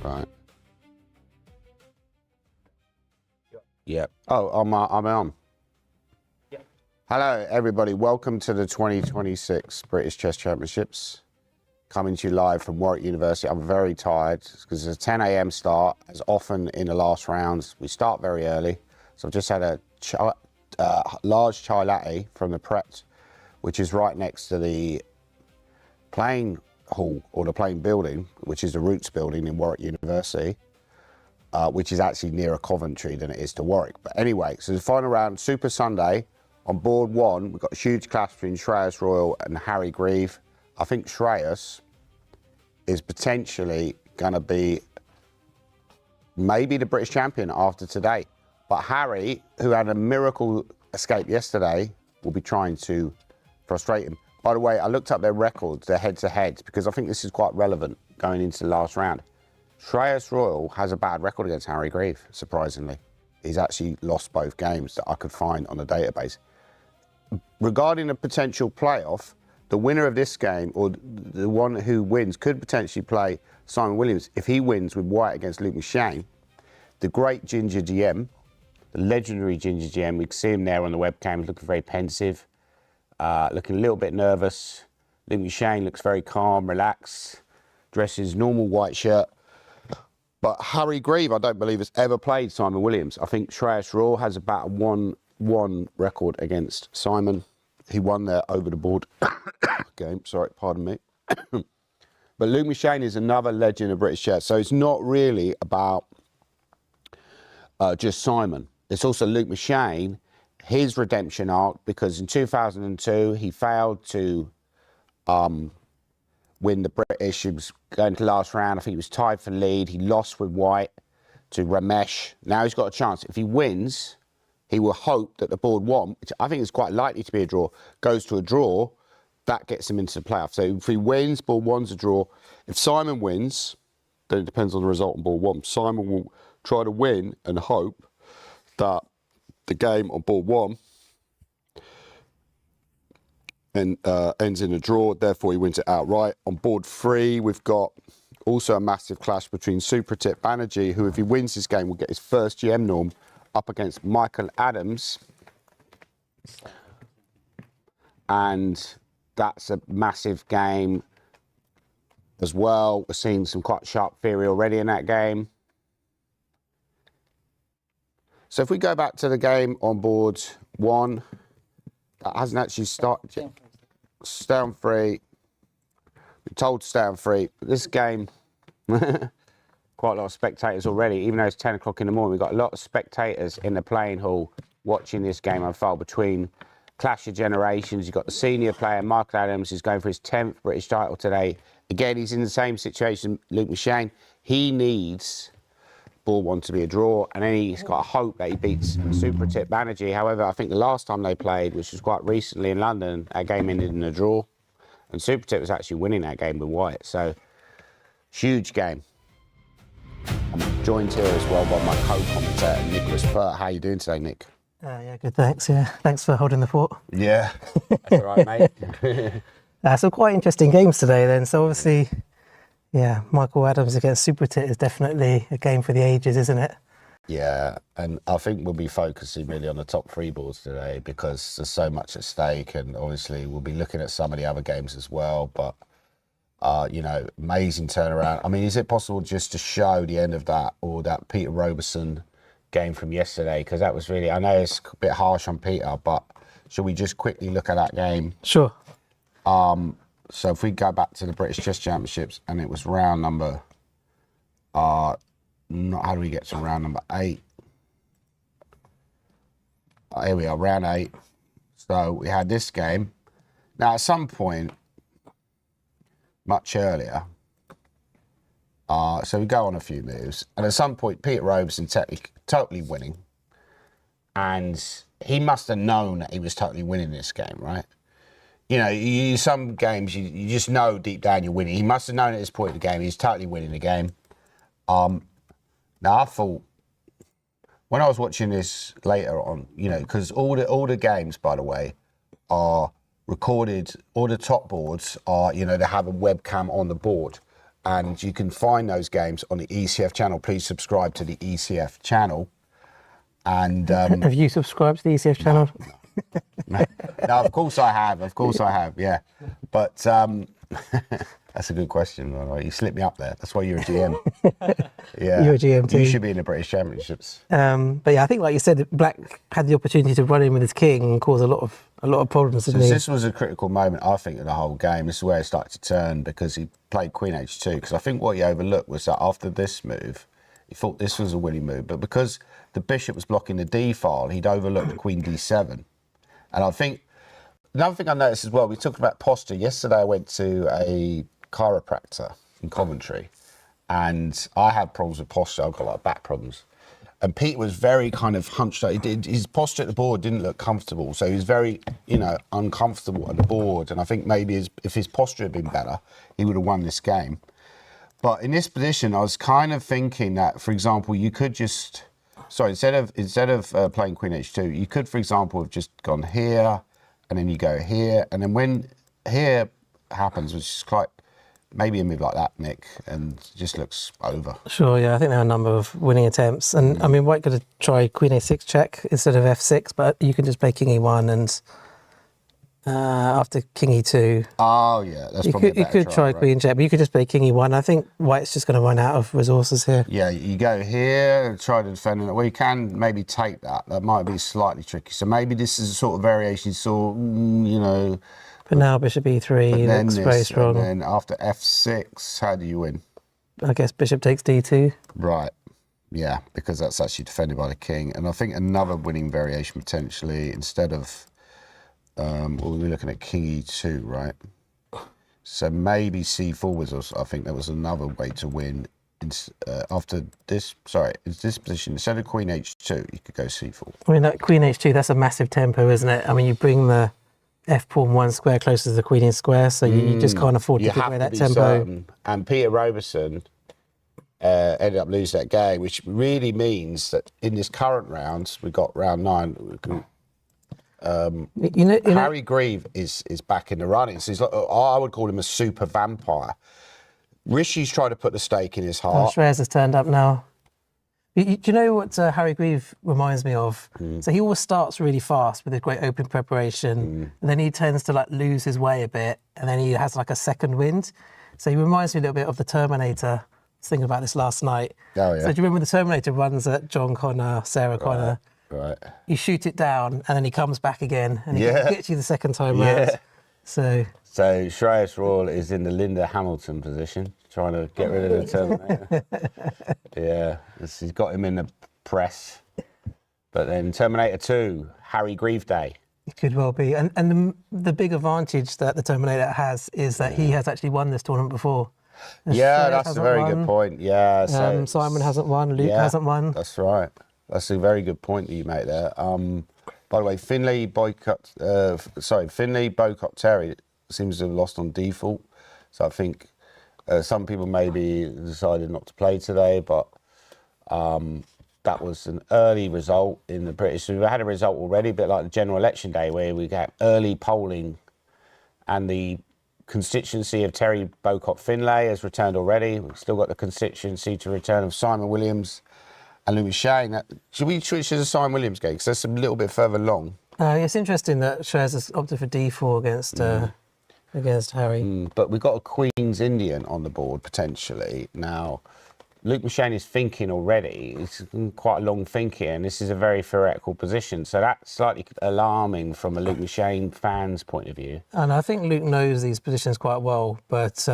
Right. Yep. Oh, I'm on. Yep. Hello, everybody. Welcome to the 2026 British Chess Championships. Coming to you live from Warwick University. I'm very tired because it's a 10 a.m. start. As often in the last rounds, we start very early. So I've just had a large chai latte from the Pret, which is right next to the playing hall or the playing building, which is the Roots building in Warwick University, which is actually nearer Coventry than it is to Warwick. But anyway, so the final round, Super Sunday. On board one, we've got a huge clash between Shreyas Royal and Harry Grieve. I think Shreyas is potentially going to be maybe the British champion after today. But Harry, who had a miracle escape yesterday, will be trying to frustrate him. By the way, I looked up their records, their head-to-heads, because I think this is quite relevant going into the last round. Shreyas Royal has a bad record against Harry Grieve, surprisingly. He's actually lost both games that I could find on the database. Regarding a potential playoff, the winner of this game, or the one who wins, could potentially play Simon Williams if he wins with White against Luke McShane. The great Ginger GM, the legendary Ginger GM, we can see him there on the webcam, looking very pensive, looking a little bit nervous. Luke McShane looks very calm, relaxed, dresses normal white shirt. But Harry Grieve, I don't believe, has ever played Simon Williams. I think Shreyas Royal has about a 1-1 record against Simon. He won there over the board game. Sorry, pardon me. But Luke McShane is another legend of British chess. So it's not really about just Simon. It's also Luke McShane, his redemption arc, because in 2002, he failed to win the British. He was going to the last round. I think he was tied for lead. He lost with White to Ramesh. Now he's got a chance. If he wins, he will hope that the board one, which I think is quite likely to be a draw, goes to a draw. That gets him into the playoff. So if he wins, board one's a draw. If Simon wins, then it depends on the result on board one. Simon will try to win and hope that the game on board one and ends in a draw. Therefore, he wins it outright. On board three, we've got also a massive clash between Supratit Banerjee, who, if he wins this game, will get his first GM norm, up against Michael Adams. And that's a massive game as well. We're seeing some quite sharp theory already in that game. So if we go back to the game on board one, that hasn't actually started yet. Stay on three. We're told to stay on three. But this game, quite a lot of spectators already, even though it's 10 o'clock in the morning. We've got a lot of spectators in the playing hall watching this game unfold between Clash of Generations. You've got the senior player, Michael Adams, who's going for his 10th British title today. Again, he's in the same situation, Luke McShane. He needs board one to be a draw, and then he's got a hope that he beats Supratit Banerjee. However, I think the last time they played, which was quite recently in London, that game ended in a draw. And Supratit was actually winning that game with White. So, huge game. I'm joined here as well by my co-commentator, Nicholas Pert. How are you doing today, Nick? Yeah, good, thanks. Yeah, thanks for holding the fort. Yeah, that's all right, mate. Some quite interesting games today then. So obviously, yeah, Michael Adams against Supratit is definitely a game for the ages, isn't it? Yeah, and I think we'll be focusing really on the top three boards today because there's so much at stake, and obviously we'll be looking at some of the other games as well. But you know, amazing turnaround. I mean, is it possible just to show the end of that, or that Peter Roberson game from yesterday? Because that was really, I know it's a bit harsh on Peter, but should we just quickly look at that game? Sure. So if we go back to the British Chess Championships, and it was round number, how do we get to round number 8? Here we are, round 8. So we had this game. Now, at some point, much earlier, so we go on a few moves, and at some point, Peter Roberson totally winning, and he must have known that he was totally winning this game, right? You know, some games, you just know deep down you're winning. He must have known at this point in the game, he's totally winning the game. Now, I thought, when I was watching this later on, you know, because all the games, by the way, are recorded, all the top boards are, you know, they have a webcam on the board. and you can find those games on the ECF channel. Please subscribe to the ECF channel. And have you subscribed to the ECF channel? No, of course I have. Of course I have. Yeah, but that's a good question. By the way. You slipped me up there. That's why you're a GM. Yeah, You're a GM too. You should be in the British Championships. But yeah, I think like you said, Black had the opportunity to run in with his king and cause a lot of problems. So this was a critical moment, I think, of the whole game. This is where it started to turn because he played Queen H2. Because I think what he overlooked was that after this move, he thought this was a winning move, but because the bishop was blocking the D file, he'd overlooked the Queen D7. And I think another thing I noticed as well, we talked about posture. Yesterday I went to a chiropractor in Coventry and I had problems with posture. I've got like back problems. And Pete was very kind of hunched up. His posture at the board didn't look comfortable. So he was very, uncomfortable at the board. And I think maybe if his posture had been better, he would have won this game. But in this position, I was kind of thinking that, for example, you could just... Sorry, instead of playing Queen H2, you could, for example, have just gone here, and then you go here, and then when here happens, which is quite maybe a move like that, Nick, and it just looks over. Sure, yeah, I think there are a number of winning attempts, and I mean, White could have tried Queen A6 check instead of F6, but you can just play King E1 and after King E2. Oh yeah, that's probably a better you could try right? Queen check, but you could just play King E1. I think White's just going to run out of resources here. Yeah, you go here, try to defend it. Well, you can maybe take that. That might be slightly tricky. So maybe this is a sort of variation you saw, But now Bishop E3 looks very strong. And then after F6, how do you win? I guess Bishop takes D2. Right. Yeah, because that's actually defended by the king. And I think another winning variation potentially, instead of, we're looking at King E2, right? So maybe C4 was, I think that was another way to win. After this, in this position, instead of Queen H2, you could go C4. I mean, that Queen H2, that's a massive tempo, isn't it? I mean, you bring the F pawn one square closer to the Queen in square, so you just can't afford to give away that tempo. Certain. And Peter Roberson ended up losing that game, which really means that in this current round, we got round 9. Harry Grieve is back in the running. So he's like, I would call him a super vampire. Rishi's tried to put the stake in his heart. Shreyas has turned up now. Do you know what Harry Grieve reminds me of? So he always starts really fast with a great open preparation, and then he tends to lose his way a bit, and then he has a second wind. So he reminds me a little bit of the Terminator. I was thinking about this last night. Oh yeah. So do you remember the Terminator runs at John Connor, Sarah Connor? Right. You shoot it down, and then he comes back again, and he gets you the second time round. So Shreyas Royal is in the Linda Hamilton position, trying to get rid of the Terminator. Yeah, he's got him in the press. But then Terminator 2, Harry Grieve Day. It could well be. And the big advantage that the Terminator has is that he has actually won this tournament before. That's a very good point. Yeah. So, Simon hasn't won, Luke hasn't won. That's right. That's a very good point that you make there. By the way, Finlay Boycott Terry seems to have lost on default. So I think some people maybe decided not to play today, but that was an early result in the British. So we had a result already, a bit like the general election day where we got early polling, and the constituency of Terry Boycott Finlay has returned already. We've still got the constituency to return of Simon Williams and Louis Shane. Should we switch to the Simon Williams game? Because that's a little bit further along. It's interesting that Shreyas has opted for D4 against Harry. But we've got a Queen's Indian on the board, potentially. Now, Luke McShane is thinking already. It's quite a long thinking, and this is a very theoretical position. So that's slightly alarming from a Luke McShane fan's point of view. And I think Luke knows these positions quite well, but...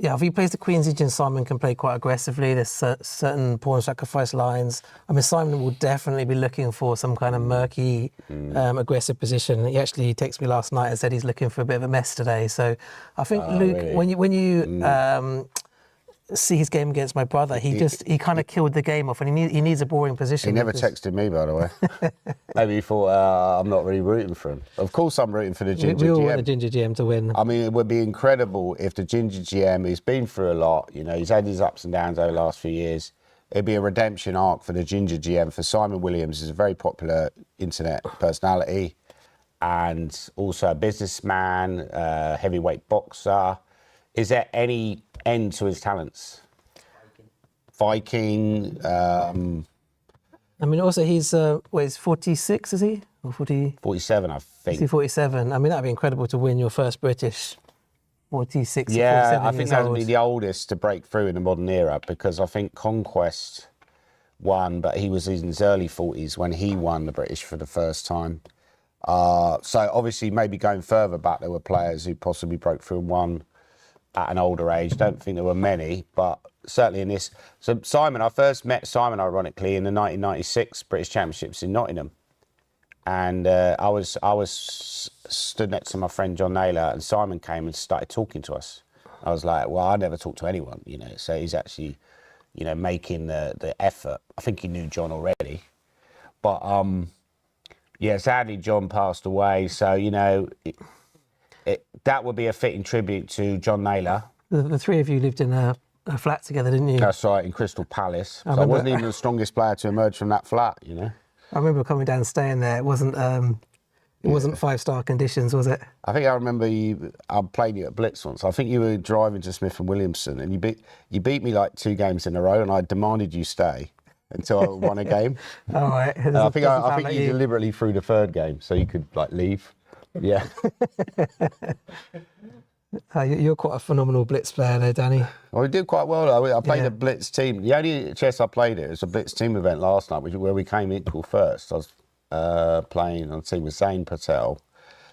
if he plays the Queen's Indian, Simon can play quite aggressively. There's certain pawn sacrifice lines. I mean, Simon will definitely be looking for some kind of murky, aggressive position. He actually texted me last night and said he's looking for a bit of a mess today. So I think Luke, really? when you see his game against my brother, he kind of killed the game off, and he needs a boring position. He never texted me, by the way. Maybe he thought I'm not really rooting for him. Of course, I'm rooting for the Ginger GM. We all want the Ginger GM to win. I mean, it would be incredible if the Ginger GM, who's been through a lot, he's had his ups and downs over the last few years. It'd be a redemption arc for the Ginger GM. For Simon Williams, is a very popular internet personality, and also a businessman, heavyweight boxer. Is there any end to his talents? Viking. I mean, also he's he's 46, is he? Or 40? 47, I Is think. he 47? I mean, that'd be incredible to win your first British 46. Yeah, 47 I think years that would old. be the oldest to break through in the modern era, because I think Conquest won, but he was in his early 40s when he won the British for the first time. So obviously, maybe going further back, there were players who possibly broke through and won at an older age. Don't think there were many, but certainly in this. So Simon, I first met Simon, ironically, in the 1996 British Championships in Nottingham. And I was stood next to my friend John Naylor, and Simon came and started talking to us. I was like, well, I never talk to anyone, you know. So he's actually, you know, making the effort. I think he knew John already, but yeah, sadly John passed away. So you know, that would be a fitting tribute to John Naylor. The three of you lived in a flat together, didn't you? That's right, in Crystal Palace. So I remember- wasn't even the strongest player to emerge from that flat, you know. I remember coming down and staying there. It wasn't 5-star conditions, was it? I think I remember I played you at Blitz once. I think you were driving to Smith and Williamson, and you beat me like 2 games in a row, and I demanded you stay until I won a game. All right. And I think you deliberately threw the 3rd game so you could like leave. Yeah. You're quite a phenomenal blitz player there, Danny. Well, we did quite well though. I played Yeah. a Blitz team. The only chess I played it was a Blitz team event last night, where we came equal first. I was playing on a team with Zane Patel,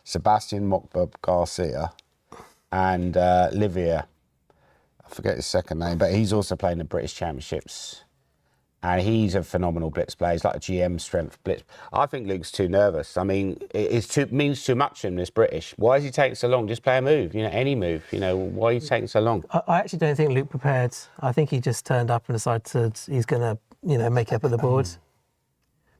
Sebastian Mokbub Garcia, and Livier. I forget his second name, but he's also playing the British Championships. And he's a phenomenal blitz player. He's like a GM strength blitz. I think Luke's too nervous. I mean, it means too much to him, this British. Why is he taking so long? Just play a move, you know, any move. You know, why are you taking so long? I actually don't think Luke prepared. I think he just turned up and decided he's going to, you know, make up at the board.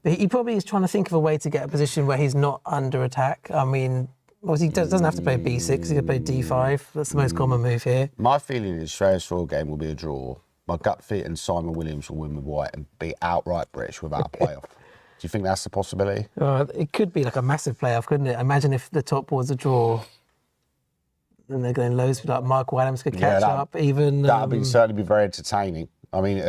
But he probably is trying to think of a way to get a position where he's not under attack. I mean, obviously he doesn't have to play B6. He can play D5. That's the most common move here. My feeling is Shreyas' Royal game will be a draw. My gut feeling Simon Williams will win with white and be outright British without a playoff. Do you think that's a possibility? It could be like a massive playoff, couldn't it? Imagine if the top board's a draw and they're going loads, like Michael Adams could catch up. Even that would certainly be very entertaining. I mean,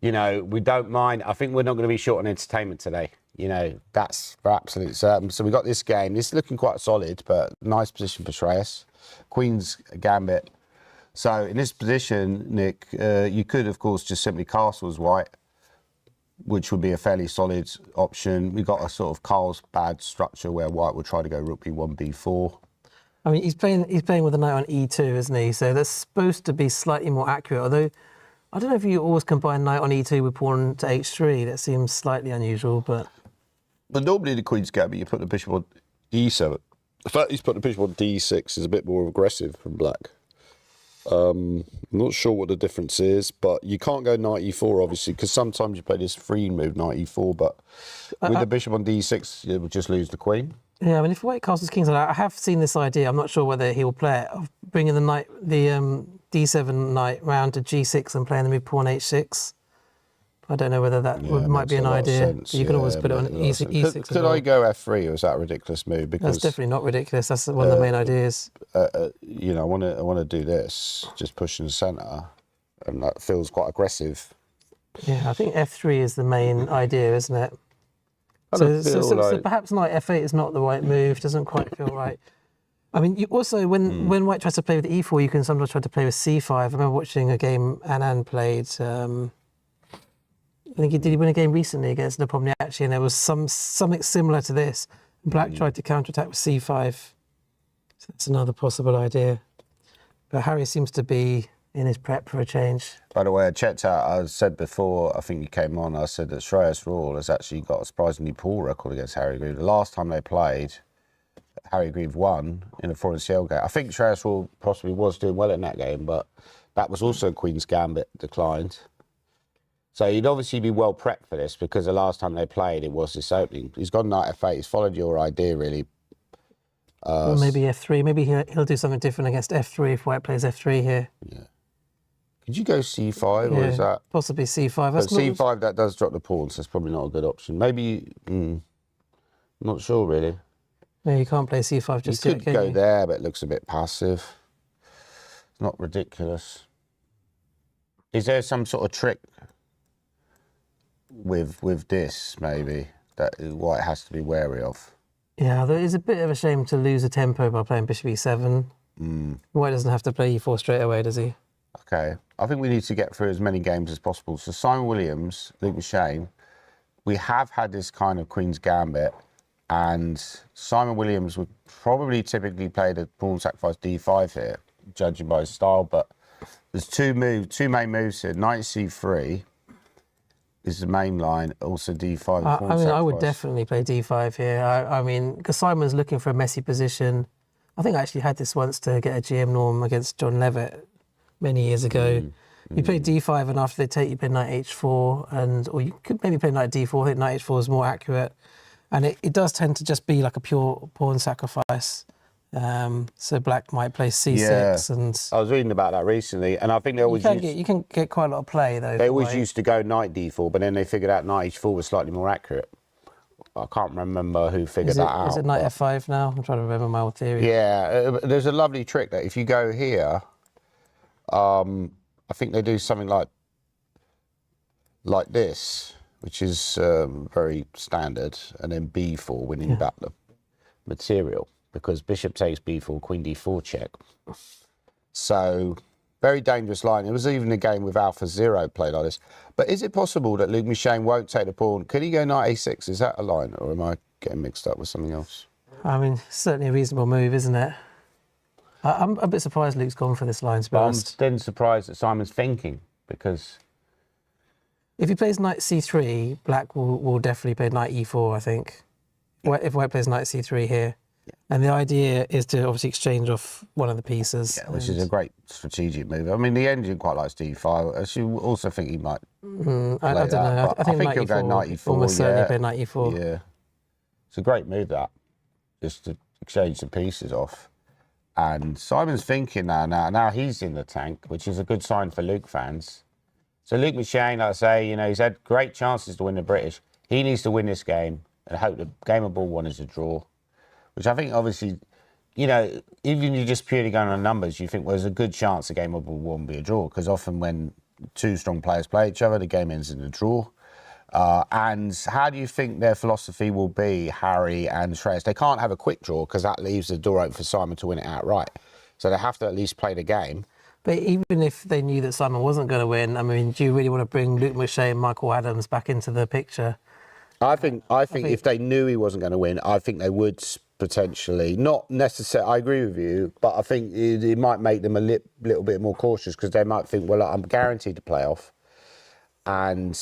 you know, we don't mind. I think we're not going to be short on entertainment today. You know, that's for absolute certain. So we got this game. This is looking quite solid, but nice position for Shreyas. Queen's Gambit. So in this position, Nick, you could, of course, just simply castle as white, which would be a fairly solid option. We've got a sort of Carlsbad structure where white will try to go rook b1, b4. I mean, he's playing with a knight on e2, isn't he? So that's supposed to be slightly more accurate. Although, I don't know if you always combine knight on e2 with pawn to h3. That seems slightly unusual, but... But normally the Queen's Gambit, you put the bishop on e7. The fact he's put the bishop on d6 is a bit more aggressive from black. I'm not sure what the difference is, but you can't go knight e4, obviously, because sometimes you play this free move, knight e4, but with the bishop on d6, you would just lose the queen. Yeah, I mean, if white castles kings, I have seen this idea. I'm not sure whether he will play it, of bringing the knight, the d7 knight round to g6 and playing the move pawn h6. I don't know whether that might be an idea. You can always put it on e6. Could I go f3, or is that a ridiculous move? Because that's definitely not ridiculous. That's one of the main ideas. you know, I want to do this, just push in the centre, and that feels quite aggressive. Yeah, I think f3 is the main idea, isn't it? So perhaps knight f8 is not the right move. Doesn't quite feel right. I mean, you also when white tries to play with e4, you can sometimes try to play with c5. I remember watching a game Anand played. I think did he win a game recently against Nepomniachtchi, and there was something similar to this. Black tried to counterattack with c5. So that's another possible idea. But Harry seems to be in his prep for a change. By the way, I checked out, I said before, I think you came on, I said that Shreyas Royal has actually got a surprisingly poor record against Harry-Grieve. The last time they played, Harry-Grieve won in a foreign CL game. I think Shreyas Royal possibly was doing well in that game, but that was also Queen's Gambit declined. So you'd obviously be well prepped for this, because the last time they played, it was this opening. He's gone knight f8. He's followed your idea, really. Or maybe f3. Maybe he'll do something different against f3 if white plays f3 here. Yeah. Could you go c5, or is that... Possibly c5. But c5, that does drop the pawn, so it's probably not a good option. Maybe... not sure, really. No, you can't play c5 just yet, you could go there, but it looks a bit passive. It's not ridiculous. Is there some sort of trick with this, maybe, that what it has to be wary of? Yeah, there is a bit of a shame to lose a tempo by playing bishop e7. White doesn't have to play e4 straight away, does he? Okay. I think we need to get through as many games as possible. So Simon Williams, Luke Shane, we have had this kind of Queen's Gambit, and Simon Williams would probably typically play the pawn sacrifice d5 here, judging by his style, but there's two main moves here. Knight c3 is the main line, also d5. I mean, I would definitely play d5 here. I mean, because Simon's looking for a messy position. I think I actually had this once to get a GM norm against John Levitt many years ago. You play d5, and after they take, you play knight h4, or you could maybe play knight d4. I think knight h4 is more accurate. And it does tend to just be like a pure pawn sacrifice. So black might play c6, and I was reading about that recently, and I think they always you can get quite a lot of play though. They always used to go knight d4, but then they figured out knight h4 was slightly more accurate. I can't remember who figured that out. Is it knight f5 now? I'm trying to remember my old theory. Yeah, there's a lovely trick that if you go here, I think they do something like this, which is very standard, and then b4, winning back the material, because bishop takes b4, queen d4 check. So very dangerous line. It was even a game with Alpha Zero played like this. But is it possible that Luke Michane won't take the pawn? Could he go knight a6? Is that a line, or am I getting mixed up with something else? I mean, certainly a reasonable move, isn't it? I'm a bit surprised Luke's gone for this line, to be honest. I'm then surprised that Simon's thinking, because if he plays knight c3, black will definitely play knight e4, I think. If white plays knight c3 here. And the idea is to obviously exchange off one of the pieces. Yeah, which is a great strategic move. I mean, the engine quite likes d5. I should also think he might I don't know. I think he'll go knight e4. Almost certainly play knight e4. Yeah. It's a great move, that. Just to exchange the pieces off. And Simon's thinking now he's in the tank, which is a good sign for Luke fans. So Luke Michane, like I say, you know, he's had great chances to win the British. He needs to win this game and hope the game of ball one is a draw, which I think obviously, you know, even you just purely going on numbers, you think, well, there's a good chance the game of ball one will be a draw, because often when two strong players play each other, the game ends in a draw. And how do you think their philosophy will be, Harry and Shreyas? They can't have a quick draw, because that leaves the door open for Simon to win it outright. So they have to at least play the game. But even if they knew that Simon wasn't going to win, I mean, do you really want to bring Luke Michane and Michael Adams back into the picture? I think if they knew he wasn't going to win, I think they would potentially, not necessarily, I agree with you, but I think it might make them a little bit more cautious, because they might think, well, I'm guaranteed to play off. And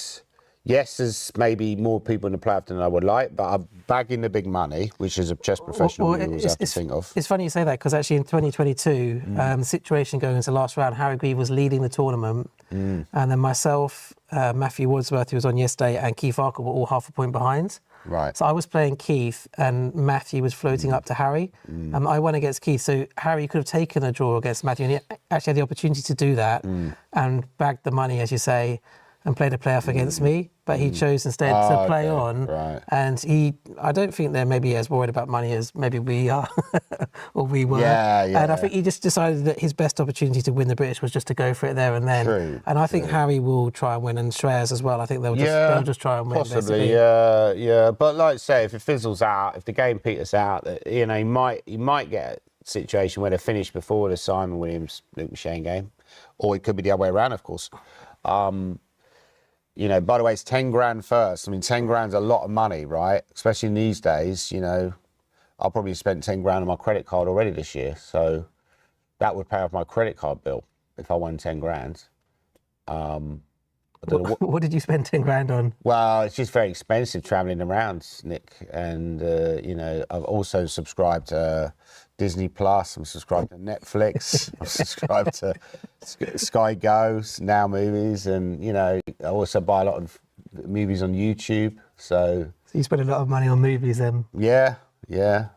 yes, there's maybe more people in the playoff than I would like, but I'm bagging the big money, which is a chess professional you always have to think of. It's funny you say that, because actually in 2022, the situation going into the last round, Harry Grieve was leading the tournament, and then myself, Matthew Wadsworth, who was on yesterday, and Keith Arker were all half a point behind. Right. So I was playing Keith, and Matthew was floating up to Harry. I went against Keith, so Harry could have taken a draw against Matthew, and he actually had the opportunity to do that and bagged the money, as you say, and played a playoff against me, but he chose instead to play on. Right. And I don't think they're maybe as worried about money as maybe we are, or we were. Yeah. And I think he just decided that his best opportunity to win the British was just to go for it there and then. True, and I think Harry will try and win, and Shreyas as well. I think they'll just try and win. Possibly, basically. yeah. But like I say, if it fizzles out, if the game peters out, you know, he might get a situation where they finish before the Simon Williams Luke Michane game, or it could be the other way around, of course. You know, by the way, it's 10 grand first. I mean, 10 grand's a lot of money, right? Especially in these days, you know. I'll probably spent 10 grand on my credit card already this year. So that would pay off my credit card bill if I won 10 grand. What did you spend 10 grand on? Well, it's just very expensive travelling around, Nick. And, you know, I've also subscribed to Disney Plus. I'm subscribed to Netflix. I'm subscribed to Sky Go, Now Movies. And, you know, I also buy a lot of movies on YouTube. So you spend a lot of money on movies then? Yeah. There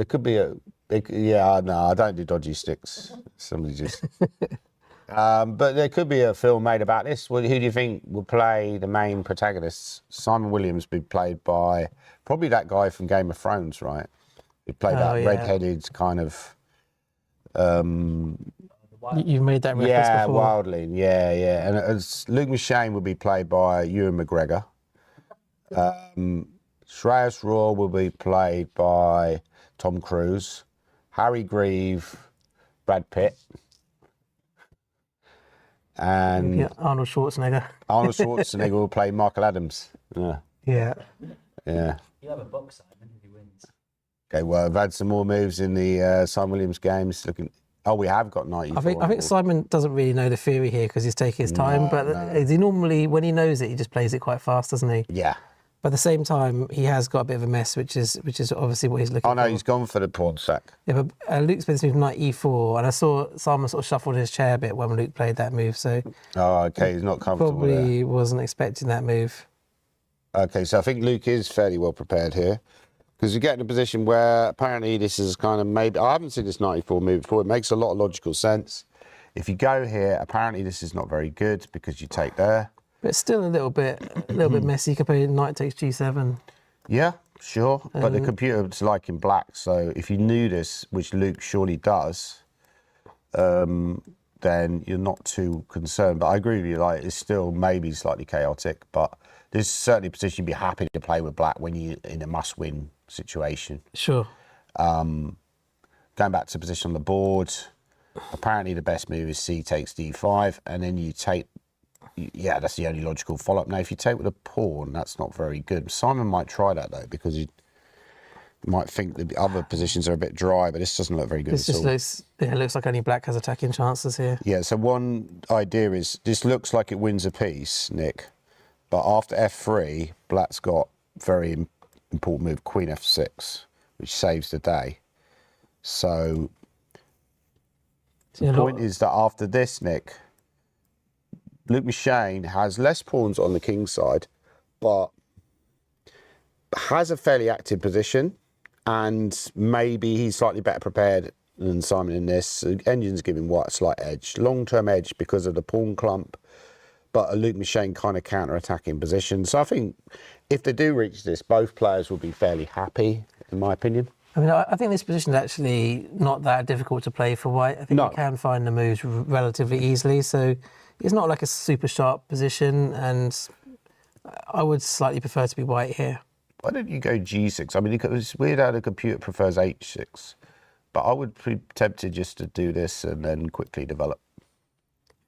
could be no, I don't do dodgy sticks. Somebody just... but there could be a film made about this. Who do you think will play the main protagonists? Simon Williams will be played by probably that guy from Game of Thrones, right? Who played that red-headed kind of You've made that reference Yeah, before. Wildling. Yeah. And as Luke Machine will be played by Ewan McGregor. Shreyas Raw will be played by Tom Cruise. Harry Grieve, Brad Pitt. And Yeah, Arnold Schwarzenegger. Arnold Schwarzenegger will play Michael Adams. Yeah. Yeah. You'll have a box, Simon, if he wins. Okay, well, I've had some more moves in the Simon Williams games. We have got 94. I think Simon doesn't really know the theory here because he's taking his time. He normally, when he knows it, he just plays it quite fast, doesn't he? Yeah. But at the same time, he has got a bit of a mess, which is obviously what he's looking for. Oh no, he's gone for the pawn sack. Yeah, but Luke's played this move knight e4, and I saw Simon sort of shuffled his chair a bit when Luke played that move, so Oh, okay, he's not comfortable there. probably wasn't expecting that move. Okay, so I think Luke is fairly well prepared here. Because you get in a position where apparently this is kind of maybe... I haven't seen this 94 move before. It makes a lot of logical sense. If you go here, apparently this is not very good because you take there. But it's still a little bit messy. You can play knight takes g7. Yeah, sure. But the computer's like in black. So if you knew this, which Luke surely does, then you're not too concerned. But I agree with you. Like, it's still maybe slightly chaotic. But this is certainly a position you'd be happy to play with black when you're in a must-win situation. Sure. Going back to position on the board, apparently the best move is c takes d5, and then you take... Yeah, that's the only logical follow-up. Now, if you take with a pawn, that's not very good. Simon might try that, though, because he might think that the other positions are a bit dry, but this doesn't look very good This at just all. looks like only black has attacking chances here. Yeah, so one idea is, this looks like it wins a piece, Nick, but after f3, black's got very important move, queen f6, which saves the day. So the point is that after this, Nick, Luke Machine has less pawns on the king side, but has a fairly active position, and maybe he's slightly better prepared than Simon in this. The engine's giving white a slight edge, long-term edge because of the pawn clump, but a Luke Machine kind of counter-attacking position. So I think if they do reach this, both players will be fairly happy, in my opinion. I mean, I think this position is actually not that difficult to play for white. I think you can find the moves relatively easily, so it's not like a super sharp position, and I would slightly prefer to be white here. Why don't you go g6? I mean, it's weird how the computer prefers h6, but I would be tempted just to do this and then quickly develop.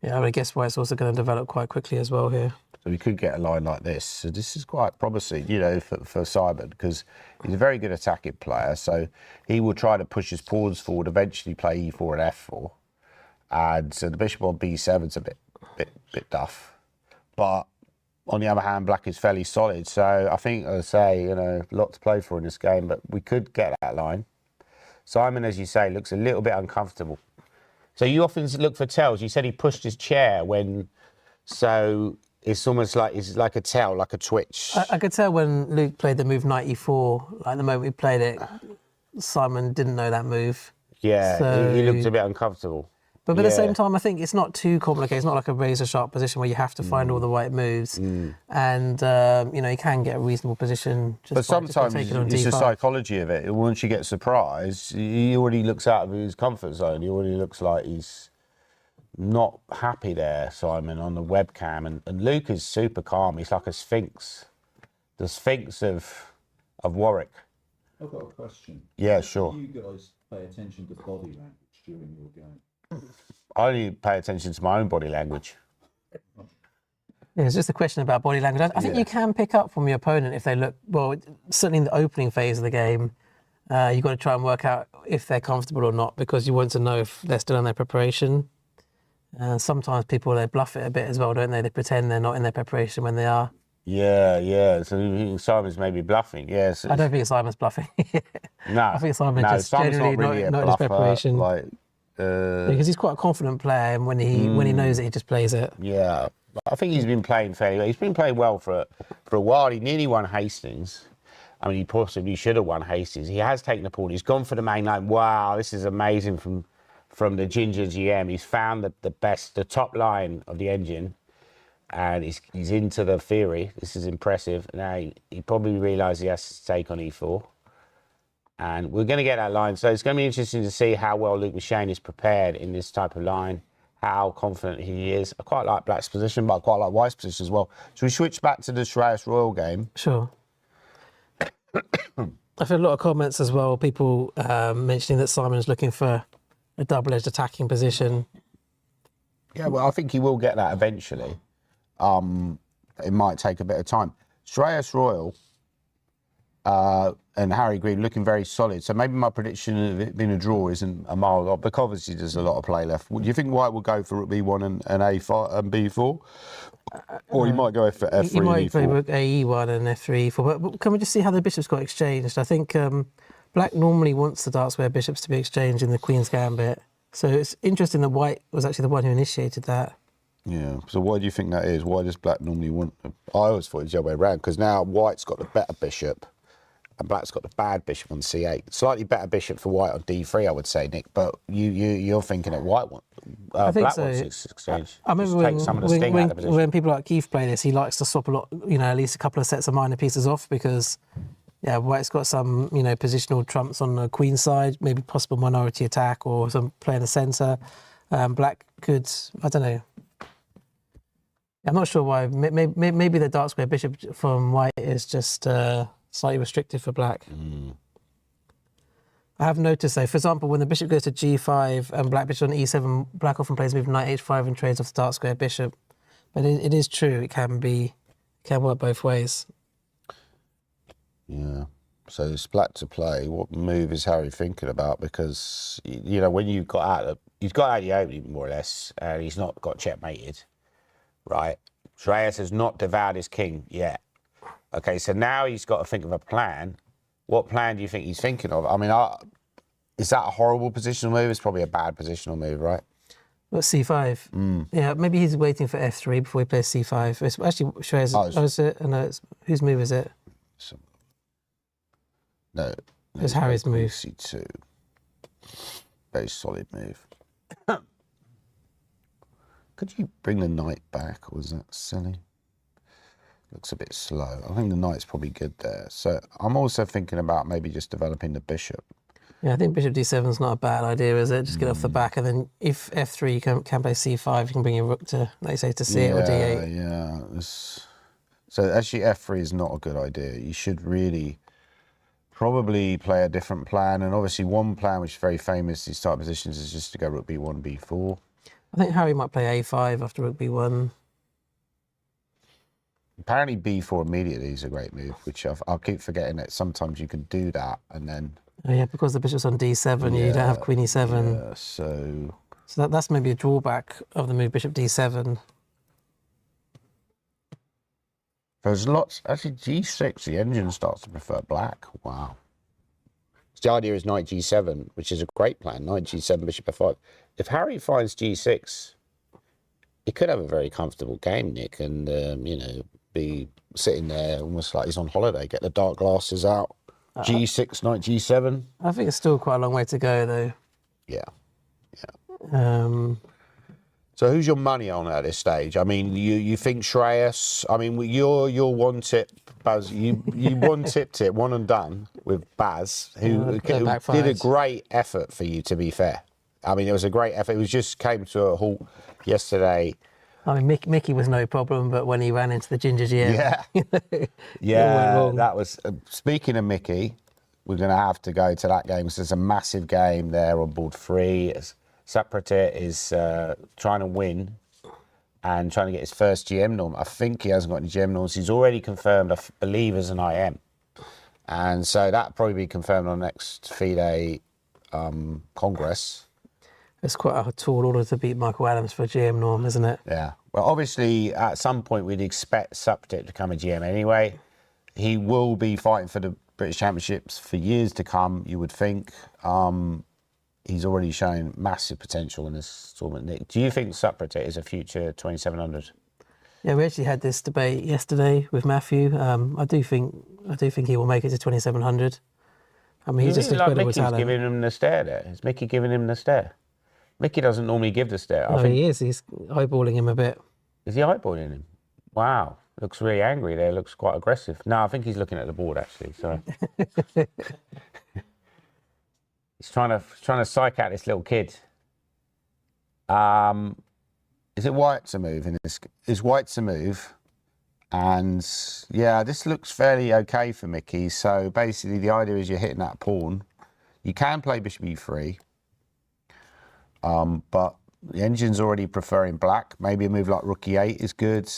Yeah, I would guess white's also going to develop quite quickly as well here. So we could get a line like this. So this is quite promising, you know, for Simon, because he's a very good attacking player. So he will try to push his pawns forward, eventually play e4 and f4. And so the bishop on b7's a bit duff. But on the other hand, black is fairly solid. So I think, as I say, you know, a lot to play for in this game, but we could get that line. Simon, as you say, looks a little bit uncomfortable. So you often look for tells. You said he pushed his chair when, so it's almost like, it's like a tell, like a twitch. I could tell when Luke played the move knight e4, like the moment we played it, Simon didn't know that move. Yeah, So- he looked a bit uncomfortable. But at the same time, I think it's not too complicated. It's not like a razor sharp position where you have to find all the right moves. And, you know, you can get a reasonable position just But sometimes taking on it's the d5. psychology of it. Once you get surprised, he already looks out of his comfort zone. He already looks like he's not happy there, Simon, on the webcam. And Luke is super calm. He's like a sphinx. The sphinx of Warwick. I've got a question. Yeah, sure. Do you guys pay attention to body language during your game? I only pay attention to my own body language. Yeah, it's just a question about body language. I think you can pick up from your opponent if they look, well, certainly in the opening phase of the game, you've got to try and work out if they're comfortable or not, because you want to know if they're still in their preparation. Sometimes people, they bluff it a bit as well, don't they? They pretend they're not in their preparation when they are. Yeah. So Simon's maybe bluffing. Yes. I don't think Simon's bluffing. No. I think Simon's just Simon's generally really a not in his bluffer, preparation. Like, Because he's quite a confident player, and when he knows it, he just plays it. yeah. I think he's been playing fairly well. He's been playing well for a while. He nearly won Hastings. I mean, he possibly should have won Hastings. He has taken the pawn. He's gone for the main line. Wow, this is amazing from the Ginger GM. He's found the top line of the engine, and he's into the theory. This is impressive. Now he probably realised he has to take on e4, And we're going to get that line. So it's going to be interesting to see how well Luke McShane is prepared in this type of line, how confident he is. I quite like Black's position, but I quite like White's position as well. So we switch back to the Shreyas Royal game. Sure. I've had a lot of comments as well, people mentioning that Simon's looking for a double-edged attacking position. Yeah, well, I think he will get that eventually. It might take a bit of time. Shreyas Royal and Harry Grieve looking very solid. So maybe my prediction of it being a draw isn't a mile off, because obviously there's a lot of play left. Do you think White will go for rook b1 and a5 and b4? Or he might go for f3 He might and play e4? rook a1 and f3, e4. But can we just see how the bishops got exchanged? I think Black normally wants the dark square bishops to be exchanged in the Queen's Gambit. So it's interesting that White was actually the one who initiated that. Yeah, so why do you think that is? Why does Black normally want... I always thought it was the other way around, because now White's got the better bishop and Black's got the bad bishop on c8. Slightly better bishop for White on d3, I would say, Nick, but you're thinking that White I think Black so. wants to exchange. I remember Just take some of the sting out of the position. when people like Keith play this, he likes to swap a lot, at least a couple of sets of minor pieces off, because White's got some, positional trumps on the Queen side, maybe possible minority attack or some play in the centre. Black could, I don't know. I'm not sure why. Maybe the dark square bishop from White is just slightly restricted for Black. I have noticed though, for example, when the bishop goes to g5 and Black bishop on e7, Black often plays move knight h5 and trades off the dark square bishop. But it is true, it can work both ways. Yeah. So it's Black to play. What move is Harry thinking about? Because when he's got out the opening more or less, and he's not got checkmated, right? Shreyas has not devoured his king yet. Okay, so now he's got to think of a plan. What plan do you think he's thinking of? I mean, is that a horrible positional move? It's probably a bad positional move, right? What, c5? Yeah, maybe he's waiting for f3 before he plays c5. It's actually Shreyas. Whose move is it? No. It's Harry's move. c2. Very solid move. Could you bring the knight back, or was that silly? Looks a bit slow. I think the knight's probably good there. So I'm also thinking about maybe just developing the bishop. Yeah, I think bishop d7 is not a bad idea, is it? Just get off the back, and then if f3 you can play c5, you can bring your rook to, like you say, to c8 or d8. Yeah. So actually f3 is not a good idea. You should really probably play a different plan. And obviously one plan which is very famous in these type of positions is just to go rook b1, b4. I think Harry might play a5 after rook b1. Apparently b4 immediately is a great move, which I'll keep forgetting that sometimes you can do that and then... Oh yeah, because the bishop's on d7, you don't have queen e7. Yeah, so that's maybe a drawback of the move bishop d7. There's lots... Actually, g6, the engine starts to prefer Black. Wow. The idea is knight g7, which is a great plan. Knight g7, bishop f5. If Harry finds g6, he could have a very comfortable game, Nick, and, be sitting there almost like he's on holiday, get the dark glasses out. G6, knight g7. I think it's still quite a long way to go, though. Yeah. So who's your money on at this stage? I mean, you think Shreyas? I mean, you're one tip, Baz. You one tipped it, one and done with Baz, who did a great effort for you. To be fair, I mean, it was a great effort. It was just came to a halt yesterday. I mean, Mickey was no problem, but when he ran into the ginger GM, that was. Speaking of Mickey, we're going to have to go to that game. So it's a massive game there on board 3. Sapratit is trying to win and trying to get his first GM norm. I think he hasn't got any GM norms. He's already confirmed, I believe, as an IM. And so that'll probably be confirmed on next FIDE Congress. It's quite a tall order to beat Michael Adams for GM norm, isn't it? Yeah. Well, obviously, at some point, we'd expect Sapratit to become a GM anyway. He will be fighting for the British Championships for years to come, you would think. He's already shown massive potential in this tournament, Nick. Do you think Sapratit is a future 2700? Yeah, we actually had this debate yesterday with Matthew. I do think he will make it to 2700. I mean, he's just incredible Mickey's talent. giving him the stare there. Is Mickey giving him the stare? Mickey doesn't normally give the stare. No, he is. He's eyeballing him a bit. Is he eyeballing him? Wow. Looks really angry there. Looks quite aggressive. No, I think he's looking at the board, actually. Sorry. He's trying to psych out this little kid. Is it white to move in this? Is white to move? And yeah, this looks fairly okay for Mickey. So basically, the idea is you're hitting that pawn. You can play bishop e3, but the engine's already preferring black. Maybe a move like rook e8 is good,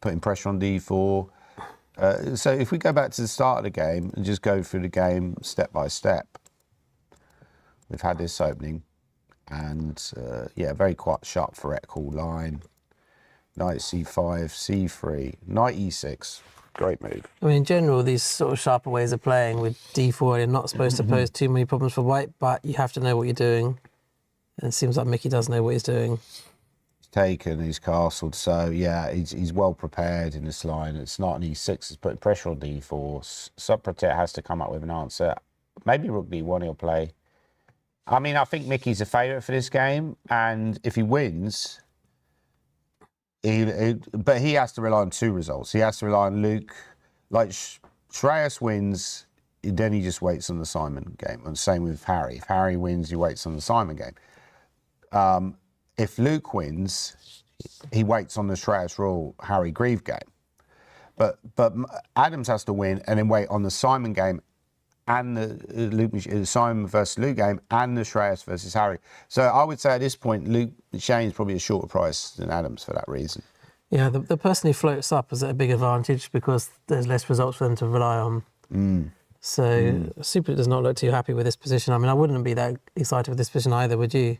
putting pressure on d4. So if we go back to the start of the game and just go through the game step by step, we've had this opening, and yeah, very quite sharp theoretical line. Knight c5, c3, knight e6. Great move. I mean, in general, these sort of sharper ways of playing with d4, you're not supposed to pose too many problems for white, but you have to know what you're doing. And it seems like Mickey does know what he's doing. He's taken, he's castled, so yeah, he's well prepared in this line. It's not an e6, it's putting pressure on d4. Subprotect has to come up with an answer. Maybe rook d1 he'll play. I mean, I think Mickey's a favourite for this game, and if he wins, but he has to rely on two results. He has to rely on Luke. Like Shreyas wins, then he just waits on the Simon game. And same with Harry. If Harry wins, he waits on the Simon game. If Luke wins, he waits on the Shreyas rule Harry Grieve game. But Adams has to win and then wait on the Simon game and the Simon versus Luke game and the Shreyas versus Harry. So I would say at this point, Luke Shane's probably a shorter price than Adams for that reason. Yeah, the person who floats up is at a big advantage because there's less results for them to rely on. So Super does not look too happy with this position. I mean, I wouldn't be that excited with this position either, would you?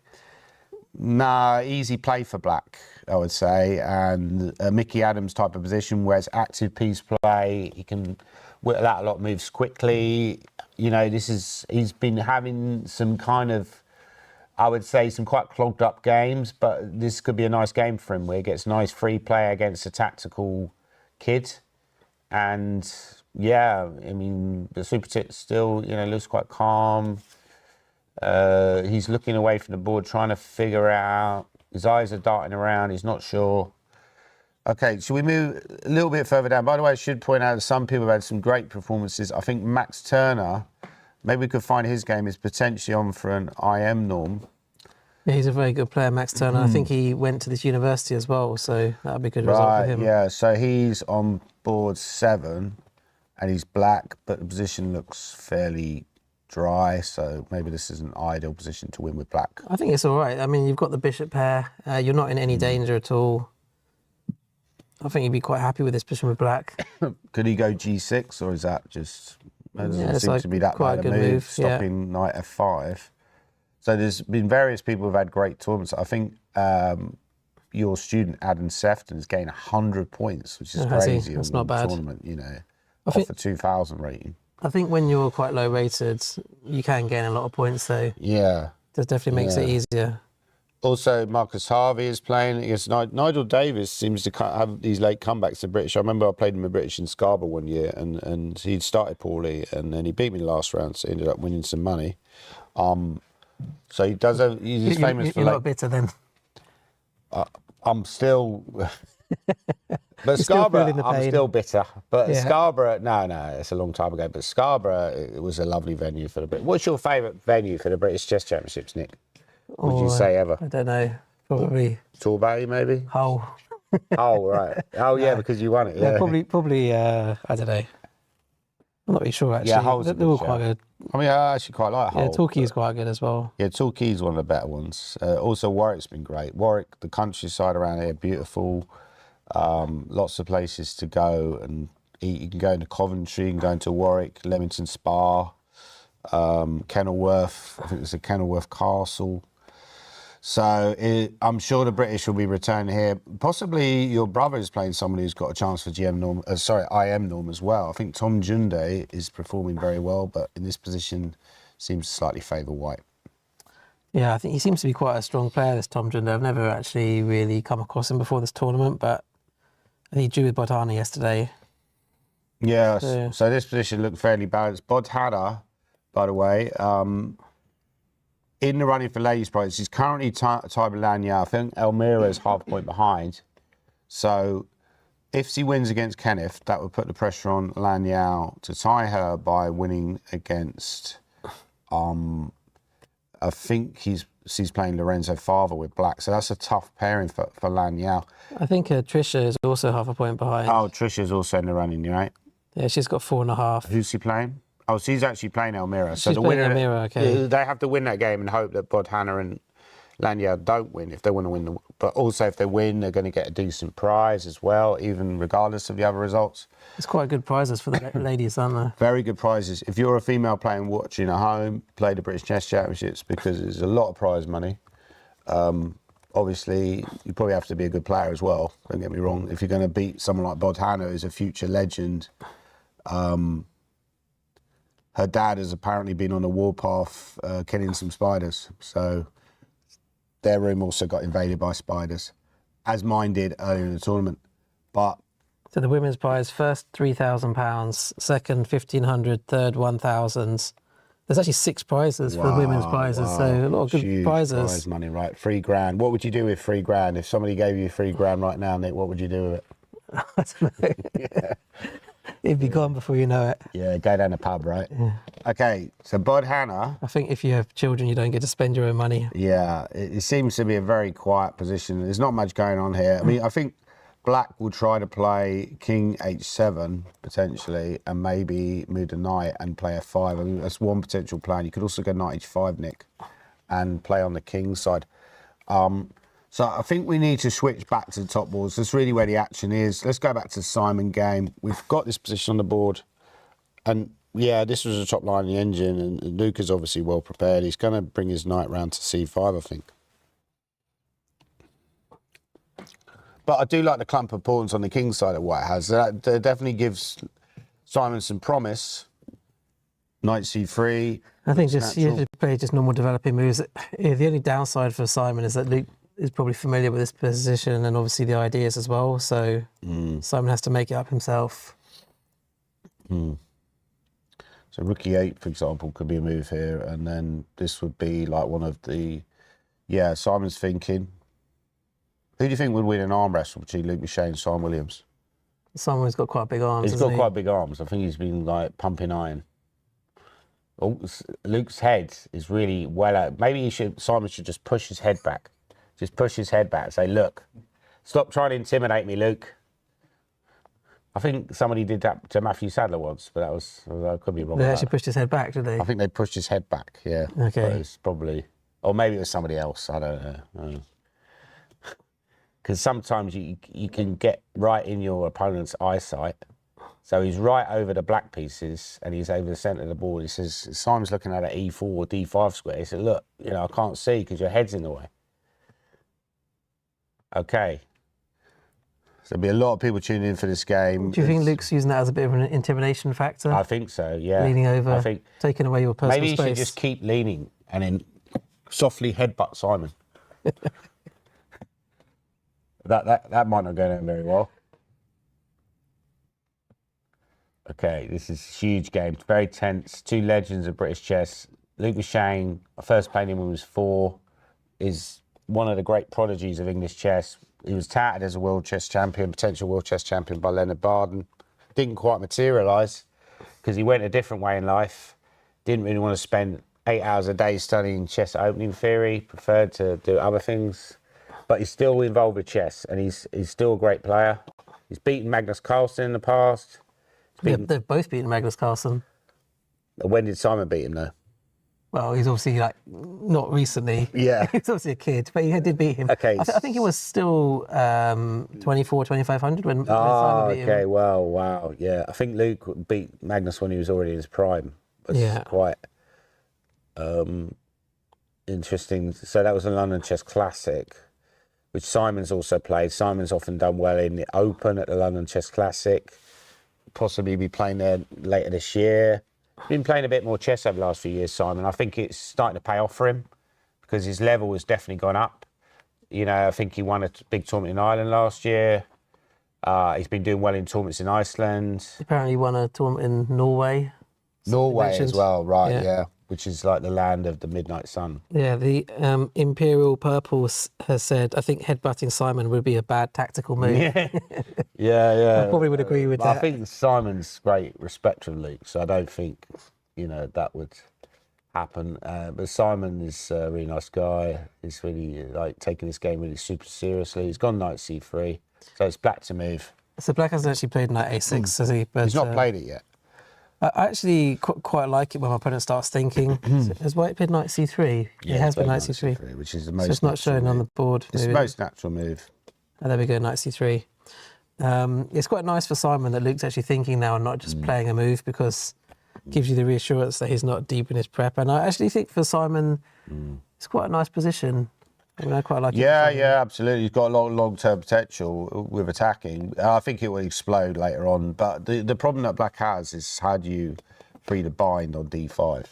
Nah, easy play for black, I would say, and a Mickey Adams type of position where it's active piece play. He can whittle out a lot of moves quickly. You know, he's been having some kind of, I would say, some quite clogged up games, but this could be a nice game for him where he gets nice free play against a tactical kid. And yeah, I mean, the Super Tit still, you know, looks quite calm. He's looking away from the board, trying to figure out. His eyes are darting around. He's not sure. Okay, should we move a little bit further down? By the way, I should point out that some people have had some great performances. I think Max Turner, maybe we could find his game, is potentially on for an IM norm. Yeah, he's a very good player, Max Turner. I think he went to this university as well, so that would be a good result for him. Yeah, so he's on board 7 and he's black, but the position looks fairly dry, so maybe this is an ideal position to win with black. I think it's all right. I mean, you've got the bishop pair. You're not in any danger at all. I think you'd be quite happy with this position with black. Could he go g6, or is that just... That doesn't seem like to be that quite bad a a good move, move, stopping knight f5. So there's been various people who've had great tournaments. I think your student, Adam Sefton, has gained 100 points, which is crazy. That's on not bad. Tournament, you know, off a 2,000 rating. I think when you're quite low rated, you can gain a lot of points, though. Yeah. That definitely makes it easier. Also, Marcus Harvey is playing against Nigel Davis. Seems to have these late comebacks to British. I remember I played him in British in Scarborough one year, and he'd started poorly, and then he beat me in the last round, so he ended up winning some money. So he does have. He's famous for. You're not bitter then. I'm still. But You're Scarborough, still feeling the I'm pain. still bitter. But Yeah. Scarborough, no, it's a long time ago. But Scarborough, it was a lovely venue for the Brit. What's your favourite venue for the British Chess Championships, Nick? Would you say ever? I don't know. Probably Torbay, maybe? Hull. Oh, right. Oh, yeah, because you won it. Yeah, Probably. I don't know. I'm not really sure actually. Yeah, Hull's a They're all good quite shout. good. I mean, I actually quite like Hull. Yeah, Torquay's quite good as well. Yeah, Torquay's one of the better ones. Also, Warwick's been great. Warwick, the countryside around here, beautiful. Lots of places to go and eat. You can go into Coventry, you can go into Warwick, Leamington Spa, Kenilworth. I think there's a Kenilworth Castle. So I'm sure the British will be returning here. Possibly your brother is playing someone who's got a chance for IM norm as well. I think Tom Junde is performing very well, but in this position seems to slightly favour white. Yeah, I think he seems to be quite a strong player, this Tom Junde. I've never actually really come across him before this tournament, but he drew with Bodhana yesterday. Yeah, so this position looked fairly balanced. Bodhana, by the way, in the running for ladies' prize, he's currently tied with Lanya. I think Elmira is half a point behind. So if she wins against Kenneth, that would put the pressure on Lanyao to tie her by winning against I think he's playing Lorenzo Fava with black, so that's a tough pairing for Lan Yao. I think Trisha is also half a point behind. Oh, Trisha's also in the running, right? Yeah, she's got 4.5. Who's he playing? Oh, she's actually playing Elmira. So She's the playing winner, Elmira, okay. They have to win that game and hope that Bodhana and Lanyard don't win if they want to win. But also if they win, they're going to get a decent prize as well, even regardless of the other results. It's quite good prizes for the ladies, aren't there? Very good prizes. If you're a female player and watching at home, play the British Chess Championships because there's a lot of prize money. Obviously, you probably have to be a good player as well. Don't get me wrong. If you're going to beat someone like Bodhana, who's a future legend, her dad has apparently been on the warpath killing some spiders. So their room also got invaded by spiders, as mine did earlier in the tournament. But So the women's prize, first £3,000, second 1,500, third 1,000. There's actually 6 prizes for the women's prizes, so a lot of good huge prizes. prize money, right? £3,000. What would you do with £3,000? If somebody gave you £3,000 right now, Nick, what would you do with it? I don't know. It'd be gone before you know it. Yeah, go down the pub, right? Yeah. Okay, so Bodhana. I think if you have children, you don't get to spend your own money. Yeah, it seems to be a very quiet position. There's not much going on here. I mean, I think Black will try to play King H7 potentially, and maybe move the knight and play F5. I mean, that's one potential plan. You could also go knight H5, Nick, and play on the king side. So I think we need to switch back to the top boards. That's really where the action is. Let's go back to the Simon game. We've got this position on the board, and yeah, this was the top line of the engine, and Luke is obviously well prepared. He's going to bring his knight round to C5, I think. But I do like the clump of pawns on the king side that White has. That definitely gives Simon some promise. Knight C3. I think just you have to play just normal developing moves. The only downside for Simon is that Luke is probably familiar with this position and obviously the ideas as well. So Simon has to make it up himself. So rook E8, for example, could be a move here, and then this would be like one of the. Yeah, Simon's thinking. Who do you think would win an arm wrestle between Luke Michelle and Simon Williams? Simon's got quite big arms. He's got quite big arms. I think he's been like pumping iron. Oh, Luke's head is really well out. Maybe Simon should just push his head back. Just push his head back. Say, look, stop trying to intimidate me, Luke. I think somebody did that to Matthew Sadler once, but I could be wrong. They actually pushed his head back, did they? I think they pushed his head back, yeah. Okay. But it's probably, or maybe it was somebody else. I don't know. Because sometimes you can get right in your opponent's eyesight. So he's right over the black pieces and he's over the centre of the board. He says, Simon's looking at an E4 or D5 square. He said, look, I can't see because your head's in the way. Okay. So there'll be a lot of people tuning in for this game. Do you think Luke's using that as a bit of an intimidation factor? I think so, yeah. Leaning over, I think taking away your personal maybe space. Maybe he should just keep leaning and then softly headbutt Simon. That might not go down very well. Okay, this is a huge game. It's very tense. 2 legends of British chess. Luke Michelle, I first played him when he was 4, is one of the great prodigies of English chess. He was touted as a world chess champion, potential world chess champion by Leonard Barden. Didn't quite materialise because he went a different way in life. Didn't really want to spend 8 hours a day studying chess opening theory. Preferred to do other things. But he's still involved with chess and he's still a great player. He's beaten Magnus Carlsen in the past. They've both beaten Magnus Carlsen. When did Simon beat him though? Well, he's obviously not recently. Yeah. He's obviously a kid, but he did beat him. Okay. I think he was still 24, 2,500 when Simon beat him. Okay, well, wow, yeah. I think Luke beat Magnus when he was already in his prime. It's quite interesting. So that was a London Chess Classic, which Simon's also played. Simon's often done well in the Open at the London Chess Classic. Possibly be playing there later this year. Been playing a bit more chess over the last few years, Simon. I think it's starting to pay off for him because his level has definitely gone up. I think he won a big tournament in Ireland last year. He's been doing well in tournaments in Iceland. Apparently won a tournament in Norway. Norway as well, right, yeah. Which is like the land of the midnight sun. Yeah, the Imperial Purple has said, I think headbutting Simon would be a bad tactical move. Yeah. I probably would agree with that. I think Simon's great respect of Luke, so I don't think, that would happen. But Simon is a really nice guy. He's really like taking this game really super seriously. He's gone knight c3, so it's black to move. So black hasn't actually played knight a6, has he? But He's not played it yet. I actually quite like it when my opponent starts thinking. So has white played knight c3? Yeah, he has played played knight c3. which is the So most. it's not natural showing on the move. board. It's the maybe. most natural move. Oh, there we go, knight c3. It's quite nice for Simon that Luke's actually thinking now and not just playing a move, because it gives you the reassurance that he's not deep in his prep. And I actually think for Simon, it's quite a nice position. I mean, I quite like it. Yeah, absolutely. He's got a lot of long-term potential with attacking. I think it will explode later on. But the problem that black has is, how do you free the bind on d5?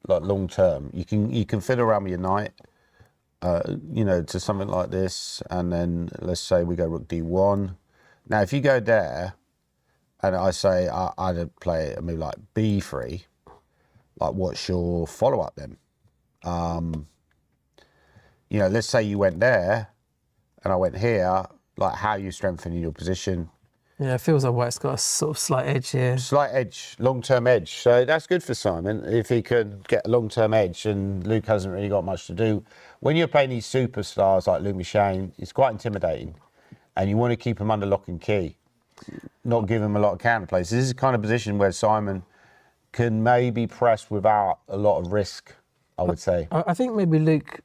Like long-term, you can fiddle around with your knight, you know, to something like this, and then let's say we go rook d1. Now, if you go there, and I say I'd play a move like b3, like what's your follow-up then? You know, let's say you went there and I went here, like how you strengthening your position. Yeah, it feels like white's got a sort of slight edge here. Slight edge, long-term edge. So that's good for Simon if he can get a long-term edge, and Luke hasn't really got much to do. When you're playing these superstars like Luke Michane, it's quite intimidating, and you want to keep him under lock and key, not give him a lot of counter plays. This is the kind of position where Simon can maybe press without a lot of risk, I would say. I think maybe Luke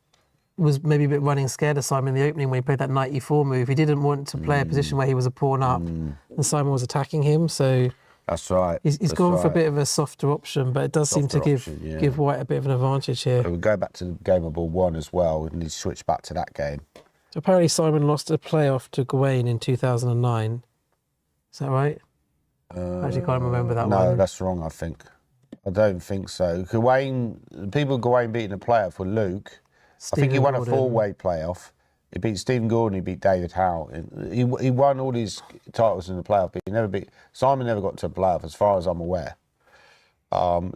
was maybe a bit running scared of Simon in the opening when he played that knight e4 move. He didn't want to play a position where he was a pawn up and Simon was attacking him. So That's right. he's That's gone for a right. bit of a softer option, but it does seem to Softer give option, yeah. give white a bit of an advantage here. We'll go back to the game of ball 1 as well, and he switched back to that game. Apparently Simon lost a playoff to Gawain in 2009. Is that right? I actually can't remember that one. No, that's wrong, I think. I don't think so. Gawain, the people Gawain beating the playoff were Luke. I think he Stephen won Gordon. a 4-way playoff. He beat Stephen Gordon, he beat David Howe. He won all these titles in the playoff, but he never beat... Simon never got to a playoff, as far as I'm aware.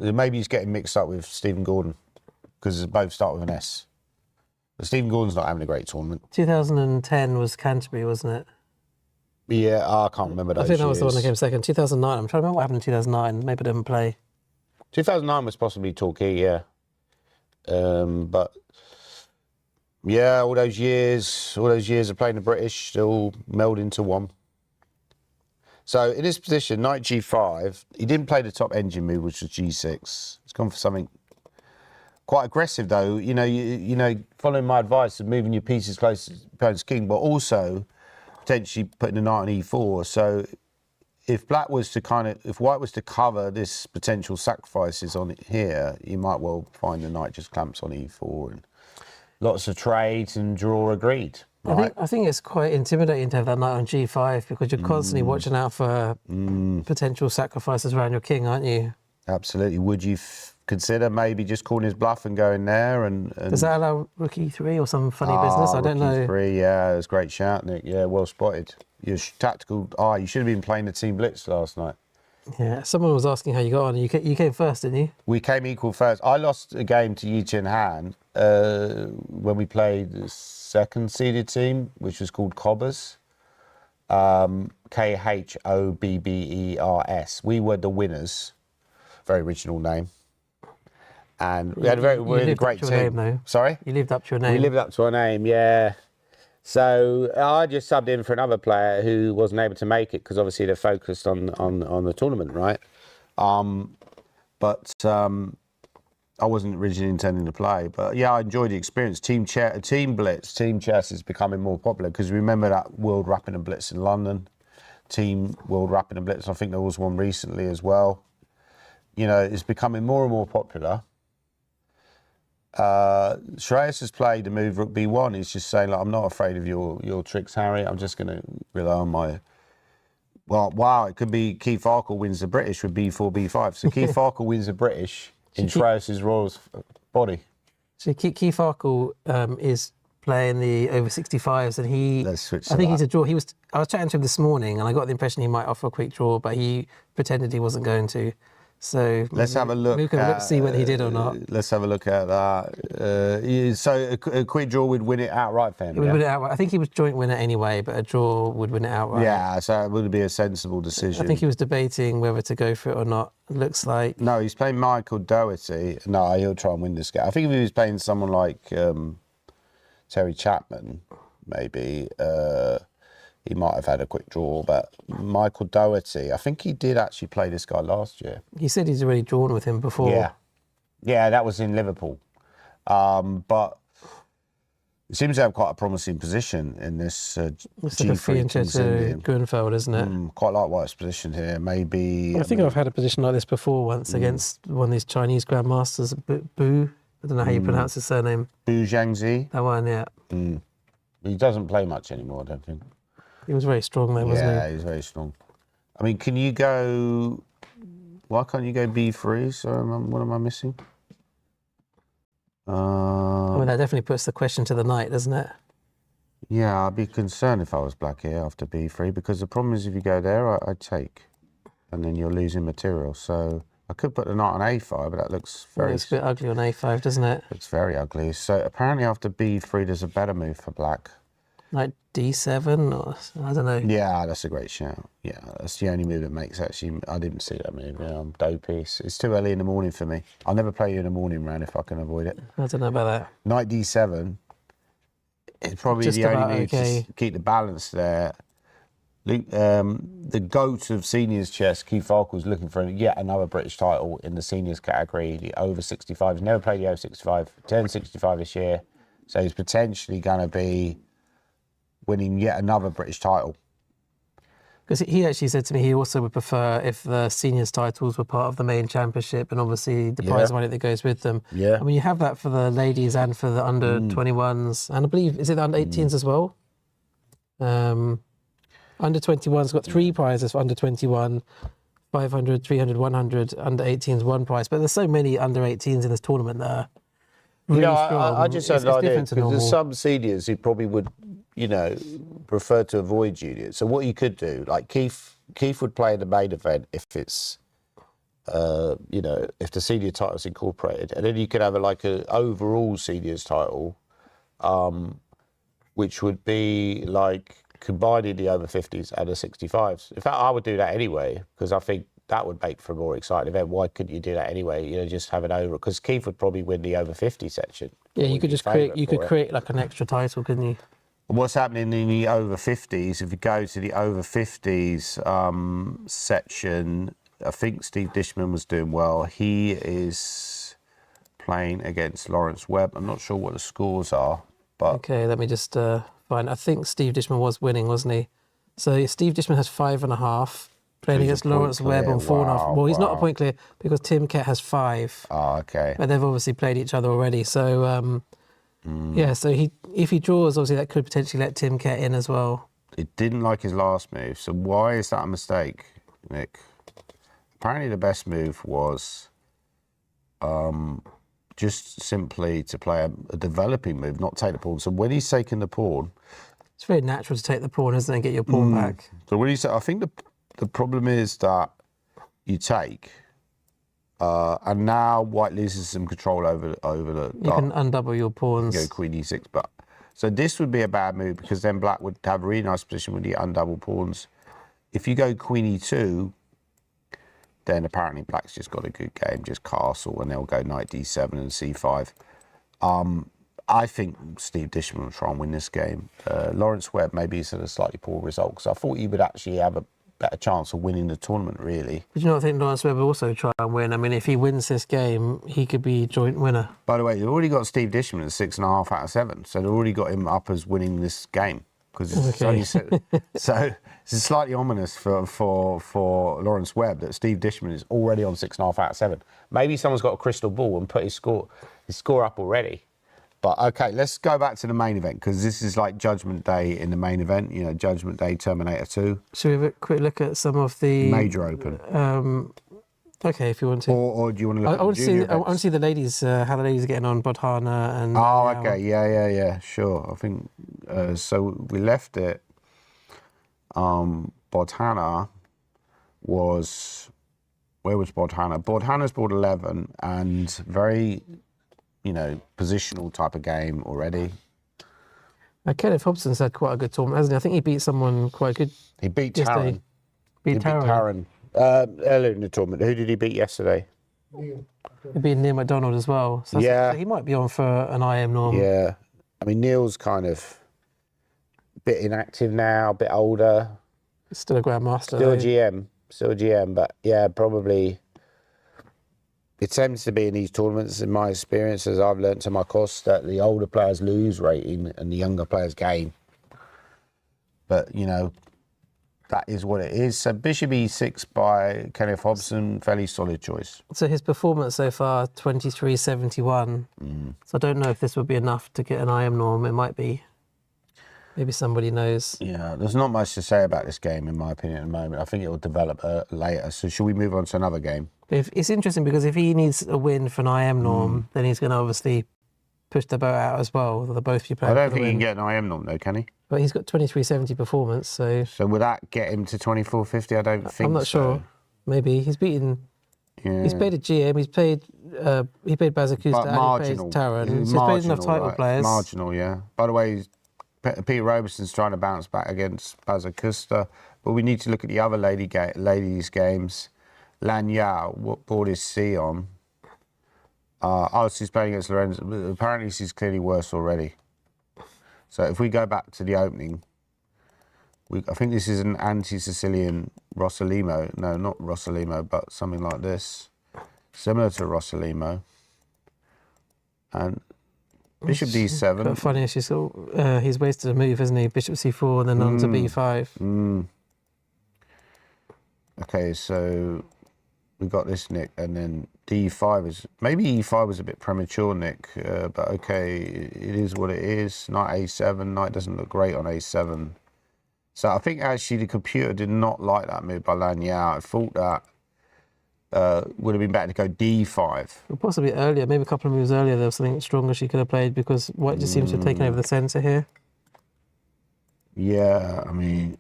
Maybe he's getting mixed up with Stephen Gordon, because they both start with an S. But Stephen Gordon's not having a great tournament. 2010 was Canterbury, wasn't it? Yeah, I can't remember those I think that was the one that years. came second. 2009, I'm trying to remember what happened in 2009. Maybe I didn't play. 2009 was possibly Torquay, yeah. But yeah, all those years of playing the British still meld into one. So in this position, knight g5, he didn't play the top engine move, which was g6. He's gone for something quite aggressive, though. You know, following my advice of moving your pieces close to the opponent's king, but also potentially putting the knight on e4. So if white was to cover this potential sacrifices on it here, you might well find the knight just clamps on e4 and lots of trades and draw agreed. Right? I think it's quite intimidating to have that knight on g5, because you're constantly watching out for potential sacrifices around your king, aren't you? Absolutely. Would you consider maybe just calling his bluff and going there? And Does that allow rook e3 or some funny business? I don't know. Rook e3, yeah, it was a great shout, Nick. Yeah, well spotted. Your tactical eye. You should have been playing the team blitz last night. Yeah, someone was asking how you got on. You came first, didn't you? We came equal first. I lost a game to Yi Chin Han when we played the second seeded team, which was called Cobbers. Khobbers. We were the winners. Very original name. And we had a great team. Name, though. Sorry? You lived up to your name. We lived up to our name, yeah. So I just subbed in for another player who wasn't able to make it, because obviously they're focused on the tournament, right? But I wasn't originally intending to play. But yeah, I enjoyed the experience. Team blitz, team chess is becoming more popular, because remember that World Rapid and Blitz in London? Team World Rapid and Blitz, I think there was one recently as well. You know, it's becoming more and more popular. Shreyas has played the move rook b1. He's just saying, like, I'm not afraid of your tricks, Harry. I'm just going to rely on my... Well, wow, it could be Keith Farkle wins the British with b4, b5. So Keith Farkle wins the British in Shreyas' Royal's body. So Keith Farkle is playing the over 65s, and Let's switch to I think that. he's a draw. I was chatting to him this morning, and I got the impression he might offer a quick draw, but he pretended he wasn't going to. So Let's have a look. We can look, see whether he did or not. Let's have a look at that. So a quick draw would win it outright for him. He would win it outright. I think he was joint winner anyway, but a draw would win it outright. Yeah, so it would be a sensible decision. I think he was debating whether to go for it or not. It looks like. No, he's playing Michael Doherty. No, he'll try and win this game. I think if he was playing someone like Terry Chapman, maybe he might have had a quick draw. But Michael Doherty, I think he did actually play this guy last year. He said he's already drawn with him before. Yeah, that was in Liverpool. But he seems to have quite a promising position in this It's like a free inch to Grunfeld, isn't it? Quite like White's position here. Maybe. I think I've had a position like this before once against one of these Chinese grandmasters, Bu. I don't know how you pronounce his surname. Bu Zhangzi. That one, yeah. He doesn't play much anymore, I don't think. He was very strong though, wasn't he? Yeah, he's very strong. I mean, can you go... Why can't you go B3? So what am I missing? I mean, that definitely puts the question to the knight, doesn't it? Yeah, I'd be concerned if I was black here after B3, because the problem is if you go there, I'd take, and then you're losing material. So I could put the knight on A5, but that looks very... It's a bit ugly on A5, doesn't it? It's very ugly. So apparently after B3, there's a better move for black. Like D7, or I don't know. Yeah, that's a great shout. Yeah, that's the only move that makes actually... I didn't see that move. Yeah, I'm dopey. It's too early in the morning for me. I'll never play you in the morning round if I can avoid it. I don't know about that. Knight D7. It's probably Just the only about move okay. to keep the balance there. The GOAT of seniors chess, Keith Farquhar's looking for yet another British title in the seniors category, the over 65. He's never played the over 65, turned 65 this year. So he's potentially going to be winning yet another British title. Because he actually said to me he also would prefer if the seniors titles were part of the main championship and obviously the prize money that goes with them. Yeah. I mean, you have that for the ladies and for the under 21s. And I believe, is it the under 18s as well? Under 21's got 3 prizes for under 21, 500, 300, 100, under 18's 1 prize. But there's so many under 18s in this tournament that are really strong. I just had an It's idea, different to because there's normal. some seniors who probably would, prefer to avoid juniors. So what you could do, like Keith would play in the main event if it's, if the senior title's incorporated. And then you could have an overall seniors title, which would be like combining the over 50s and the 65s. In fact, I would do that anyway, because I think that would make for a more exciting event. Why couldn't you do that anyway? Just have an over, because Keith would probably win the over 50 section. Yeah, you could just create like an extra title, couldn't you? What's happening in the over 50s, if you go to the over 50s section, I think Steve Dishman was doing well. He is playing against Lawrence Webb. I'm not sure what the scores are, but... Okay, let me just find... I think Steve Dishman was winning, wasn't he? So Steve Dishman has 5.5, playing against Lawrence Webb on 4.5. Well, he's not a point clear because Tim Kett has 5. Oh, okay. But they've obviously played each other already. So, yeah, so if he draws, obviously that could potentially let Tim Kett in as well. It didn't like his last move, so why is that a mistake, Nick? Apparently the best move was just simply to play a developing move, not take the pawn. So when he's taking the pawn... It's very natural to take the pawn, isn't it, and get your pawn back. So when I think the problem is that you take... and now White loses some control over the... You can undouble your pawns. Go Queen E6, but... So this would be a bad move, because then Black would have a really nice position with the undoubled pawns. If you go Queen E2, then apparently Black's just got a good game, just castle, and they'll go Knight D7 and C5. I think Steve Dishman will try and win this game. Lawrence Webb maybe he's had a slightly poor result, because I thought he would actually have a better chance of winning the tournament, really. But you not think Lawrence Webb will also try and win? I mean, if he wins this game, he could be joint winner. By the way, they've already got Steve Dishman at 6.5 out of 7, so they've already got him up as winning this game. Because so it's slightly ominous for Lawrence Webb that Steve Dishman is already on 6.5 out of 7. Maybe someone's got a crystal ball and put his score up already. But okay, let's go back to the main event, because this is like Judgment Day in the main event. Judgment Day, Terminator 2. Should we have a quick look at some of the Major Open? Okay, if you want to. Or do you want to look I at want the to junior see. I want to see the ladies, how the ladies are getting on, Bodhana and. Oh, okay, yeah, sure. I think so. We left it. Bodhana was where was Bodhana? Bodhana's brought 11 and very, positional type of game already. Kenneth Hobson's had quite a good tournament, hasn't he? I think he beat someone quite good. He beat yesterday. Taran. Beat He beat Taran. Taran earlier in the tournament. Who did he beat yesterday? He beat Neil McDonald as well. So Yeah. so he might be on for an IM norm. Yeah. I mean, Neil's kind of a bit inactive now, a bit older. Still a grandmaster. Still a though. GM. Still a GM, but yeah, probably it tends to be in these tournaments, in my experience, as I've learnt to my cost, that the older players lose rating and the younger players gain. But, that is what it is. So Bishop E6 by Kenneth Hobson, fairly solid choice. So his performance so far, 23.71. So I don't know if this would be enough to get an IM norm. It might be. Maybe somebody knows. Yeah, there's not much to say about this game, in my opinion, at the moment. I think it will develop later. So should we move on to another game? It's interesting because if he needs a win for an IM norm, then he's going to obviously push the boat out as well. They'll both be playing I don't for the think he can win. get an IM norm, though, can he? But he's got 23.70 performance, so So would that get him to 24.50? I don't think so. I'm not sure. Maybe he's beaten. Yeah. He's played a GM. He's played. He played Bazakusta But and marginal. he played Taran. He's So he's played enough title right? players. Marginal, yeah. By the way, Peter Robeson's trying to bounce back against Bazakusta, but we need to look at the other ladies' games. Lan Yao, what board is C on? She's playing against Lorenzo. Apparently, she's clearly worse already. So if we go back to the opening, I think this is an anti-Sicilian Rossolimo. No, not Rossolimo, but something like this. Similar to Rossolimo. And Bishop D7. But funny, he's wasted a move, hasn't he? Bishop C4 and then on to B5. Okay, so we got this, Nick, and then D5 is... Maybe E5 was a bit premature, Nick, but okay, it is what it is. Knight A7, knight doesn't look great on A7. So I think actually the computer did not like that move by Lan Yao. I thought that would have been better to go D5. Or possibly earlier, maybe a couple of moves earlier, there was something stronger she could have played because White just seems to have taken over the centre here. Yeah, I mean,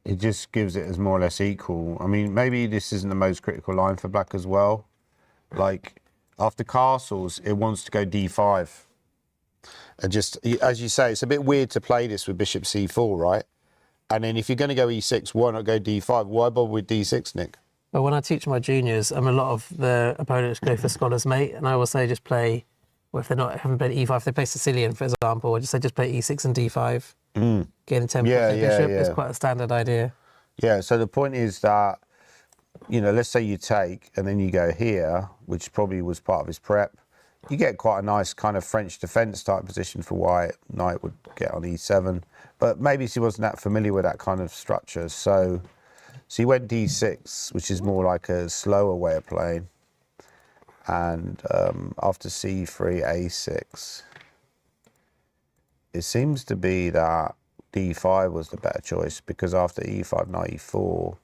it just gives it as more or less equal. I mean, maybe this isn't the most critical line for black as well. Like, after castles, it wants to go D5. And just, as you say, it's a bit weird to play this with bishop C4, right? And then if you're going to go E6, why not go D5? Why bother with D6, Nick? But when I teach my juniors, a lot of the opponents go for scholar's mate, and I always say just play, or if they're not, haven't played E5, if they play Sicilian, for example, I just say just play E6 and D5. Getting 10 Yeah, points yeah, bishop yeah. is quite a standard idea. Yeah, so the point is that, let's say you take and then you go here, which probably was part of his prep, you get quite a nice kind of French defence type position for White. Knight would get on E7, but maybe she wasn't that familiar with that kind of structure. So he went D6, which is more like a slower way of playing. And after C3, A6. It seems to be that D5 was the better choice because after E5, Knight E4,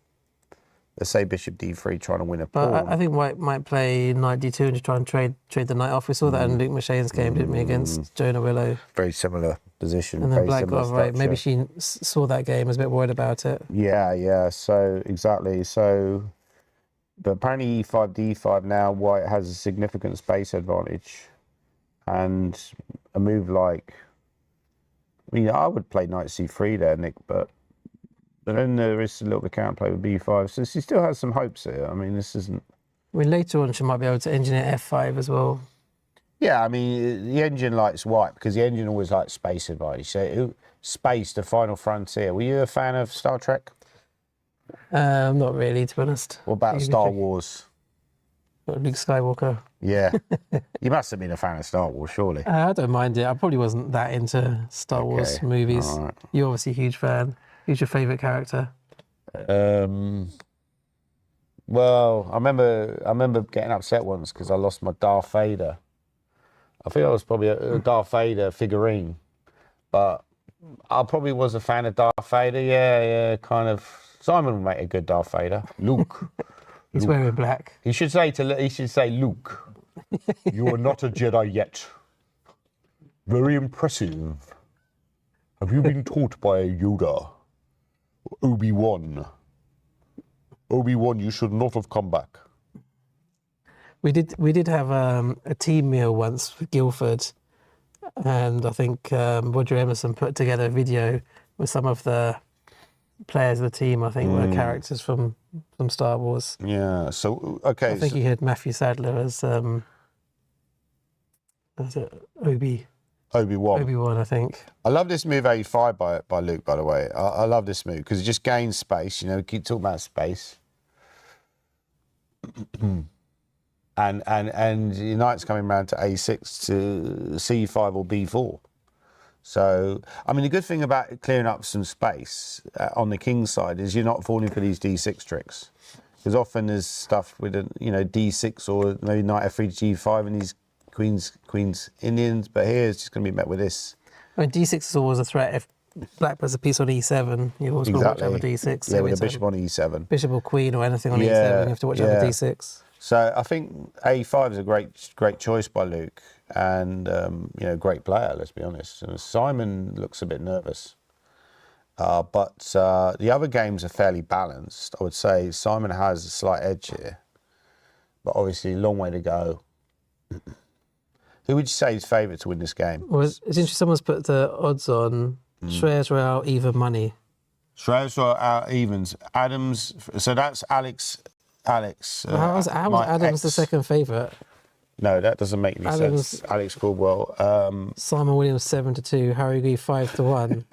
let's say Bishop D3 trying to win a pawn. But I think White might play Knight D2 and just try and trade the knight off. We saw that in Luke Mashane's game, didn't we, against Jonah Willow? Very similar position. And then very Black similar got right. Maybe structure. she saw that game, was a bit worried about it. Yeah, so exactly. So, but apparently E5, D5 now, White has a significant space advantage. And a move like, I would play Knight C3 there, Nick, but then there is a little bit of counterplay with B5. So she still has some hopes here. I mean, this isn't... I mean, later on, she might be able to engineer F5 as well. Yeah, I mean, the engine likes White because the engine always likes space advantage. So space, the final frontier. Were you a fan of Star Trek? Not really, to be honest. What about Star Wars? Luke Skywalker. Yeah. You must have been a fan of Star Wars, surely. I don't mind it. I probably wasn't that into Star Wars movies. all right. You're obviously a huge fan. Who's your favourite character? Well, I remember getting upset once because I lost my Darth Vader. I think I was probably a Darth Vader figurine, but I probably was a fan of Darth Vader. Yeah, kind of. Simon would make a good Darth Vader. Luke. He's wearing black. He should say, Luke, you are not a Jedi yet. Very impressive. Have you been taught by Yoda? Obi-Wan. Obi-Wan, you should not have come back. We did have a team meal once with Guildford, and I think Roger Emerson put together a video with some of the players of the team. I think were characters from Star Wars. Yeah. So okay. I think he had Matthew Sadler as it Obi-Wan. Obi-Wan, I think. I love this move 85 by Luke, by the way. I love this move because it just gains space. You know, we keep talking about space. and your knight's coming around to A6 to C5 or B4. So, I mean, the good thing about clearing up some space on the king's side is you're not falling for these D6 tricks. Because often there's stuff with, D6 or maybe knight F3 to G5 and these queens Indians, but here it's just going to be met with this. I mean, D6 is always a threat. If black puts a piece on E7, you've always got to watch out for D6. Yeah, with a bishop on E7. Bishop or queen or anything on E7, you have to watch out for D6. So I think A5 is a great choice by Luke, and great player. Let's be honest. And Simon looks a bit nervous, but the other games are fairly balanced. I would say Simon has a slight edge here, but obviously long way to go. Who would you say is favourite to win this game? Well, it's interesting. Someone's put the odds on. Shreyas Royale even money. Shreyas Royale evens. Adams. So that's Alex. How was Adams the second favourite? No, that doesn't make any sense. Alex Caldwell. Simon Williams 7-2. Harry Grieve 5-1.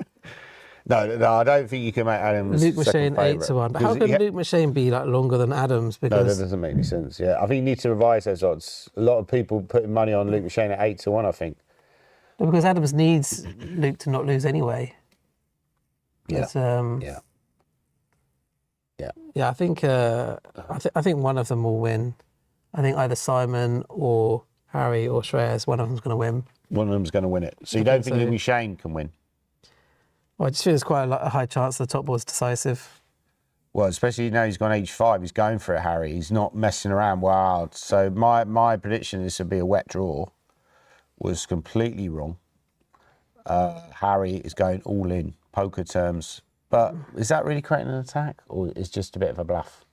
No, I don't think you can make Adams. Luke Machine 8-1. But how can Luke Machine be longer than Adams? Because no, that doesn't make any sense. Yeah, I think you need to revise those odds. A lot of people putting money on Luke Machine at 8-1. I think. No, because Adams needs Luke to not lose anyway. Yeah. Yeah, I think I think one of them will win. I think either Simon or Harry or Shreyas, one of them's going to win. One of them's going to win it. So you don't think Luke Shane can win? Well, I just feel there's quite a high chance the top board's decisive. Well, especially now he's gone H5. He's going for it, Harry. He's not messing around wild. So my prediction this would be a wet draw was completely wrong. Harry is going all in, poker terms. But is that really creating an attack, or is just a bit of a bluff?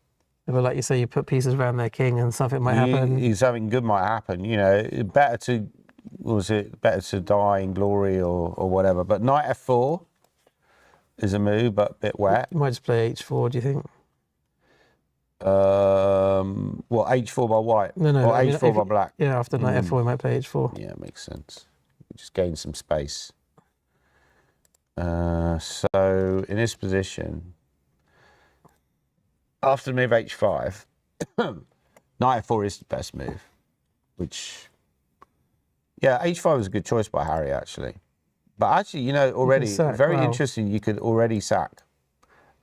But like you say, you put pieces around their king and something might happen. Something good might happen. Better to die in glory or whatever. But knight F4 is a move, but a bit wet. You might just play H4, do you think? H4 by white? No. Or H4 by black? Yeah, after knight F4, you might play H4. Yeah, makes sense. Just gain some space. So in this position, after the move H5, knight F4 is the best move, which, H5 was a good choice by Harry, actually. But actually, already, very interesting, you could already sack.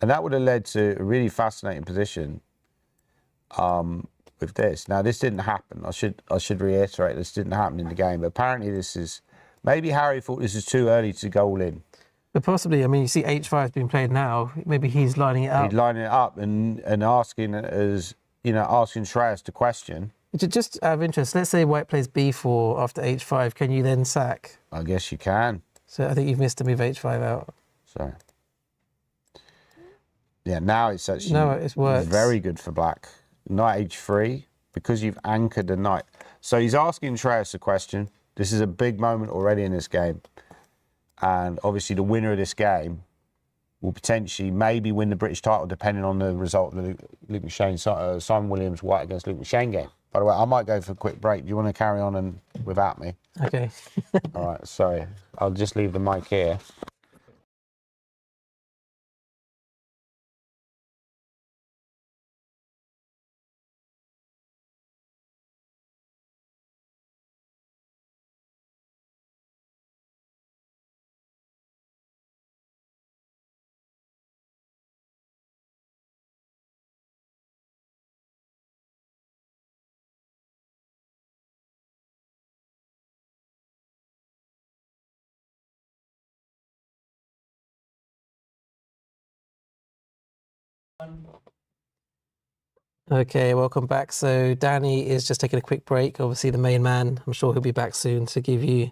And that would have led to a really fascinating position with this. Now, this didn't happen. I should reiterate, this didn't happen in the game. But apparently maybe Harry thought this is too early to go all in. But possibly, you see H5 being played now, maybe he's lining it up. He's lining it up and asking asking Shreyas to question. Just out of interest, let's say white plays B4 after H5, can you then sack? I guess you can. So I think you've missed to move H5 out. Sorry. Yeah, now it's actually very good for black. Knight H3, because you've anchored the knight. So he's asking Shreyas a question. This is a big moment already in this game. And obviously the winner of this game will potentially maybe win the British title depending on the result of the Luke Machine, Simon Williams white against Luke Machine game. By the way, I might go for a quick break. Do you want to carry on without me? Okay. All right, sorry. I'll just leave the mic here. Okay, welcome back. So Danny is just taking a quick break. Obviously the main man. I'm sure he'll be back soon to give you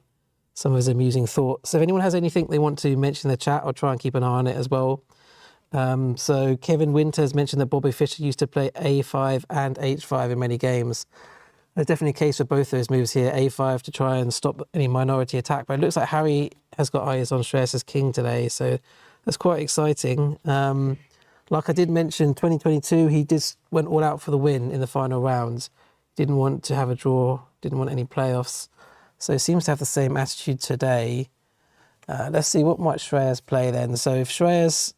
some of his amusing thoughts. So if anyone has anything they want to mention in the chat, I'll try and keep an eye on it as well. So Kevin Winters mentioned that Bobby Fischer used to play A5 and H5 in many games. There's definitely a case for both those moves here. A5 to try and stop any minority attack. But it looks like Harry has got eyes on Shreyas' king today, so that's quite exciting. Like I did mention, 2022, he went all out for the win in the final rounds. Didn't want to have a draw, didn't want any playoffs. So he seems to have the same attitude today. Let's see, what might Shreyas play then? So if Shreyas...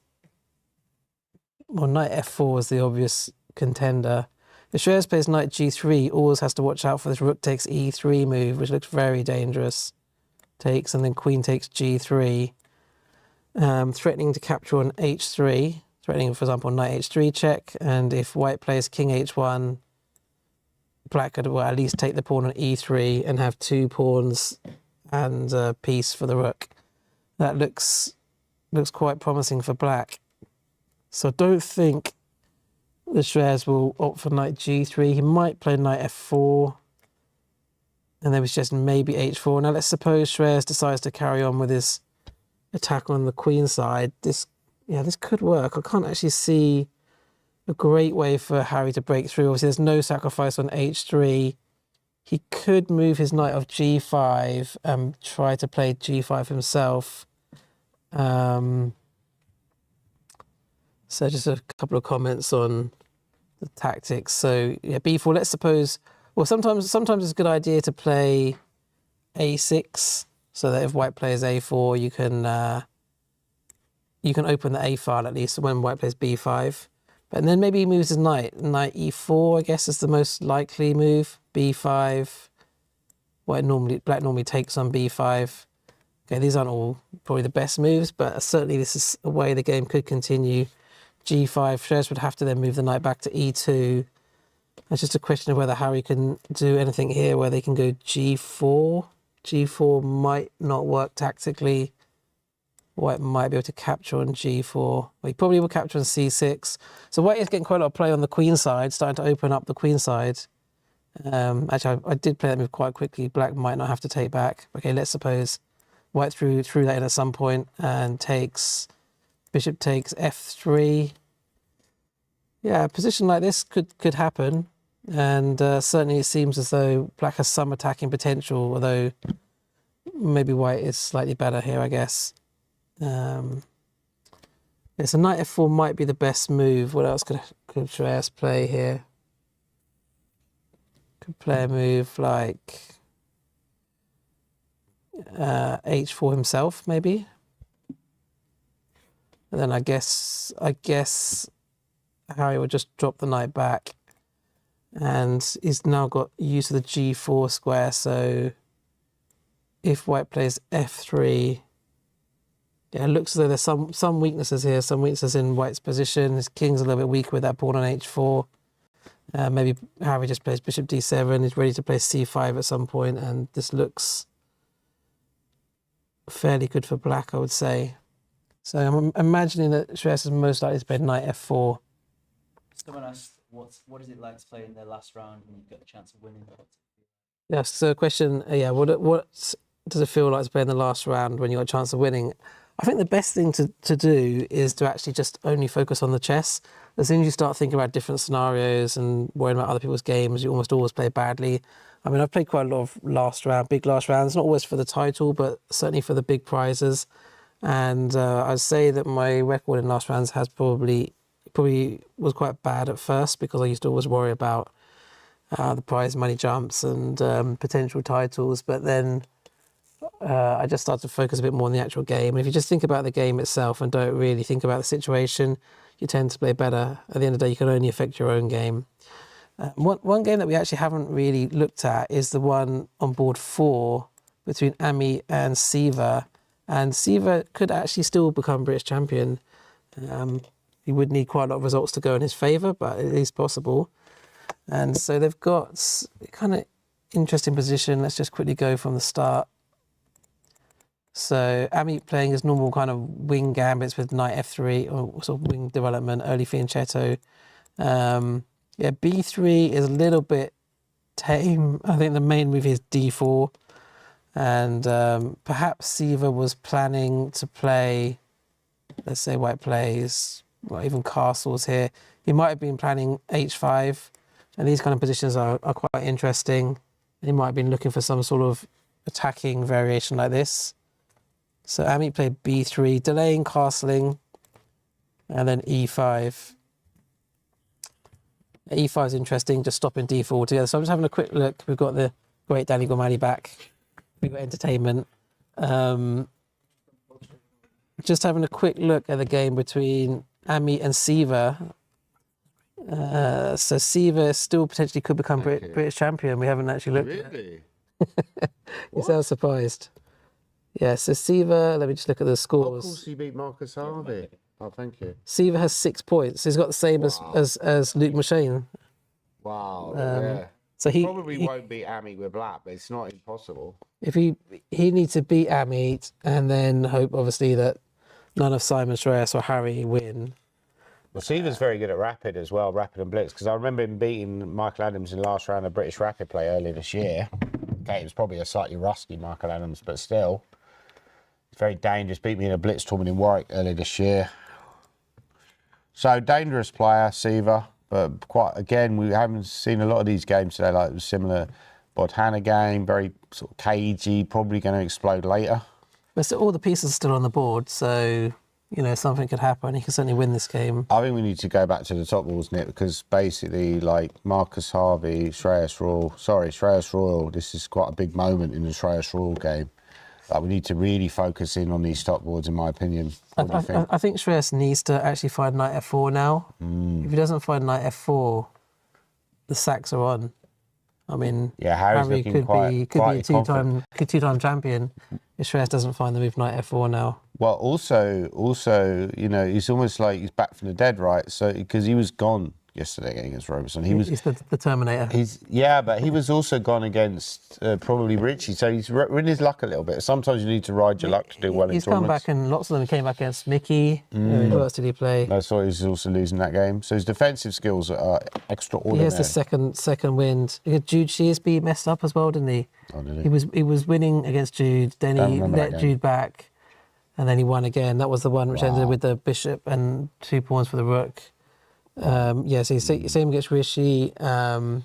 Well, knight f4 is the obvious contender. If Shreyas plays knight g3, always has to watch out for this rook takes e3 move, which looks very dangerous. Takes, and then queen takes g3. Threatening to capture on h3. Threatening, for example, knight h3 check. And if white plays king h1, black could well, at least take the pawn on e3 and have 2 pawns and a piece for the rook. That looks quite promising for black. So I don't think the Shreyas will opt for knight g3. He might play knight f4. And then we just maybe h4. Now let's suppose Shreyas decides to carry on with his attack on the queen side. This could work. I can't actually see a great way for Harry to break through. Obviously, there's no sacrifice on h3. He could move his knight off g5 and try to play g5 himself. So just a couple of comments on the tactics. So yeah, b4. Let's suppose. Well, sometimes it's a good idea to play a6, so that if white plays a4, you can open the a file at least when white plays b5. But then maybe he moves his knight e4. I guess is the most likely move. b5. Black normally takes on b5. Okay, these aren't all probably the best moves, but certainly this is a way the game could continue. g5, Shreyas would have to then move the knight back to e2. It's just a question of whether Harry can do anything here where they can go g4. g4 might not work tactically. White might be able to capture on g4. Well, he probably will capture on c6. So white is getting quite a lot of play on the queen side, starting to open up the queen side. Actually, I did play that move quite quickly. Black might not have to take back. Okay, let's suppose white threw that in at some point and takes... Bishop takes f3. Yeah, a position like this could happen. And certainly it seems as though black has some attacking potential, although maybe white is slightly better here, I guess. Yeah, so knight f4 might be the best move. What else could Shreyas play here? Could play a move like h4 himself, maybe. And then I guess Harry will just drop the knight back, and he's now got use of the g4 square. So if white plays f3, yeah, it looks as though there's some weaknesses here, some weaknesses in white's position. His king's a little bit weaker with that pawn on h4. Maybe Harry just plays bishop d7. He's ready to play c5 at some point, and this looks fairly good for black, I would say. So I'm imagining that Shreyas is most likely to play knight f4. Someone asked, what is it like to play in the last round when you've got the chance of winning? Yes, so question, what does it feel like to play in the last round when you've got a chance of winning? I think the best thing to do is to actually just only focus on the chess. As soon as you start thinking about different scenarios and worrying about other people's games, you almost always play badly. I mean, I've played quite a lot of big last rounds, not always for the title, but certainly for the big prizes. And I'd say that my record in last rounds has probably was quite bad at first, because I used to always worry about the prize money jumps and potential titles. But then I just started to focus a bit more on the actual game. And if you just think about the game itself and don't really think about the situation, you tend to play better. At the end of the day, you can only affect your own game. One game that we actually haven't really looked at is the one on board 4 between Ami and Siva. And Siva could actually still become British champion. He would need quite a lot of results to go in his favour, but it is possible. And so they've got a kind of interesting position. Let's just quickly go from the start. So Ami playing his normal kind of wing gambits with knight f3, or sort of wing development, early fianchetto. Yeah, b3 is a little bit tame. I think the main move is d4. And perhaps Siva was planning to play, let's say white plays, or even castles here. He might have been planning h5, And these kind of positions are quite interesting. He might have been looking for some sort of attacking variation like this. So Amit played b3, delaying castling, and then e5. E5 is interesting, just stopping d4 altogether. So I'm just having a quick look. We've got the great Danny Gormali back. We've got entertainment. Just having a quick look at the game between Amit and Siva. So Siva still potentially could become British champion. We haven't actually looked at it. Really? You sound surprised. Yeah, so Siva, let me just look at the scores. Of course he beat Marcus Harvey. Oh, thank you. Siva has 6 points. He's got the same as Luke Mushane. Wow, yeah. So he Probably won't beat Amit with black, but it's not impossible. if he needs to beat Amit and then hope obviously that none of Simon, Shreyas or Harry win. Well, Siva's very good at rapid as well, rapid and blitz, because I remember him beating Michael Adams in the last round of British Rapid Play earlier this year. Okay, it was probably a slightly rusty Michael Adams, but still. It's very dangerous. Beat me in a blitz tournament in Warwick earlier this year. So, dangerous player, Siva, but quite, again, we haven't seen a lot of these games today, like similar Bodhana game, very sort of cagey, probably going to explode later. But still, all the pieces are still on the board, so you know something could happen. He can certainly win this game. I think we need to go back to the top rules, Nick, because basically, like Marcus Harvey, Shreyas Royal, this is quite a big moment in the Shreyas Royal game. Like, we need to really focus in on these top boards, in my opinion. What do you think? I think Shreyas needs to actually find knight f4 now. If he doesn't find knight f4, the sacks are on. I mean, Yeah, Harry's Harry looking could be quite a two-time champion if Shreyas doesn't find the move knight f4 now. Well, also, you know, he's almost like he's back from the dead, right? So, because he was gone yesterday against Robertson. He's the Terminator. Yeah, but he was also gone against probably Richie. So he's ridden his luck a little bit. Sometimes you need to ride your luck to do well in He's tournaments. come back, and lots of them came back against Mickey. Who else did he play? I saw he was also losing that game. So his defensive skills are extraordinary. He has the second wind. Jude Shearsby messed up as well, didn't he? Oh, did he? He was winning against Jude. Then Don't he remember that let game. Jude back, and then he won again. That was the one which ended with the bishop and 2 pawns for the rook. So same against Rishi. Okay,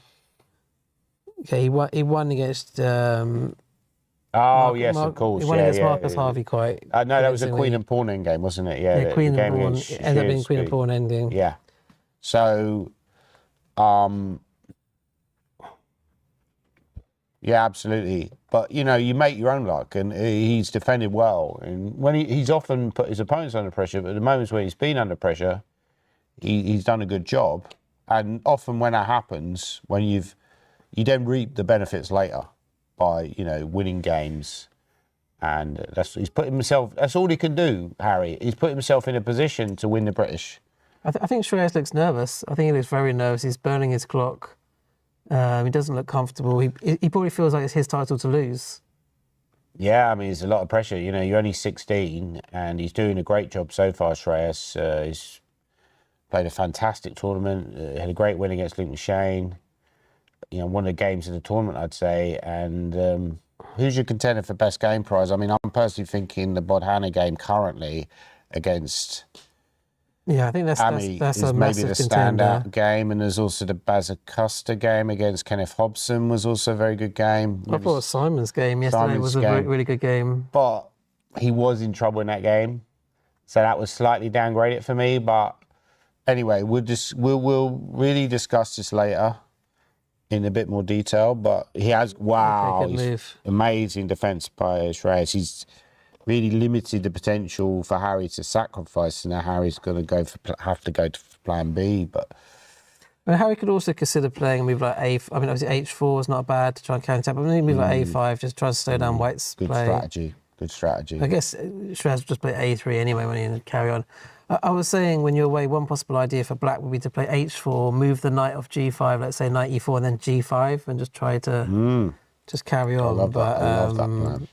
he won against. Yes, of course. He won yeah, against yeah, Marcus Harvey quite. No, that was a convincingly. queen and pawn end game, wasn't it? Yeah, Yeah, queen the and game pawn. against Ended up being queen and Shearsby. pawn ending. Yeah. So, yeah, absolutely. But, you know, you make your own luck, and he's defended well. And when he's often put his opponents under pressure, but the moments where he's been under pressure, he's done a good job. And often when that happens, when you then reap the benefits later by, you know, winning games. And he's put himself, that's all he can do, Harry. He's put himself in a position to win the British. I think Shreyas looks nervous. I think he looks very nervous. He's burning his clock. He doesn't look comfortable. He probably feels like it's his title to lose. Yeah, I mean, there's a lot of pressure. You know, you're only 16, and he's doing a great job so far, Shreyas. He's played a fantastic tournament, had a great win against Luke Mushane. You know, one of the games of the tournament, I'd say. And who's your contender for best game prize? I mean, I'm personally thinking the Bodhana game currently against Yeah, I think that's Ami a is maybe massive the contender. standout game, and there's also the Bazacusta game against Kenneth Hobson was also a very good game. I thought Simon's game yesterday was a really good game. But he was in trouble in that game, so that was slightly downgraded for me. But anyway, we'll really discuss this later in a bit more detail. But he has good he's move. amazing defence by Shreyas. He's really limited the potential for Harry to sacrifice, and now Harry's going to have to go to plan B. But I mean, Harry could also consider playing a move like I mean, obviously H4 is not bad to try and counter, but maybe a move like A5 just tries to slow down White's good play. strategy. Good strategy. I guess Shreyas would just play A3 anyway when he carry on. I was saying when you're away, one possible idea for Black would be to play H4, move the knight off G5, let's say knight E4 and then G5, and just try to just carry on. I love that plan.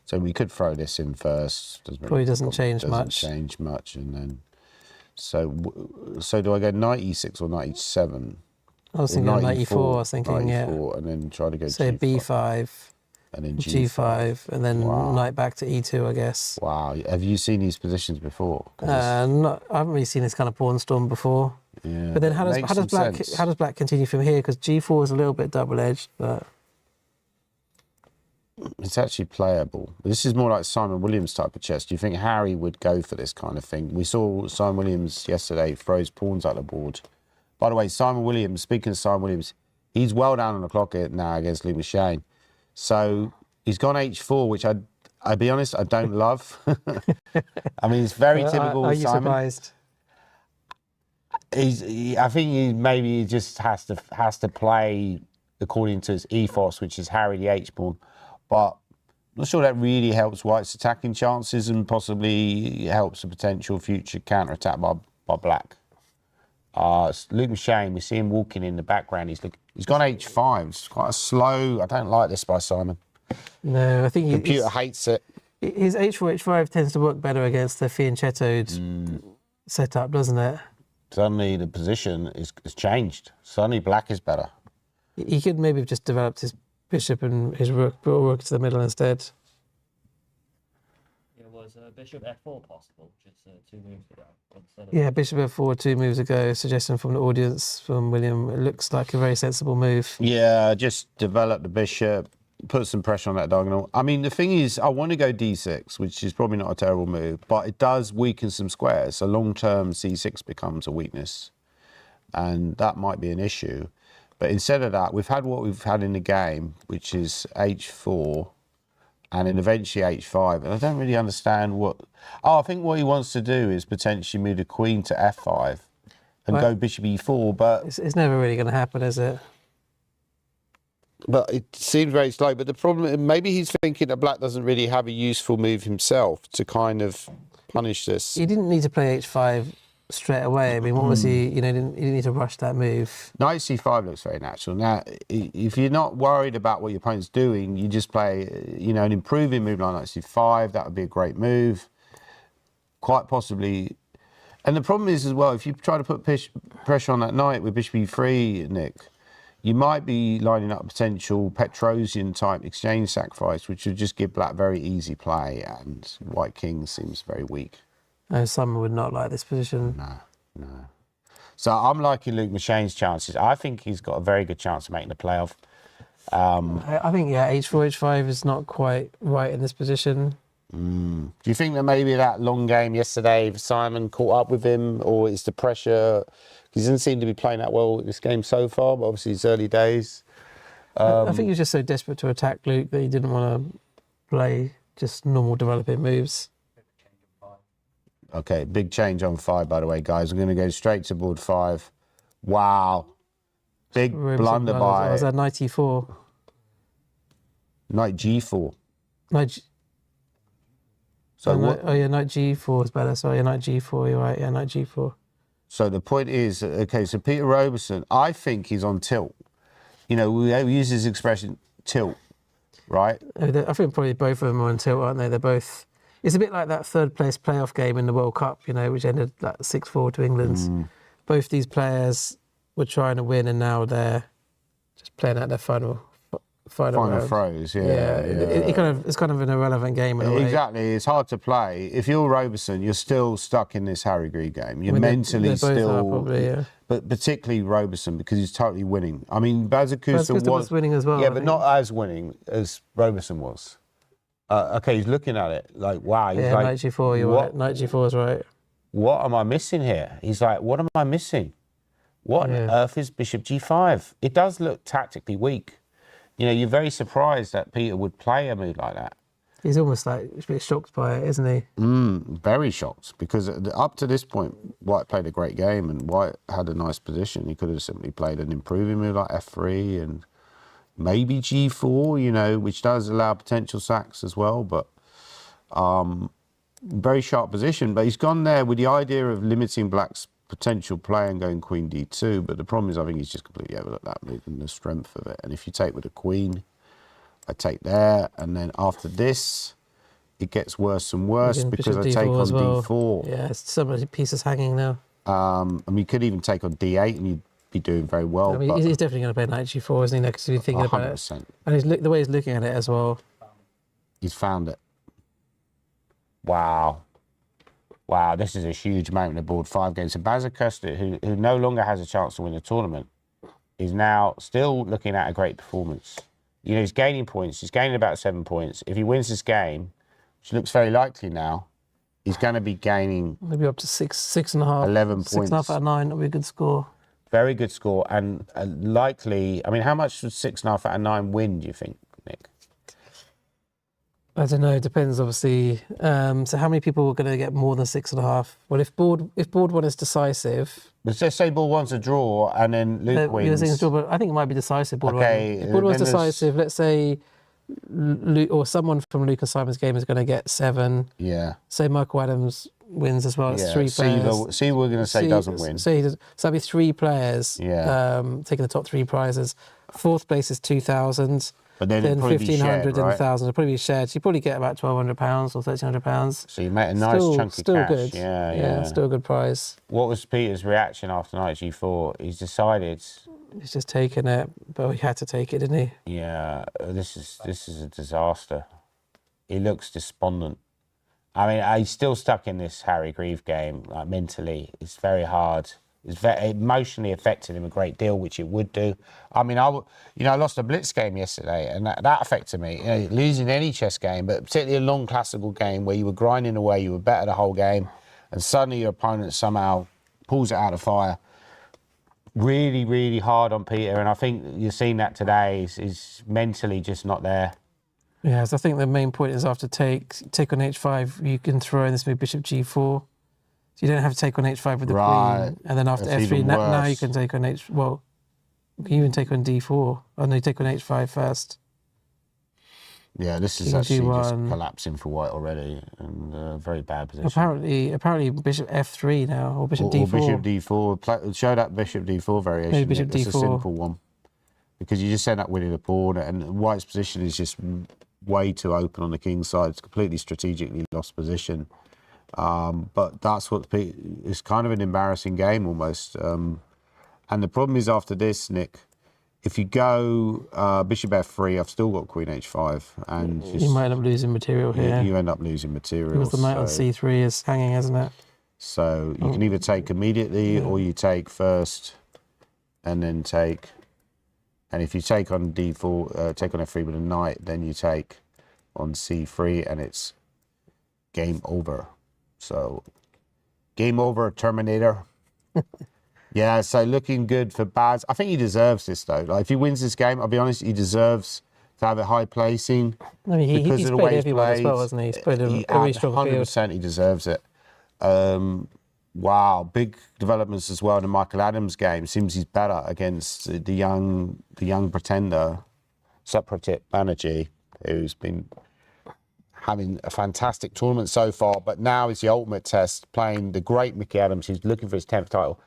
So we could throw this in first. Probably doesn't change much. And then, so do I go knight E6 or knight E7? I was thinking knight E4. I was thinking, knight E4, and then try to go say G5. B5, and then G5, and then knight back to E2, I guess. Wow, have you seen these positions before? I haven't really seen this kind of pawn storm before. Yeah, But then how makes does some black sense. how does black continue from here? Because G4 is a little bit double-edged, but It's actually playable. This is more like Simon Williams type of chess. Do you think Harry would go for this kind of thing? We saw Simon Williams yesterday throws pawns out the board. By the way, Simon Williams, speaking of Simon Williams, he's well down on the clock here now against Luke Shane. So he's gone H4, which I'll be honest, I don't love. I mean, it's very typical Are with you Simon. surprised? I think maybe he just has to play according to his ethos, which is Harry the H pawn. But I'm not sure that really helps White's attacking chances and possibly helps a potential future counter attack by black. Luke Shane, we see him walking in the background. He's gone H5. It's quite a slow. I don't like this by Simon. No, I think Computer hates it. his H4, H5 tends to work better against the fianchettoed setup, doesn't it? Suddenly the position is changed. Suddenly black is better. He could maybe have just developed his bishop and his rook, brought rook to the middle instead. Yeah, was bishop f4 possible? Just 2 moves ago instead of Yeah, bishop f4 2 moves ago. Suggestion from the audience, from William. It looks like a very sensible move. Yeah, just develop the bishop, put some pressure on that diagonal. I mean, the thing is, I want to go d6, which is probably not a terrible move, but it does weaken some squares. So long-term c6 becomes a weakness, and that might be an issue. But instead of that, we've had what we've had in the game, which is h4, and then eventually h5. And I don't really understand what... Oh, I think what he wants to do is potentially move the queen to f5 and go bishop e4, but... It's never really going to happen, is it? But it seems very slow. But the problem, maybe he's thinking that black doesn't really have a useful move himself to kind of punish this. He didn't need to play h5 straight away. I mean, what was he? You know, he didn't need to rush that move. Knight c5 looks very natural. Now, if you're not worried about what your opponent's doing, you just play, you know, an improving move like knight c5. That would be a great move. Quite possibly. And the problem is as well, if you try to put pressure on that knight with bishop e3, Nick, you might be lining up a potential Petrosian type exchange sacrifice, which would just give black very easy play, and white king seems very weak. No, Simon would not like this position. No. So I'm liking Luke Mashane's chances. I think he's got a very good chance of making the playoff. I think, yeah, h4, h5 is not quite right in this position. Do you think that maybe that long game yesterday, Simon caught up with him, or is the pressure? He doesn't seem to be playing that well in this game so far, but obviously it's early days. I think he was just so desperate to attack Luke that he didn't want to play just normal developing moves. Okay, big change on 5, by the way, guys. We're going to go straight to board 5. Wow. Big blunder by... Was that knight e4? Knight g4. Knight g4 is better. Sorry, knight g4, you're right. Yeah, knight g4. So the point is, okay, so Peter Robertson, I think he's on tilt. You know, we use this expression, tilt, right? I think probably both of them are on tilt, aren't they? They're both... It's a bit like that third place playoff game in the World Cup, you know, which ended like 6-4 to England. Both these players were trying to win, and now they're just playing out their final round. Throws, yeah. It's kind of an irrelevant game in a way. Exactly, it's hard to play. If you're Robertson, you're still stuck in this Harry Grieve game. You're mentally they both still, are probably, yeah. But particularly Robertson, because he's totally winning. I mean, Vachier-Lagrave was winning as well. Yeah, I but think. not as winning as Robertson was. Okay, he's looking at it like, wow. He's like, knight g4, you're right. Knight g4 is right. What am I missing here? He's like, what am I missing? What on earth is bishop g5? It does look tactically weak. You know, you're very surprised that Peter would play a move like that. He's almost like a bit shocked by it, isn't he? Very shocked, because up to this point, White played a great game and White had a nice position. He could have simply played an improving move like f3 and maybe g4, you know, which does allow potential sacks as well, but very sharp position. But he's gone there with the idea of limiting black's potential play and going queen d2, but the problem is I think he's just completely overlooked that move and the strength of it. And if you take with a queen, I take there, and then after this, it gets worse and worse because I take on d4. Yeah, it's so many pieces hanging now. I mean, you could even take on d8 and you'd be doing very well. I mean, but he's definitely going to play knight g4, isn't he? Because he's thinking about it. 100%. And the way he's looking at it as well. He's found it. Wow. Wow, this is a huge moment of board 5 games. So Bazakust, who no longer has a chance to win the tournament, is now still looking at a great performance. You know, he's gaining points. He's gaining about 7 points. If he wins this game, which looks very likely now, he's going to be gaining maybe up to 6.5. 11 6.5 points. out of 9. That'll be a good score. Very good score, and likely. I mean, how much would 6.5 out of 9 win? Do you think, Nick? I don't know. It depends, obviously. So how many people are going to get more than 6.5? Well, if board 1 is decisive, Let's just say ball 1's a draw, and then Luke wins. I think it might be decisive. Board Okay, 1. If board 1's then there's- decisive, let's say Luke, or someone from Luke and Simon's game is going to get 7. Yeah. Say Michael Adams wins as well. It's Yeah. 3 players. See, we're going to say doesn't win. So that'd be 3 players. Yeah. Taking the top 3 prizes. 4th place is 2,000. But then it'd probably be 1,500 shared, and right? 1,000. It'll probably be shared. So you probably get about £1,200 or £1,300. So you make a nice chunk of Still cash. good. Yeah. Still a good prize. What was Peter's reaction after night G4? He's decided, He's just taken it, but he had to take it, didn't he? yeah, this is a disaster. He looks despondent. I mean, he's still stuck in this Harry Grieve game, like mentally. It's very hard. It's very emotionally affected him a great deal, which it would do. I mean, I lost a blitz game yesterday, and that affected me. You know, losing any chess game, but particularly a long classical game where you were grinding away, you were better the whole game, and suddenly your opponent somehow pulls it out of fire. Really, really hard on Peter, and I think you're seeing that today. Is mentally just not there. Yeah, so I think the main point is after take on h5, you can throw in this move bishop g4. So you don't have to take on h5 with the queen, and then after That's f3, even now worse. you can take on you can even take on d4. Oh no, you take on h5 first. Yeah, this is King actually just G1. collapsing for white already, and very bad position. Apparently bishop f3 now, or bishop Or d4. bishop d4. Show that bishop d4 variation. Maybe bishop Nick. That's a d4. simple one. Because you just end up winning the pawn, and white's position is just way too open on the king's side. It's completely strategically lost position. But that's it's kind of an embarrassing game almost. And the problem is after this, Nick, if you go bishop f3, I've still got queen h5, and You might end up losing material here. you end up losing material. Because the knight on c3 is hanging, isn't it? So you can either take immediately, or you take first, and then take. And if you take on d4, take on f3 with a knight, then you take on c3, and it's game over. So, game over, Terminator. Yeah, so looking good for Baz. I think he deserves this, though. Like, if he wins this game, I'll be honest, he deserves to have a high placing. I mean, because he's of the played way everyone as well, hasn't he? He's played a really strong field. 100% he deserves it. Wow, big developments as well in the Michael Adams game. Seems he's better against the young pretender, Supratit Banerjee, who's been having a fantastic tournament so far, but now is the ultimate test, playing the great Mickey Adams, who's looking for his 10th title.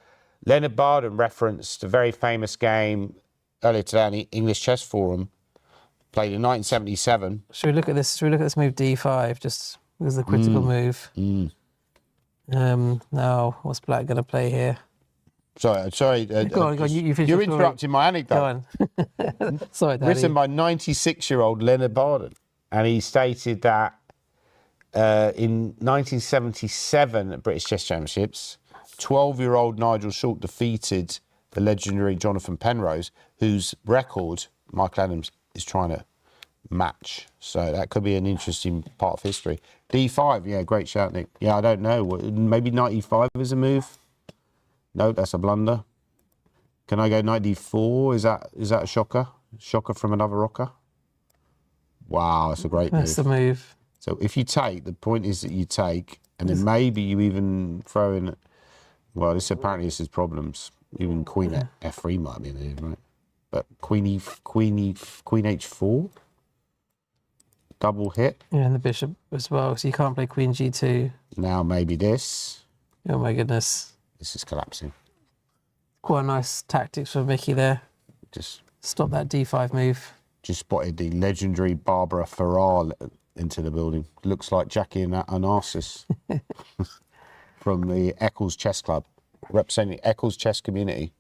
Leonard Barden referenced a very famous game earlier today on the English Chess Forum, played in 1977. Should we look at this? Should we look at this move d5? Just because the critical move. Now, what's Black going to play here? Sorry. Go on. You finish You're your story. interrupting my anecdote. Go on. Sorry, Daddy. Written by 96-year-old Leonard Barden. And he stated that in 1977 at British Chess Championships, 12-year-old Nigel Short defeated the legendary Jonathan Penrose, whose record Michael Adams is trying to match. So that could be an interesting part of history. D5, yeah, great shout, Nick. Yeah, I don't know. Maybe knight e5 is a move. No, that's a blunder. Can I go knight d4? Is that a shocker? Shocker from another rocker? Wow, that's a great move. That's the move. So if you take, the point is that you take, and then maybe you even throw in, well, this is problems. Even queen at f3 might be there, right? But queen h4, double hit. Yeah, and the bishop as well. So you can't play queen g2. Now maybe this. Oh my goodness. This is collapsing. Quite a nice tactics from Mickey there. Just Stop that d5 move. spotted the legendary Barbara Farrar into the building. Looks like Jackie and Onassis from the Eccles Chess Club, representing Eccles chess community.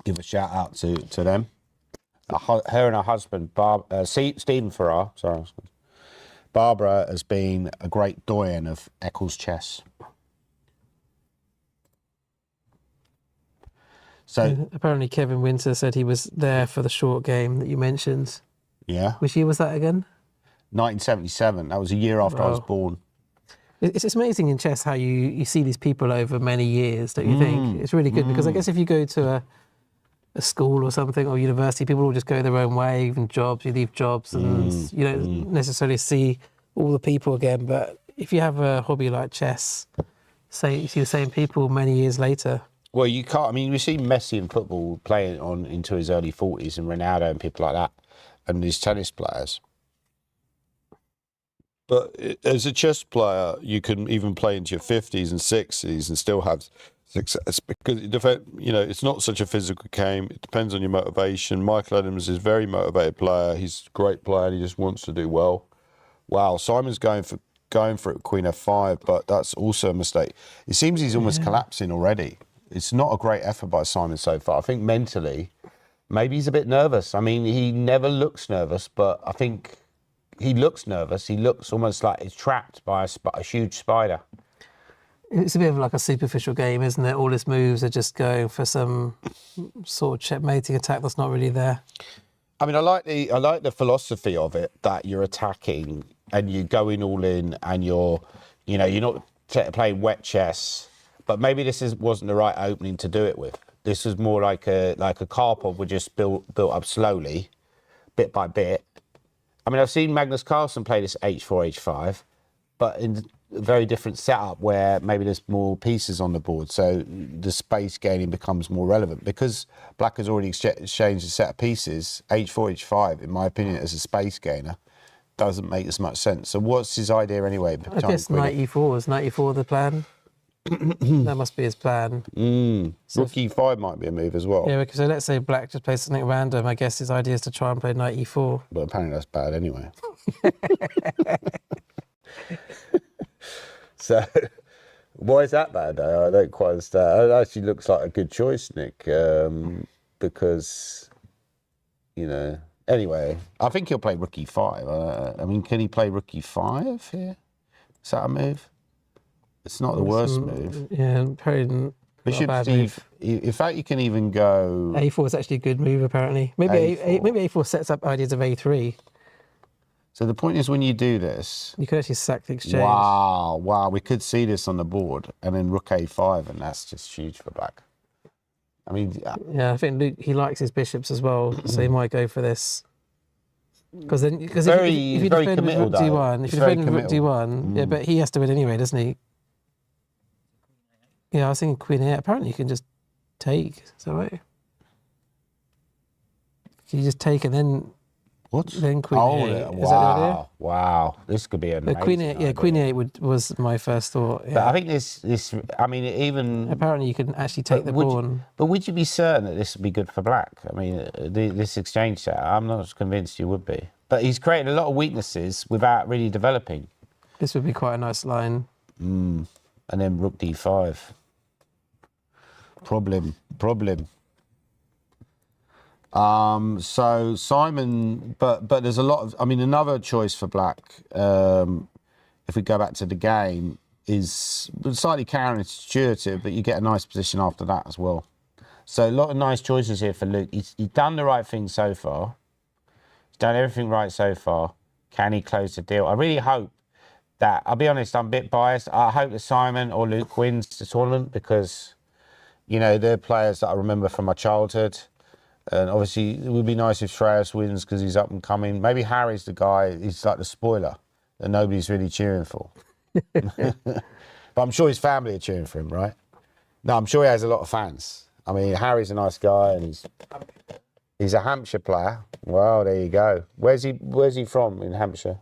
Give a shout out to them. Her and her husband, Stephen Farrar, sorry. Barbara has been a great doyen of Eccles chess. So Apparently Kevin Winter said he was there for the short game that you mentioned. yeah, Which year was that again? 1977. That was a year after I was Wow. born. It's amazing in chess how you see these people over many years, don't you think? It's really good because I guess if you go to a school or something or university, people all just go their own way, even jobs, you leave jobs and you don't necessarily see all the people again. But if you have a hobby like chess, say you see the same people many years later. Well, you can't. I mean, we see Messi in football playing on into his early 40s, and Ronaldo and people like that, and these tennis players. But as a chess player, you can even play into your 50s and 60s and still have success because it's not such a physical game. It depends on your motivation. Michael Adams is a very motivated player. He's a great player. And he just wants to do well. Wow, Simon's going for it, Queen F5, but that's also a mistake. It seems he's almost collapsing already. It's not a great effort by Simon so far. I think mentally, maybe he's a bit nervous. I mean, he never looks nervous, but I think he looks nervous. He looks almost like he's trapped by a huge spider. It's a bit of like a superficial game, isn't it? All his moves are just going for some sort of checkmating attack that's not really there. I mean, I like the philosophy of it, that you're attacking and you're going all in and you're not playing wet chess. But maybe this wasn't the right opening to do it with. This was more like a Karpov would just built up slowly, bit by bit. I mean, I've seen Magnus Carlsen play this H4, H5, but in a very different setup where maybe there's more pieces on the board, so the space gaining becomes more relevant. Because Black has already exchanged a set of pieces, H4, H5, in my opinion, as a space gainer, doesn't make as much sense. So what's his idea anyway? I guess knight e4 is knight e4 the plan. That must be his plan. So Rook E5 might be a move as well. Yeah, because so let's say Black just plays something random. I guess his idea is to try and play knight e4. But apparently that's bad anyway. So, why is that bad though? I don't quite understand. It actually looks like a good choice, Nick, because, anyway, I think he'll play Rook E5. I mean, can he play Rook E5 here? Is that a move? It's not the worst move. Yeah, probably Bishop not a bad D. move. In fact, you can even go. A4 is actually a good move, apparently. Maybe A4. maybe A4 sets up ideas of A3. So the point is, when you do this, You could actually sack the exchange. wow, we could see this on the board, and then Rook A5, and that's just huge for Black. I mean, Yeah, I think Luke, he likes his bishops as well, so he might go for this. Because if you very defend with committal, Rook though. D1, if It's you very defend with Rook committal. D1, yeah, but he has to win anyway, doesn't he? Yeah, I was thinking Queen A8. Apparently, you can just take. Is that right? Can you just take and then what? Then Queen Oh, A8? Is that the idea? Wow, this could be an amazing Queen A8, yeah, idea. Queen A8 was my first thought. But Yeah. I think this. I mean, even. Apparently, you can actually take the pawn. But would you be certain that this would be good for Black? I mean, this exchange set, I'm not convinced you would be. But he's created a lot of weaknesses without really developing. This would be quite a nice line. And then Rook D5. Problem. So Simon, but there's a lot of. I mean, another choice for Black, if we go back to the game, is slightly counterintuitive, but you get a nice position after that as well. So a lot of nice choices here for Luke. He's done the right thing so far. He's done everything right so far. Can he close the deal? I really hope that. I'll be honest, I'm a bit biased. I hope that Simon or Luke wins the tournament because, they're players that I remember from my childhood. And obviously, it would be nice if Shreyas wins because he's up and coming. Maybe Harry's the guy, he's like the spoiler that nobody's really cheering for. But I'm sure his family are cheering for him, right? No, I'm sure he has a lot of fans. I mean, Harry's a nice guy and he's a Hampshire player. Well, there you go. Where's he from in Hampshire?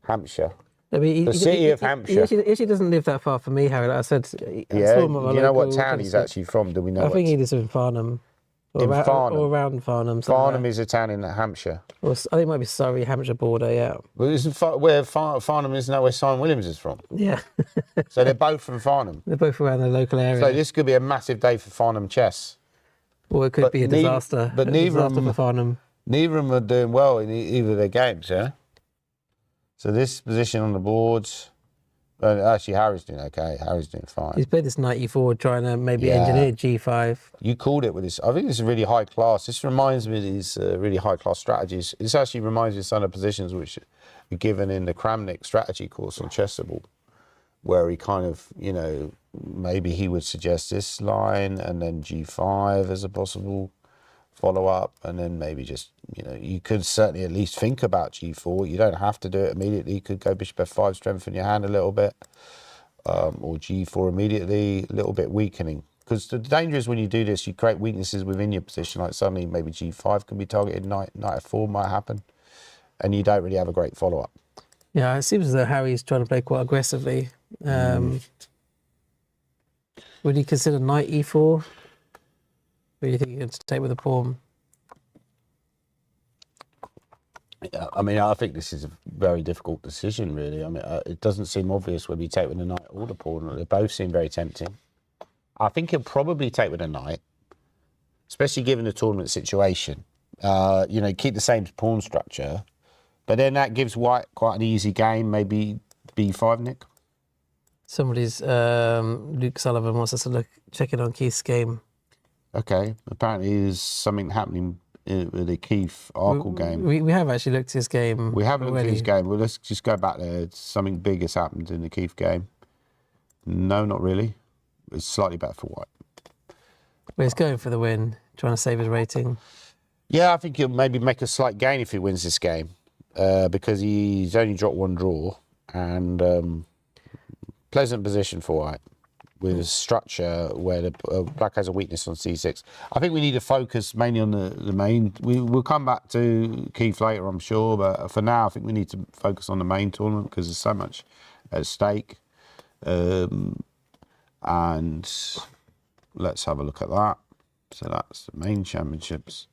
Hampshire. I mean, The city of Hampshire. He actually doesn't live that far from me, Harry. Like I said, Yeah, do you know what town he's actually from? Do we know? I think he lives in Farnham. In Farnham. Or around Farnham. Farnham is a town in Hampshire. Or I think it might be Surrey, Hampshire border, yeah. Well, isn't where Farnham is now where Simon Williams is from. Yeah. So they're both from Farnham. They're both around the local area. So this could be a massive day for Farnham chess. Or it could be a disaster. But a neither disaster of them, for Farnham. neither of them are doing well in either of their games, yeah? So this position on the board, actually Harry's doing okay. Harry's doing fine. He's played this knight e4, trying to maybe Yeah. engineer g5. You called it with this. I think this is really high class. This reminds me of these really high class strategies. This actually reminds me of some of the positions which are given in the Kramnik strategy course on Chessable, where he kind of, maybe he would suggest this line and then g5 as a possible follow-up, and then maybe just, you could certainly at least think about g4. You don't have to do it immediately. You could go bishop f5, strengthen your hand a little bit, or g4 immediately, a little bit weakening. Because the danger is when you do this, you create weaknesses within your position, like suddenly maybe g5 can be targeted, knight f4 might happen, and you don't really have a great follow-up. Yeah, it seems as though Harry's trying to play quite aggressively. Would you consider knight e4? Or do you think you're going to take with a pawn? Yeah, I mean, I think this is a very difficult decision, really. I mean, it doesn't seem obvious whether you take with a knight or the pawn. They both seem very tempting. I think he'll probably take with a knight, especially given the tournament situation. Keep the same pawn structure, but then that gives white quite an easy game, maybe b5, Nick. Somebody's, Luke Sullivan wants us to check in on Keith's game. Okay, apparently there's something happening with the Keith Arkle game. We have actually looked at his game. We have looked already. at his game. Well, let's just go back there. Something big has happened in the Keith game. No, not really. It's slightly better for white. But he's going for the win, trying to save his rating. Yeah, I think he'll maybe make a slight gain if he wins this game, because he's only dropped one draw, and pleasant position for white with a structure where the black has a weakness on c6. I think we need to focus mainly on the main. We'll come back to Keith later, I'm sure, but for now, I think we need to focus on the main tournament because there's so much at stake. And let's have a look at that. So that's the main championships.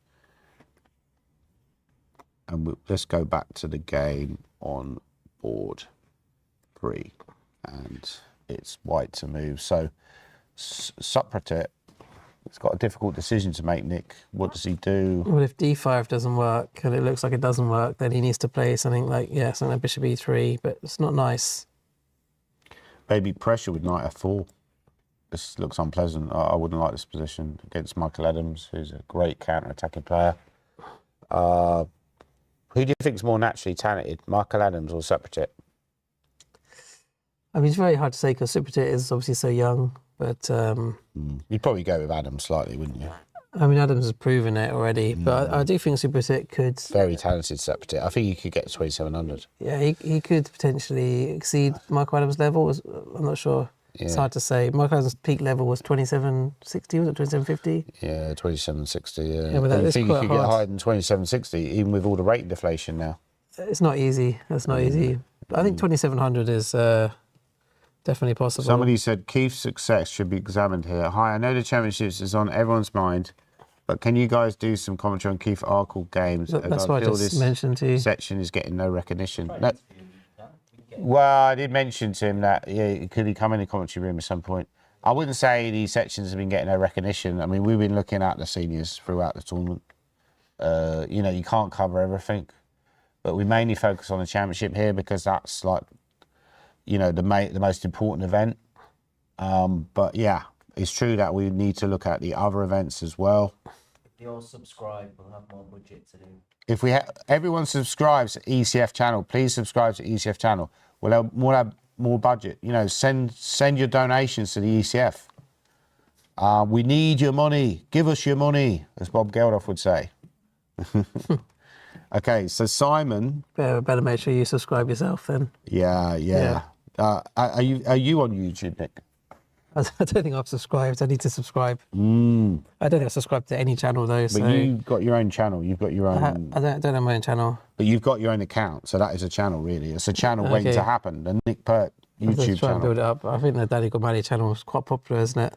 And let's go back to the game on board 3. And it's white to move. So Socrates, it's got a difficult decision to make, Nick. What does he do? Well, if d5 doesn't work, and it looks like it doesn't work, then he needs to play something like, something like bishop e3, but it's not nice. Maybe pressure with knight f4. This looks unpleasant. I wouldn't like this position against Michael Adams, who's a great counter-attacking player. Who do you think is more naturally talented, Michael Adams or Socrates? I mean, it's very hard to say because Socrates is obviously so young, but... You'd probably go with Adams slightly, wouldn't you? I mean, Adams has proven it already, but I do think Socrates could... Very talented Socrates. I think he could get to 2,700. Yeah, he could potentially exceed Michael Adams' level. I'm not sure. Yeah. It's hard to say. Michael Adams' peak level was 2760, was it 2750? Yeah, 2760, yeah. Yeah, but you think he could get higher than 2760, even with all the rate deflation now? It's not easy. That's not easy. But I think 2700 is definitely possible. Somebody said Keith's success should be examined here. Hi, I know the championships is on everyone's mind, but can you guys do some commentary on Keith Arkle games? That's what I just mentioned to you. Section is getting no recognition. No. Well, I did mention to him that, could he come in the commentary room at some point? I wouldn't say these sections have been getting no recognition. I mean, we've been looking at the seniors throughout the tournament. You can't cover everything, but we mainly focus on the championship here because that's like, the most important event. But yeah, it's true that we need to look at the other events as well. If they all subscribe, we'll have more budget to do. If everyone subscribes to ECF channel, please subscribe to ECF channel. We'll have more budget. Send your donations to the ECF. We need your money. Give us your money, as Bob Geldof would say. Okay, so Simon. Better make sure you subscribe yourself then. Yeah. Are you on YouTube, Nick? I don't think I've subscribed. I need to subscribe. I don't think I've subscribed to any channel though. But you've got your own channel. You've got your own. I don't have my own channel. But you've got your own account, so that is a channel really. It's a channel waiting to happen. The Nick Pert YouTube try channel. And build it up. I think the Daddy Got Married channel is quite popular, isn't it?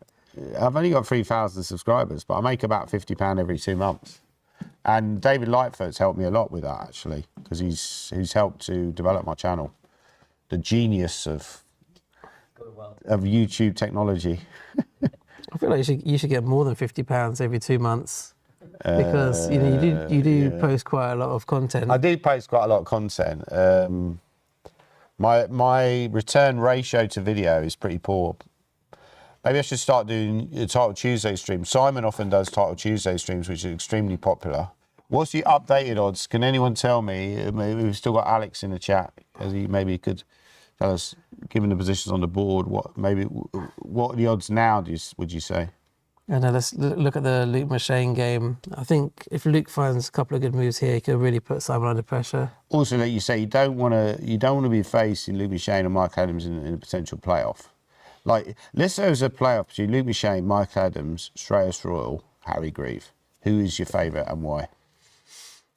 I've only got 3,000 subscribers, but I make about £50 every 2 months. And David Lightfoot's helped me a lot with that actually, because he's helped to develop my channel. The genius of YouTube technology. I feel like you should get more than £50 every 2 months because you do post quite a lot of content. I do post quite a lot of content. My return ratio to video is pretty poor. Maybe I should start doing a Title Tuesday stream. Simon often does Title Tuesday streams, which are extremely popular. What's the updated odds? Can anyone tell me? Maybe we've still got Alex in the chat, as he maybe could tell us, given the positions on the board, what are the odds now? Would you say? And let's look at the Luke Machine game. I think if Luke finds a couple of good moves here, he could really put Simon under pressure. Also, like you say, you don't want to be facing Luke Machine and Mike Adams in a potential playoff. Like, let's say there's a playoff between Luke Machine, Mike Adams, Shreyas Royal, Harry Grieve. Who is your favourite and why?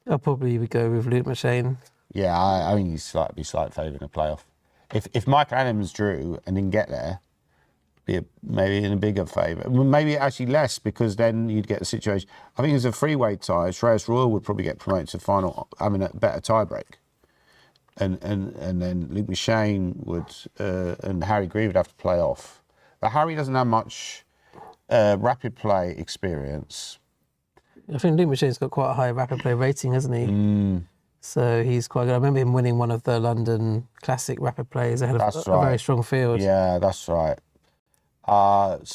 I'll probably go with Luke Machine. Yeah, I think he's slight favourite in a playoff. If Mike Adams drew and didn't get there, maybe in a bigger favour. Maybe actually less, because then you'd get a situation. I think as a freeweight tie, Shreyas Royal would probably get promoted to final, having a better tiebreak. And then Luke Machine would, and Harry Grieve would have to play off. But Harry doesn't have much rapid play experience. I think Luke Machine's got quite a high rapid play rating, hasn't he? So he's quite good. I remember him winning one of the London Classic rapid plays ahead of a very strong field. Yeah, that's right. And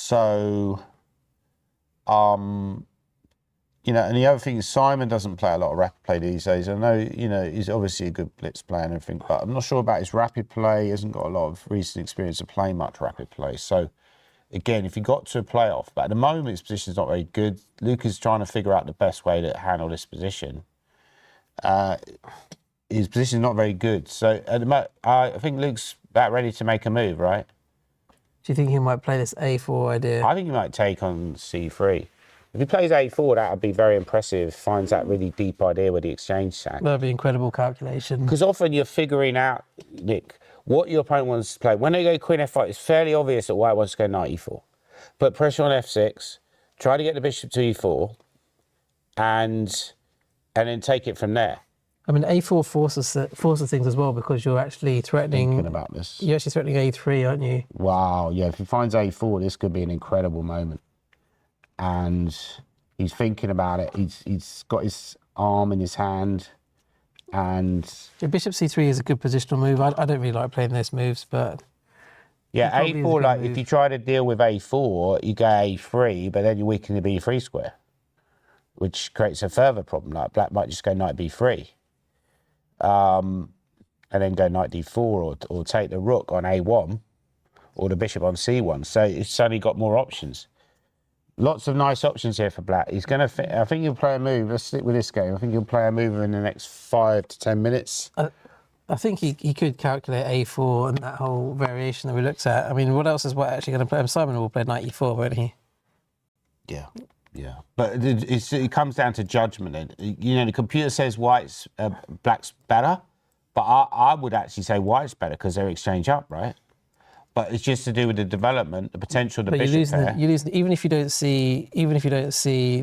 the other thing is Simon doesn't play a lot of rapid play these days. I know, he's obviously a good blitz player and everything, but I'm not sure about his rapid play. He hasn't got a lot of recent experience of playing much rapid play. So, again, if he got to a playoff, but at the moment his position's not very good. Luke is trying to figure out the best way to handle this position. His position's not very good. So, at the moment, I think Luke's about ready to make a move, right? Do you think he might play this A4 idea? I think he might take on C3. If he plays A4, that would be very impressive. Finds that really deep idea with the exchange sack. That'd be incredible calculation. Because often you're figuring out, Nick, what your opponent wants to play. When they go Queen F5, it's fairly obvious that White wants to go Knight E4. Put pressure on F6, try to get the bishop to E4, and then take it from there. I mean, A4 forces things as well, because you're actually threatening. Thinking about this. You're actually threatening A3, aren't you? Wow, yeah. If he finds A4, this could be an incredible moment. And he's thinking about it. He's got his arm in his hand, and Yeah, Bishop C3 is a good positional move. I don't really like playing those moves, but yeah, probably is a A4. good Like move. if you try to deal with A4, you go A3, but then you weaken the B3 square, which creates a further problem. Like Black might just go Knight B3, and then go Knight D4, or take the rook on A1, or the bishop on C1. So it's suddenly got more options. Lots of nice options here for Black. He's going to. I think he'll play a move. Let's stick with this game. I think he'll play a move in the next 5 to 10 minutes. I think he could calculate A4 and that whole variation that we looked at. I mean, what else is White actually going to play? Simon will play Knight E4, won't he? Yeah. But it comes down to judgment. The computer says White's Black's better, but I would actually say White's better because they're exchange up, right? But it's just to do with the development, the potential of the bishop pair. You lose even if you don't see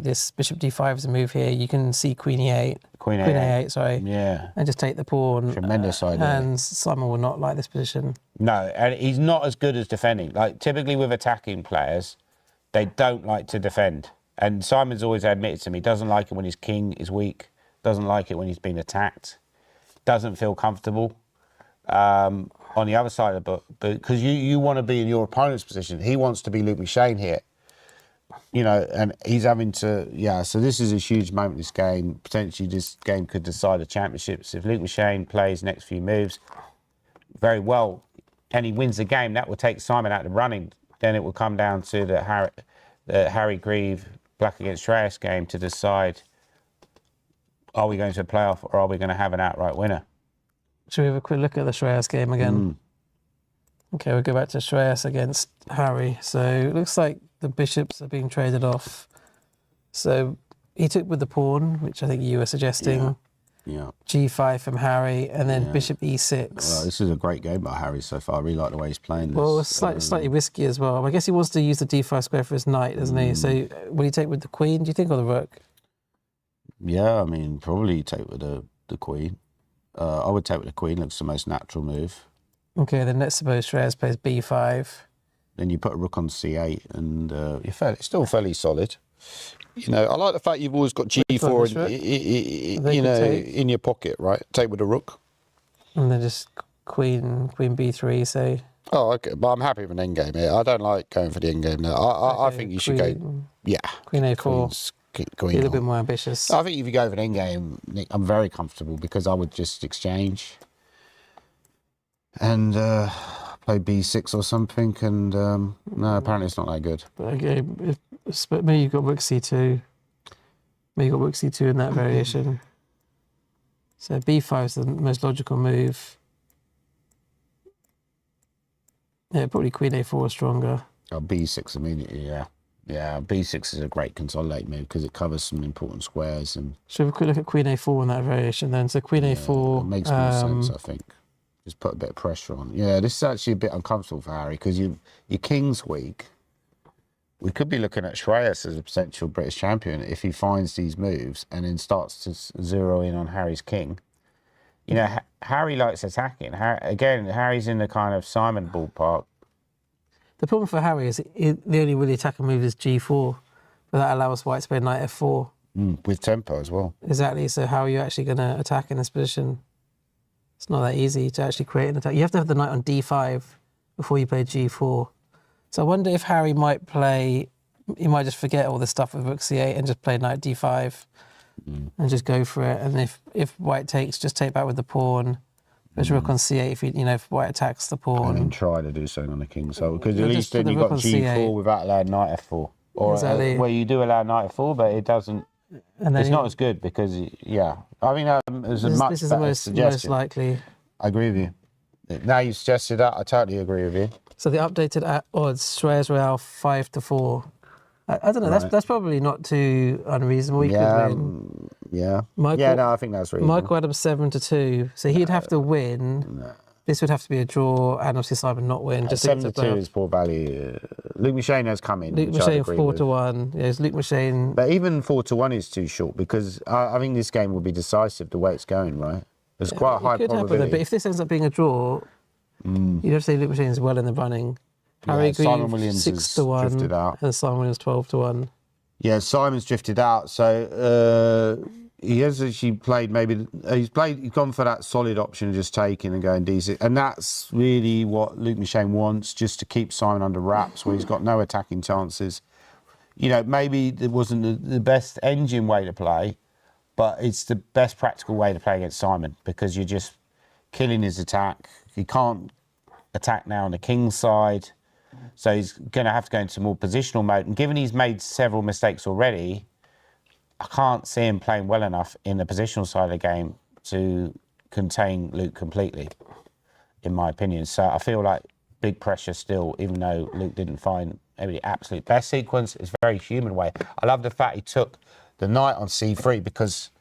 this bishop D5 as a move here. You can see Queen E8, Queen A8, sorry. Yeah. And just take the pawn. Tremendous idea. And Simon will not like this position. No, and he's not as good as defending. Like typically with attacking players, they don't like to defend. And Simon's always admitted to me, doesn't like it when his king is weak, doesn't like it when he's been attacked, doesn't feel comfortable. On the other side of the book, because you want to be in your opponent's position. He wants to be Luke Machine here, and he's having to, so this is a huge moment in this game. Potentially this game could decide the championships. If Luke Machine plays next few moves very well and he wins the game, that will take Simon out of the running. Then it will come down to the Harry Grieve Black against Shreyas game to decide, are we going to a playoff or are we going to have an outright winner? Should we have a quick look at the Shreyas game again? Okay, we'll go back to Shreyas against Harry. So it looks like the bishops are being traded off. So he took with the pawn, which I think you were suggesting. Yeah. G5 from Harry, and then bishop E6. Well, this is a great game by Harry so far. I really like the way he's playing this. Well, it's slightly risky as well. I guess he wants to use the D5 square for his knight, doesn't he? So will he take with the queen, do you think, or the rook? Yeah, I mean, probably take with the queen. I would take with the queen. Looks the most natural move. Okay, then let's suppose Shreyas plays B5. Then you put a rook on C8, and you're still fairly solid. I like the fact you've always got G4 in your pocket, right? Take with a rook. And then just queen b3, say. Oh, okay. But I'm happy with an endgame here. I don't like going for the endgame now. I think you should go. Yeah. Queen a4. Queen Be a little bit more ambitious. I think if you go for an endgame, Nick, I'm very comfortable because I would just exchange and play b6 or something. And no, apparently it's not that good. But okay, but maybe you've got rook c2. Maybe you've got rook c2 in that variation. So b5 is the most logical move. Yeah, probably queen a4 is stronger. Oh, b6 immediately, yeah. Yeah, b6 is a great consolidate move because it covers some important squares. And should we quick look at queen a4 in that variation then? So queen a4... It makes more sense, I think. Just put a bit of pressure on. Yeah, this is actually a bit uncomfortable for Harry because your king's weak. We could be looking at Shreyas as a potential British champion if he finds these moves and then starts to zero in on Harry's king. You know, Harry likes attacking. Harry's in the kind of Simon ballpark. The problem for Harry is the only really attacking move is g4, but that allows white to play knight f4. With tempo as well. Exactly, so how are you actually going to attack in this position? It's not that easy to actually create an attack. You have to have the knight on d5 before you play g4. So I wonder if Harry might play, he might just forget all this stuff with rook c8 and just play knight d5 and just go for it. And if white takes, just take back with the pawn. There's rook on c8 if white attacks the pawn. And then try to do something on the king. So because at least then you've got g4 C8. without allowing knight f4. Or Exactly. where you do allow knight f4, but it doesn't. And then It's not as good because, yeah. I mean, there's a much this is the better most suggestion. likely. I agree with you. Now you suggested that, I totally agree with you. So the updated odds, Shreyas Royale 5-4. I don't know. Right. That's probably not too unreasonable. He Yeah, could win. yeah. Michael- Yeah, no, I think that's reasonable. Michael Adams 7-2. So he'd have to win. This would have to be a draw, and obviously Simon not win. Just 7-2 is poor value. Luke McShane has come in. Luke which I'd McShane agree 4-1. Yes, Luke McShane. But even 4-1 is too short because I think this game will be decisive the way it's going, right? There's quite a high It could happen, probability. though, but if this ends up being a draw, you'd have to say Luke McShane's well in the running. Harry Simon Grieve Williams has 6-1, drifted out. and Simon Williams 12-1. Yeah, Simon's drifted out, so he has actually played he's gone for that solid option of just taking and going D6, and that's really what Luke McShane wants, just to keep Simon under wraps where he's got no attacking chances. You know, maybe it wasn't the best engine way to play, but it's the best practical way to play against Simon because you're just killing his attack. He can't attack now on the king's side. So he's going to have to go into more positional mode. And given he's made several mistakes already, I can't see him playing well enough in the positional side of the game to contain Luke completely, in my opinion. So I feel like big pressure still, even though Luke didn't find maybe the absolute best sequence. It's a very human way. I love the fact he took the knight on c3 because...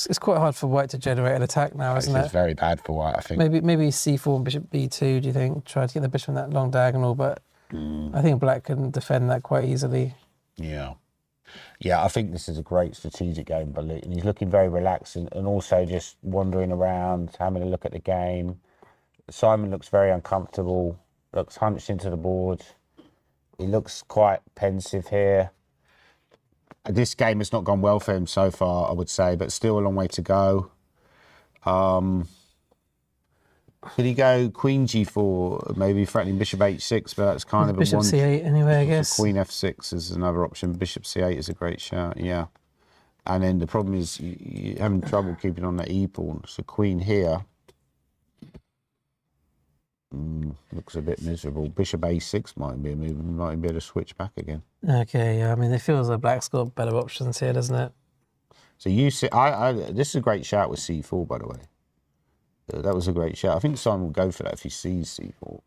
It's quite hard for white to generate an attack now, isn't It's it? very bad for white, I think. Maybe c4 and bishop b2, do you think? Try to get the bishop in that long diagonal, but I think black can defend that quite easily. Yeah. Yeah, I think this is a great strategic game by Luke. And he's looking very relaxed and also just wandering around, having a look at the game. Simon looks very uncomfortable, looks hunched into the board. He looks quite pensive here. This game has not gone well for him so far, I would say, but still a long way to go. Could he go queen g4, maybe threatening bishop h6, but that's kind of a Bishop one. c8 anyway, I guess. Queen f6 is another option. Bishop c8 is a great shout, yeah. And then the problem is you're having trouble keeping on that e-pawn. So queen here looks a bit miserable. Bishop a6 might be a move, might be able to switch back again. Okay, yeah. I mean, it feels like black's got better options here, doesn't it? So you see, this is a great shout with c4, by the way. That was a great shout. I think Simon will go for that if he sees c4.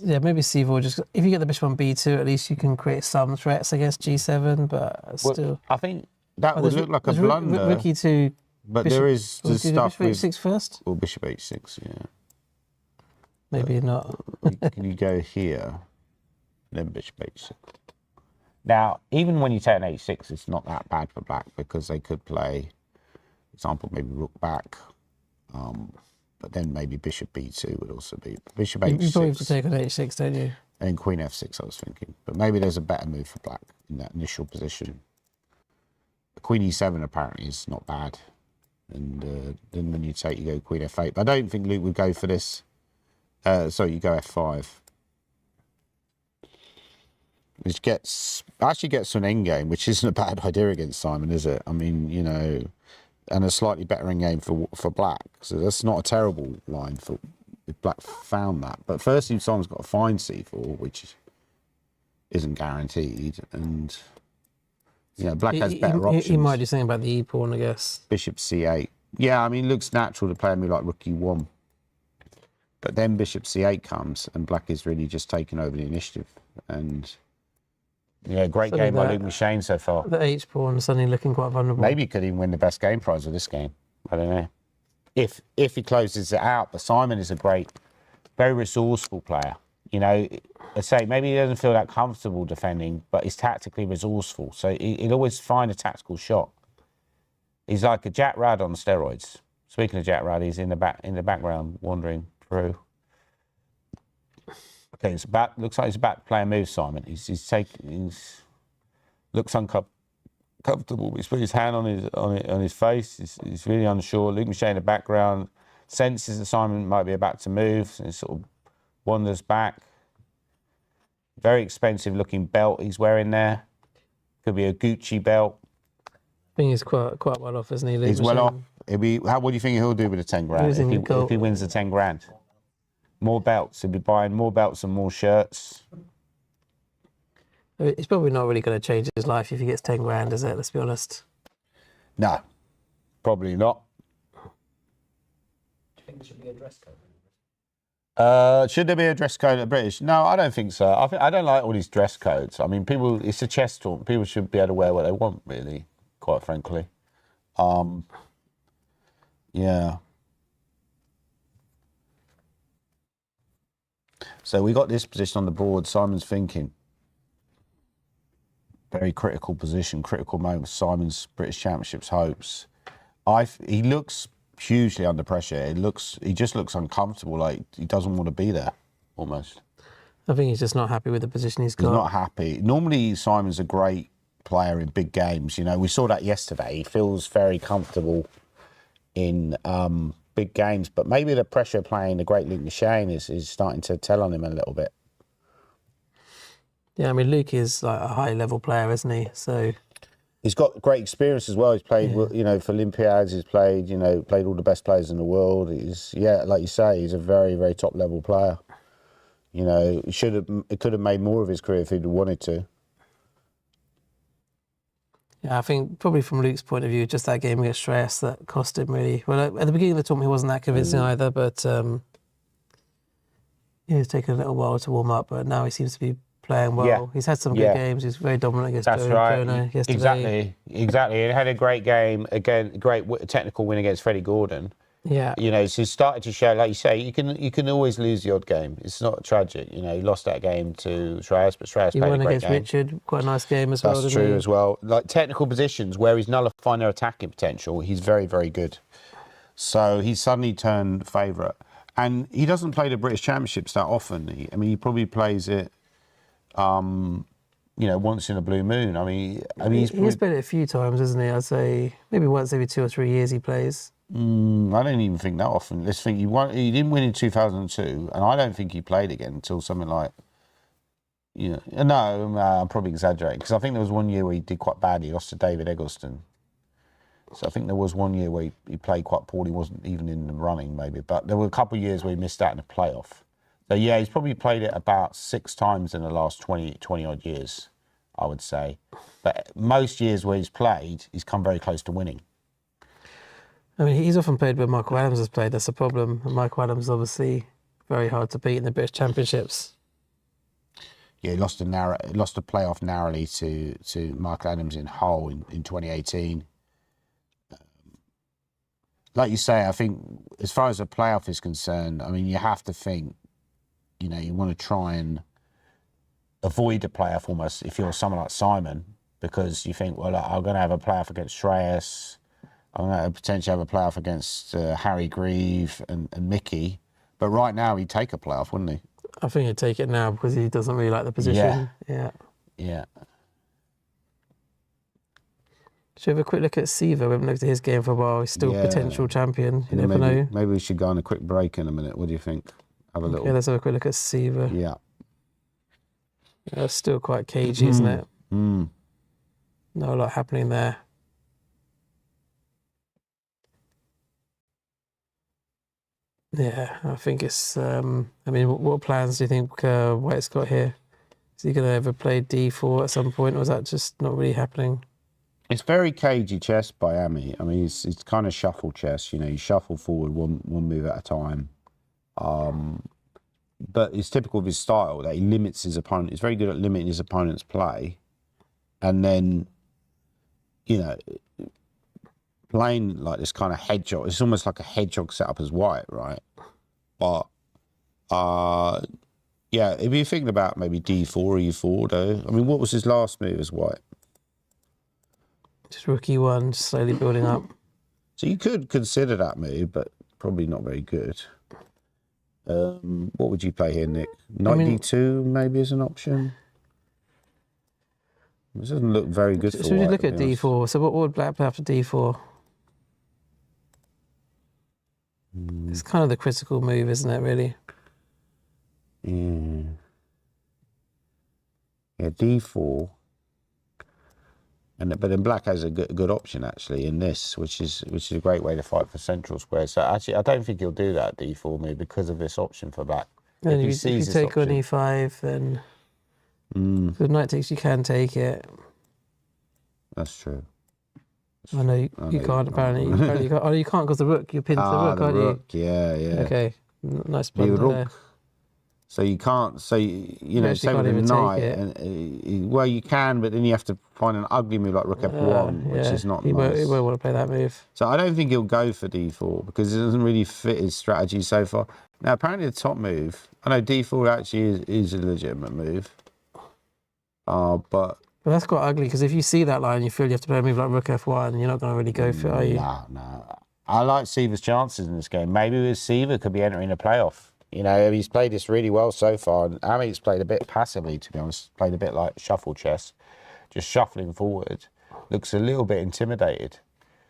Yeah, maybe c4. Just if you get the bishop on b2, at least you can create some threats against g7. But still, I think that would look like a blunder. Rook e2. But bishop, there is the stuff bishop with h6 first. or bishop h6. Yeah. Maybe not. Can you go here, then bishop h6? Now, even when you take an h6, it's not that bad for black because they could play, for example, maybe rook back, but then maybe bishop b2 would also be bishop h6. You probably have to take on h6, don't you? And queen f6, I was thinking, but maybe there's a better move for black in that initial position. Queen e7 apparently is not bad. And then when you take, you go Queen F8. But I don't think Luke would go for this. Sorry, you go F5. Which actually gets to an endgame, which isn't a bad idea against Simon, is it? I mean, you know, and a slightly better endgame for Black. So that's not a terrible line for if Black found that. But firstly, Simon's got to find C4, which isn't guaranteed. And, you know, Black has better options. He might do something about the E pawn, I guess. Bishop C8. Yeah, I mean, it looks natural to play a move like Rook E1. But then Bishop C8 comes, and Black is really just taking over the initiative. And... yeah, great game by Luke McShane so far. The H pawn suddenly looking quite vulnerable. Maybe he could even win the best game prize of this game. I don't know. If he closes it out. But Simon is a great, very resourceful player. You know, I say maybe he doesn't feel that comfortable defending, but he's tactically resourceful. So he'll always find a tactical shot. He's like a Jack Rudd on steroids. Speaking of Jack Rudd, he's in the background wandering through. Okay, looks like he's about to play a move, Simon. He's looks uncomfortable. He's put his hand on his face. He's really unsure. Luke McShane in the background senses that Simon might be about to move, and he sort of wanders back. Very expensive looking belt he's wearing there. Could be a Gucci belt. I think he's quite well off, isn't he? Luke He's McShane? well off. What do you think he'll do with the 10 grand if he wins the 10 grand? More belts. He'll be buying more belts and more shirts. It's probably not really going to change his life if he gets 10 grand, is it? Let's be honest. No, probably not. Do you think there should be a dress code? Should there be a dress code at British? No, I don't think so. I don't like all these dress codes. I mean, it's a chess tournament. People should be able to wear what they want, really, quite frankly. Yeah. So we got this position on the board. Simon's thinking. Very critical position, critical moment for Simon's British Championships hopes. He looks hugely under pressure. He just looks uncomfortable, like he doesn't want to be there, almost. I think he's just not happy with the position he's got. He's not happy. Normally, Simon's a great player in big games. You know, we saw that yesterday. He feels very comfortable in big games, but maybe the pressure of playing the great Luke McShane is starting to tell on him a little bit. Yeah, I mean, Luke is like a high-level player, isn't he? So he's got great experience as well. He's played, you know, for Olympiads. He's played, you know, all the best players in the world. Like you say, he's a very, very top-level player. You know, it could have made more of his career if he'd wanted to. yeah, I think probably from Luke's point of view, just that game against Shreyas that cost him really. Well, at the beginning of the tournament, he wasn't that convincing either, but it's taken a little while to warm up. But now he seems to be playing well. Yeah. He's had some good games. He's very dominant against Jonah yesterday. Exactly. He had a great game again, great technical win against Freddie Gordon. Yeah. You know, so he's started to show, like you say, you can always lose the odd game. It's not tragic. You know, he lost that game to Shreyas, but Shreyas played a great game. He won against Richard, quite a nice game as well. That's true as well. Like technical positions where he's nullifying their attacking potential, he's very, very good. So he's suddenly turned favourite. And he doesn't play the British Championships that often. He probably plays it you know, once in a blue moon. I mean, he's played it a few times, hasn't he? I'd say maybe once every 2 or 3 years he plays. I don't even think that often. Let's think, he didn't win in 2002, and I don't think he played again until something like, you know, no, I'm probably exaggerating, because I think there was one year where he did quite badly. He lost to David Eggleston. So I think there was one year where he played quite poorly, wasn't even in the running maybe, but there were a couple of years where he missed out in the playoff. So yeah, he's probably played it about 6 times in the last 20 odd years, I would say. But most years where he's played, he's come very close to winning. I mean, he's often played where Michael Adams has played. That's a problem. And Michael Adams is obviously very hard to beat in the British Championships. Yeah, he lost a playoff narrowly to Michael Adams in Hull in 2018. Like you say, I think as far as the playoff is concerned, I mean, you have to think, you know, you want to try and avoid the playoff almost if you're someone like Simon, because you think, well, I'm going to have a playoff against Shreyas, I'm going to potentially have a playoff against Harry Grieve and Mickey, but right now he'd take a playoff, wouldn't he? I think he'd take it now because he doesn't really like the position. Yeah. Should we have a quick look at Siva? We haven't looked at his game for a while. He's still Yeah. potential champion. You And never know. maybe we should go on a quick break in a minute. What do you think? Have a Okay, little. let's have a quick look at Siva. Yeah. That's still quite cagey, isn't it? Mm. Not a lot happening there. Yeah, I think it's. I mean, what plans do you think White's got here? Is he going to ever play D4 at some point, or is that just not really happening? It's very cagey chess by Ami. I mean, it's kind of shuffle chess. You know, you shuffle forward one move at a time. But it's typical of his style that he limits his opponent. He's very good at limiting his opponent's play, and then, you know, playing like this kind of hedgehog. It's almost like a hedgehog setup as White, right? But yeah, if you're thinking about maybe D4 or E4, though, I mean, what was his last move as White? Just rookie one, slowly building up. So you could consider that move, but probably not very good. What would you play here, Nick? Knight D2 maybe as an option? This doesn't look very good for Should we White, look to at be honest. D4? So what would Black play after D4? It's kind of the critical move, isn't it, really? Yeah. Yeah, D4. But then Black has a good option actually in this, which is a great way to fight for central square. So actually, I don't think he'll do that D4 move because of this option for Black. And If he if sees you this take on option- E5, then if knight takes, you can take it. That's true. I know you know can't. you Apparently, can't. you can't. Oh, you can't because the rook. You're pinned to the rook, aren't rook. Yeah, yeah. you? Okay, nice The blunder rook. there. So you can't. So you know, actually say can't with a even take knight, it. and well, you can, but then you have to find an ugly move like Rook F1, which Yeah, is not he nice. won't want to play that move. So I don't think he'll go for D4 because it doesn't really fit his strategy so far. Now, apparently the top move, I know D4 actually is a legitimate move. But But that's quite ugly because if you see that line, you feel you have to play a move like Rook F1, you're not going to really go for it, are you? no. I like Siva's chances in this game. Maybe with Siva could be entering a playoff. You know, he's played this really well so far. And Amit's played a bit passively, to be honest. Played a bit like shuffle chess, just shuffling forward. Looks a little bit intimidated.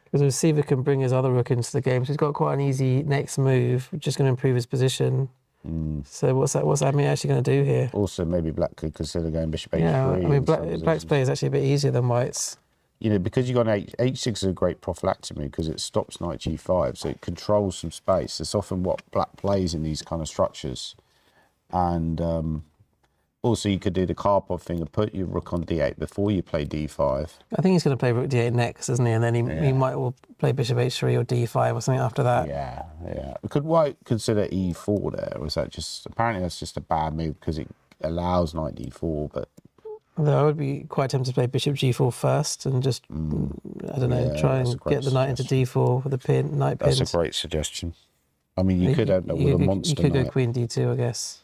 Because Receiver can bring his other rook into the game, so he's got quite an easy next move, which is going to improve his position. So what's Ami actually going to do here? Also, maybe Black could consider going Bishop H3. Yeah, I mean, in some Black's positions. play is actually a bit easier than White's. You know, because you've got an H6 is a great prophylactic move because it stops Knight G5, so it controls some space. It's often what Black plays in these kind of structures. And also, you could do the Karpov thing and put your rook on D8 before you play D5. I think he's going to play Rook D8 next, isn't he? And then he might well play Bishop H3 or D5 or something after that. Yeah. Could White consider E4 there, or is that just apparently that's just a bad move because it allows Knight D4? But Although I would be quite tempted to play Bishop G4 first and just, I don't know, Yeah, try that's a and great get the knight into D4 with the knight pinned. that's a great suggestion. I mean, you could end up with a monster You could go knight. Queen D2, I guess.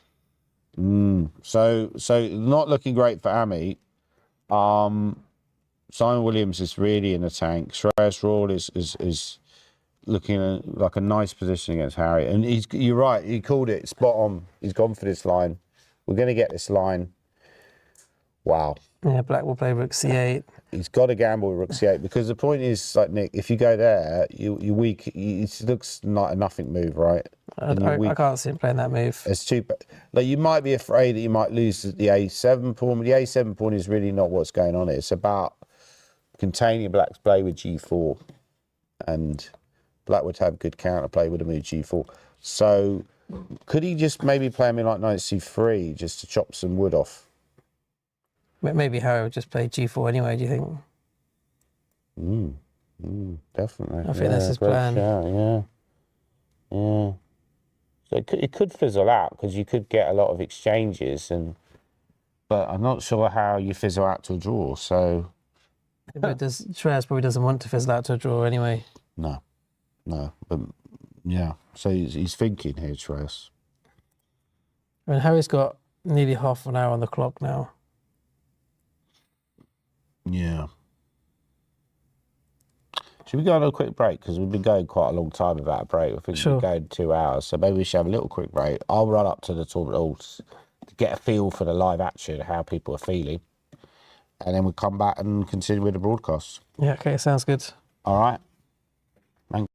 So not looking great for Ami. Simon Williams is really in the tank. Shreyas Royal is looking like a nice position against Harry. And you're right, he called it spot on. He's gone for this line. We're going to get this line. Wow. Yeah, Black will play Rook C8. He's got to gamble with Rook C8 because the point is, like Nick, if you go there, you're weak. It looks like a nothing move, right? I can't see him playing that move. It's too. Like you might be afraid that you might lose the A7 pawn, but the A7 pawn is really not what's going on here. It's about containing Black's play with G4, and Black would have good counterplay with a move G4. So could he just maybe play me like Knight C3 just to chop some wood off? Maybe Harry would just play G4 anyway, do you think? Definitely. I think that's his great plan. shout, yeah. So it could fizzle out because you could get a lot of exchanges, but I'm not sure how you fizzle out to a draw. So But Shreyas probably doesn't want to fizzle out to a draw anyway. no, but yeah. So he's thinking here, Shreyas. I mean, Harry's got nearly half an hour on the clock now. Yeah. Should we go on a quick break? Because we've been going quite a long time without a break. I think Sure. we're going 2 hours. So maybe we should have a little quick break. I'll run up to the tournament halls to get a feel for the live action, how people are feeling. and then we'll come back and continue with the broadcast. Yeah, okay, sounds good. All right. Thank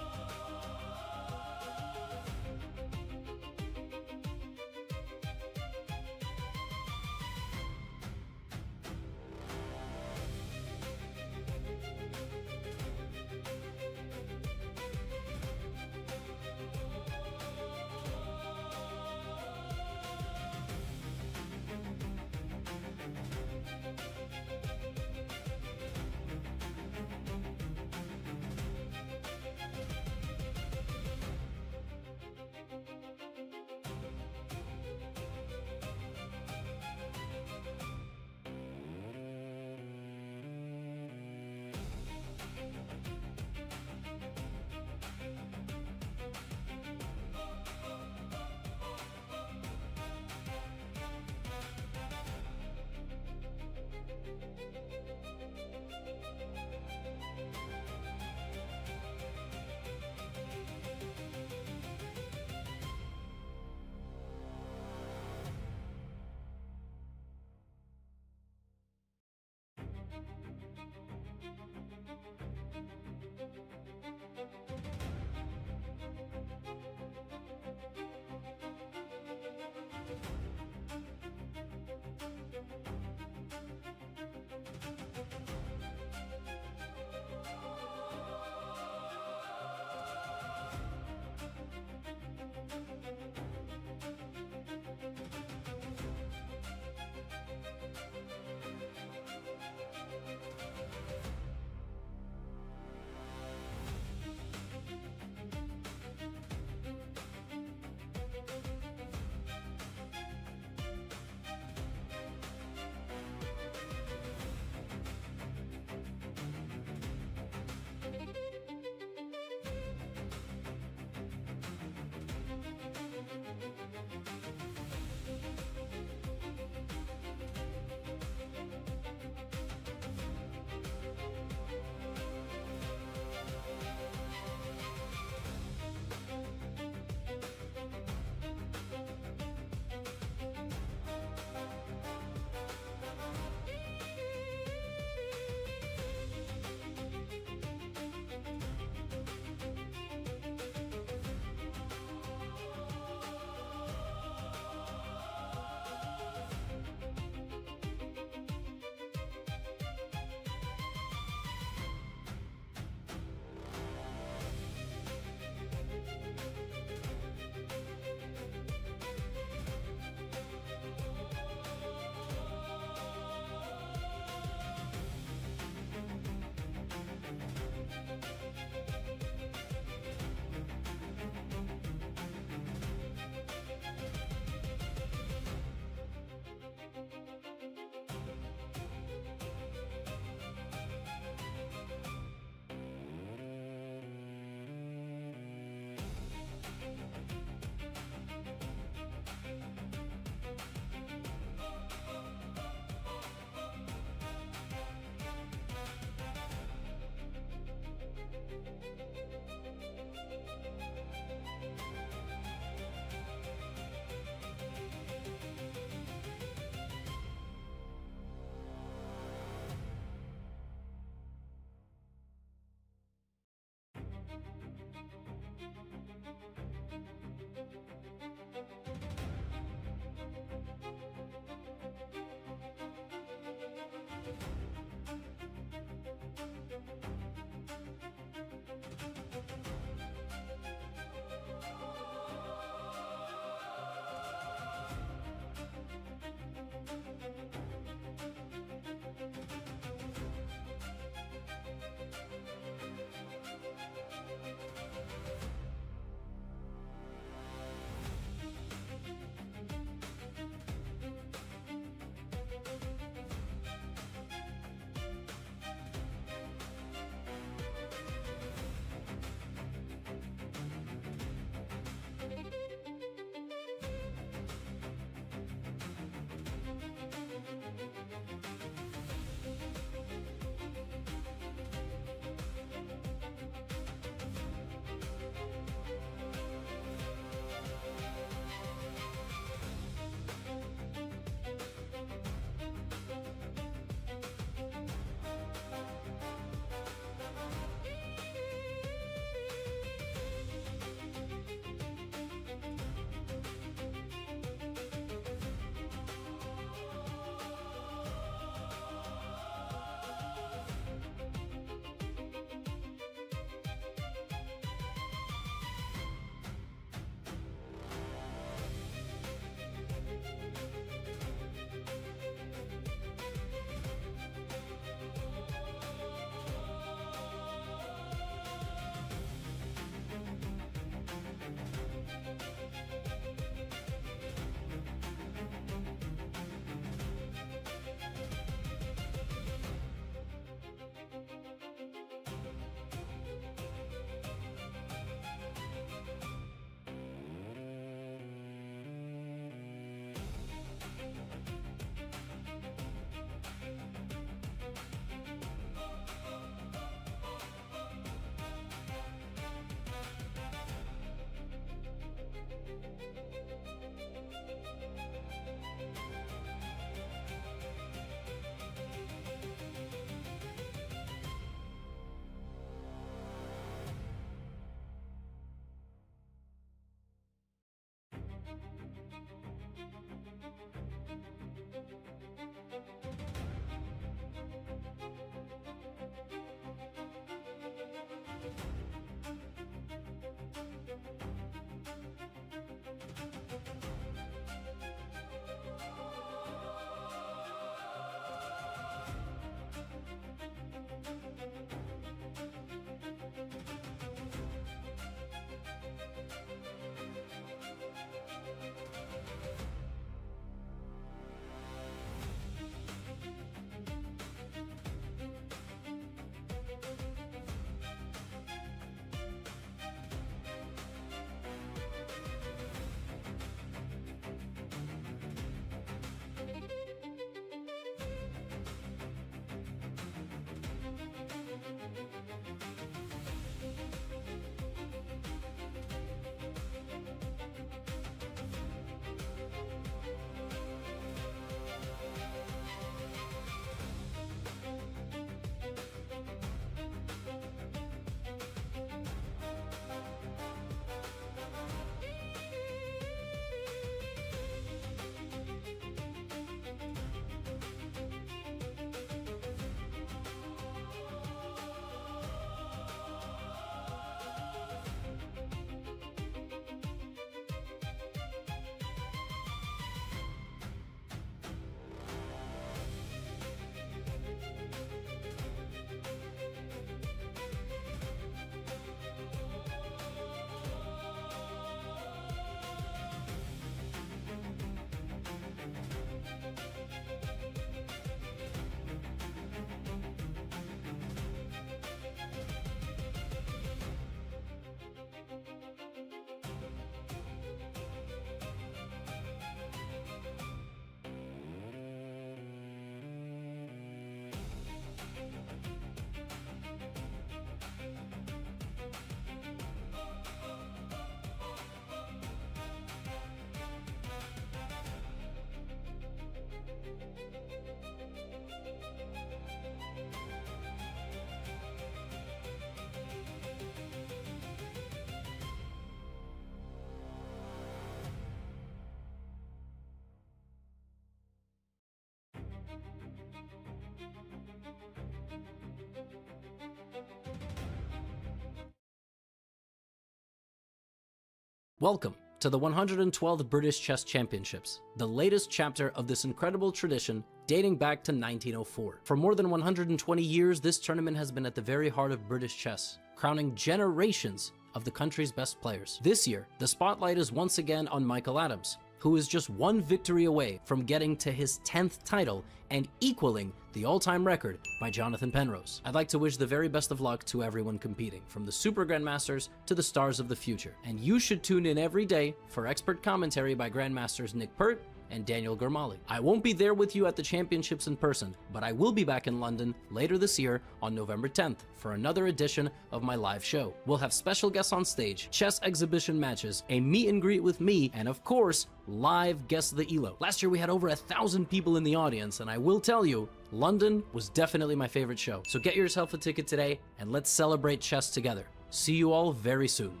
Welcome to the 112th British Chess Championships, the latest chapter of this incredible tradition dating back to 1904. For more than 120 years, this tournament has been at the very heart of British chess, crowning generations of the country's best players. This year, the spotlight is once again on Michael Adams, who is just one victory away from getting to his 10th title and equaling the all-time record by Jonathan Penrose. I'd like to wish the very best of luck to everyone competing, from the super grandmasters to the stars of the future. And you should tune in every day for expert commentary by grandmasters Nick Pert and Daniel Germali. I won't be there with you at the championships in person, but I will be back in London later this year on November 10th for another edition of my live show. We'll have special guests on stage, chess exhibition matches, a meet and greet with me, and of course, live Guess the ELO. Last year we had over 1,000 people in the audience, and I will tell you, London was definitely my favorite show. So get yourself a ticket today, and let's celebrate chess together. See you all very soon.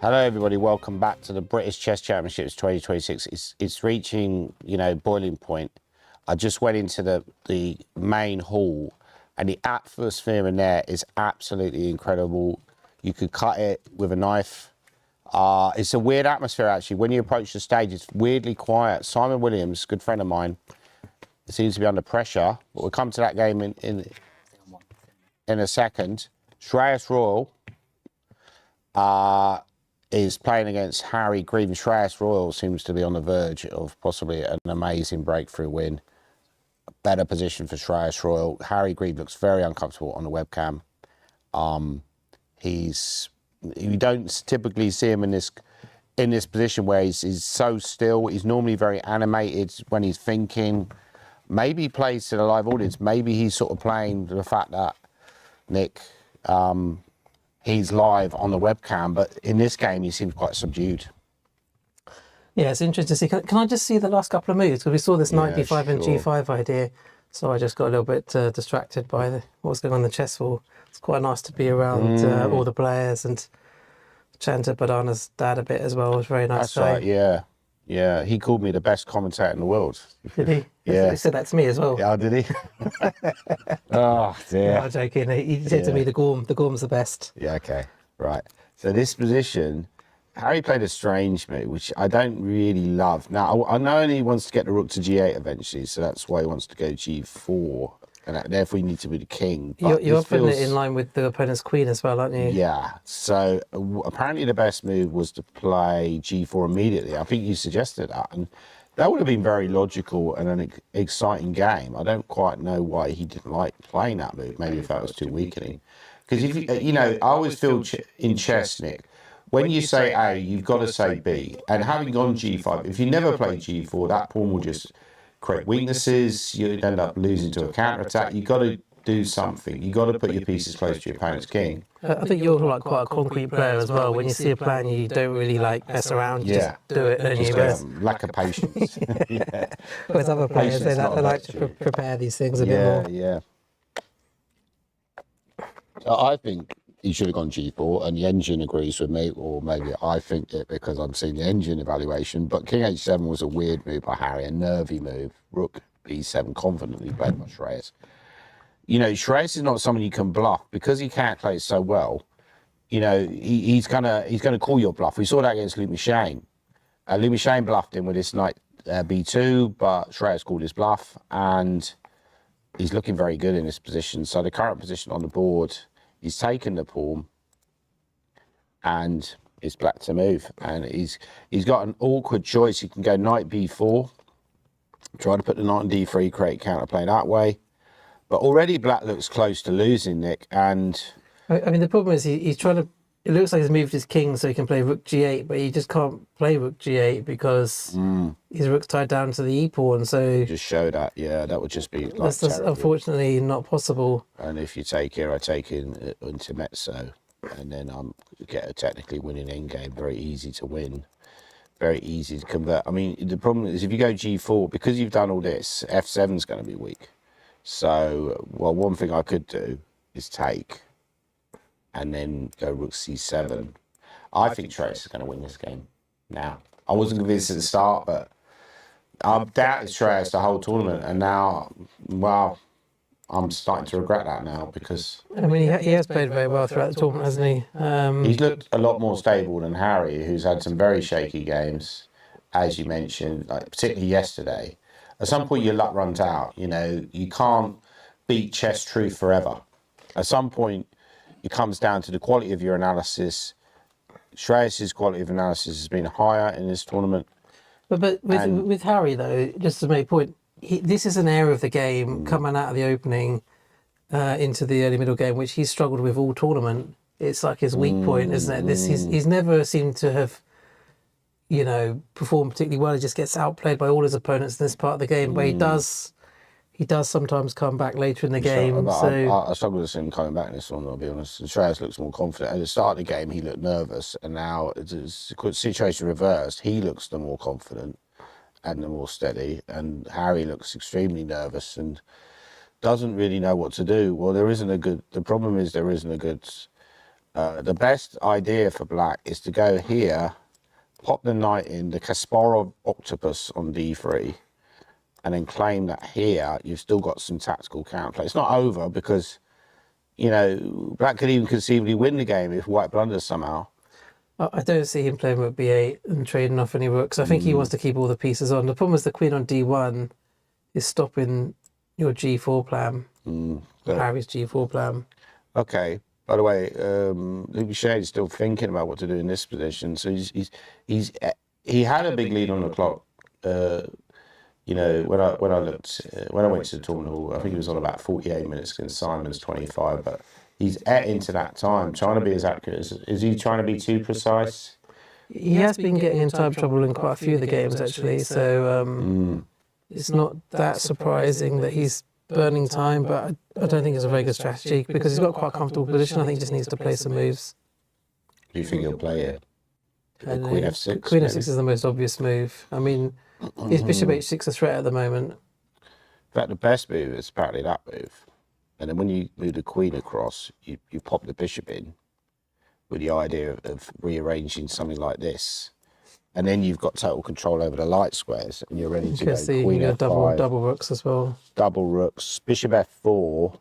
Hello everybody, welcome back to the British Chess Championships 2026. It's reaching, boiling point. I just went into the main hall and the atmosphere in there is absolutely incredible. You could cut it with a knife. It's a weird atmosphere actually. When you approach the stage, it's weirdly quiet. Simon Williams, good friend of mine, seems to be under pressure, but we'll come to that game in a second. Shreyas Royal, is playing against Harry Grieve. Shreyas Royal seems to be on the verge of possibly an amazing breakthrough win. A better position for Shreyas Royal. Harry Grieve looks very uncomfortable on the webcam. You don't typically see him in this position where he's so still. He's normally very animated when he's thinking. Maybe he plays to the live audience. Maybe he's sort of playing to the fact that Nick, he's live on the webcam, but in this game he seems quite subdued. Yeah, it's interesting to see. Can I just see the last couple of moves? Because we saw this knight b5 and g5 idea, so I just got a little bit distracted by what was going on in the chess hall. It's quite nice to be around all the players and chatting to Badana's dad a bit as well. It was very nice. That's right, yeah. Yeah, he called me the best commentator in the world. Did he? Yeah. He said that to me as well. Yeah, did he? Oh, dear. No, I'm joking. He said to me, the Gorm's the best. Yeah, okay, right. So this position, Harry played a strange move, which I don't really love. Now, I know he wants to get the rook to g8 eventually, so that's why he wants to go g4, and therefore you need to be the king. But You're putting it in line with the opponent's queen as well, aren't you? Yeah, so apparently the best move was to play g4 immediately. I think you suggested that, and that would have been very logical and an exciting game. I don't quite know why he didn't like playing that move. Maybe if that was too weakening. Because if I always feel in chess, Nick, when you say A, you've got to say B. And having gone g5, if you never play g4, that pawn will just create weaknesses. You'd end up losing to a counter-attack. You've got to do something. You've got to put your pieces close to your opponent's king. I think you're like quite a concrete player as well. When you see a plan, you don't really like mess around. You just do it, don't you? Lack of patience. Yeah. Whereas other players, they like to prepare these things a bit more. Yeah. So I think he should have gone g4, and the engine agrees with me, or maybe I think it because I'm seeing the engine evaluation. But king h7 was a weird move by Harry, a nervy move. Rook b7, confidently played by Shreyas. Shreyas is not someone you can bluff because he can't play so well. He's gonna call your bluff. We saw that against Luke Michane. Luke Michane bluffed him with his knight b2, but Shreyas called his bluff, and he's looking very good in this position. So the current position on the board, he's taken the pawn, and it's black to move. And he's got an awkward choice. He can go knight b4, try to put the knight on d3, create counterplay that way. But already black looks close to losing, Nick. And I mean, the problem is he's trying to. It looks like he's moved his king so he can play rook g8, but he just can't play rook g8 because his rook's tied down to the e pawn. So just show that, yeah, that would just be like that's unfortunately not possible. And if you take here, I take in intermezzo, and then I'm technically winning endgame, very easy to win. very easy to convert. I mean, the problem is if you go G4, because you've done all this, F7's going to be weak. So, well, one thing I could do is take and then go Rook C7. I think Shreyas is going to win this game now. I wasn't convinced at the start, but I've doubted Shreyas the whole tournament, and now, well, I'm starting to regret that now because... I mean, he has played very well throughout the tournament, hasn't he? He's looked a lot more stable than Harry, who's had some very shaky games, as you mentioned, like particularly yesterday. At some point, your luck runs out. You know, you can't beat chess truth forever. At some point, it comes down to the quality of your analysis. Shreyas' quality of analysis has been higher in this tournament. But with Harry, though, just to make a point, this is an area of the game coming out of the opening into the early middle game, which he's struggled with all tournament. It's like his weak point, isn't it? He's never seemed to have, you know, performed particularly well. He just gets outplayed by all his opponents in this part of the game, but he does sometimes come back later in the game. I struggle to see him coming back in this one, I'll be honest. And Shreyas looks more confident. At the start of the game, he looked nervous, and now it's the situation reversed. He looks the more confident and the more steady, and Harry looks extremely nervous and doesn't really know what to do. Well, the problem is there isn't a good... the best idea for black is to go here, pop the knight in, the Kasparov octopus on D3, and then claim that here you've still got some tactical counterplay. It's not over because, you know, black could even conceivably win the game if white blunders somehow. I don't see him playing rook b8 and trading off any rooks. I think he wants to keep all the pieces on. The problem is the queen on d1 is stopping your g4 plan, Harry's g4 plan. Okay. By the way, Vachier is still thinking about what to do in this position. So he had a big lead on the clock. You know, when I went to the tournament hall, I think he was on about 48 minutes against Simon's 25, but he's into that time, trying to be as accurate. Is he trying to be too precise? He has been getting in time trouble in quite a few of the games, actually, so it's not that surprising that he's burning time, but I don't think it's a very good strategy because he's got quite a comfortable position. I think he just needs to play some moves. Do you think he'll play it? Queen F6? Queen F6 is the most obvious move. I mean, is Bishop H6 a threat at the moment? In fact, the best move is apparently that move. And then when you move the queen across, you pop the bishop in with the idea of rearranging something like this. And then you've got total control over the light squares and you're ready to go queen F5. Double rooks as well. Double rooks. Bishop F4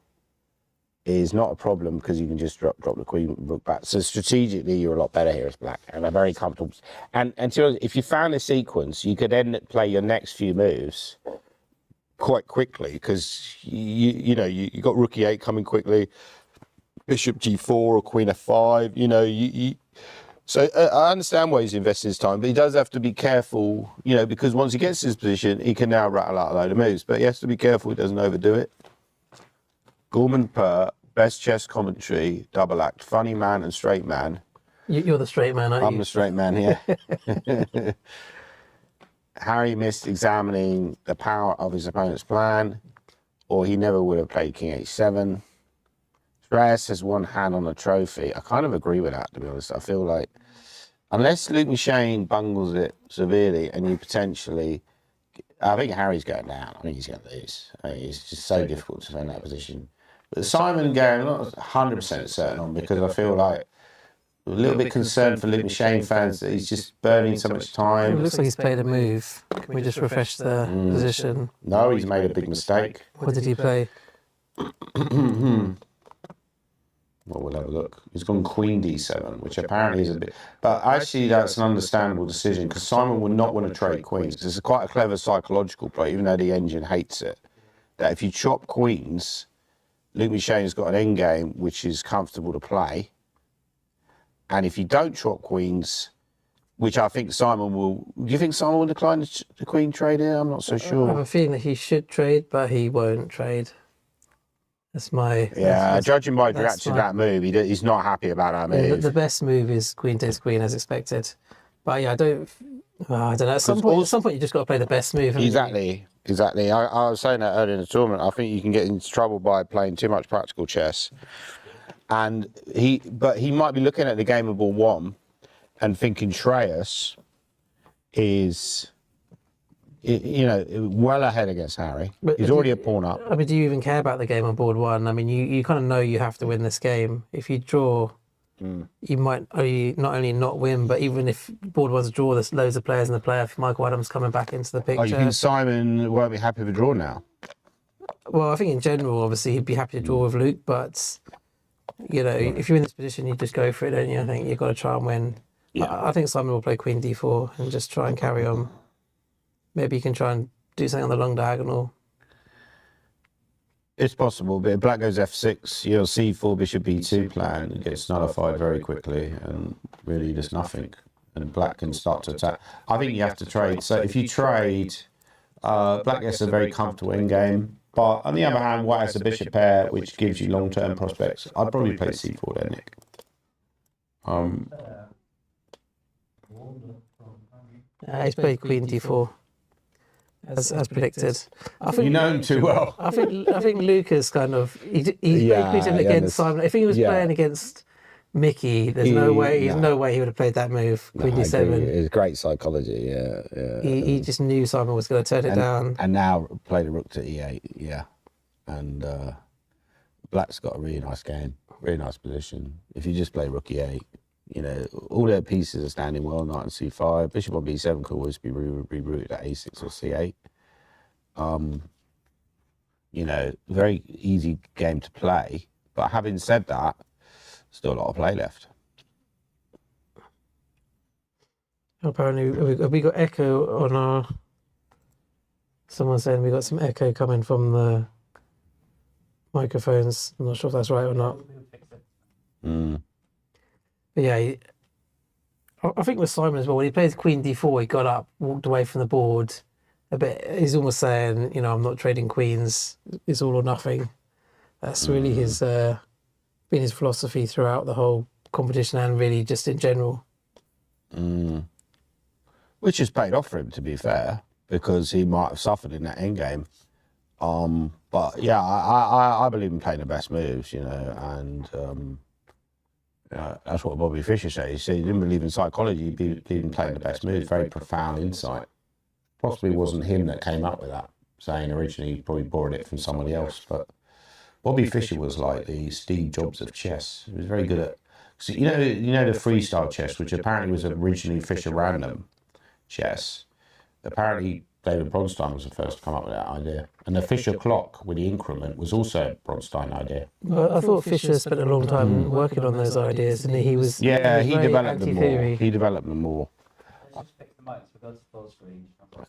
is not a problem because you can just drop the queen rook back. So strategically, you're a lot better here as black and a very comfortable. And if you found the sequence, you could then play your next few moves quite quickly because you got rook e8 coming quickly, bishop g4 or queen f5. You know, so I understand why he's invested his time, but he does have to be careful. You know, because once he gets to his position, he can now rattle out a load of moves, but he has to be careful he doesn't overdo it. Gorman Per, best chess commentary, double act, funny man and straight man. You're the straight man, aren't you? I'm the straight man here. Harry missed examining the power of his opponent's plan, or he never would have played king h7. Shreyas has one hand on the trophy. I kind of agree with that, to be honest. I feel like, unless Luke Machine bungles it severely and you potentially... I think Harry's going down. I think he's going to lose. I mean, it's just so difficult to defend that position. But the Simon game, I'm not 100% certain on because I feel like a little bit concerned for Luke Machine fans that he's just burning so much time. It looks like he's played a move. Can we just refresh the position? No, he's made a big mistake. What did he play? Well, we'll have a look. He's gone queen d7, which apparently is a bit... But actually, that's an understandable decision because Simon would not want to trade queens. It's quite a clever psychological play, even though the engine hates it. That if you chop queens, Luke Machane's got an endgame which is comfortable to play. And if you don't chop queens, which I think Simon will... Do you think Simon will decline the queen trade here? I'm not so sure. I have a feeling that he should trade, but he won't trade. That's my... Yeah, judging by the reaction to that move, he's not happy about that move. Yeah, the best move is queen takes queen as expected. But yeah, I don't know. At some point, you just got to play the best move. Exactly. I was saying that earlier in the tournament. I think you can get into trouble by playing too much practical chess. And he might be looking at the game of ball one and thinking Shreyas is, well ahead against Harry. But He's already a pawn up. I mean, do you even care about the game on board one? I mean, you kind of know you have to win this game. If you draw, you might not only not win, but even if board one's a draw, there's loads of players in the playoff. Michael Adams coming back into the picture. Oh, you think Simon won't be happy with a draw now? Well, I think in general, obviously, he'd be happy to draw with Luke, but, if you're in this position, you just go for it, don't you? I think you've got to try and win. Yeah. I think Simon will play Queen D4 and just try and carry on. Maybe you can try and do something on the long diagonal. It's possible, but if Black goes F6, your C4 Bishop B2 plan gets nullified very quickly, and really there's nothing. And Black can start to attack. I think you have to trade. So if you trade, Black gets a very comfortable endgame. But on the other hand, White has a bishop pair, which gives you long-term prospects. I'd probably play C4 there, Nick. He's played Queen D4, as predicted. I think You know him too well. I think Lucas kind of he's Yeah, played Queen yeah, against Simon. If he was playing against Mickey, there's no way he would have played that move. Queen D7. It's great psychology, yeah. He just knew Simon was going to turn it down. And now play the rook to E8, yeah. And Black's got a really nice game, really nice position. If you just play rook E8, all their pieces are standing well, knight on C5. Bishop on B7 could always be rerouted at A6 or C8. Very easy game to play. But having said that, still a lot of play left. Apparently, have we got echo on our... Someone's saying we got some echo coming from the microphones. I'm not sure if that's right or not. But yeah, I think with Simon as well, when he plays Queen D4, he got up, walked away from the board a bit. He's almost saying, I'm not trading queens. It's all or nothing. That's really been his philosophy throughout the whole competition and really just in general. Which has paid off for him, to be fair, because he might have suffered in that endgame. But yeah, I believe in playing the best moves, and that's what Bobby Fischer said. He said he didn't believe in psychology, he believed in playing the best moves. Very profound insight. Possibly wasn't him that came up with that, saying originally he probably borrowed it from somebody else. But Bobby Fischer was like the Steve Jobs of chess. He was very good at, so the freestyle chess, which apparently was originally Fischer random chess. Apparently David Bronstein was the first to come up with that idea. And the Fischer clock with the increment was also a Bronstein idea. Well, I thought Fischer spent a long time working on those ideas, and he was he developed them more. anti-theory. He developed them more. Let's just pick the mics. We'll go to full screen. Okay.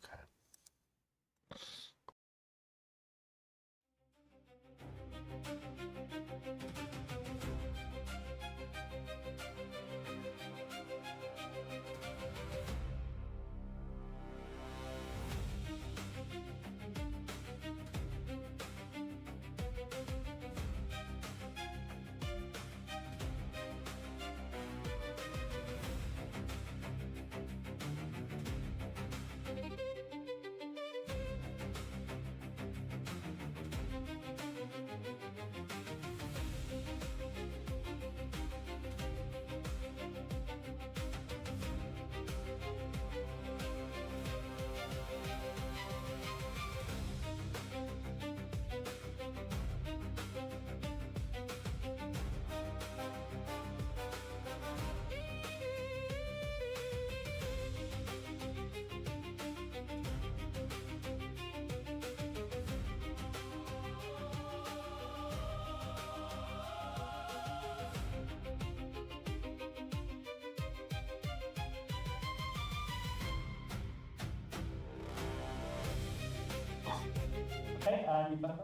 Okay, and you back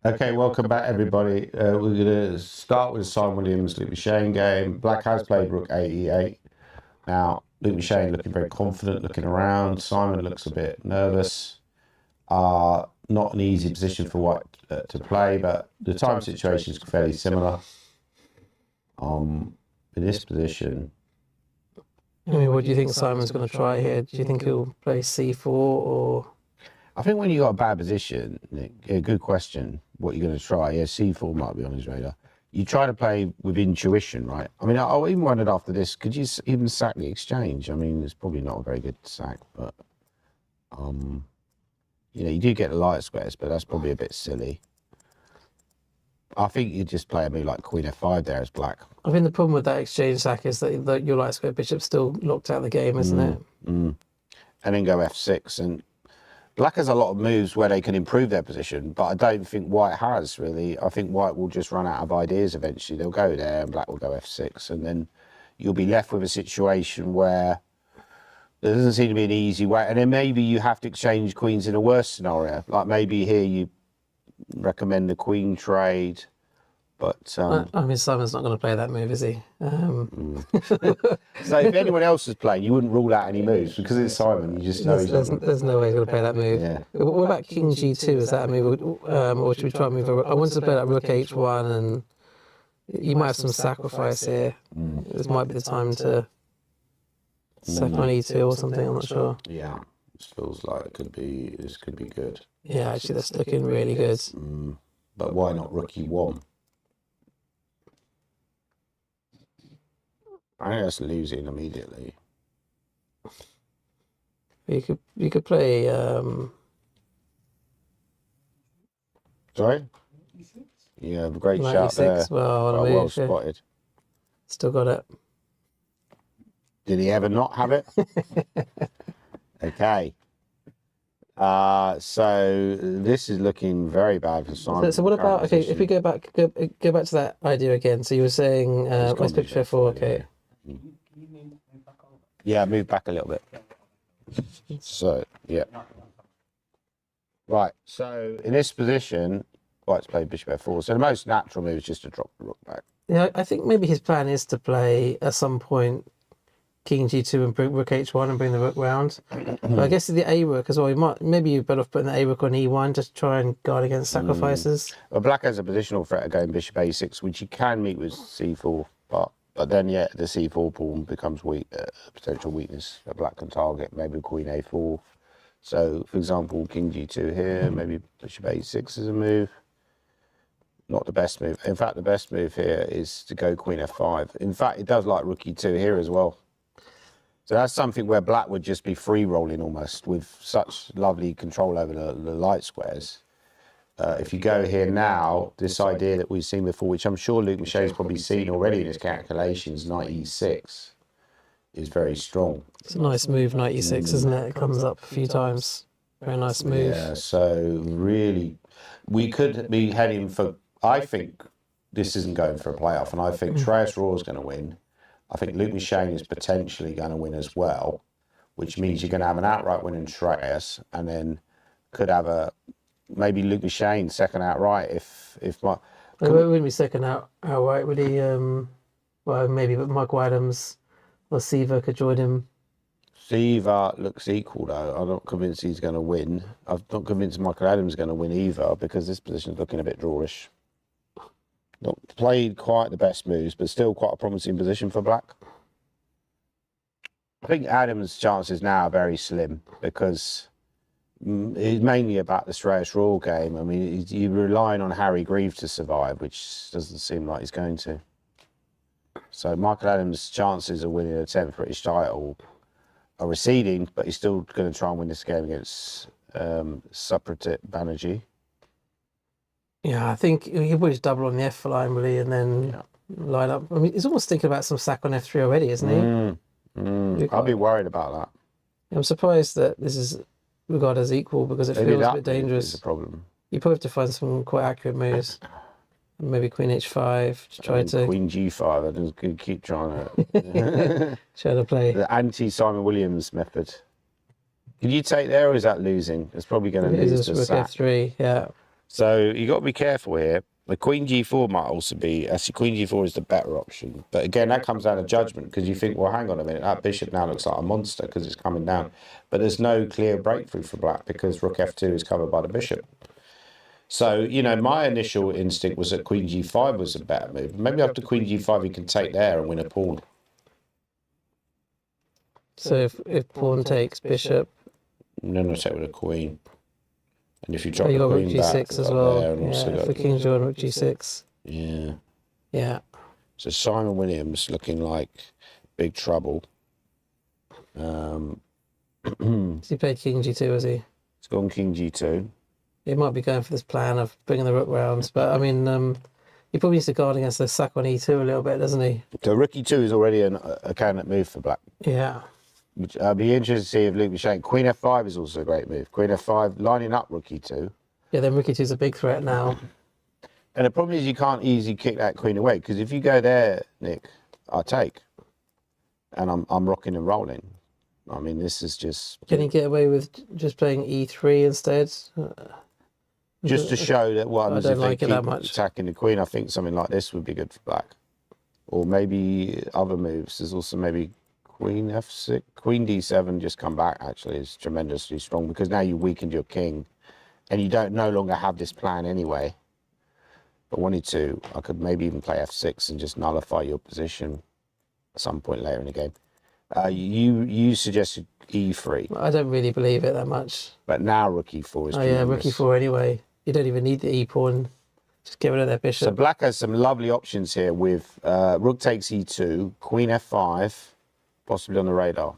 on? Okay, welcome back, everybody. We're going to start with the Simon Williams Luke Shane game. Black has played rook A8. Now, Luke Shane looking very confident, looking around. Simon looks a bit nervous. Not an easy position for White to play, but the time situation is fairly similar. In this position, I mean, what do you think Simon's going to try here? Do you think he'll play C4 or... I think when you got a bad position, Nick, good question, what you're going to try. Yeah, C4 might be on his radar. you try to play with intuition, right? I mean, I even wondered after this, could you even sack the exchange? I mean, it's probably not a very good sack, but you know, you do get the light squares, but that's probably a bit silly. I think you just play a move like Queen F5 there as black. I think the problem with that exchange sack is that your light square bishop's still locked out of the game, isn't it? And then go F6. And black has a lot of moves where they can improve their position, but I don't think white has, really. I think white will just run out of ideas eventually. They'll go there and black will go F6. And then you'll be left with a situation where there doesn't seem to be an easy way. And then maybe you have to exchange queens in a worse scenario. Like maybe here you recommend the queen trade, but I mean, Simon's not going to play that move, is he? so if anyone else is playing, you wouldn't rule out any moves because it's Simon. You just know there's no way he's going to play that move. Yeah. What about King G2? Is that a move, or should we try and move? I wanted to play like Rook H1, and you might have some sacrifice here. This might be the time to sack on E2 or something. I'm not sure. Yeah, this feels like this could be good. Yeah, actually, that's looking really good. But why not Rook E1? I think that's losing immediately. You could play. Sorry? Yeah, great Knight shot E6. there. Well, on a Well move, yeah. spotted. Still got it. Did he ever not have it? Okay. So this is looking very bad for Simon. So what about, okay, if we go back to that idea again. So you were saying let's pick chair 4, okay. Yeah, move back a little bit. So yeah. Right. So in this position, white's played bishop F4. So the most natural move is just to drop the rook back. Yeah, I think maybe his plan is to play at some point King G2 and bring Rook H1 and bring the rook round. But I guess the A rook as well. Maybe you're better off putting the A rook on E1 just to try and guard against sacrifices. Well, black has a positional threat of going bishop A6, which you can meet with C4, but then yeah, the C4 pawn becomes weak, potential weakness that black can target. Maybe Queen A4. So, for example, King G2 here, maybe bishop A6 is a move. Not the best move. In fact, the best move here is to go Queen F5. In fact, it does like Rook E2 here as well. So that's something where black would just be free rolling almost with such lovely control over the light squares. If you go here now, this idea that we've seen before, which I'm sure Luke Michel's probably seen already in his calculations, Knight E6 is very strong. It's a nice move, Knight E6, isn't it? It comes up a few times. Very nice move. Yeah, so really, we could be heading for, I think this isn't going for a playoff, and I think Shreyas Raw is going to win. I think Luke Michel is potentially going to win as well, which means you're going to have an outright win in Shreyas, and then could have maybe Luke Michel second outright if my. It wouldn't be second outright, would he? Well, maybe, but Michael Adams or Siva could join him. Siva looks equal though. I'm not convinced he's going to win. I'm not convinced Michael Adams is going to win either because this position is looking a bit drawish. Not played quite the best moves, but still quite a promising position for black. I think Adams' chances now are very slim because it's mainly about the Shreyas Raw game. I mean, you're relying on Harry Grieve to survive, which doesn't seem like he's going to. So Michael Adams' chances of winning a 10th British title are receding, but he's still going to try and win this game against Supratit Banerjee. Yeah, I think he would just double on the F line really, and then line up. I mean, he's almost thinking about some sack on F3 already, isn't he? I'd be worried about that. I'm surprised that this is regarded as equal because it feels a bit dangerous. Is a problem. You probably have to find some quite accurate moves. Maybe Queen H5 to try to Queen G5. I'm just going to keep trying to try to play the anti-Simon Williams method. Can you take there, or is that losing? It's probably going to lose the Rook sack. F3. Yeah. So you got to be careful here. The Queen G4 might also be, actually Queen G4 is the better option. But again, that comes down to judgment because you think, well, hang on a minute, that bishop now looks like a monster because it's coming down. But there's no clear breakthrough for black because Rook F2 is covered by the bishop. So, you know, my initial instinct was that Queen G5 was a better move. Maybe after Queen G5 you can take there and win a pawn. So if pawn takes bishop. No, take with a queen. And if you drop You the got Rook queen back, G6 as well. there and also Yeah, got for King John, Rook G6. Yeah. Yeah. So Simon Williams looking like big trouble. Has he played King G2, has he? He's gone King G2. He might be going for this plan of bringing the rook rounds, but I mean, he probably needs to guard against the sack on E2 a little bit, doesn't he? So Rook E2 is already a candidate move for black. Yeah. Which I'd be interested to see if Luke was saying Queen F5 is also a great move. Queen F5 lining up Rook E2. Yeah, then Rook E2's a big threat now. And the problem is you can't easily kick that queen away, because if you go there, Nick, I take, and I'm rocking and rolling. I mean, this is just... Can he get away with just playing E3 instead? Just to show that what happens I if don't they like it keep that much. attacking the queen. I think something like this would be good for black. Or maybe other moves. There's also maybe Queen F6, Queen D7 just come back actually is tremendously strong, because now you weakened your king and you don't no longer have this plan anyway. If I wanted to, I could maybe even play F6 and just nullify your position at some point later in the game. You suggested E3, I don't really believe it that much. but now Rook E4 is Oh yeah, Rook tremendous. E4 anyway. You don't even need the E pawn. Just get rid of their So bishop. black has some lovely options here with Rook takes E2, Queen F5, possibly on the radar.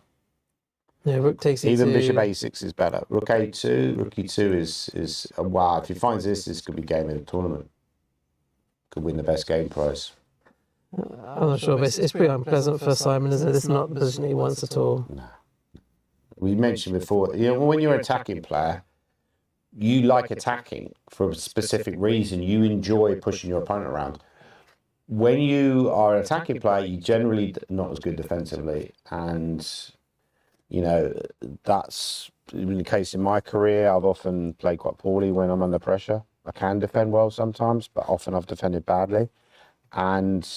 Yeah, Rook takes E2. Even Bishop A6 is better. Rook A2, Rook E2 is wow. If he finds this, this could be game in the tournament. Could win the best game prize. I'm not sure, but it's pretty unpleasant for Simon, isn't it? This is not the position he wants at all. We mentioned before, you know, when you're an attacking player, you like attacking for a specific reason. You enjoy pushing your opponent around. When you are an attacking player, you generally not as good defensively, and you know that's in the case in my career. I've often played quite poorly when I'm under pressure. I can defend well sometimes, but often I've defended badly. And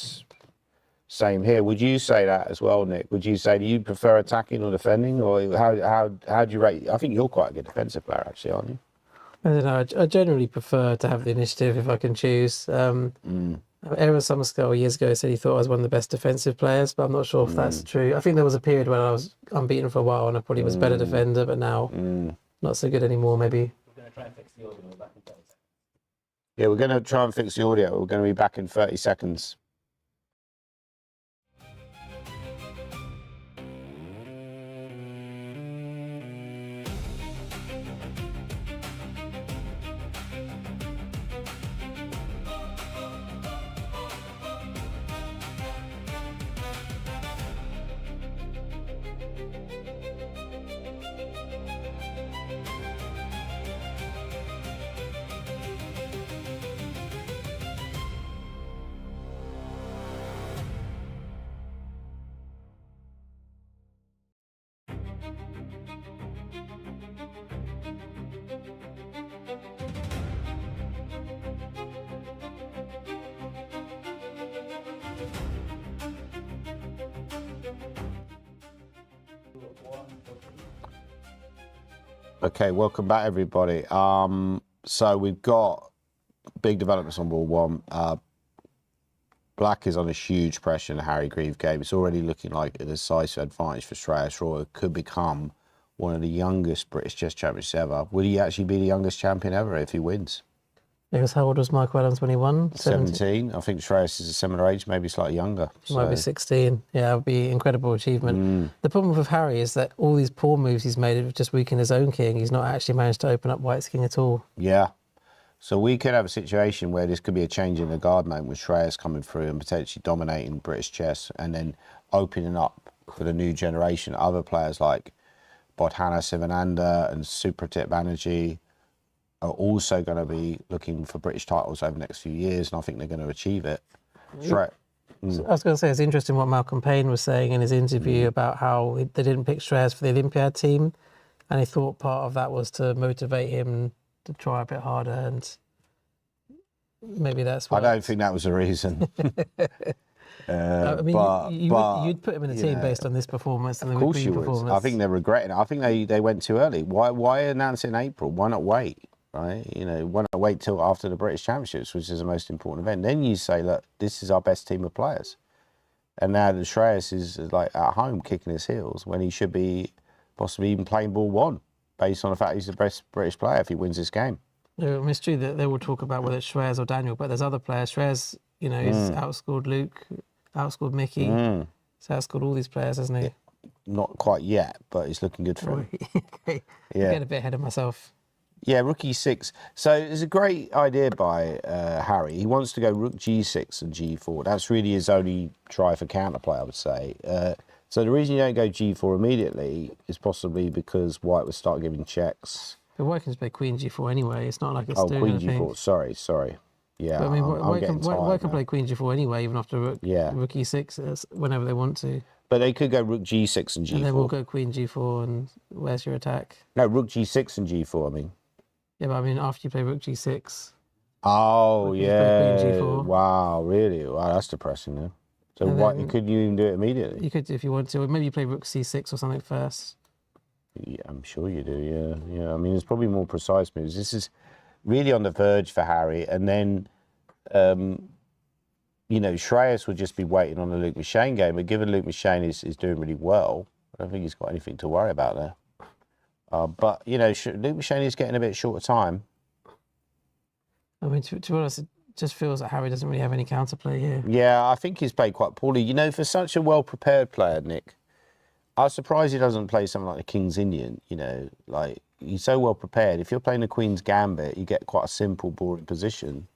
same here. Would you say that as well, Nick? Would you say, do you prefer attacking or defending, or how do you rate? I think you're quite a good defensive player, actually, aren't you? I don't know. I generally prefer to have the initiative if I can choose. Aaron Summerskull years ago said he thought I was one of the best defensive players, but I'm not sure if that's true. I think there was a period when I was unbeaten for a while and I probably was a better defender, but now not so good anymore, maybe. We're going to try and fix the audio. We're back in 30 seconds. Yeah, we're going to try and fix the audio. We're going to be back in 30 seconds. Okay, welcome back, everybody. So we've got big developments on World 1. Black is under huge pressure in the Harry Grieve game. It's already looking like a decisive advantage for Shreyas. Roy could become one of the youngest British chess champions ever. Would he actually be the youngest champion ever if he wins? Because how old was Michael Adams when he won? 17. I think Shreyas is a similar age, maybe slightly younger. He might be 16. Yeah, it would be an incredible achievement. The problem with Harry is that all these poor moves he's made have just weakened his own king. He's not actually managed to open up White's king at all. Yeah. So we could have a situation where this could be a change in the guard moment with Shreyas coming through and potentially dominating British chess and then opening up for the new generation. Other players like Bodhana Sivananda and Supratit Banerjee are also going to be looking for British titles over the next few years, and I think they're going to achieve it. So I was going to say, it's interesting what Malcolm Payne was saying in his interview about how they didn't pick Shreyas for the Olympiad team, and he thought part of that was to motivate him to try a bit harder, and maybe that's what... I don't think that was the reason. I mean, you'd put him in the team based on this performance and the course you performance. would. I think they're regretting it. I think they went too early. Why announce it in April? Why not wait? Right? You know, why not wait till after the British Championships, which is the most important event? Then you say, look, this is our best team of players. And now the Shreyas is like at home kicking his heels when he should be possibly even playing ball one, based on the fact he's the best British player if he wins this game. Yeah, I mean, it's true that they will talk about whether it's Shreyas or Daniel, but there's other players. Shreyas You know, he's outscored Luke, outscored Mickey. He's outscored all these players, hasn't he? Not quite yet, but it's looking good for him. Okay. Yeah. I'm getting a bit ahead of myself. Yeah, rook e6. So it's a great idea by Harry. He wants to go rook g6 and g4. That's really his only try for counterplay, I would say. So the reason you don't go g4 immediately is possibly because white would start giving checks. But white can just play queen g4 anyway. It's not like it's Oh, doing queen anything. g4. Sorry. Yeah, But I mean, I'm white getting tired white can now. play queen g4 anyway, even after rook, Yeah. rook e6 whenever they want to. But they could go rook g6 and g4. And then we'll go queen g4 and where's your attack? No, rook g6 and g4, I mean. Yeah, but I mean, after you play rook g6. Oh, Rook is yeah. queen g4. Wow, really? Wow, that's depressing, then. So And what, then- could you even do it immediately? You could, if you want to. Or maybe you play rook c6 or something first. Yeah, I'm sure you do, yeah. I mean, there's probably more precise moves. This is really on the verge for Harry. And then, you know, Shreyas would just be waiting on the Luke Machane game. But given Luke Machane is doing really well, I don't think he's got anything to worry about there. But, you know, Luke Machane is getting a bit short of time. I mean, to be honest, it just feels like Harry doesn't really have any counterplay here. Yeah, I think he's played quite poorly. You know, for such a well-prepared player, Nick, I was surprised he doesn't play something like the King's Indian, you know. Like, he's so well-prepared. If you're playing the Queen's Gambit, you get quite a simple, boring position.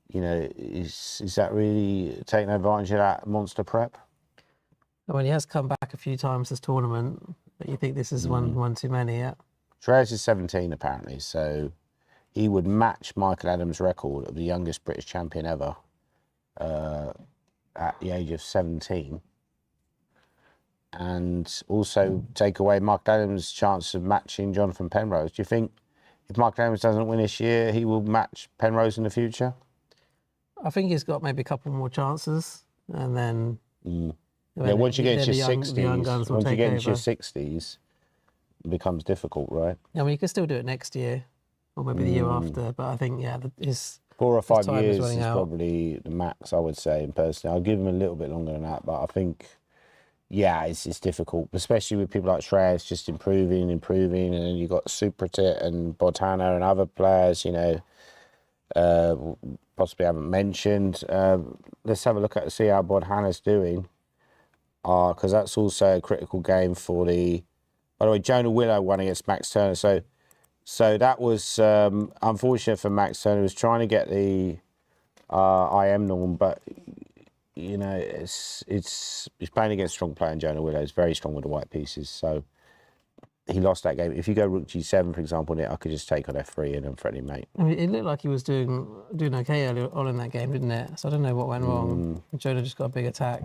You know, is that really taking advantage of that monster prep? I mean, he has come back a few times this tournament, but you think this is one too many, yeah? Shreyas is 17, apparently, so he would match Michael Adams' record of the youngest British champion ever at the age of 17. And also take away Michael Adams' chance of matching Jonathan Penrose. Do you think if Michael Adams doesn't win this year, he will match Penrose in the future? I think he's got maybe a couple more chances, and then... Yeah, once you get into your the young 60s, guns will once you take get into your over. 60s, it becomes difficult, right? I mean, you can still do it next year, or maybe the year after, but I think, yeah, his 4 or 5 time is years is running out. probably the max, I would say, and personally. I'll give him a little bit longer than that, but I think, yeah, it's difficult, especially with people like Shreyas just improving, and then you've got Supratit and Botana and other players, you know, possibly haven't mentioned. Let's have a look at see how Botana's doing, because that's also a critical game for the... By the way, Jonah Willow won against Max Turner, so that was unfortunate for Max Turner. He was trying to get the IM norm, but you know, he's playing against a strong player in Jonah Willow. He's very strong with the white pieces, so he lost that game. If you go rook g7, for example, I could just take on f3 and then threaten him, mate. I mean, it looked like he was doing okay early on in that game, didn't it? So I don't know what went wrong. Jonah just got a big attack.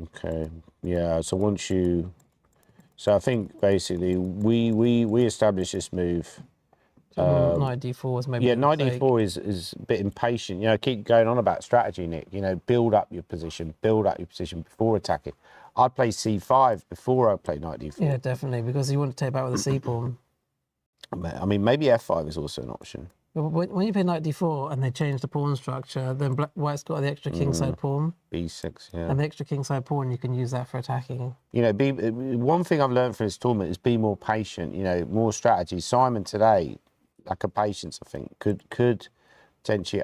Okay, yeah. So once you, so I think basically we established this move. Knight d4 was maybe... Yeah, a knight mistake. d4 is a bit impatient. You know, keep going on about strategy, Nick. You know, build up your position before attacking. I'd play c5 before I play knight d4. Yeah, definitely, because you want to take back with the c pawn. I mean, maybe f5 is also an option. But when you play knight d4 and they change the pawn structure, then white's got the extra kingside pawn, b6, yeah. and the extra kingside pawn, you can use that for attacking. You know, one thing I've learned from this tournament is be more patient. You know, more strategy. Simon today, lack of patience, I think, could potentially,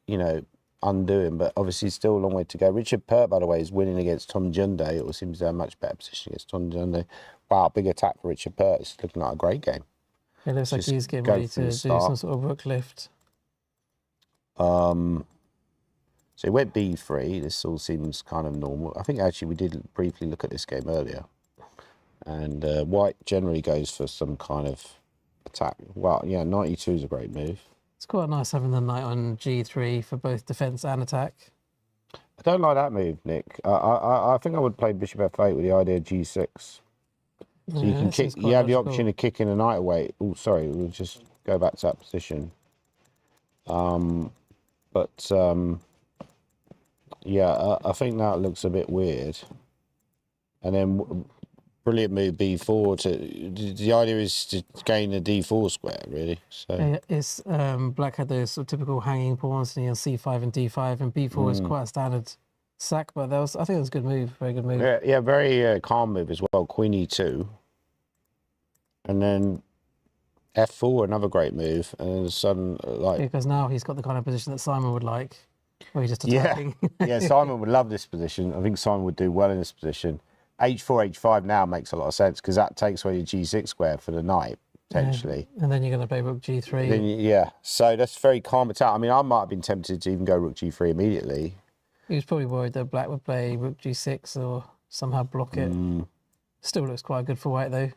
you know, undo him. But obviously, still a long way to go. Richard Pert, by the way, is winning against Tom Junday. It seems to have a much better position against Tom Junday. Wow, big attack for Richard Pert. It's looking like a great game. It looks like Just he's getting go ready from to the do start. some sort of rook lift. So he went b3. This all seems kind of normal. I think actually we did briefly look at this game earlier. And white generally goes for some kind of attack. Well, yeah, 92 is a great move. It's quite nice having the knight on g3 for both defence and attack. I don't like that move, Nick. I think I would play bishop f8 with the idea of g6. So you can kick. You have the option of kicking a knight away. Oh, sorry, we'll just go back to that position. Yeah, I think that looks a bit weird. And then brilliant move b4 the idea is to gain the d4 square, really. So It's black had those sort of typical hanging pawns on c5 and d5, and b4 is quite a standard sack, but I think it was a good move, very good move. yeah, very calm move as well. Queen e2, and then F4, another great move, and all of a sudden, like, Because now he's got the kind of position that Simon would like, where he's just yeah, attacking. yeah. Simon would love this position. I think Simon would do well in this position. H4, H5 now makes a lot of sense because that takes away your G6 square for the knight potentially. And then you're going to play Rook G3. Then yeah, so that's very calm attack. I mean, I might have been tempted to even go Rook G3 immediately. He was probably worried that Black would play Rook G6 or somehow block it. Still looks quite good for White though.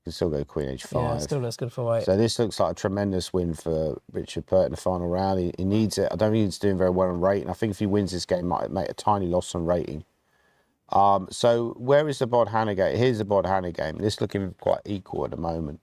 Can still go Queen H5. Yeah, still looks good for White. So this looks like a tremendous win for Richard Pert in the final round. He needs it. I don't think he's doing very well on rating. I think if he wins this game, might make a tiny loss on rating. So where is the Bodhana game? Here's the Bodhana game. This is looking quite equal at the moment.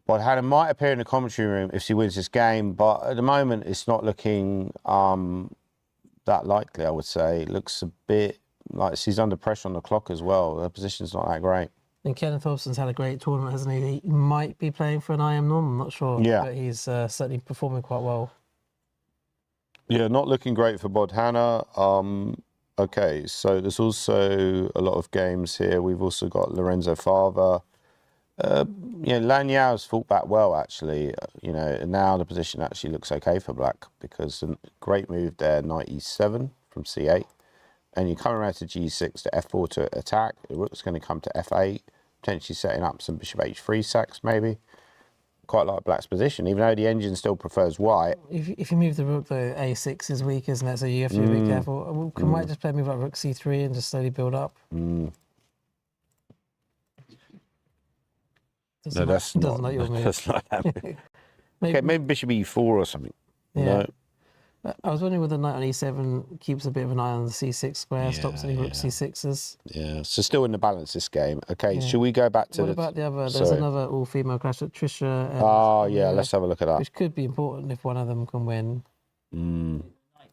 Bodhana might appear in the commentary room if she wins this game, but at the moment it's not looking that likely, I would say. It looks a bit like she's under pressure on the clock as well. Her position's not that great. And Kenneth Hobson's had a great tournament, hasn't he? He might be playing for an IM norm, I'm not sure. Yeah. But he's certainly performing quite well. Yeah, not looking great for Bodhana. Okay, so there's also a lot of games here. We've also got Lorenzo Fava. Lanyau's fought back well, actually. And now the position actually looks okay for Black because a great move there, knight E7 from C8. And you come around to G6 to F4 to attack. The rook's going to come to F8, potentially setting up some bishop H3 sacks, maybe. Quite like Black's position, even though the engine still prefers White. If you move the rook, though, A6 is weak, isn't it? So you have to be a bit careful. Can White just play a move like Rook C3 and just slowly build up? No, that's doesn't like your move. That's not that move. Maybe bishop E4 or something. Yeah. No. I was wondering whether knight on E7 keeps a bit of an eye on the C6 square, stops any rook C6s. Yeah, so still in the balance this game. Okay, should we go back to What about the other? There's another all-female clash at Trisha. And, oh, yeah, let's have a look at that. Which could be important if one of them can win. Knight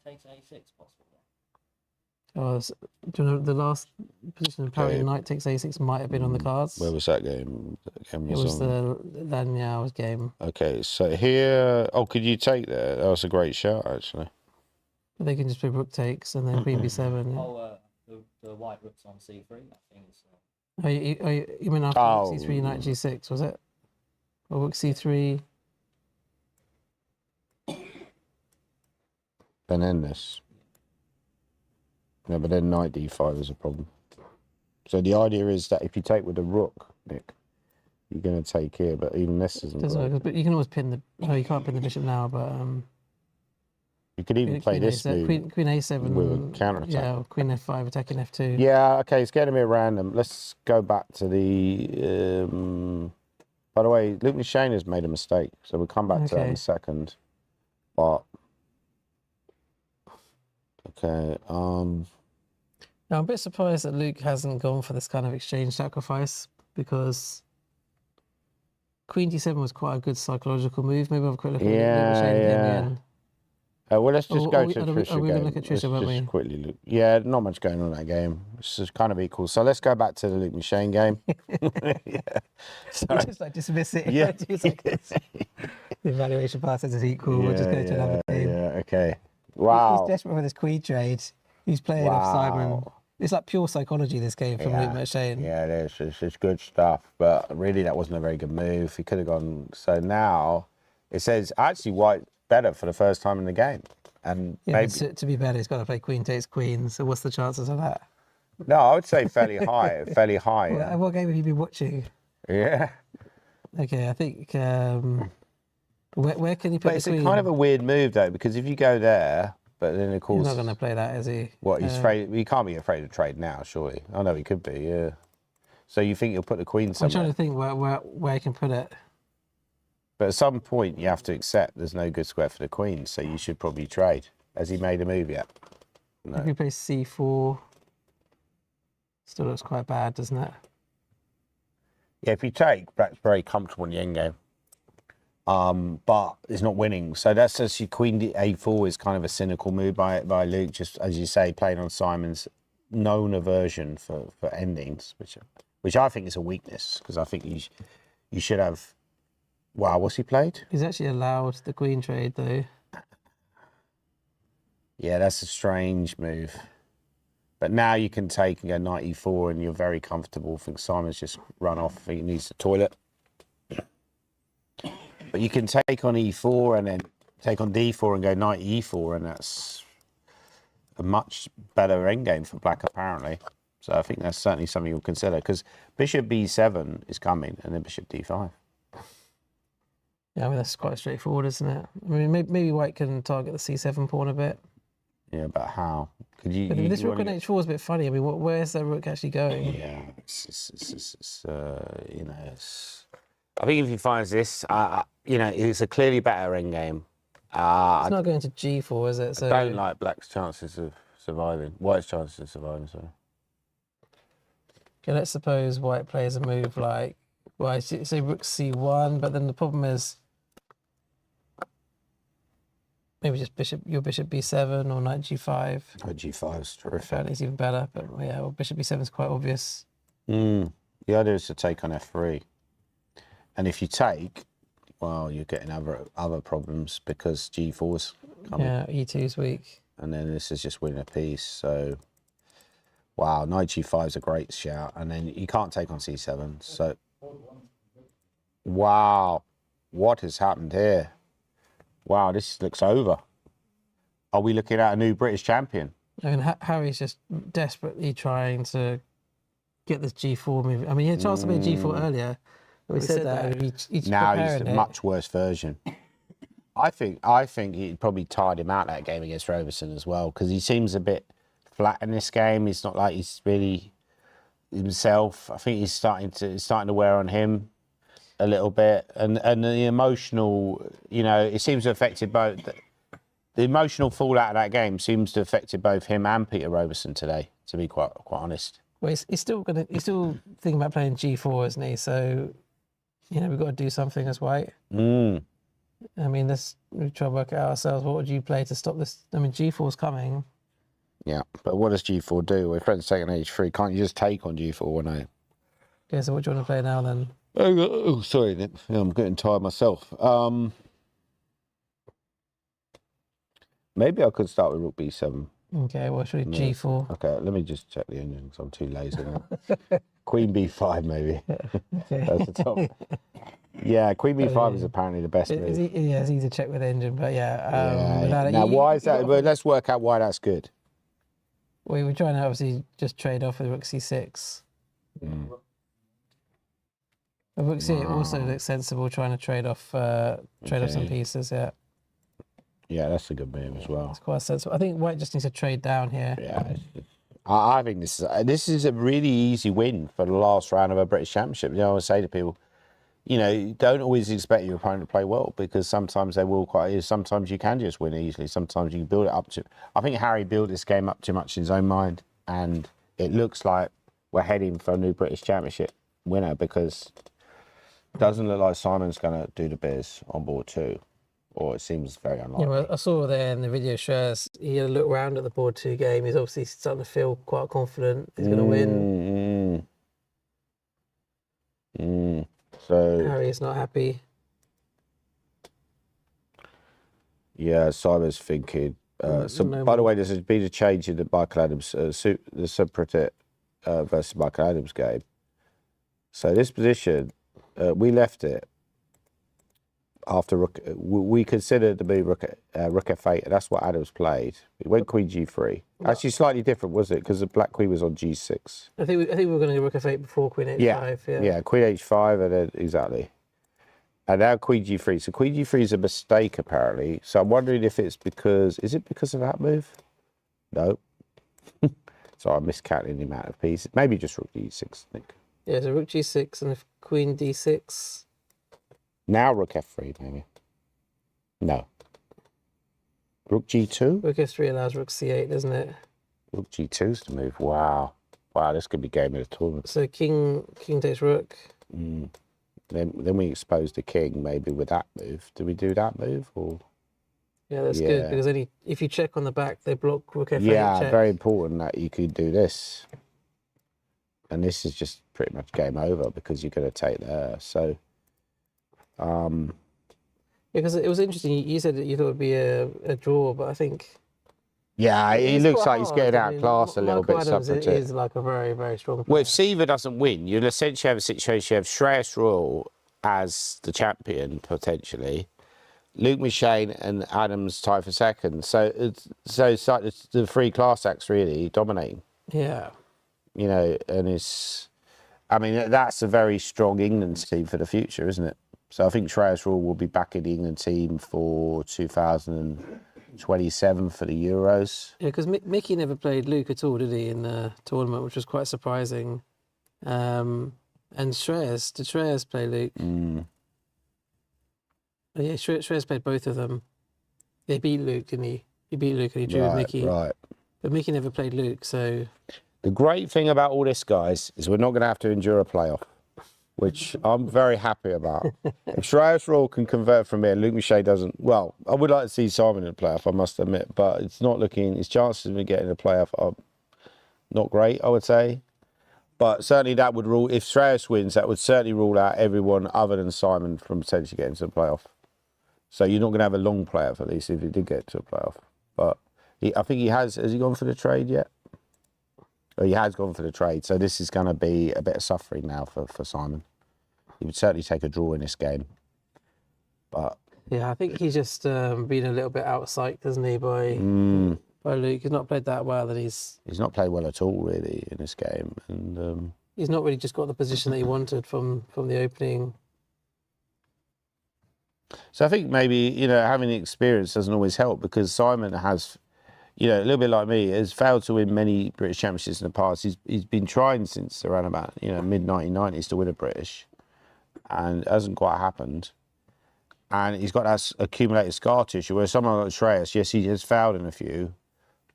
takes A6 possible. Oh, do you know the last position apparently knight takes A6 might have been on the cards? Where was that game? That game It was on. the Lanyau's game. Okay, so here... Oh, could you take that? That was a great shot, actually. But they can just play rook takes and then queen b7. Oh, the white rook's on C3, I think. You mean after rook c3, knight g6, was it? Or rook c3? Then end this. No, but then knight d5 is a problem. So the idea is that if you take with the rook, Nick, you're going to take here, but even this isn't Doesn't work, but you can always pin the... No, you can't pin the bishop now, but... you could even play this move Queen a7 with a counter-attack. Yeah, or queen f5 attacking f2. Yeah, okay, it's getting a bit random. Let's go back to the... by the way, Luke McShane has made a mistake, so we'll come back to that in a second. But... Okay, Now, I'm a bit surprised that Luke hasn't gone for this kind of exchange sacrifice because Queen d7 was quite a good psychological move. Maybe I'll have a quick look at Luke McShane again. Well, let's just go to Trisha Are we going to look at Trisha, won't we? Quickly look. Yeah, not much going on in that game. It's just kind of equal. So let's go back to the Luke McShane game. You just like dismiss it. Yeah. The evaluation pass is equal. We'll just go to another game. Yeah, okay. Wow. He's desperate for this queen trade. He's playing off Simon. It's like pure psychology, this game from Luke McShane. Yeah, it is. It's good stuff. But really, that wasn't a very good move. He could have gone. So now it says actually White better for the first time in the game. And maybe to be better, he's got to play queen takes queen. So what's the chances of that? No, I would say fairly high. Fairly high. What game have you been watching? Yeah. Okay, I think. Where can you put But the it's queen? a kind of a weird move though, because if you go there, but then of course He's not going to play that, is he? What he's afraid? He can't be afraid of trade now, surely. I know he could be. Yeah. So you think you'll put the queen somewhere? I'm trying to think where I can put it. But at some point you have to accept there's no good square for the queen, so you should probably trade. Has he made a move yet? No. If we play c4, still looks quite bad, doesn't it? Yeah, if you take, Black's very comfortable in the endgame. But he's not winning. So that's actually queen a4 is kind of a cynical move by Luke, just as you say, playing on Simon's known aversion for endings, which I think is a weakness, because I think you should have. Wow, what's he played? He's actually allowed the queen trade though. Yeah, that's a strange move. But now you can take and go knight e4 and you're very comfortable. I think Simon's just run off. I think he needs the toilet. But you can take on e4 and then take on d4 and go knight e4, and that's a much better endgame for black, apparently. So I think that's certainly something you'll consider, because bishop b7 is coming, and then bishop d5. Yeah, I mean, that's quite straightforward, isn't it? I mean, maybe white can target the c7 pawn a bit. Yeah, but how? Could you? But this rook on h4 is a bit funny. I mean, where's the rook actually going? Yeah, you know, I think if he finds this, you know, it's a clearly better endgame. It's not going to g4, is it? So I don't like black's chances of surviving. White's chances of surviving, sorry. okay, let's suppose white plays a move like, well, say rook c1, but then the problem is maybe just your bishop b7 or knight g5. Oh, g5 is terrific. Apparently it's even better, but yeah, well, bishop b7 is quite obvious. The idea is to take on f3. And if you take, well, you're getting other problems because g4's coming. Yeah, e2 is weak. And then this is just winning a piece. So, wow, knight g5 is a great shout. And then you can't take on c7. So, wow, what has happened here? Wow, this looks over. Are we looking at a new British champion? I mean, Harry's just desperately trying to get this g4 move. I mean, he had a chance to play g4 earlier. But we said that. He's now he's preparing a it. much worse version. I think he probably tired him out that game against Roberson as well, because he seems a bit flat in this game. It's not like he's really himself. I think he's starting to wear on him a little bit, and the emotional, you know, it seems to have affected both. The emotional fallout of that game seems to have affected both him and Peter Roberson today, to be quite honest. Well, he's still thinking about playing g4, isn't he? So, you know, we've got to do something as white. I mean, we try to work it out ourselves. What would you play to stop this? I mean, g4's coming. Yeah, but what does g4 do? Well, if friends taking h3, can't you just take on g4? No. Okay, so what do you want to play now then? Oh, sorry, Nick. I'm getting tired myself. Maybe I could start with rook b7. Okay, well, should we g4? Okay, let me just check the engine because I'm too lazy now. Queen b5, maybe. Okay. That's the top. Yeah, Queen b5 is apparently the best move. It's easy to check with the engine, but yeah. Now, why is that? Well, let's work out why that's good. We were trying to obviously just trade off with rook c6. But rook c8 also looks sensible, trying to trade off some pieces. Yeah. Yeah, that's a good move as well. It's quite sensible. I think white just needs to trade down here. Yeah, I think this is a really easy win for the last round of a British Championship. You know, I always say to people, you know, don't always expect your opponent to play well, because sometimes they will sometimes you can just win easily. Sometimes you can build it up to. I think Harry built this game up too much in his own mind, and it looks like we're heading for a new British Championship winner, because it doesn't look like Simon's going to do the biz on board two. Or it seems very unlikely. Yeah, well, I saw there in the video, Shreyas, he had a look around at the board 2 game. He's obviously starting to feel quite confident he's going to win. So Harry's not happy. Yeah, Simon's thinking. By the way, there's been a change in the Michael Adams, the Subpratit versus Michael Adams game. So this position, we left it after rook. We considered the move rook f8, and that's what Adams played. It went queen g3. Actually, slightly different, was it? Because the black queen was on g6. I think we were going to go rook f8 before queen h5. Yeah, queen h5, and then exactly. And now queen g3. So queen g3 is a mistake, apparently. So I'm wondering if it's because... Is it because of that move? No. So I'm miscounting the amount of pieces. Maybe just rook d6, I think. Yeah, so rook g6 and if queen d6... Now rook f3, maybe. No. Rook g2? Rook f3 allows rook c8, doesn't it? Rook g2's the move. Wow. Wow, this could be game of the tournament. So king takes rook. Then we expose the king, maybe with that move. Do we do that move? Or? Yeah, that's good, because if you check on the back, they block rook f8. Yeah, check. very important that you could do this. And this is just pretty much game over, because you're going to take there. So... because it was interesting. You said that you thought it would be a draw, but I think... Yeah, he looks like he's getting outclassed a little bit. Adams is like a very, very strong player. Well, if Seaver doesn't win, you'll essentially have a situation you have Shreyas Royal as the champion potentially. Luke McShane and Adams tied for second. So it's like the three class acts really dominating. Yeah. You know, and I mean, that's a very strong England team for the future, isn't it? So I think Shreyas will be back in the England team for 2027 for the Euros. Yeah, because Mickey never played Luke at all, did he, in the tournament, which was quite surprising. And did Shreyas play Luke? Oh, yeah, Shreyas played both of them. They beat Luke, didn't he? He beat Luke and he drew with Mickey. Right. But Mickey never played Luke, so... The great thing about all this, guys, is we're not going to have to endure a playoff, which I'm very happy about. If Shreyas Royal can convert from here, Luke Michet doesn't... Well, I would like to see Simon in the playoff, I must admit, but it's not looking... His chances of getting the playoff are not great, I would say. But certainly that would rule... If Shreyas wins, that would certainly rule out everyone other than Simon from potentially getting to the playoff. So you're not going to have a long playoff, at least, if he did get to a playoff. But I think he has he gone for the trade yet? Oh, he has gone for the trade. So this is going to be a bit of suffering now for Simon. He would certainly take a draw in this game. But yeah, I think he's just been a little bit outpsyched, hasn't he, by Luke. He's not played that well, and he's not played well at all, really, in this game. And he's not really just got the position that he wanted from the opening. So I think maybe, you know, having the experience doesn't always help, because Simon has, you know, a little bit like me, has failed to win many British Championships in the past. He's been trying since around about, you know, mid-1990s to win a British, and it hasn't quite happened. And he's got that accumulated scar tissue, where someone like Shreyas, yes, he has failed in a few,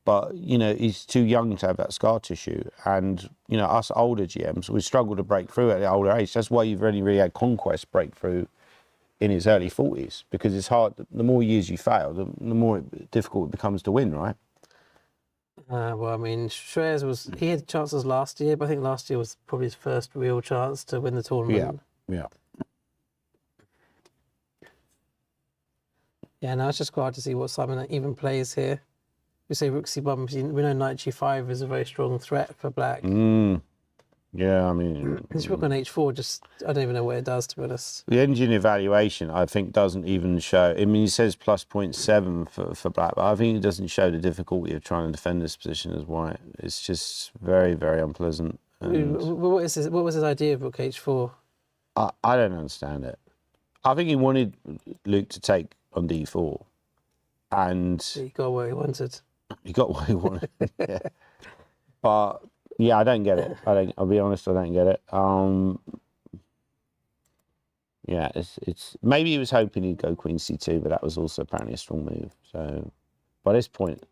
but, you know, he's too young to have that scar tissue. And, you know, us older GMs, we struggle to break through at the older age. That's why you've only really had Conquest breakthrough in his early 40s, because it's hard. The more years you fail, the more difficult it becomes to win, right? Well, I mean, Shreyas he had chances last year, but I think last year was probably his first real chance to win the tournament. Yeah. Yeah, now it's just quite hard to see what Simon even plays here. We say Rook C1, we know Knight G5 is a very strong threat for black. Yeah, I mean... This Rook on H4, I don't even know what it does, to be honest. The engine evaluation, I think, doesn't even show... I mean, he says plus 0.7 for black, but I think it doesn't show the difficulty of trying to defend this position as white. It's just very, very unpleasant. And what was his idea of Rook H4? I don't understand it. I think he wanted Luke to take on D4, and... He got what he wanted. He got what he wanted, yeah. But... yeah, I don't get it. I'll be honest, I don't get it. Yeah, it's maybe he was hoping he'd go Queen C2, but that was also apparently a strong move. So by this point,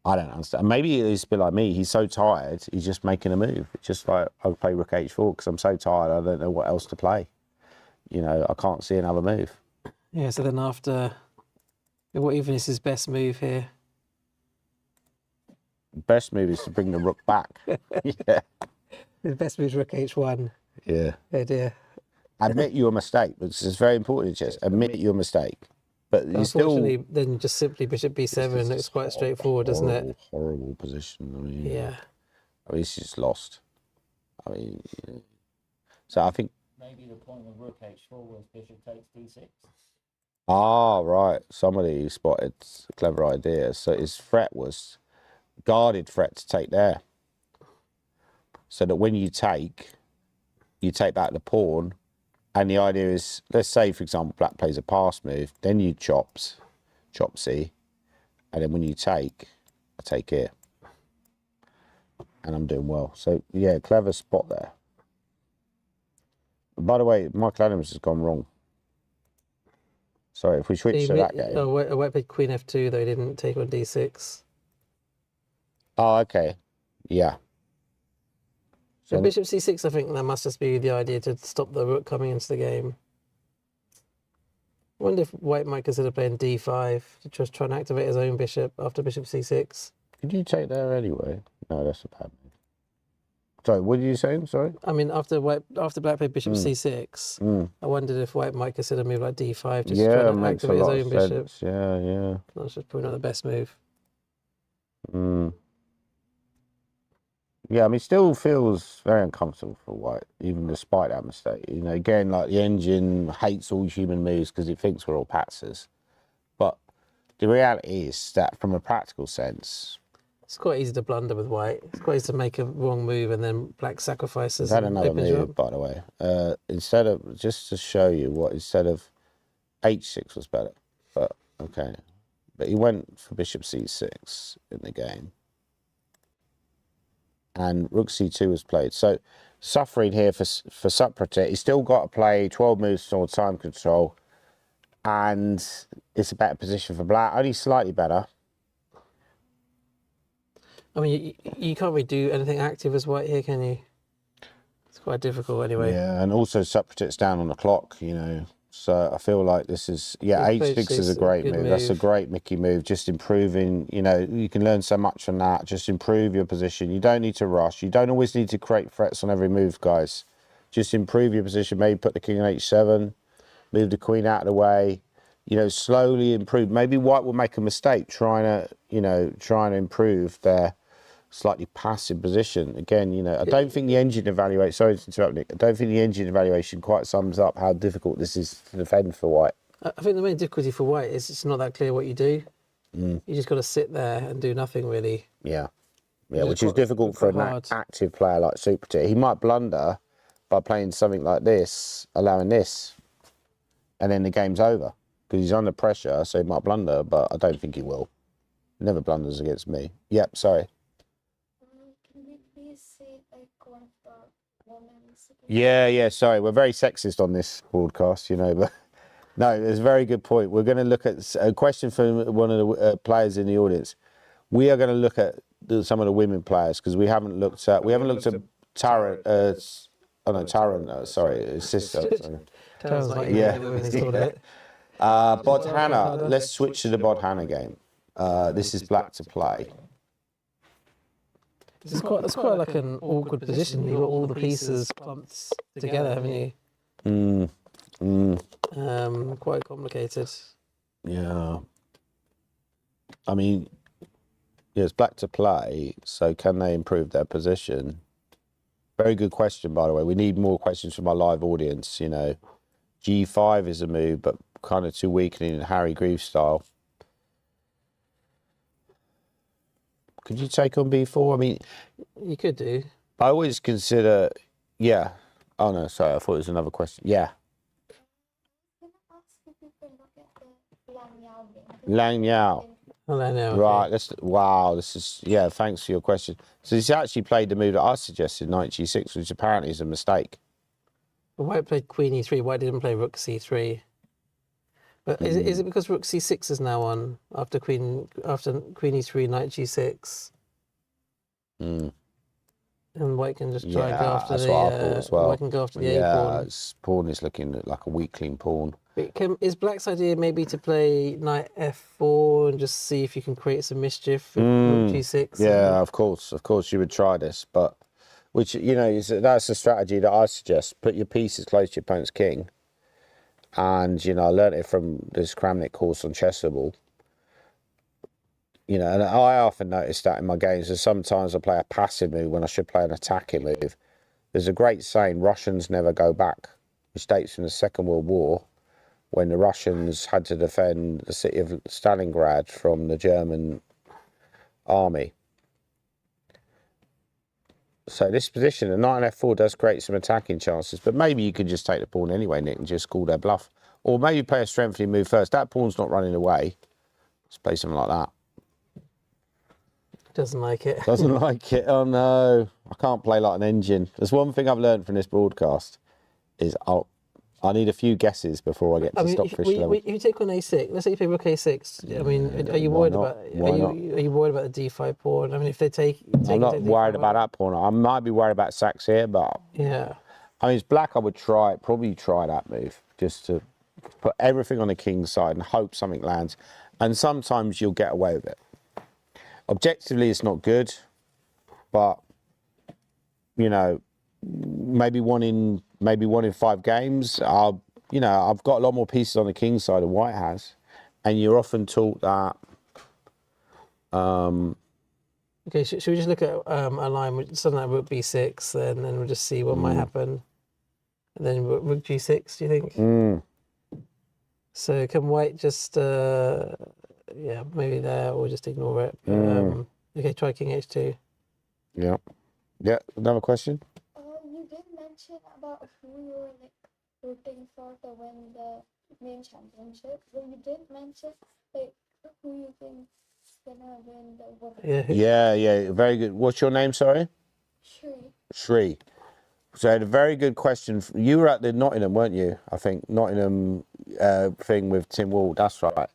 I don't understand. Maybe he's a bit like me. He's so tired, he's just making a move. It's just like, I'll play Rook H4 because I'm so tired, I don't know what else to play. You know, I can't see another move. Yeah, so then after, what even is his best move here? Best move is to bring the rook back. Yeah. His best move is Rook H1. Yeah. Oh dear. Admit your mistake. It's very important in chess. Admit your mistake. But you unfortunately, still... then just simply Bishop B7 looks quite straightforward, doesn't it? Horrible position. I mean, yeah. I mean, he's just lost. I mean, you know. So I think... maybe the point of Rook H4 was Bishop takes D6. Ah, right. Somebody spotted a clever idea. So his threat was... guarded threat to take there, so that when you take back the pawn, and the idea is, let's say for example black plays a pass move, then you chop C, and then when you take, I take here, and I'm doing well. So yeah, clever spot there. By the way, Michael Adams has gone wrong. Sorry, if we switch to that game. Oh, White played Queen F2 though, he didn't take on D6. Oh, okay. Yeah. So Bishop C6, I think that must just be the idea to stop the rook coming into the game. I wonder if White might consider playing D5 to just try and activate his own bishop after Bishop C6. Could you take there anyway? No, that's a bad move. Sorry, what did you say? Sorry? I mean, after Black played Bishop C6, I wondered if White might consider a move like D5 just to try and activate his own bishop. Yeah, yeah. That's just probably not the best move. Yeah, I mean, still feels very uncomfortable for white, even despite that mistake. You know, again, like the engine hates all human moves because it thinks we're all patsers. But the reality is that from a practical sense, It's quite easy to blunder with white. It's quite easy to make a wrong move and then black sacrifices. we've had and another opens you move, up. by the way. Instead of, just to show you what, instead of h6 was better, but okay. But he went for bishop c6 in the game. And rook c2 was played. So suffering here for Suprotect. He's still got to play 12 moves toward time control. And it's a better position for black, only slightly better. I mean, you can't really do anything active as white here, can you? It's quite difficult anyway. Yeah, and also Suprotect's down on the clock, you know. So I feel like this is, yeah, He's played h6 is a six, great good move. That's a move. great Mickey move, just improving, you know, you can learn so much from that. Just improve your position. You don't need to rush. You don't always need to create threats on every move, guys. Just improve your position. Maybe put the king on h7, move the queen out of the way, you know, slowly improve. Maybe white will make a mistake trying to improve their slightly passive position. Again, you know, I don't think the engine evaluation, sorry to interrupt, Nick, I don't think the engine evaluation quite sums up how difficult this is to defend for white. I think the main difficulty for white is it's not that clear what you do. You just got to sit there and do nothing really. Yeah. Yeah, It's which is quite- difficult for an quite hard. active player like Super. He might blunder by playing something like this, allowing this, and then the game's over. Because he's under pressure, so he might blunder, but I don't think he will. Never blunders against me. Yep, sorry. Can we please see like one of the women's? Yeah, sorry. We're very sexist on this broadcast, you know, but no, it's a very good point. We're going to look at a question from one of the players in the audience. We are going to look at some of the women players because we haven't looked at Taran. Taran. Sorry, his sister. Sorry. Sounds like Yeah. women's tournament. Bodhana. Let's switch to the Bodhana game. This is black to play. It's quite like an awkward position. You've got all the pieces clumped together, haven't you? Quite complicated. Yeah. I mean, yeah, it's black to play, so can they improve their position? Very good question, by the way. We need more questions from our live audience, you know. G5 is a move, but kind of too weakening in Harry Grieve style. Could you take on B4? I mean, You could do. I always consider, yeah. Oh, no, sorry, I thought it was another question. Yeah. I'm gonna ask if you can look at the Lang Yao game. Lang Yao. Well, I know. Right, wow, this is, yeah, thanks for your question. So he's actually played the move that I suggested, knight g6, which apparently is a mistake. But white played queen e3. White didn't play rook c3. But is it because rook c6 is now on after queen e3, knight g6, Mm. and white can just try and go Yeah, after that's the what I thought as well. white can go after the a Yeah, pawn. his pawn is looking like a weakling pawn. But is black's idea maybe to play knight f4 and just see if you can create some mischief with rook g6? Yeah, of course you would try this, but which, you know, that's a strategy that I suggest. Put your pieces close to your opponent's king. And, you know, I learned it from this Kramnik course on Chessable. You know, and I often notice that in my games, that sometimes I play a passive move when I should play an attacking move. There's a great saying, Russians never go back, which dates from the Second World War, when the Russians had to defend the city of Stalingrad from the German army. So this position, the knight on f4 does create some attacking chances, but maybe you could just take the pawn anyway, Nick, and just call their bluff. Or maybe play a strengthening move first. That pawn's not running away. Let's play something like that. Doesn't like it. Doesn't like it. Oh no, I can't play like an engine. There's one thing I've learned from this broadcast is I need a few guesses before I get to stop fish level. if you take on a6, let's say you play rook a6. I mean, are you why worried not? about? Why not? Are you worried about the d5 pawn? I mean, if they take I'm not take worried d5 about that pawn. I might be worried about sacks here, but Yeah. I mean, it's black. I would probably try that move just to put everything on the king's side and hope something lands. And sometimes you'll get away with it. Objectively, it's not good, but you know, maybe one in 5 games. You know, I've got a lot more pieces on the king's side than white has, and you're often taught that Okay, should we just look at a line with something like rook b6, then we'll just see what might happen. And then rook g6, do you think? Mm. So can white just, yeah, maybe there, or just ignore it. Okay, try king h2. Yeah. Yeah. Another question? You did mention about who you were like rooting for to win the main championship, but you didn't mention like who you think is gonna win the women's. Yeah. Yeah. Very good. What's your name, sorry? Shrey. So I had a very good question. You were at the Nottingham, weren't you? I think Nottingham thing with Tim Wall. That's right.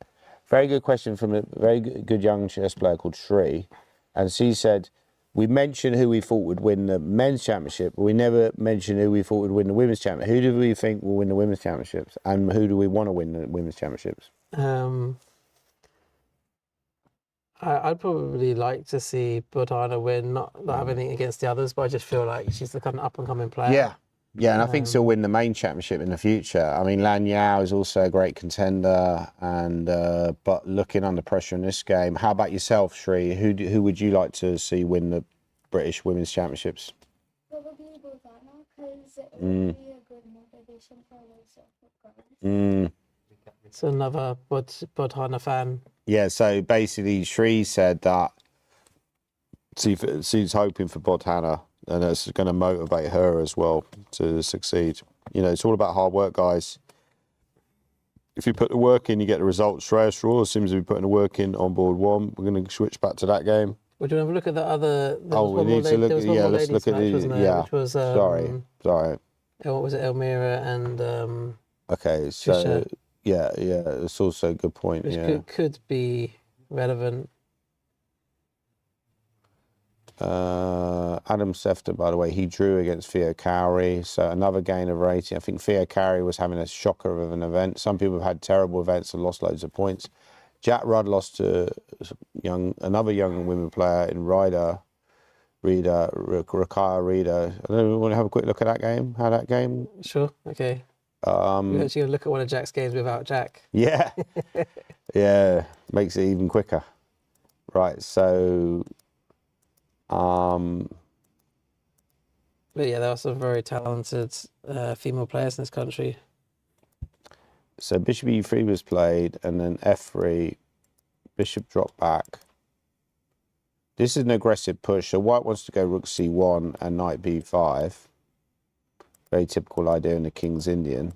Very good question from a very good young chess player called Shrey. And she said, we mentioned who we thought would win the men's championship, but we never mentioned who we thought would win the women's championship. Who do we think will win the women's championships? And who do we want to win the women's championships? I'd probably like to see Botana win, not have anything against the others, but I just feel like she's the kind of up-and-coming player. Yeah. Yeah, and I think she'll win the main championship in the future. I mean, Lan Yao is also a great contender, and but looking under pressure in this game. How about yourself, Shrey? Who would you like to see win the British Women's Championships? Probably Botana, because it would be a good motivation for herself. So another Botana fan. Yeah, so basically, Shree said that she's hoping for Botana, and it's going to motivate her as well to succeed. You know, it's all about hard work, guys. If you put the work in, you get the results. Shreyas Raw seems to be putting the work in on board one. We're going to switch back to that game. Would you have a look at the other? We need to look. Yeah, let's look at the. Yeah, which was, sorry. What was it, Elmira and? Okay, so Trisha. yeah, it's also a good point. Which could be relevant. Adam Sefton, by the way, he drew against Theo Cowrie, so another gain of rating. I think Theo Cowrie was having a shocker of an event. Some people have had terrible events and lost loads of points. Jack Rudd lost to another young women player in Rakaya Reader. I don't know, want to have a quick look at that game? How that game? Sure. Okay. You're actually gonna look at one of Jack's games without Jack. Yeah, yeah, makes it even quicker. Right, so. But yeah, there are some very talented female players in this country. So bishop e3 was played, and then f3, bishop dropped back. This is an aggressive push. So white wants to go rook c1 and knight b5. Very typical idea in the King's Indian.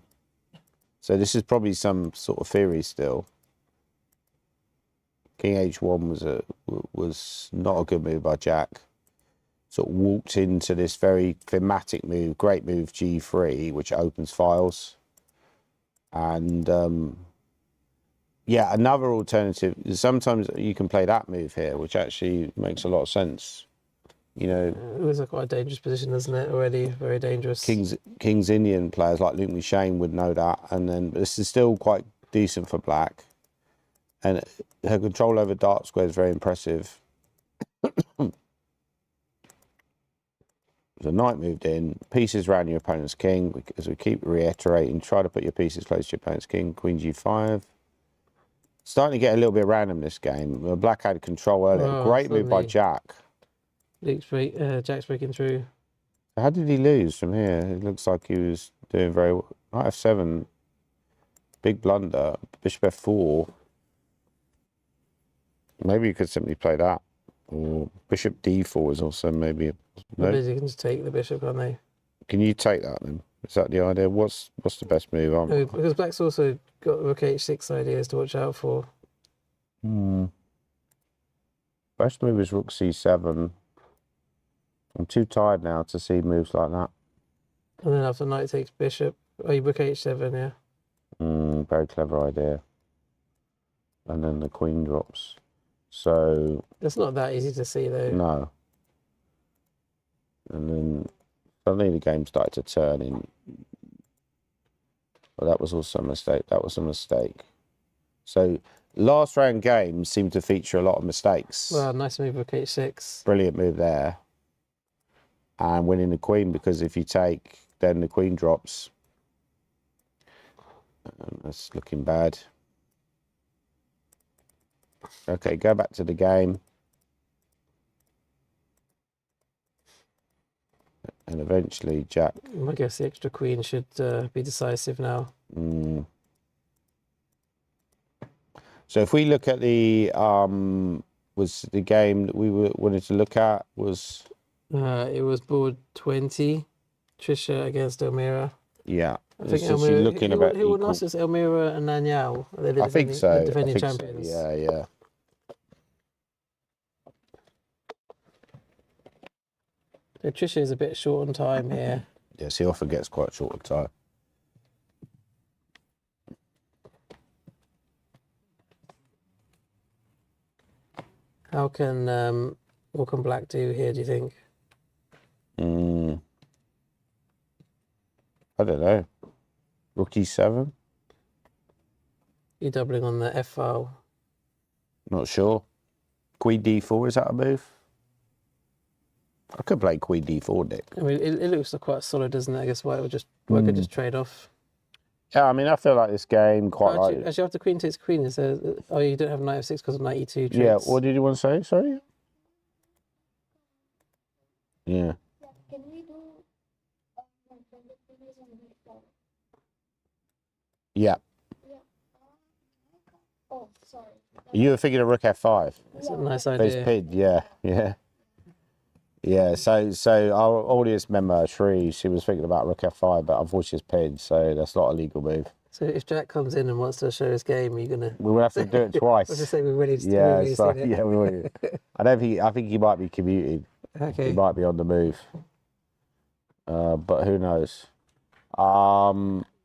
So this is probably some sort of theory still. King h1 was not a good move by Jack. Sort of walked into this very thematic move, great move g3, which opens files. And yeah, another alternative is sometimes you can play that move here, which actually makes a lot of sense. You know, it was a quite dangerous position, isn't it? Already very dangerous. King's Indian players like Luke Shane would know that, and then this is still quite decent for black. And her control over dark square is very impressive. The knight moved in, pieces around your opponent's king, as we keep reiterating, try to put your pieces close to your opponent's king, queen g5. Starting to get a little bit random this game. Black had control earlier. Great move by Jack. Jack's breaking through. How did he lose from here? It looks like he was doing very well. Knight f7, big blunder. Bishop f4. Maybe you could simply play that. Or bishop d4 is also maybe. No? Maybe you can just take the bishop, can't they? Can you take that then? Is that the idea? What's the best move? No, because black's also got rook h6 ideas to watch out for. Best move is rook c7. I'm too tired now to see moves like that. And then after knight takes bishop, rook h7, yeah. Very clever idea. And then the queen drops. So it's not that easy to see though. No. And then suddenly the game started to turn in. Well, that was also a mistake. That was a mistake. So last round games seem to feature a lot of mistakes. Well, nice move rook h6. Brilliant move there. And winning the queen, because if you take, then the queen drops. And that's looking bad. Okay, go back to the game. and eventually Jack. I guess the extra queen should be decisive now. So if we look at the was the game that we wanted to look at was It was board 20, Trisha against Elmira. yeah. I think So she's Elmira, looking about who won equal. last was Elmira and Nanyao. They're the I think so. The defending I think champions. So. Yeah. So Trisha is a bit short on time here. Yes, he often gets quite short of time. What can Black do here, do you think? I don't know. Rook E7? You're doubling on the F file. Not sure. Queen D4, is that a move? I could play Queen D4, Nick. I mean, it looks quite solid, doesn't it? I guess White would just trade off. Yeah, I mean, I feel like this game quite Actually, after Queen takes Queen, is there? Oh, you don't have Knight F6 because of Knight E2 tricks. Yeah, what did you want to say? Sorry? Yeah. Yeah, can we do when the queen is on B4? Yeah. Yeah. Oh, sorry. You were thinking of Rook F5. It's a nice But it's idea. pinned, yeah. So our audience member, Shrey, she was thinking about Rook F5, but unfortunately it's pinned, so that's not a legal move. So if Jack comes in and wants to show his game, you're gonna. We will have to do it twice. I was just saying we're ready to. Yeah, we've so, seen it. yeah, we will. I think he might be commuting. Okay. He might be on the move. But who knows?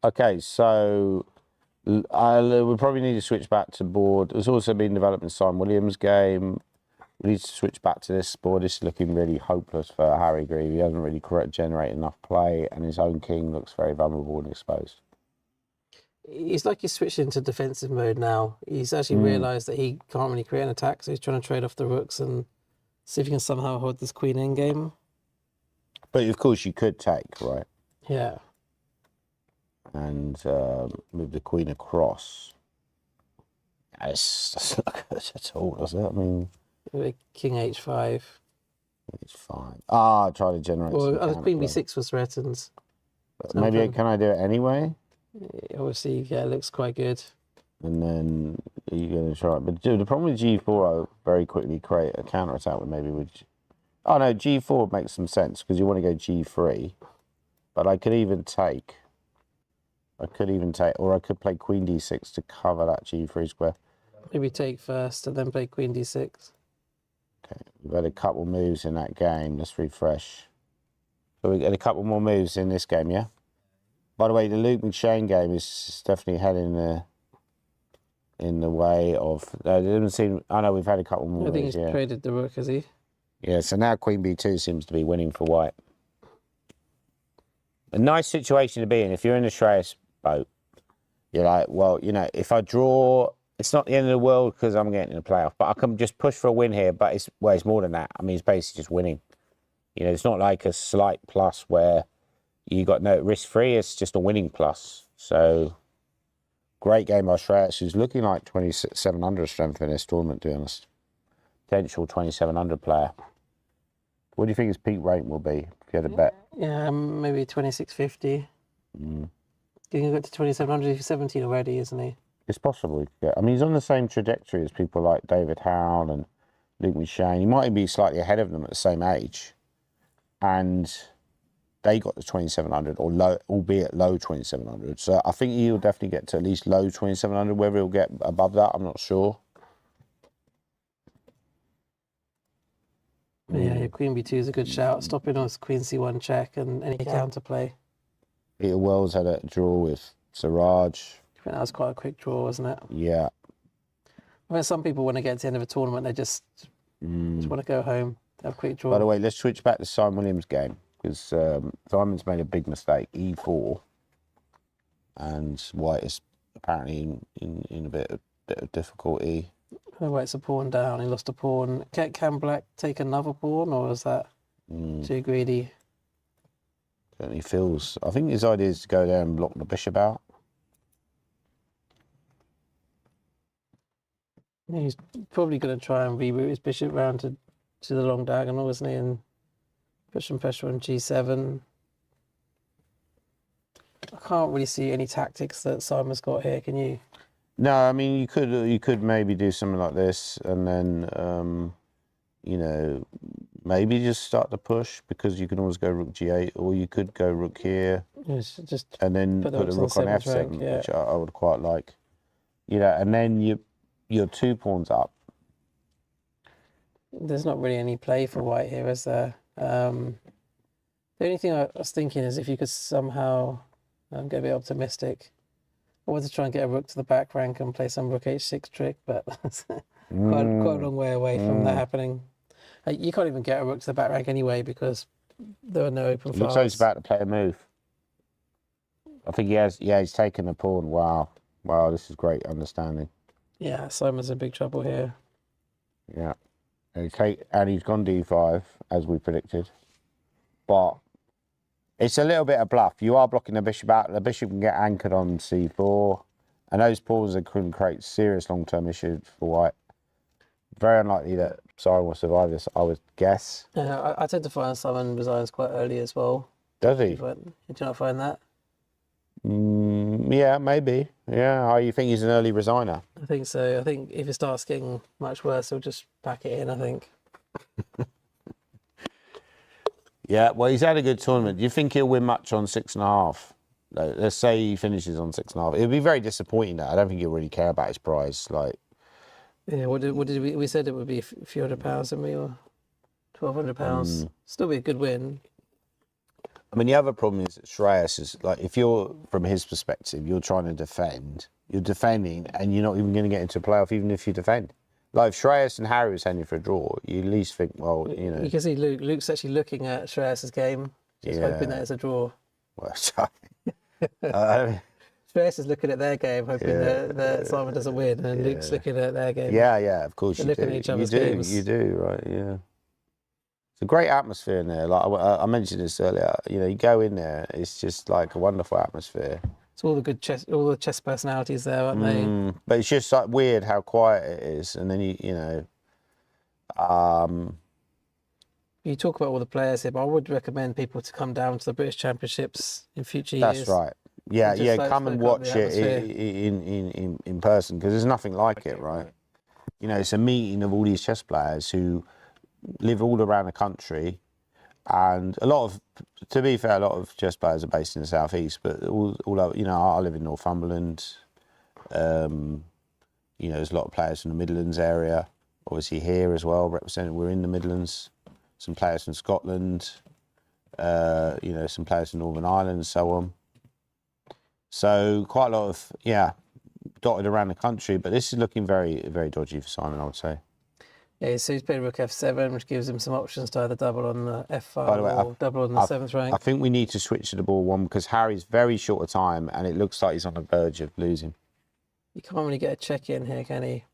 Okay, so we probably need to switch back to board. There's also been development Simon Williams' game. We need to switch back to this board. This is looking really hopeless for Harry Grieve. He hasn't really generated enough play, and his own king looks very vulnerable and exposed. It's like he's switched into defensive mode now. He's actually realised that he can't really create an attack, so he's trying to trade off the rooks and see if he can somehow hold this queen in game. But of course, you could take, right? Yeah. And move the queen across. That's not good at all, does it? I mean, Maybe King H5. it's fine. Try to generate some Or Queen counterplay. B6 was threatened. But maybe can I do it anyway? Obviously, yeah, it looks quite good. And then you're going to try it. But the problem with G4, I'll very quickly create a counter attack with maybe with. Oh no, G4 makes some sense because you want to go G3. But I could even take. Or I could play Queen D6 to cover that G3 square. Maybe take first and then play Queen D6. Okay, we've had a couple moves in that game. Let's refresh. So we get a couple more moves in this game, yeah? By the way, the Luke McShane game is definitely heading in the way of. It doesn't seem. I know we've had a couple more. I think moves, he's yeah. traded the rook, has he? Yeah. So now Queen B2 seems to be winning for White. A nice situation to be in if you're in the Shreyas boat. You're like, well, you know, if I draw, it's not the end of the world because I'm getting in the playoff, but I can just push for a win here. But it's more than that. I mean, it's basically just winning. You know, it's not like a slight plus where you got no risk free. It's just a winning plus. So great game by Shreyas, who's looking like 2,700 strength in this tournament, to be honest. Potential 2,700 player. What do you think his peak rate will be if you had a bet? Yeah, maybe 2650. He can get to 2700. He's 17 already, isn't he? It's possible. Yeah. I mean, he's on the same trajectory as people like David Howell and Luke McShane. He might even be slightly ahead of them at the same age. And they got to 2,700 or low, albeit low 2,700. So I think he'll definitely get to at least low 2,700. Whether he'll get above that, I'm not sure. Yeah, your Queen B2 is a good shout. Stopping on Queen C1 check and any counterplay. Peter Wells had a draw with Siraj. I think that was quite a quick draw, wasn't it? Yeah. I mean, some people, when they get to the end of a tournament, they just want to go home, have a quick draw. By the way, let's switch back to Simon Williams' game because Simon's made a big mistake, E4, and White is apparently in a bit of difficulty. White's a pawn down. He lost a pawn. Can Black take another pawn, or is that too greedy? Certainly feels. I think his idea is to go there and block the bishop out. He's probably going to try and reroute his bishop round to the long diagonal, isn't he? And Put some pressure on G7. I can't really see any tactics that Simon's got here. Can you? No, I mean you could maybe do something like this, and then you know, maybe just start the push, because you can always go rook G8, or you could go rook here, Just and then put a rook on F7, rank, yeah. which I would quite like. You know, and then you're 2 pawns up. There's not really any play for white here, is there? The only thing I was thinking is if you could somehow get a bit optimistic. I wanted to try and get a rook to the back rank and play some rook h6 trick, but that's quite a long way away from that happening. You can't even get a rook to the back rank anyway because there are no open files. Looks like he's about to play a move. I think he has. Yeah, he's taken the pawn. Wow, this is great understanding. Yeah, Simon's in big trouble here. Yeah, and he's gone d5 as we predicted, but it's a little bit of bluff. You are blocking the bishop out. The bishop can get anchored on c4, and those pawns can create serious long-term issues for white. Very unlikely that Simon will survive this, I would guess. Yeah, I tend to find Simon resigns quite early as well. Does he? Do you not find that? Yeah, maybe. Yeah, you think he's an early resigner? I think so. I think if it starts getting much worse, he'll just pack it in, I think. Yeah, well, he's had a good tournament. Do you think he'll win much on 6.5? Let's say he finishes on 6.5. It'll be very disappointing. That I don't think he'll really care about his prize. Like, yeah, what did we said it would be a few £100, didn't we, or £1,200? Still be a good win. I mean, the other problem is that Shreyas is like, if you're from his perspective, you're trying to defend. You're defending, and you're not even going to get into a playoff, even if you defend. Like, if Shreyas and Harry was heading for a draw, you at least think, well, you know. You can see Luke's actually looking at Shreyas' game, just hoping that it's a draw. Well, sorry. Shreyas is looking at their game, hoping that Simon doesn't win, and Luke's looking at their game. Yeah, of course you do. Looking at each other's games. You do, right? Yeah. It's a great atmosphere in there. Like I mentioned this earlier. You know, you go in there, it's just like a wonderful atmosphere. It's all the chess personalities there, aren't they? But it's just like weird how quiet it is, and then you know. You talk about all the players here, but I would recommend people to come down to the British Championships in future years. That's right. Yeah, come and watch it in person, because there's nothing like it, right? You know, it's a meeting of all these chess players who live all around the country, and to be fair, a lot of chess players are based in the southeast, but all over, you know, I live in Northumberland. You know, there's a lot of players from the Midlands area, obviously here as well, represented. We're in the Midlands. Some players from Scotland, you know, some players from Northern Ireland and so on. So quite a lot of, dotted around the country, but this is looking very, very dodgy for Simon, I would say. Yeah, so he's played rook f7, which gives him some options to either double on the f5 or double on the 7th rank. I think we need to switch to the ball one, because Harry's very short of time, and it looks like he's on the verge of losing. You can't really get a check in here, can he?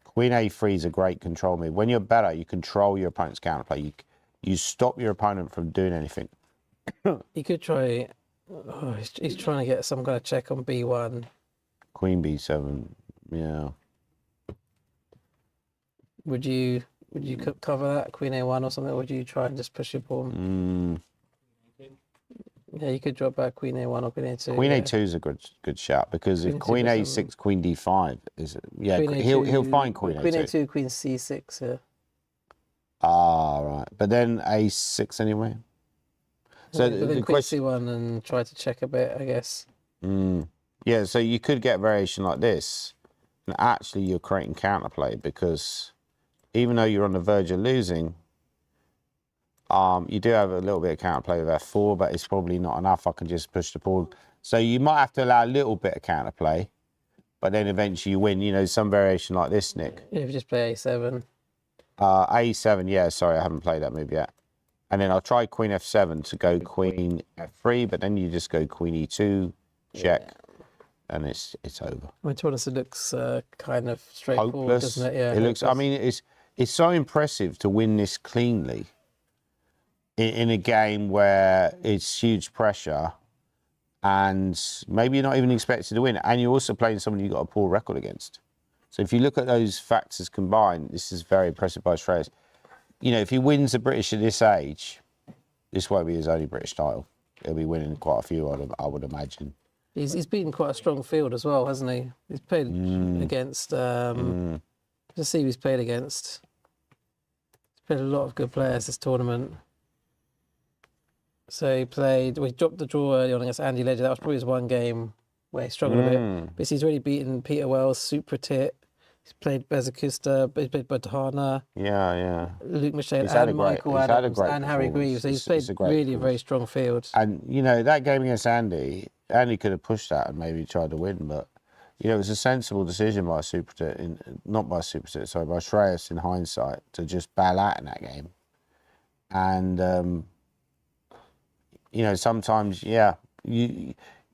Queen a3 is a great control move. When you're better, you control your opponent's counterplay. You stop your opponent from doing anything. He could try. Oh, he's trying to get some kind of check on b1. Queen b7, yeah. Would you cover that, Queen a1 or something, or would you try and just push your pawn? Yeah, you could drop back Queen a1 or Queen a2. Queen a2 is a good shout, because if Queen a6, Queen d5 is he'll find Queen a2. Queen a2, Queen c6. Yeah. Right. But then a6 anyway. So But then Queen c1 and try to check a bit, I guess. Yeah. So you could get variation like this, and actually you're creating counterplay, because even though you're on the verge of losing, you do have a little bit of counterplay with f4, but it's probably not enough. I can just push the pawn. So you might have to allow a little bit of counterplay, but then eventually you win. You know, some variation like this, Nick. Yeah, if you just play a7. a7, yeah, sorry, I haven't played that move yet. And then I'll try Queen f7 to go Queen f3, but then you just go Queen e2, check, and it's over. I mean, to be honest, it looks kind of straightforward, Hopeless. doesn't it? Yeah, it looks. I mean, it's so impressive to win this cleanly in a game where it's huge pressure, and maybe you're not even expected to win, and you're also playing someone you've got a poor record against. So if you look at those factors combined, this is very impressive by Shreyas. you know, if he wins the British at this age, this won't be his only British title. He'll be winning quite a few, I would imagine. He's beaten quite a strong field as well, hasn't he? He's played against. Let's see who he's played against. He's played a lot of good players this tournament. So he played. Well, he dropped the draw early on against Andy Ledger. That was probably his one game where he struggled a bit. But he's already beaten Peter Wells, Supratit. He's played Bezakusta, he's played Badhana, Yeah. Luke Michelle, He's had and a great- Michael he's had a Adams, great and Harry performance. Grieve. So he's It's played a great really a performance. very strong field. And, you know, that game against Andy could have pushed that and maybe tried to win, but, you know, it was a sensible decision by by Shreyas in hindsight, to just bail out in that game. And, you know, sometimes, you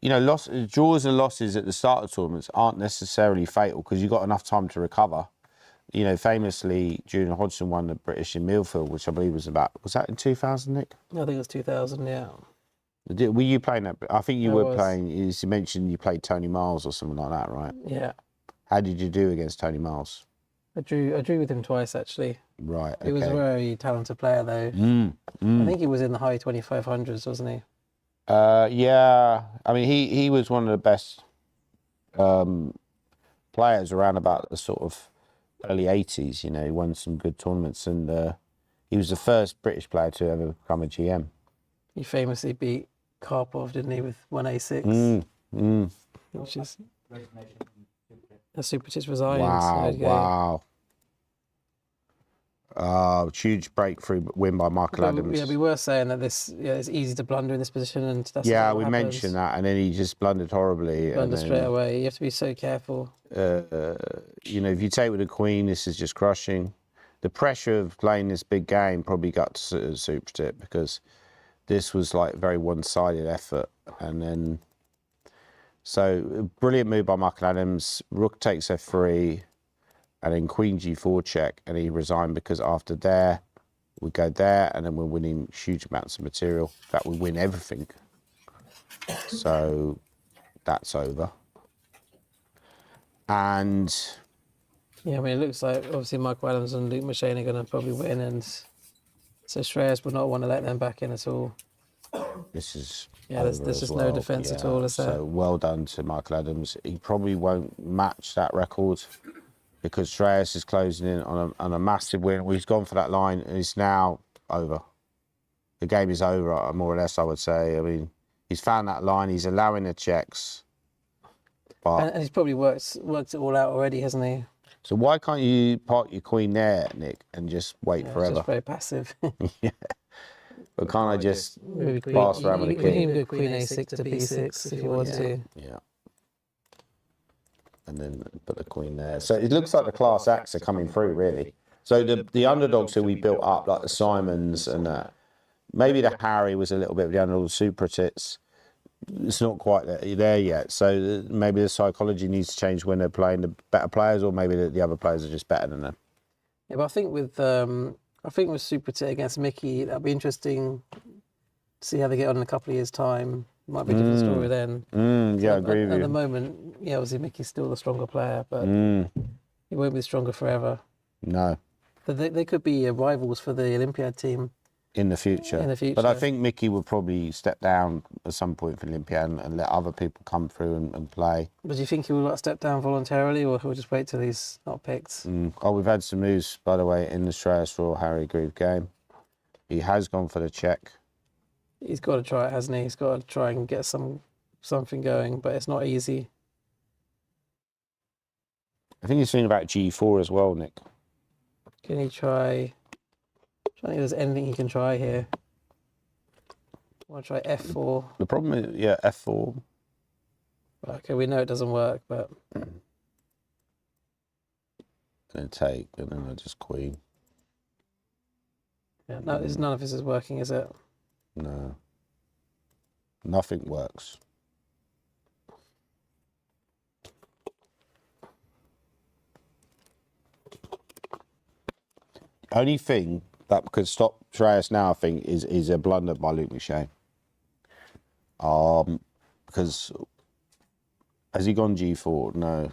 know, draws and losses at the start of tournaments aren't necessarily fatal because you've got enough time to recover. You know, famously, Julian Hodgson won the British in Millfield, which I believe was that in 2000, Nick? I think it was 2000, yeah. Were you playing that? I think you I were was. playing, you mentioned you played Tony Miles or something like that, right? Yeah. How did you do against Tony Miles? I drew with him twice, actually. Right, okay. He was a very talented player, though. I think he was in the high 2500s, wasn't he? Yeah, I mean, he was one of the best players around about the sort of early 80s. You know, he won some good tournaments, and he was the first British player to ever become a GM. He famously beat Karpov, didn't he, with 1A6, which is Resignation from Super. a Supertits resigned. Wow, there you go. wow. Huge breakthrough win by Michael But, Adams. yeah, we were saying that it's easy to blunder in this position, and that's Yeah, what we happens. mentioned that, and then he just blundered horribly. Blunder and straight then, away. You have to be so careful. you know, if you take with the Queen, this is just crushing. The pressure of playing this big game probably got to Supertip because this was like a very one-sided effort. And then, so brilliant move by Michael Adams. Rook takes F3, and then Queen G4 check, and he resigned because after there, we go there, and then we're winning huge amounts of material. In fact, we win everything. So that's over. And Yeah, I mean, it looks like obviously Michael Adams and Luke Machine are going to probably win, and so Shreyas would not want to let them back in at all. this is Yeah, there's over as just no defence at all, is there? So well done to Michael Adams. He probably won't match that record because Shreyas is closing in on a massive win. Well, he's gone for that line, and it's now over. The game is over, more or less, I would say. I mean, he's found that line. He's allowing the checks. But And he's probably worked it all out already, hasn't he? so why can't you park your queen there, Nick, and just wait Yeah, forever? just very passive. But can't I just Maybe pass around with the you can king? even go Queen A6 to B6 if you want to. Yeah. And then put the queen there. So it looks like the class acts are coming through, really. So the underdogs who we built up, like the Simons and maybe the Harry was a little bit of the underdog, Super Tits. It's not quite there yet. So maybe the psychology needs to change when they're playing the better players, or maybe the other players are just better than them. Yeah, but I think with Super Tit against Mickey, that'll be interesting to see how they get on in a couple of years' time. Might be a different story then. Yeah, I agree with At the you. moment, yeah, obviously Mickey's still the stronger player, but Mm. he won't be stronger forever. No, But they could be rivals for the Olympiad team. in the future. In the future. But I think Mickey would probably step down at some point for Olympia and let other people come through and play. But do you think he will step down voluntarily, or he'll just wait till he's not picked? Oh, we've had some news, by the way, in the Shreyas Royal Harry Grieve game. He has gone for the check. He's got to try it, hasn't he? He's got to try and get something going, but it's not easy. I think he's thinking about G4 as well, Nick. Can he try? I don't think there's anything he can try here. I want to try F4. The problem is, yeah, F4. Okay, we know it doesn't work, but Then take, and then I just queen. yeah, no, none of this is working, is it? No. Nothing works. Only thing that could stop Shreyas now, I think, is a blunder by Luke Michelle. Because has he gone G4? No.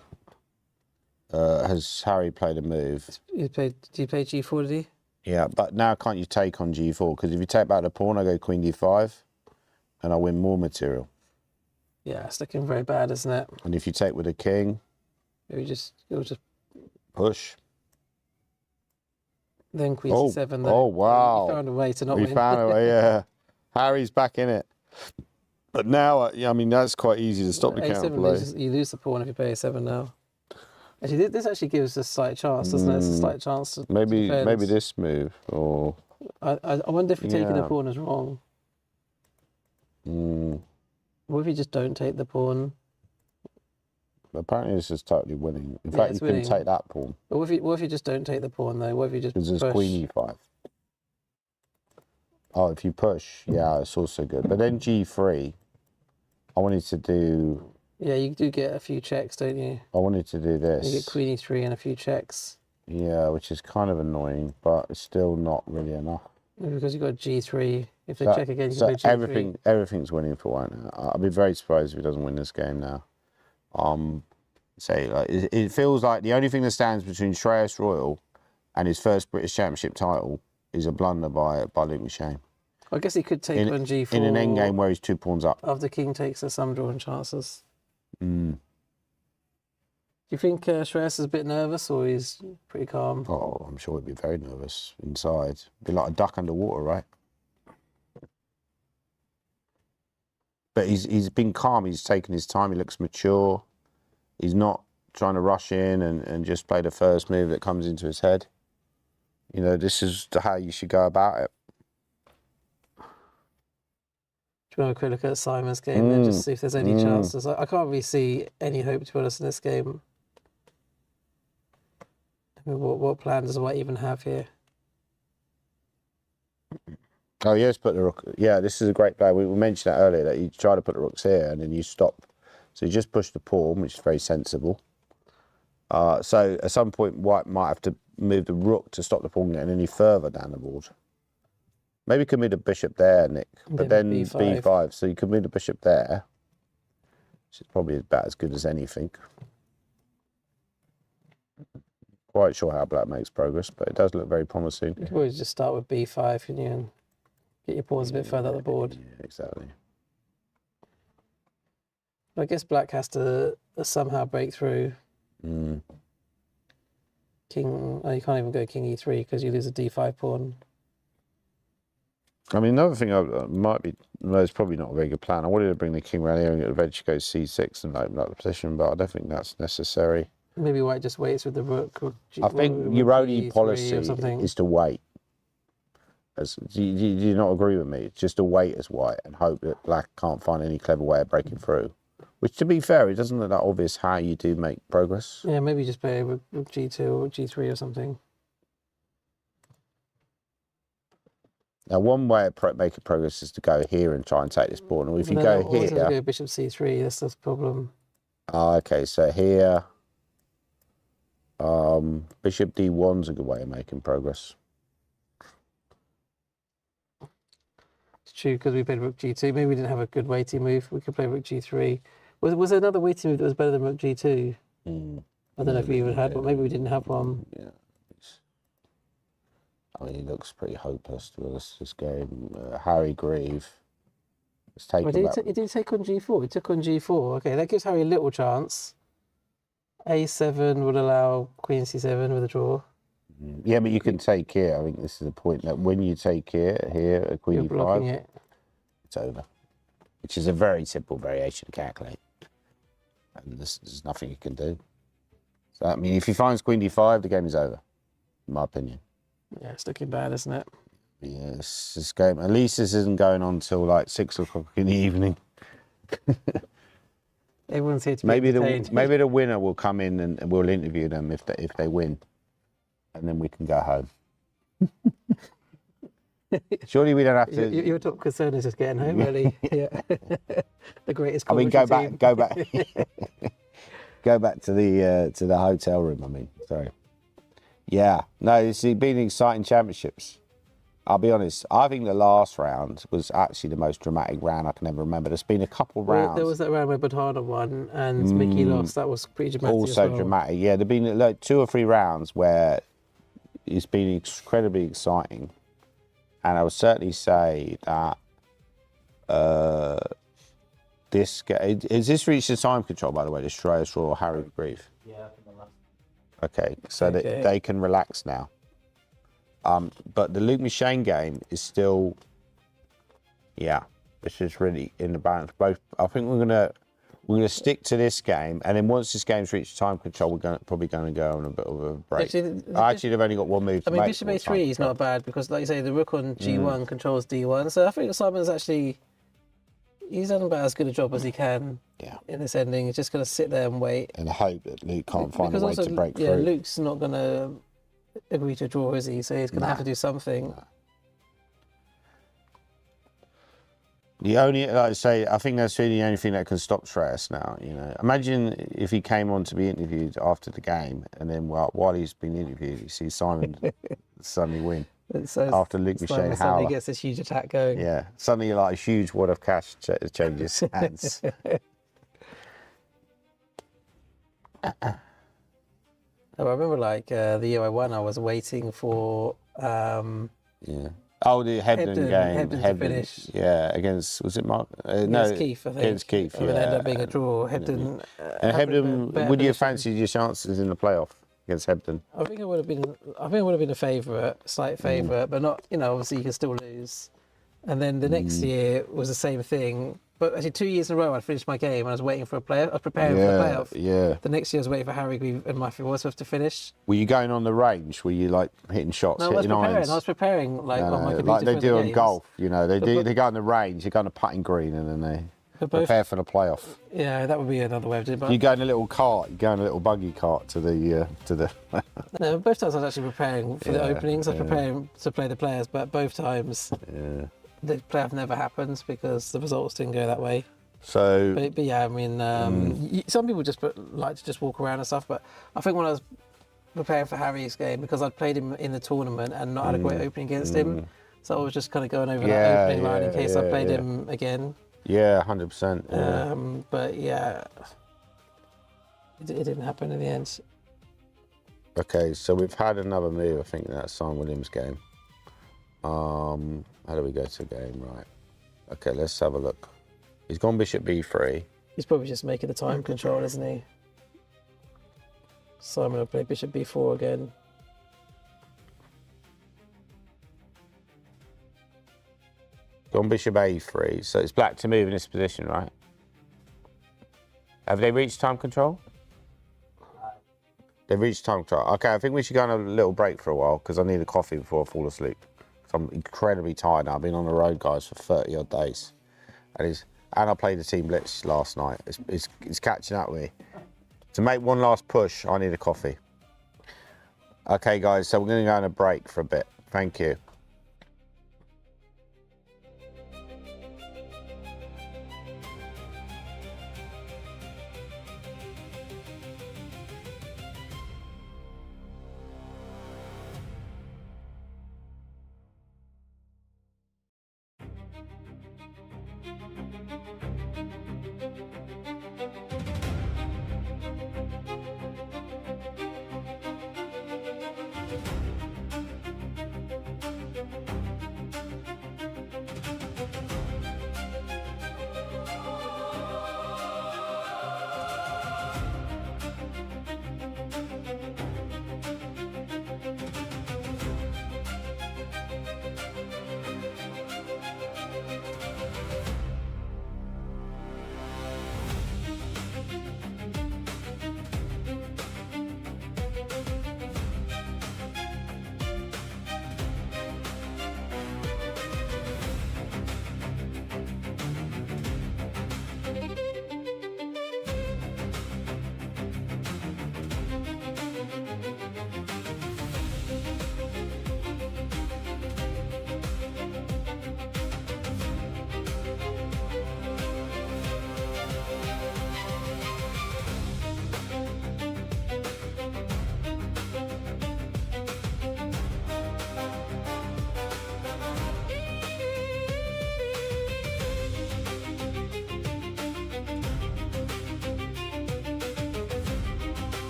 Has Harry played a move? Did he play G4, did he? Yeah, but now can't you take on G4? Because if you take back the pawn, I go Queen D5, and I win more material. Yeah, it's looking very bad, isn't it? And if you take with the king, It'll just push. then Queen Oh, C7. oh, wow. You found a way to not We win. found a way, yeah. Harry's back in it. But now, yeah, I mean, that's quite easy to stop the A7 counterplay. you lose the pawn if you play A7 now. Actually, this actually gives a slight chance, doesn't it? It's a slight chance to Maybe defend. this move, or... I wonder if you're taking the Yeah. pawn is wrong. Mm, What if you just don't take the pawn? apparently this is totally winning. In Yeah, fact, it's you can winning. take that pawn, But what if you just don't take the pawn though? What if you just because there's push? Queen E5. Oh, if you push, yeah, it's also good. But then G3, I wanted to do... Yeah, you do get a few checks, don't you? I wanted to do this. You get Queen E3 and a few checks. Yeah, which is kind of annoying, but it's still not really enough. Maybe because you got G3. If they So- check again, you so can play G3. everything's winning for white now. I'll be very surprised if he doesn't win this game now. Say like it feels like the only thing that stands between Shreyas Royal and his first British Championship title is a blunder by Luke McShane. I guess he could take on G4 in an end game where he's 2 pawns up. after King takes there's some drawing chances. Mm. Do you think Shreyas is a bit nervous or he's pretty calm? Oh, I'm sure he'd be very nervous inside. Be like a duck underwater, right? But he's been calm. He's taken his time. He looks mature. He's not trying to rush in and just play the first move that comes into his head. You know, this is how you should go about it. Do you want to have a quick look at Simon's game then, just see if there's any chances? I can't really see any hope, to be honest, in this game. I mean, what plan does White even have here? Oh, yes, put the rook. Yeah, this is a great play. We mentioned that earlier, that you try to put the rooks here and then you stop. So you just push the pawn, which is very sensible. So at some point, White might have to move the rook to stop the pawn getting any further down the board. Maybe you could move the bishop there, Nick, but then B5. So you could move the bishop there, which is probably about as good as anything. Quite sure how black makes progress, but it does look very promising. You could always just start with B5, can you, and get your pawns a bit further up the board. Yeah, exactly. I guess black has to somehow break through. Mm. King, oh, you can't even go King E3 because you lose a D5 pawn. I mean, another thing might be, no, it's probably not a very good plan. I wanted to bring the king around here and eventually go C6 and open up the position, but I don't think that's necessary. Maybe White just waits with the rook. Or I think rook your only E3 policy or something. is to wait. Do you not agree with me? It's just to wait as White and hope that black can't find any clever way of breaking through. Which, to be fair, it doesn't look that obvious how you do make progress. Yeah, maybe just play with G2 or G3 or something. Now, one way of making progress is to go here and try and take this pawn. Or if you But go then always have to here... go Bishop C3, that's the problem. Oh, okay, so here... Bishop D1's a good way of making progress. It's true, because we played Rook G2. Maybe we didn't have a good weighty move. We could play Rook G3. Was there another weighty move that was better than Rook G2? I don't know if we even had one. Maybe we didn't have one. Yeah. I mean, it looks pretty hopeless to us, this game. Harry Grieve. It's taken It did take on G4. It took on G4. Okay, that gives Harry a little chance. A7 would allow Queen C7 with a draw. Yeah, but you can take here. I think this is the point, that when you take here, a Queen You're blocking E5, it. it's over. Which is a very simple variation to calculate. And there's nothing you can do. So, I mean, if he finds Queen D5, the game is over, in my opinion. Yeah, it's looking bad, isn't it? Yes, this game, at least this isn't going on till like 6 o'clock in the evening. Everyone's here to be Maybe entertained. maybe the winner will come in and we'll interview them if they win, and then we can go home. Surely we don't have to. Your top concern is just getting home early. Yeah, the greatest. I mean, commentary go team. back, go back to the hotel room. I mean, sorry. Yeah, no, it's been exciting championships. I'll be honest. I think the last round was actually the most dramatic round I can ever remember. There's been a couple rounds. There was that round where Badhana won and Mickey lost. That was pretty dramatic. Also as well. dramatic. Yeah, there've been like 2 or 3 rounds where it's been incredibly exciting, and I would certainly say that this is this reached the time control, by the way, the Shreyas or Harry Grieve. Yeah, I think the last. Okay, so Okay. they can relax now. But the Luke Machine game is still, yeah, this is really in the balance. Both, I think we're gonna stick to this game, and then once this game's reached time control, we're probably going to go on a bit of a break. Actually, they've only got one move to I mean, make bishop before time a3 is control. not bad because, like you say, the rook on g1 controls d1. So I think Simon's actually, he's done about as good a job as he can Yeah. in this ending. He's just going to sit there and wait. And hope that Luke can't find Because a way also, to break yeah, through. Luke's not going to agree to draw, is he? So he's going to have to do something. The only, like I say, I think that's really the only thing that can stop Shreyas now. You know, imagine if he came on to be interviewed after the game, and then while he's been interviewed, you see Simon suddenly win So after Luke Simon Machine suddenly howler. gets this huge attack going. Yeah, suddenly like a huge wad of cash changes hands. Oh, I remember like the year I won, I was waiting for Yeah. Oh, the Hebden game. Hebden to finish. Yeah, against, was it Mark? No, against Keith, I think. Against Keith, And yeah. it ended up being a draw. Hebden. And Hebden, better would you have position. fancied your chances in the playoff against Hebden? I think I would have been. I think I would have been a favourite, slight favourite, but not. You know, obviously you can still lose. And then the next year was the same thing. But actually, 2 years in a row, I finished my game and I was waiting for a playoff. I was preparing for the playoff. Yeah. The next year, I was waiting for Harry Grieve and Matthew Wadsworth to finish. Were you going on the range? Were you like hitting shots, No, I was hitting preparing. irons? I was preparing like on my computer like they for do the on games. golf, you know, they But- go on the range, they go on a putting green, and then they But both, prepare for the playoff. yeah, that would be another way of doing it. But You go in a little cart, you go in a little buggy cart to the no, both times I was actually preparing for the Yeah, openings. I was yeah. preparing to play the players, but both times yeah. the playoff never happened because the results didn't go that way. So But yeah, I mean, some people just like to just walk around and stuff. But I think when I was preparing for Harry's game, because I'd played him in the tournament and not had a great opening against him, so I was just kind of going over Yeah, that opening line in yeah, case I yeah, played yeah. him again. yeah, 100%. Yeah. But yeah, it didn't happen in the end. Okay, so we've had another move. I think that's Simon Williams' game. How do we go to the game? Right. Okay, let's have a look. He's gone bishop b3. He's probably just making the time control, isn't he? Simon will play bishop b4 again. Gone bishop a3. So it's black to move in this position, right? Have they reached time control? They've reached time control. Okay, I think we should go on a little break for a while because I need a coffee before I fall asleep. I'm incredibly tired now. I've been on the road, guys, for 30 odd days. And I played the Team Blitz last night. It's catching up with me. To make one last push, I need a coffee. Okay, guys, so we're going to go on a break for a bit. Thank you.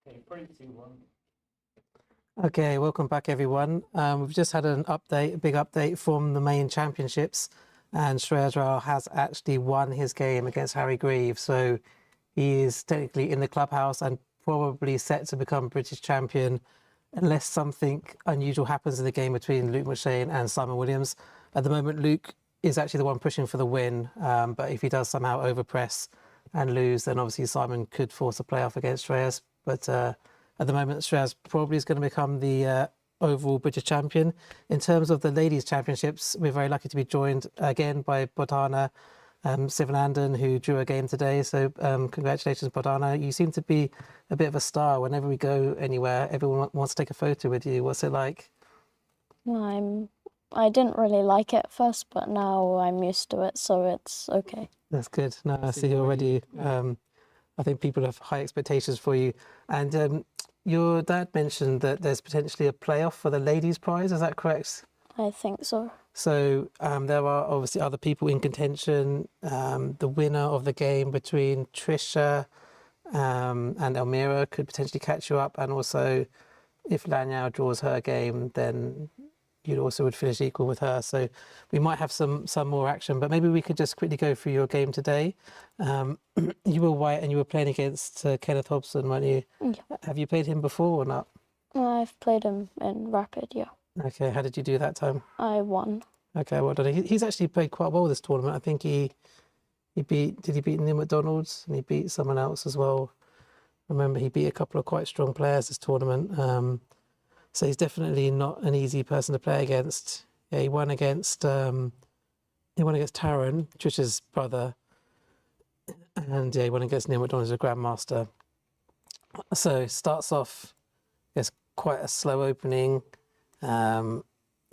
Okay, 3, 2, 1. Okay, welcome back everyone. We've just had an update, a big update from the main championships, and Shreyas has actually won his game against Harry Grieve. So he is technically in the clubhouse and probably set to become British champion unless something unusual happens in the game between Luke McShane and Simon Williams. At the moment, Luke is actually the one pushing for the win, but if he does somehow overpress and lose, then obviously Simon could force a playoff against Shreyas. But at the moment, Shreyas probably is going to become the overall British champion. In terms of the ladies' championships, we're very lucky to be joined again by Bodhana Sivanandan, who drew a game today. So congratulations, Bodhana. You seem to be a bit of a star. Whenever we go anywhere, everyone wants to take a photo with you. What's it like? I didn't really like it at first, but now I'm used to it, so it's okay. That's good. No, I see you already. I think people have high expectations for you. And your dad mentioned that there's potentially a playoff for the ladies' prize. Is that correct? I think so. So there are obviously other people in contention. The winner of the game between Trisha and Elmira could potentially catch you up. And also, if Lanyao draws her game, then you also would finish equal with her. So we might have some more action. But maybe we could just quickly go through your game today. You were white and you were playing against Kenneth Hobson, weren't you? Yeah. Have you played him before or not? I've played him in Rapid, yeah. Okay, how did you do that time? I won. Okay, well done. He's actually played quite well this tournament. I think he beat Neil McDonald's and he beat someone else as well. Remember, he beat a couple of quite strong players this tournament. So he's definitely not an easy person to play against. Yeah, he won against Taron, Trisha's brother, and yeah, he won against Neil McDonald as a grandmaster. So starts off, I guess, quite a slow opening. Yeah,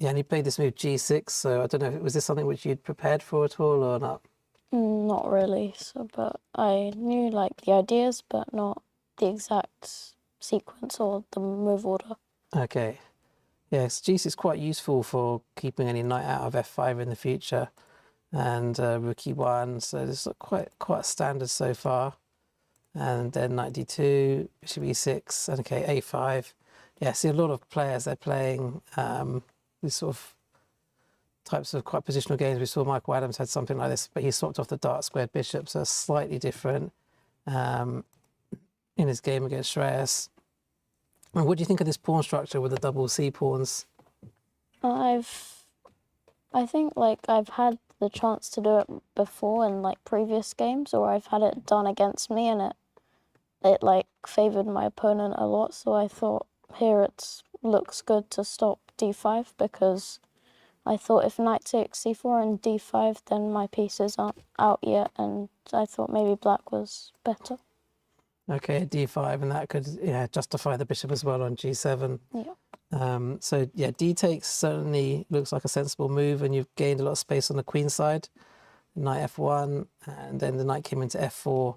and he played this move G6. So I don't know, was this something which you'd prepared for at all or not? Not really, so but I knew like the ideas, but not the exact sequence or the move order. Okay. Yes, G6 is quite useful for keeping any knight out of F5 in the future. And rook E1, so this is quite standard so far. And then knight D2, bishop E6, and okay, A5. Yeah, see a lot of players, they're playing these sort of types of quite positional games. We saw Michael Adams had something like this, but he swapped off the dark squared bishop, so slightly different in his game against Shreyas. And what do you think of this pawn structure with the double C pawns? I think like I've had the chance to do it before in like previous games, or I've had it done against me, and it like favored my opponent a lot. So I thought here it looks good to stop D5, because I thought if knight takes C4 and D5, then my pieces aren't out yet, and I thought maybe black was better. Okay, D5, and that could justify the bishop as well on G7. Yeah. So yeah, D takes certainly looks like a sensible move, and you've gained a lot of space on the queen side. Knight F1, and then the knight came into F4,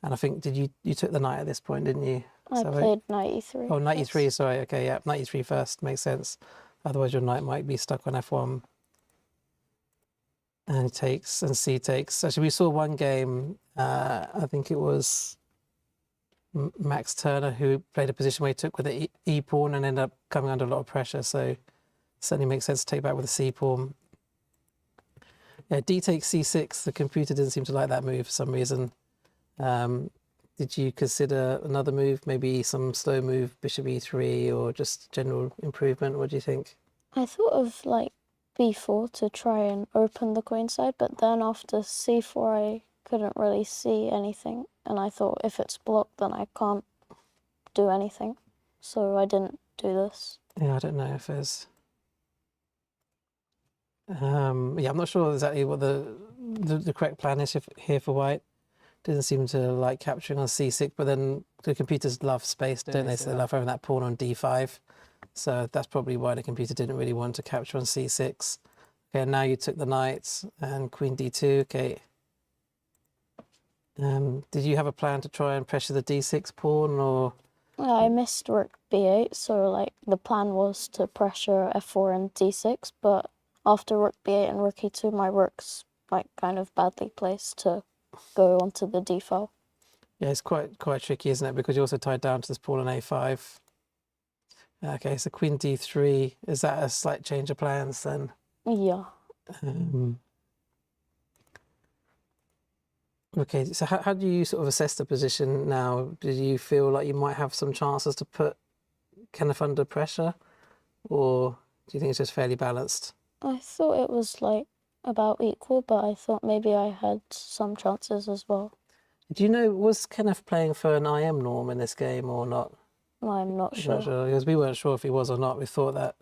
and I think you took the knight at this point, didn't you? I played knight E3. Oh, knight E3, sorry. Okay, yeah, knight E3 first, makes sense. Otherwise your knight might be stuck on F1. And it takes, and C takes. Actually, we saw one game, I think it was Max Turner, who played a position where he took with the E pawn and ended up coming under a lot of pressure. So certainly makes sense to take back with the C pawn. Yeah, D takes C6. The computer didn't seem to like that move for some reason. Did you consider another move, maybe some slow move, bishop E3, or just general improvement? What do you think? I thought of like B4 to try and open the queen side, but then after C4 I couldn't really see anything, and I thought if it's blocked then I can't do anything, so I didn't do this. Yeah, I don't know if there's yeah, I'm not sure exactly what the correct plan is here for white. Didn't seem to like capturing on C6, but then the computers love space, don't they? So they love having that pawn on D5. So that's probably why the computer didn't really want to capture on C6. Okay, now you took the knight and queen D2. Okay. Did you have a plan to try and pressure the D6 pawn, or? I missed rook B8, so like the plan was to pressure F4 and D6, but after rook B8 and rook E2, my rook's like kind of badly placed to go onto the D file. Yeah, it's quite tricky, isn't it? Because you're also tied down to this pawn on a5. Okay, so queen d3. Is that a slight change of plans then? Yeah. Okay, so how do you sort of assess the position now? Do you feel like you might have some chances to put Kenneth under pressure? Or do you think it's just fairly balanced? I thought it was like about equal, but I thought maybe I had some chances as well. Do you know, was Kenneth playing for an IM norm in this game or not? I'm not I'm sure. not sure, because we weren't sure if he was or not. We thought that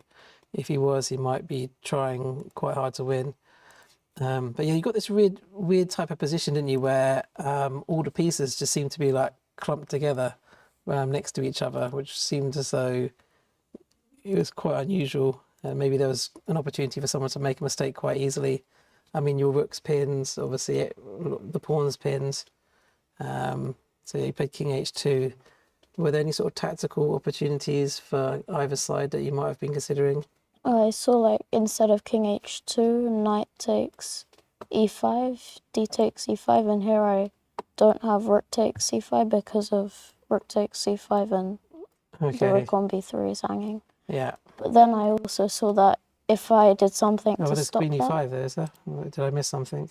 if he was, he might be trying quite hard to win. But yeah, you got this weird type of position, didn't you, where all the pieces just seem to be like clumped together next to each other, which seemed as though it was quite unusual. Maybe there was an opportunity for someone to make a mistake quite easily. I mean, your rook's pins, obviously the pawn's pins. So yeah, you played king h2. Were there any sort of tactical opportunities for either side that you might have been considering? I saw like instead of king h2, knight takes e5, d takes e5, and here I don't have rook takes c5 because of rook takes c5 and the rook on b3 is hanging. Yeah. But then I also saw that if I did something Oh, to there's stop queen that, e5 there, is there? Did I miss something?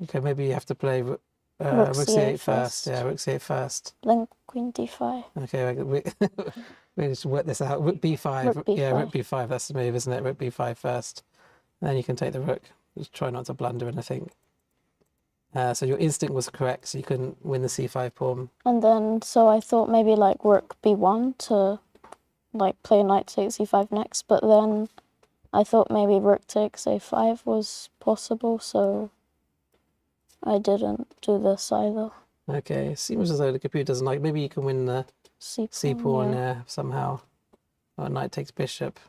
Okay, maybe you have to play rook c8 first. Yeah, rook c8 first. then queen d5. Okay, we just work this out. Rook b5. Rook b5. Yeah, rook b5. That's the move, isn't it? Rook b5 first. Then you can take the rook. Just try not to blunder anything. So your instinct was correct. So you couldn't win the c5 pawn. And then, so I thought maybe like rook b1 to like play knight takes e5 next, but then I thought maybe rook takes a5 was possible, so I didn't do this either. Okay, it seems as though the computer doesn't like. Maybe you can win the c pawn somehow. Or knight takes bishop.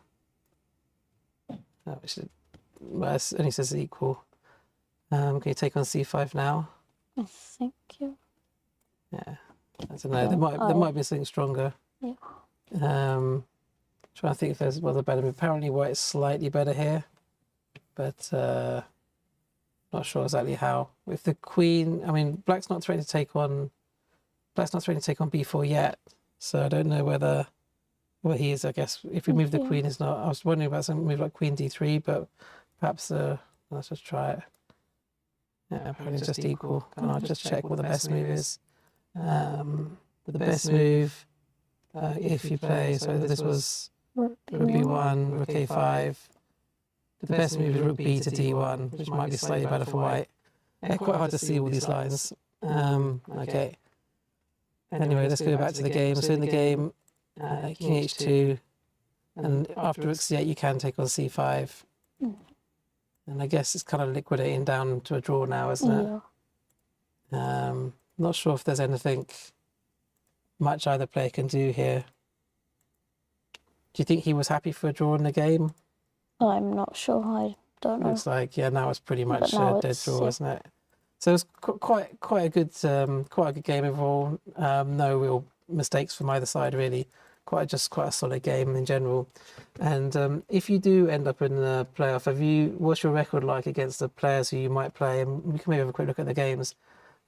Well, it only says equal. Can you take on c5 now? I think, yeah. Yeah, I don't know. There might be something stronger. Yeah. Trying to think if there's a better move. Apparently white is slightly better here, but not sure exactly how. With the queen, I mean, black's not threatening to take on b4 yet, so I don't know whether he is. I guess if we move the queen, is not. I was wondering about some move like queen d3, but perhaps let's just try it. Yeah, apparently it's just equal. And I'll just check what the best move is. The best move, if you play, so this was rook b1, rook a5. The best move is rook b to d1, which might be slightly better for white. Yeah, quite hard to see all these lines. Okay. Anyway, let's go back to the game. So in the game, king h2, and after rook c8, you can take on c5. And I guess it's kind of liquidating down to a draw now, isn't it? Yeah. Not sure if there's anything much either player can do here. Do you think he was happy for a draw in the game? I'm not sure. I don't know. Looks like, yeah, now it's pretty much now a dead it's, draw, yeah. isn't it? So it's quite a good game overall. No real mistakes from either side, really. Quite a solid game in general. And if you do end up in the playoff, what's your record like against the players who you might play? And we can maybe have a quick look at the games.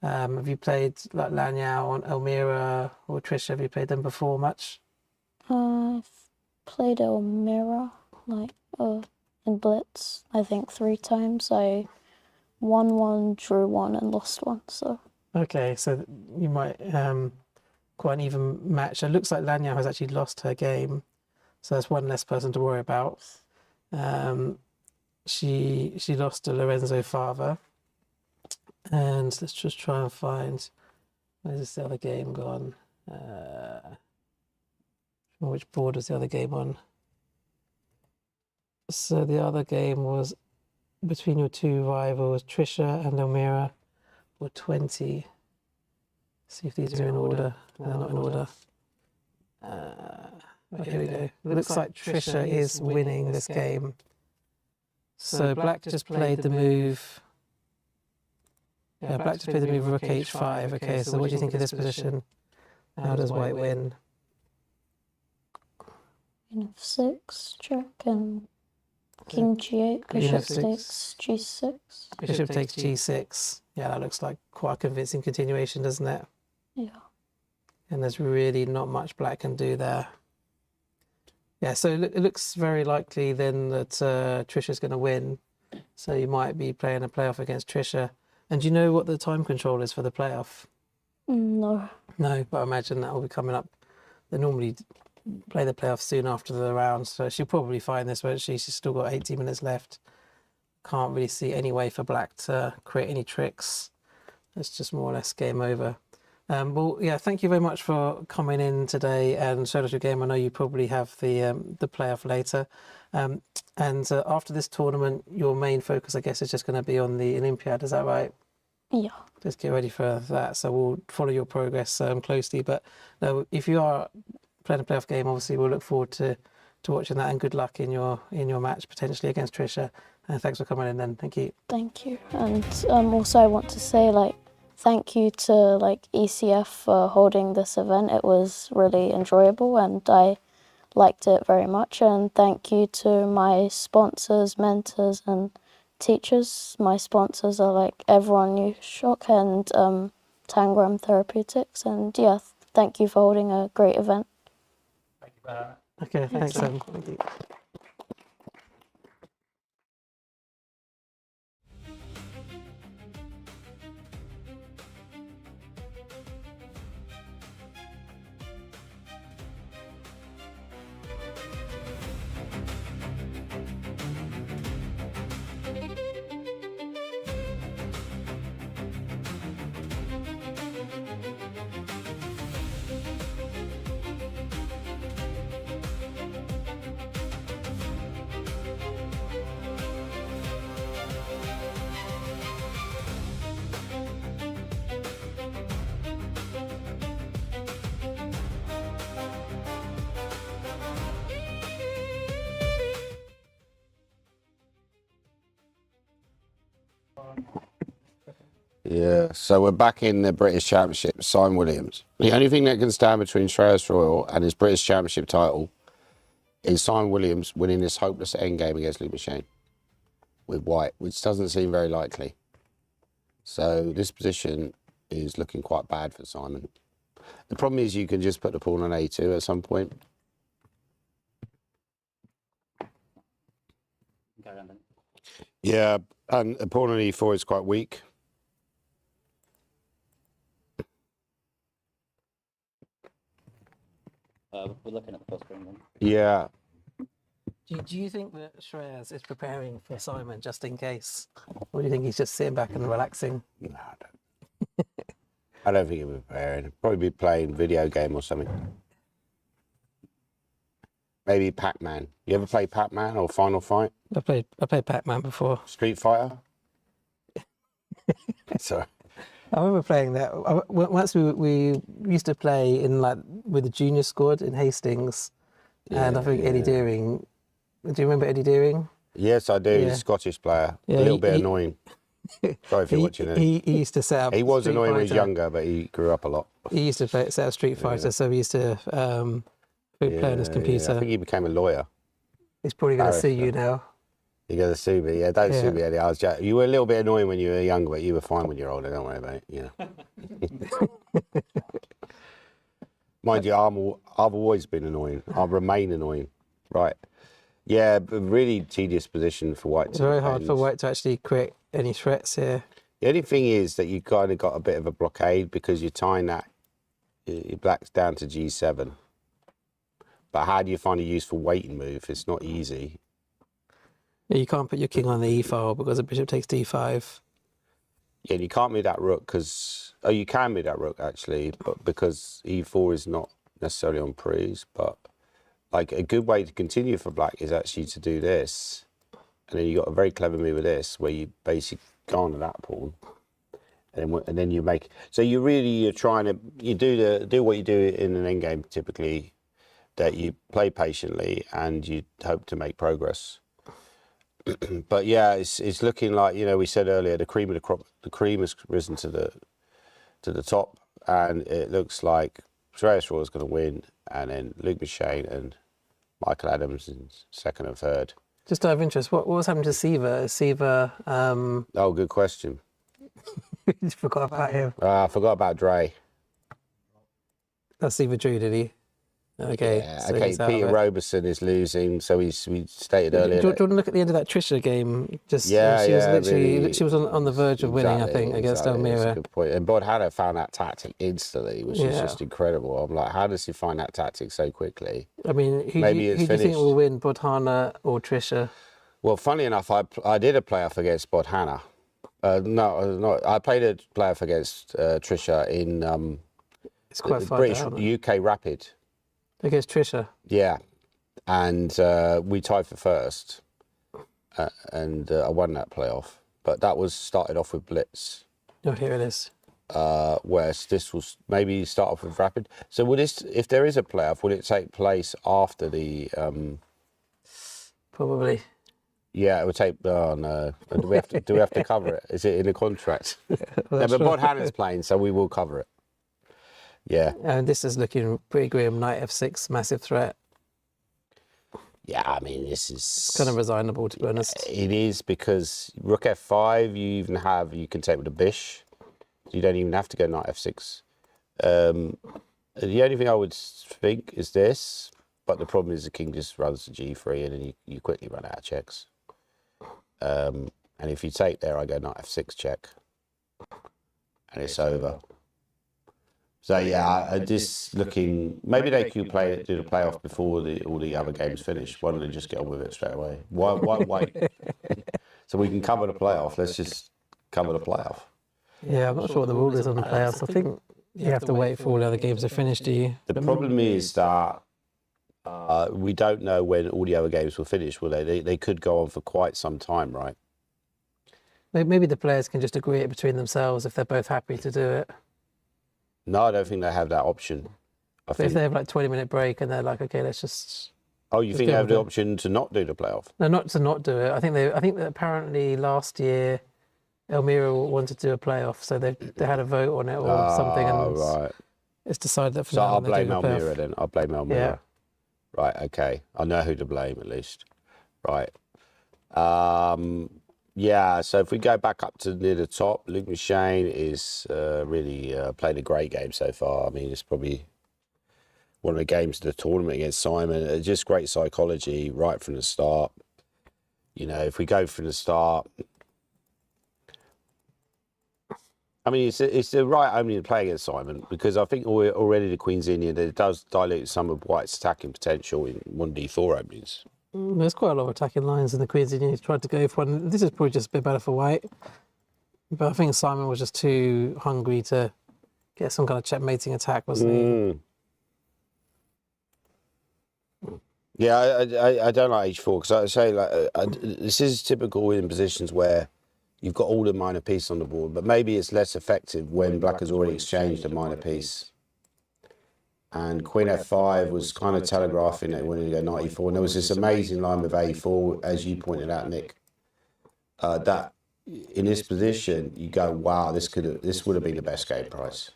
Have you played like Lanyao or Elmira or Trisha? Have you played them before much? I've played Elmira in Blitz, I think 3 times. I won 1, drew 1, and lost 1. So okay, so you might quite an even match. It looks like Lanyao has actually lost her game, so that's one less person to worry about. She lost to Lorenzo Fava, and let's just try and find where's the other game gone. Which board was the other game on? So the other game was between your two rivals, Trisha and Elmira, were 20. See if these are in order. They're not in order. Here we go. It looks like Trisha is winning this game. So black just played the move. Yeah, black just played the move rook h5. Okay, so what do you think of this position? How does white win? queen f6, check, and King G8, Queen bishop F6. takes G6. Bishop takes G6. Yeah, that looks like quite a convincing continuation, doesn't it? Yeah. And there's really not much black can do there. Yeah, so it looks very likely then that Trisha's going to win. So you might be playing a playoff against Trisha. And do you know what the time control is for the playoff? No. No, but I imagine that will be coming up. They normally play the playoff soon after the round, so she'll probably find this, won't she? She's still got 80 minutes left. Can't really see any way for black to create any tricks. It's just more or less game over. Well, yeah, thank you very much for coming in today and showing us your game. I know you probably have the playoff later. And after this tournament, your main focus, I guess, is just going to be on the Olympiad. Is that right? Yeah. Just get ready for that. So we'll follow your progress closely. But no, if you are playing a playoff game, obviously we'll look forward to watching that. And good luck in your match potentially against Trisha. And thanks for coming in. Then thank you. Thank you. And also I want to say thank you to ECF for holding this event. It was really enjoyable and I liked it very much. And thank you to my sponsors, mentors and teachers. My sponsors are Everyone New Shock and Tangram Therapeutics. And yeah, thank you for holding a great event. Thank you, Brad. Okay, thanks. Thank you. Yeah, so we're back in the British Championship. Simon Williams. The only thing that can stand between Shreyas Royal and his British Championship title is Simon Williams winning this hopeless endgame against Luke Machine with white, which doesn't seem very likely. So this position is looking quite bad for Simon. The problem is you can just put the pawn on A2 at some point. Yeah, and the pawn on E4 is quite weak. We're looking at the first ring then. Yeah. Do you think that Shreyas is preparing for Simon just in case? Or do you think he's just sitting back and relaxing? No, I don't. I don't think he'll be preparing. He'll probably be playing video game or something. Maybe Pac-Man. You ever play Pac-Man or Final Fight? I played Pac-Man before. Street Fighter? Sorry. I remember playing that. Once we used to play in with the junior squad in Hastings, and I think Eddie Deering. Do you remember Eddie Deering? Yes, I do. Yeah. He's a Scottish player. Yeah, a little bit annoying. Sorry if you're watching it. He used to set up. He was Street annoying when he was Fighter. younger, but he grew up a lot. He used to set up Street Fighter, so we used to play on his computer. I think he became a lawyer. He's probably going to sue you now. You're going to sue me? Yeah, don't sue me, Eddie. I was you were a little bit annoying when you were younger, but you were fine when you're older. Don't worry about it. You know. Mind you, I've always been annoying. I'll remain annoying. Right. Yeah, but really tedious position for White. It's very hard for White to actually create any threats here. The only thing is that you've kind of got a bit of a blockade because you're tying that your black's down to G7. But how do you find a useful waiting move? It's not easy. Yeah, you can't put your king on the E file because the bishop takes D5. Yeah, and you can't move that rook because... Oh, you can move that rook, actually, but because E4 is not necessarily on prise. But, like, a good way to continue for black is actually to do this. And then you got a very clever move with this, where you basically go on to that pawn. And then you make... So you're trying to... You do what you do in an endgame, typically, that you play patiently and you hope to make progress. But yeah, it's looking like, you know, we said earlier, the cream of the crop, the cream has risen to the top, and it looks like Shreyas Royal is going to win, and then Luke Machine and Michael Adams in second and third. Just out of interest, what was happening to Siva? Siva, Oh, good question. you forgot about him. I forgot about Dre. That's Siva Drew, did he? Okay. Yeah, so okay, he's out of Peter it. Robertson is losing, so we stated earlier. Do you want to look at the end of that Trisha game? Just Yeah, she was yeah, literally really, she was on the verge of winning, I think, against That's a Elmira. good point. And Bodhana found that tactic instantly, which is Yeah. just incredible. I'm like, how does he find that tactic so quickly? I mean, who Maybe do you it's think finished. will win, Bodhana or Trisha? Well, funnily enough, I did a playoff against Bodhana. No, I played a playoff against Trisha in It's quite the far British down. UK Rapid. Against Trisha. Yeah, and we tied for first, and I won that playoff. But that was started off with Blitz, Oh, here it is. whereas this was maybe start off with Rapid. So would this, if there is a playoff, would it take place after the? Probably. Yeah, it would take. Oh no, do we have to cover it? Is it in the contract? No, but Bodhana's playing, so we will cover it. Yeah. And this is looking pretty grim. Knight F6, massive threat. Yeah, I mean, this is It's kind of resignable, to be honest. It is, because Rook F5, you can take with a Bish. You don't even have to go Knight F6. The only thing I would think is this, but the problem is the king just runs to G3 and then you quickly run out of checks. And if you take there, I go Knight F6 check. And it's over. So yeah, just looking, maybe they could do the playoff before all the other games finish. Why don't they just get on with it straight away? Why wait? So we can cover the playoff. Let's just cover the playoff. Yeah, I'm not sure what the rule is on the playoffs. I think you have to wait for all the other games to finish, do you? The problem is that we don't know when all the other games will finish, will they? They could go on for quite some time, right? Maybe the players can just agree it between themselves if they're both happy to do it. No, I don't think they have that option. But if they have like 20-minute break and they're like, okay, let's just. Oh, you Let's think go they have with the it. option to not do the playoff? No, not to not do it. I think that apparently last year Elmira wanted to do a playoff, so they had a vote on it or something, and right. it's decided that for So now I'll they're blame doing a playoff. Elmira then. I'll blame Elmira. Yeah. Right, okay. I know who to blame at least. Right. Yeah, so if we go back up to near the top, Luke McShane is really played a great game so far. I mean, it's probably one of the games of the tournament against Simon. Just great psychology right from the start. You know, if we go from the start, I mean, it's the right opening to play against Simon, because I think already the Queen's Indian, it does dilute some of White's attacking potential in 1d4 openings. There's quite a lot of attacking lines in the Queen's Indian. He's tried to go for one. This is probably just a bit better for White. But I think Simon was just too hungry to get some kind of checkmating attack, wasn't he? Yeah, I don't like H4, because I say, like, this is typical in positions where you've got all the minor pieces on the board, but maybe it's less effective when Black has already exchanged a minor piece. And Queen F5 was kind of telegraphing that he wanted to go Knight E4. And there was this amazing line with A4, as you pointed out, Nick, that in this position, you go, wow, this would have been the best game price.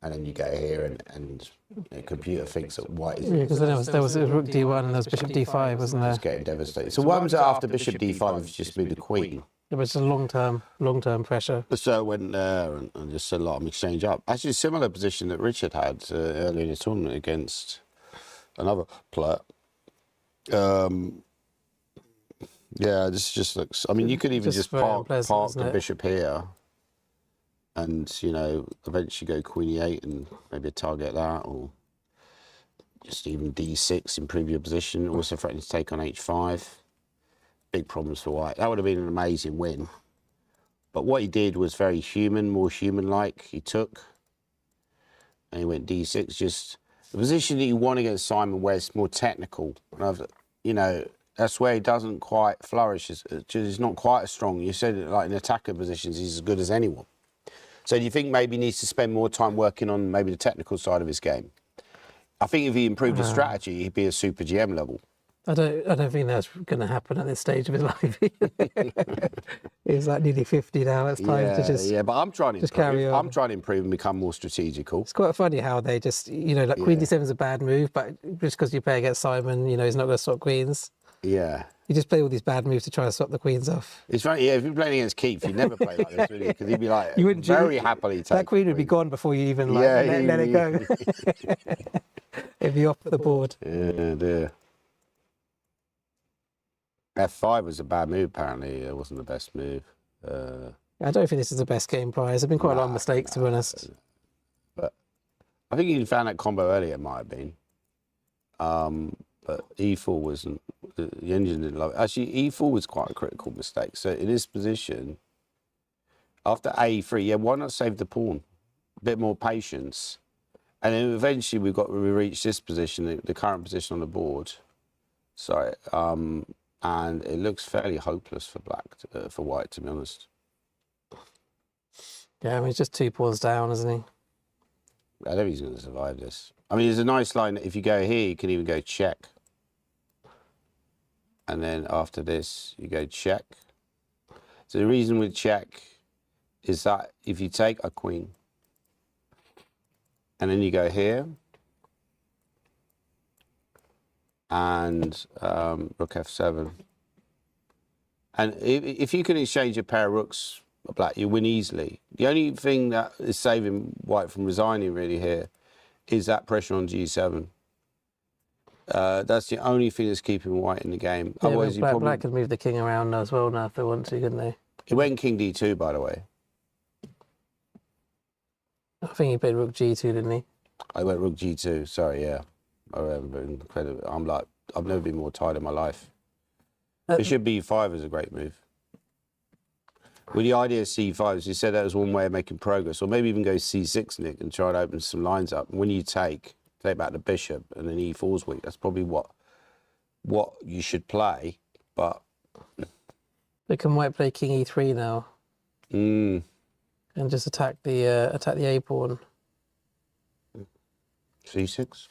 And then you go here and the computer thinks that White is... Yeah, because then there was Rook D1 and there was Bishop D5, wasn't there? It's getting devastated. So what happens after Bishop D5 if you just move the Queen? It was just long-term pressure. So I went there and just said, let them exchange up. Actually, a similar position that Richard had earlier in the tournament against another player. Yeah, this just looks... I mean, you could even just very park unpleasant, isn't the it? bishop here and, you know, eventually go Queen E8 and maybe target that, or just even D6, improve your position. Also threatening to take on H5. Big problems for White. That would have been an amazing win. But what he did was very human, more human-like. He took, and he went D6. Just the position that you want against Simon, where it's more technical. You know, that's where he doesn't quite flourish. He's not quite as strong. You said it, like in attacker positions, he's as good as anyone. So do you think maybe he needs to spend more time working on maybe the technical side of his game? I think if he improved his strategy, he'd be a super GM level. I don't think that's going to happen at this stage of his life. He's like nearly 50 now. It's time to just... Yeah, but I'm trying to just improve. carry on. I'm trying to improve and become more strategical. It's quite funny how they just, you know, like Queen D7 is a bad move, but just because you play against Simon, you know, he's not going to stop queens. Yeah. You just play all these bad moves to try to stop the queens off. It's funny, yeah, if you're playing against Keith, you'd never play like this, would you? Because he'd be like, You wouldn't very happily take that queen would be gone before you even like, let it go. It'd be off the board. Yeah, dear. F5 was a bad move, apparently. It wasn't the best move. I don't think this is the best game prize. There've been quite a lot of mistakes, to be honest. But I think you found that combo earlier, it might have been. But E4 wasn't, the engine didn't love it. Actually, E4 was quite a critical mistake. So in this position, after A3, yeah, why not save the pawn? A bit more patience. And then eventually we reached this position, the current position on the board. Sorry. And it looks fairly hopeless for for white, to be honest. Yeah, I mean, he's just 2 pawns down, isn't he? I don't think he's going to survive this. I mean, there's a nice line. If you go here, you can even go check. And then after this, you go check. So the reason with check is that if you take a queen, and then you go here, and rook f7. And if you can exchange a pair of rooks, black, you win easily. The only thing that is saving white from resigning really here is that pressure on g7. That's the only thing that's keeping white in the game. Yeah, Otherwise, you black could move the king around as well now if they want to, couldn't they? It went king d2, by the way. I think he played rook g2, didn't he? I went rook g2. Sorry, yeah. I'm like, I've never been more tired in my life. Bishop b5 is a great move. Well, the idea of c5 is you said that was one way of making progress, or maybe even go c6, Nick, and try to open some lines up. And when you take back the bishop, and then e4's weak. That's probably what you should play. But can white play king e3 now? And just attack the a pawn. c6.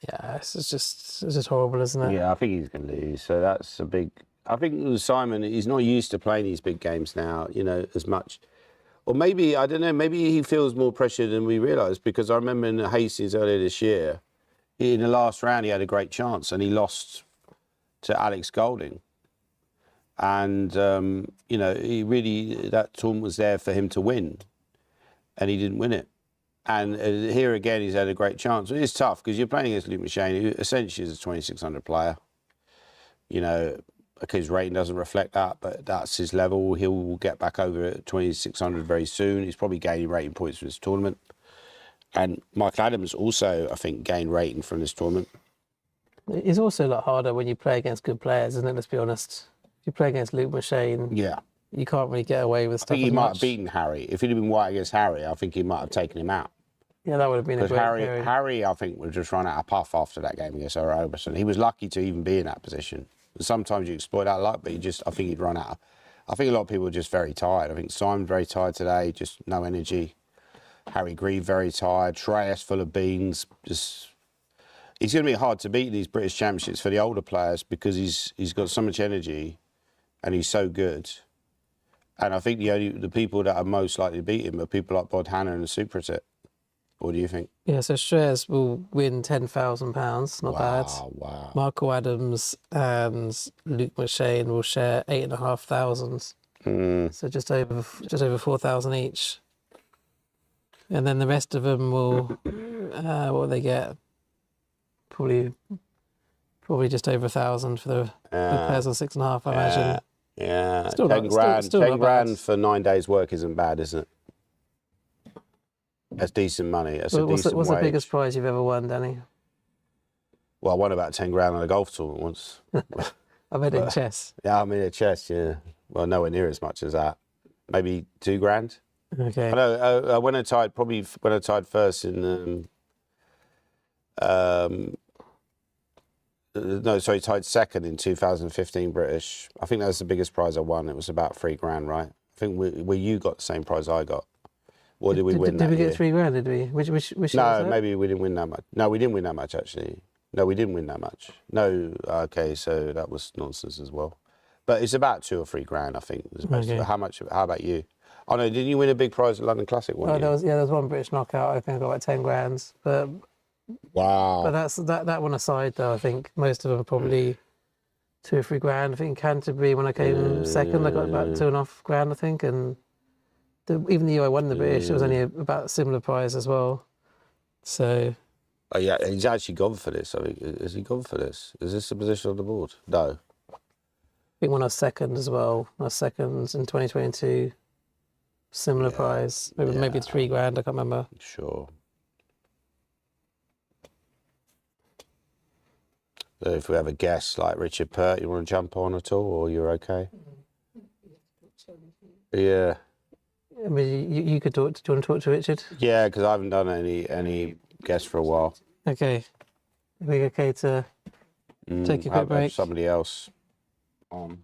Yeah, it's just horrible, isn't it? Yeah, I think he's going to lose. So that's a big. I think Simon, he's not used to playing these big games now, you know, as much. Or maybe, I don't know, maybe he feels more pressure than we realise, because I remember in Hastings earlier this year, in the last round, he had a great chance and he lost to Alex Golding. And, you know, that tournament was there for him to win and he didn't win it. And here again, he's had a great chance. It is tough because you're playing against Luke Machine, who essentially is a 2600 player. You know, his rating doesn't reflect that, but that's his level. He'll get back over 2600 very soon. He's probably gaining rating points from this tournament. And Michael Adams also, I think, gained rating from this tournament. It's also a lot harder when you play against good players, isn't it? Let's be honest. If you play against Luke Machine, yeah, you can't really get away with stuff. I think he might have beaten Harry. If he'd have been white against Harry, I think he might have taken him out. Yeah, that would have been a great period. Harry, I think, would just run out of puff after that game against Ira Oberson. He was lucky to even be in that position. Sometimes you exploit that luck, but I think he'd run out. I think a lot of people are just very tired. I think Simon's very tired today, just no energy. Harry Grieve very tired. Shreyas full of beans. It's going to be hard to beat these British Championships for the older players because he's got so much energy and he's so good. And I think the people that are most likely to beat him are people like Bod Hanna and the Supratit. What do you think? Yeah, so Shreyas will win £10,000. Not bad. Wow. Michael Adams and Luke McShane will share 8,500. So just over 4,000 each. And then the rest of them will, what will they get? Probably just over 1,000 for the pairs on 6.5, I imagine. Yeah, Still 10 grand. still 10 not grand bad. for 9 days' work isn't bad, isn't it? That's decent money. That's a decent What's wage. the biggest prize you've ever won, Danny? Well, I won about 10 grand on a golf tournament once. I bet in chess. Yeah, I mean, a chess, yeah. Well, nowhere near as much as that. Maybe 2 grand. Okay. I know, when I tied first in, tied second in 2015 British. I think that was the biggest prize I won. It was about 3 grand, right? I think you got the same prize I got. Or did we win that Did we year? get 3 grand, did we? Which year was No, that? maybe we didn't win that much. No, we didn't win that much, actually. No, we didn't win that much. No, okay, so that was nonsense as well. But it's about 2 or 3 grand, I think. Okay. How about you? Oh, no, didn't you win a big prize at London Classic one year? There was one British knockout. I think I got like 10 grand. But Wow. But that's that one aside, though. I think most of them are probably 2 or 3 grand. I think Canterbury, when I came second, I got about 2.5 grand, I think. And even the year I won the British, it was only about a similar prize as well. So. Oh, yeah, he's actually gone for this. I mean, has he gone for this? Is this the position on the board? No. I think when I was second as well, I was second in 2022, similar prize, maybe 3 grand, I can't remember. Sure. So if we have a guest like Richard Pert, you want to jump on at all, or you're okay? Yeah. I mean, you could talk. Do you want to talk to Richard? Yeah, because I haven't done any guests for a while. Okay. Are we okay to take a quick Have break? somebody else on.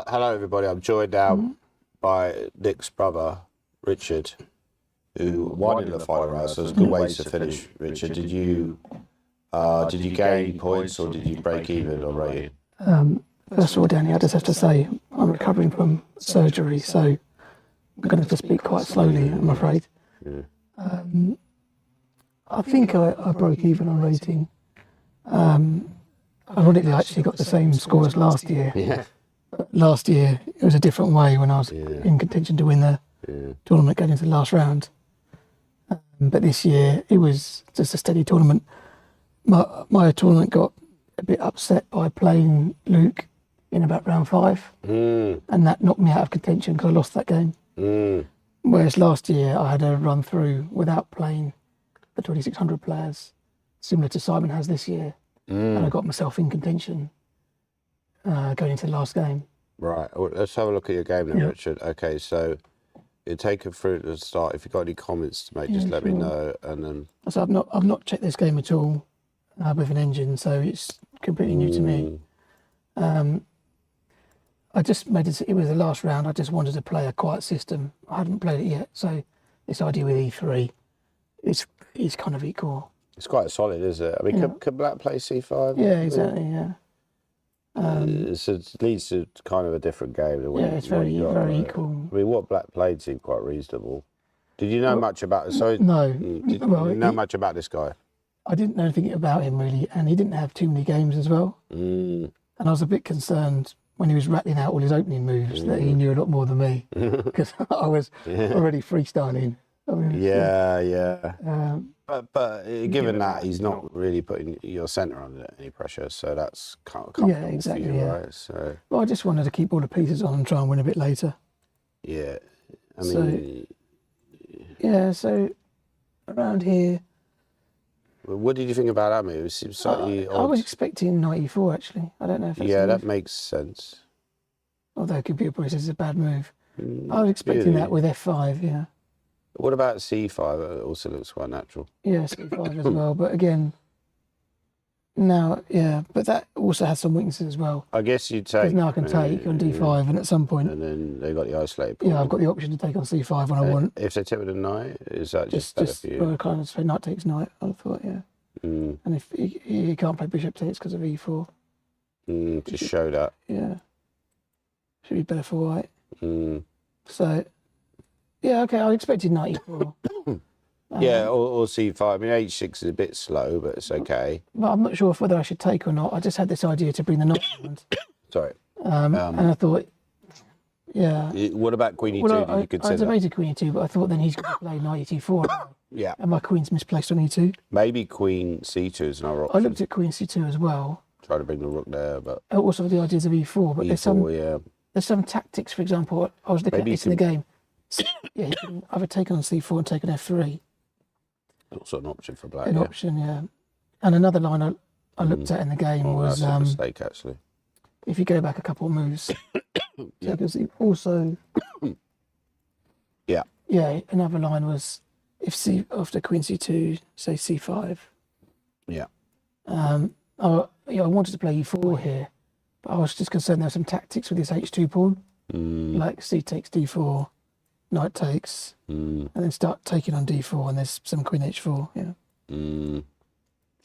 Hello, everybody. I'm joined now by Nick's brother, Richard, who won in the final round. So it's a good way to finish. Richard, did you gain points or did you break even on rating? First of all, Danny, I just have to say I'm recovering from surgery, so I'm going to have to speak quite slowly, I'm afraid. Yeah. I think I broke even on rating. Ironically, I actually got the same score as last year. Yeah. Last year, it was a different way when I was in contention to win the tournament going into the last round. But this year, it was just a steady tournament. My tournament got a bit upset by playing Luke in about round 5. And that knocked me out of contention because I lost that game. Whereas last year, I had a run through without playing the 2600 players, similar to Simon has this year. And I got myself in contention going into the last game. Right. Well, let's have a look at your game then, Richard. Okay, so you take it through to the start. If you've got any comments to make, just let me know. And then. So I've not checked this game at all with an engine, so it's completely new to me. I just made it. It was the last round. I just wanted to play a quiet system. I hadn't played it yet, so this idea with E3 is kind of equal. It's quite solid, isn't it? I mean, could Black play C5? Yeah, exactly. Yeah. It leads to kind of a different game than what It's very equal. I mean, what Black played seemed quite reasonable. Did you know much about? So no. Did Well, you know much about this guy? I didn't know anything about him really, and he didn't have too many games as well. And I was a bit concerned when he was rattling out all his opening moves that he knew a lot more than me, because I was already freestyling. I mean, But given that he's not really putting your centre under any pressure, so that's kind of exactly. for you, right? So well, I just wanted to keep all the pieces on and try and win a bit later. Yeah, I mean, so around here. What did you think about that move? It seems slightly odd. I was expecting 94 actually. I don't know if that's that makes sense. Although computer probably says it's a bad move. I was expecting that with F5, yeah. What about C5? It also looks quite natural. Yeah, C5 as well. But again, now, but that also has some weaknesses as well. I guess you'd take. Because now I can take on D5, and at some point. And then they got the isolated point. Yeah, I've got the option to take on C5 when I want. If they tip with a knight, is that just better for you? Well, kind of say knight takes knight, I thought, yeah. And if he can't play bishop takes because of E4. Just show that. Yeah. Should be better for white. So. Yeah, okay, I expected 94. Yeah, or c5. I mean, h6 is a bit slow, but it's okay. But I'm not sure whether I should take or not. I just had this idea to bring the knight around. Sorry. And I thought, yeah. What about queen e2? Well, Did you I consider? debated queen e2, but I thought then he's going to play knight e4. Yeah. And my queen's misplaced on e2. Maybe queen c2 is another I option. looked at queen c2 as well. Try to bring the rook there, but Also the ideas of e4, but e4, there's some tactics. For example, I was looking Maybe at this in the game. Yeah, you can either take on c4 and take an f3. Also an option for black. An yeah. option, yeah. And another line I looked at in the game Oh, was that's a mistake, actually. if you go back a couple of moves, Yeah. because also, Yeah. yeah, another line was if after queen c2, say c5. Yeah. I wanted to play e4 here, but I was just concerned there were some tactics with this h2 pawn, like c takes d4, knight takes, and then start taking on d4, and there's some queen h4. Yeah.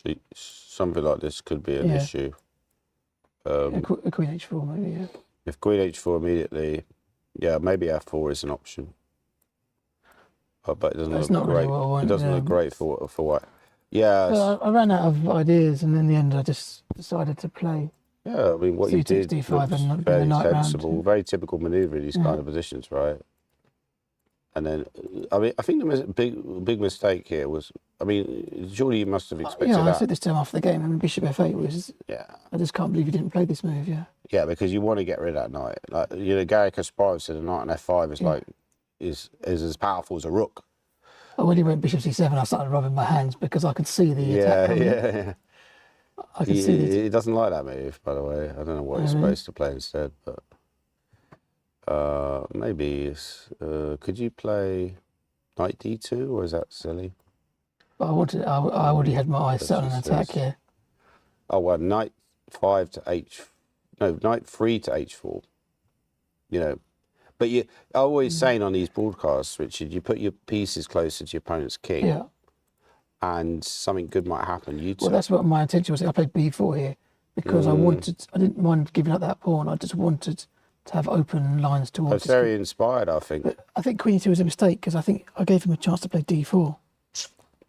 So something like this could be an Yeah. issue. A queen h4 maybe. Yeah. If queen h4 immediately, yeah, maybe f4 is an option. But it doesn't That's look not great. really what I want, It doesn't yeah. look great for what. Yeah. Well, I ran out of ideas, and in the end, I just decided to play. Yeah, I mean, what you c6, did d5 looks and bring the very knight round. sensible, very typical manoeuvre in these kind of positions, right? And then, I mean, I think the big mistake here was, I mean, surely you must have expected Yeah, I that. said this time after the game. I mean, bishop f8 was. Yeah, I just can't believe you didn't play this move. Yeah. yeah, because you want to get rid of that knight. Like, you know, Garry Kasparov said a knight on f5 is like is as powerful as a rook. Oh, when he went bishop c7, I started rubbing my hands because I could see the attack coming. Yeah. I could see the. He doesn't like that move, by the way. I don't know what he's supposed to play instead, but maybe could you play knight d2, or is that silly? But I already had my eyes set on an attack here. Oh well, knight 5 to knight 3 to h4. You know, but I always saying on these broadcasts, Richard, you put your pieces closer to your opponent's king, Yeah. and something good might happen. Well, that's what my intention was. I played b4 here because I didn't mind giving up that pawn. I just wanted to have open lines towards. That's very inspired, I think. But I think queen e2 was a mistake because I think I gave him a chance to play d4.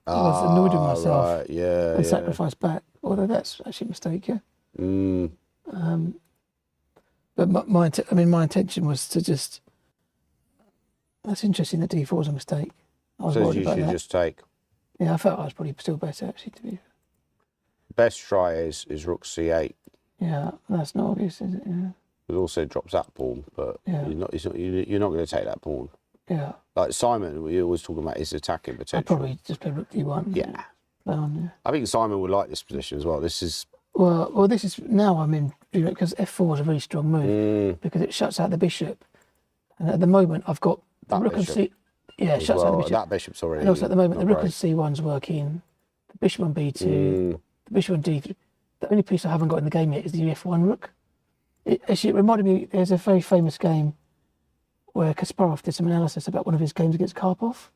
I was annoyed with myself Right, yeah, and sacrificed back. Although that's actually a mistake, yeah. But my intention was to just. That's interesting that d4 was a mistake. I was So worried you about should that. just take. Yeah, I felt I was probably still better actually to be. Best try is rook c8. Yeah, that's not obvious, is it? Yeah. It also drops that pawn, but Yeah. you're not going to take that pawn. Yeah. Like Simon, we always talking about his attacking I'd potential. probably just play rook d1. Yeah. Play on, yeah. I think Simon would like this position as well. This is Well, this is now I'm in because f4 is a very strong move because it shuts out the bishop, and at the moment I've got the That rook and bishop c. Yeah, it shuts out the bishop. That bishop's already. And also at the moment the not rook and great. c1's working, the bishop on b2, the bishop on d3. The only piece I haven't got in the game yet is the f1 rook. Actually, it reminded me. There's a very famous game where Kasparov did some analysis about one of his games against Karpov,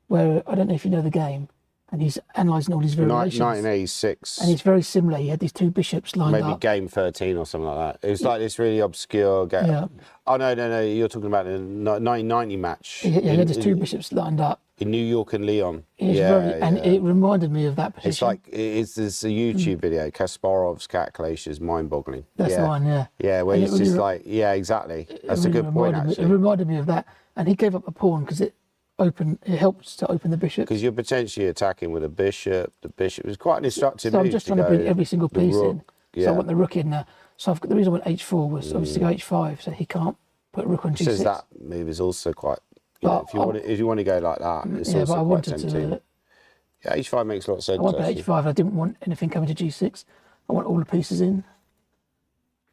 where I don't know if you know the game, and he's analysing all these variations. 1986. And it's very similar. He had these two bishops lined Maybe up. game 13 or something like that. It was like this really obscure game. Yeah. Oh, no. You're talking about the 1990 match. He had his two bishops lined up. In New York and Leon. And it reminded me of that position. It's like, it's a YouTube video, Kasparov's calculations, mind-boggling. That's the one, yeah. Yeah, where And he's it just really- like, yeah, exactly. That's It a really good point, reminded me- actually. It reminded me of that. And he gave up a pawn because it helps to open the bishop. Because you're potentially attacking with a bishop. The bishop is quite an instructive So move. I'm just trying to bring every single the piece rook, in. Yeah. So I want the rook in there. So I've got, the reason I went h4 was obviously to go h5, so he can't put a rook on It g6. says that move is also quite. You know, if you want to go like that, it's yeah, also but I quite wanted tempting. to. Yeah, h5 makes a lot of sense. I want to play actually. h5. I didn't want anything coming to g6. I want all the pieces in.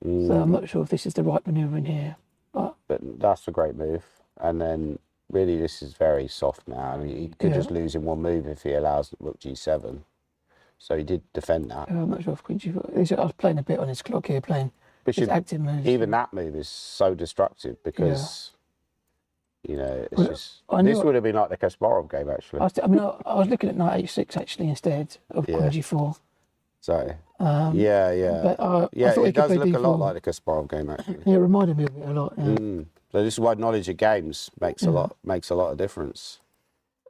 So I'm not sure if this is the right manoeuvre in here. But That's a great move. And then really, this is very soft now. I mean, he could just lose in one move if he allows rook g7. So he did defend that. I'm not sure if queen g4. I was playing a bit on his clock here, playing his active moves. Even that move is so destructive because, you know, it's just. I knew This would have been like the Kasparov game, actually. I was looking at knight h6 actually instead of queen g4. So, yeah. But I thought he it could does play look a lot d4. like the Kasparov game, actually. Yeah, it reminded me of it a lot. Yeah. So this is why knowledge of games makes a lot of difference.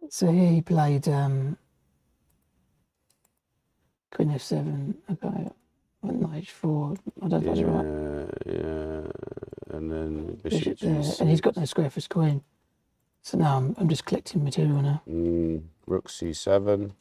So here he played Queen F7. Okay, Knight H4. I don't know if that's right. Yeah. And then Bishop Bishop there, G6. and he's got no square for his queen. So now I'm just collecting material now. Rook C7.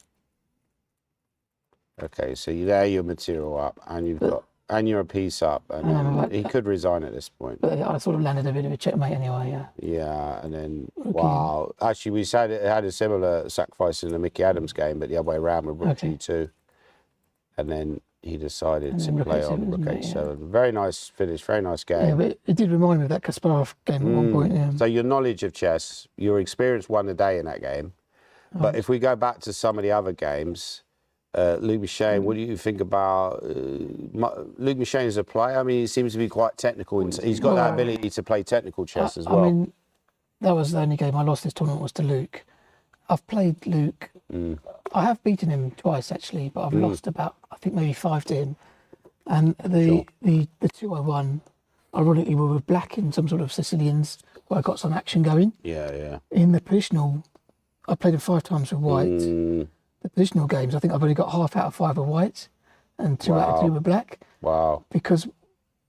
Okay, so there your material up, and you've got, and you're a piece up, and then he could resign at this point. But I sort of landed a bit of a checkmate anyway. Yeah. Yeah, and then wow, actually we had a similar sacrifice in the Mickey Adams game, but the other way around with Rook G2, and then he decided to play on Rook H7. Very nice finish, very nice game. Yeah, but it did remind me of that Kasparov game at one point. Yeah. So your knowledge of chess, your experience won the day in that game. But if we go back to some of the other games, Luc Michane, what do you think about Luc Michane as a player? I mean, he seems to be quite technical. He's got that ability to play technical chess as well. I mean, that was the only game I lost this tournament was to Luke. I've played Luke. I have beaten him twice actually, but I've lost about, I think maybe 5 to him. And the two I won, ironically, were with black in some sort of Sicilians where I got some action going. Yeah. In the positional, I played him 5 times with white. The positional games, I think I've only got half out of 5 with white and 2 out of 2 with black. Wow. Because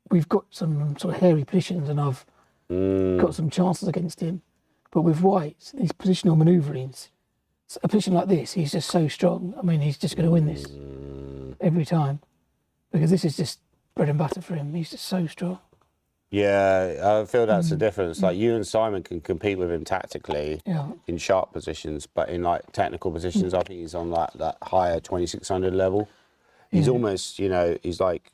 we've got some sort of hairy positions and I've got some chances against him. But with white, these positional manoeuvrings, a position like this, he's just so strong. I mean, he's just going to win this every time. Because this is just bread and butter for him. He's just so strong. Yeah, I feel that's the difference. Like you and Simon can compete with him tactically in sharp positions, but in like technical positions, I think he's on like that higher 2600 level. He's almost, you know, he's like,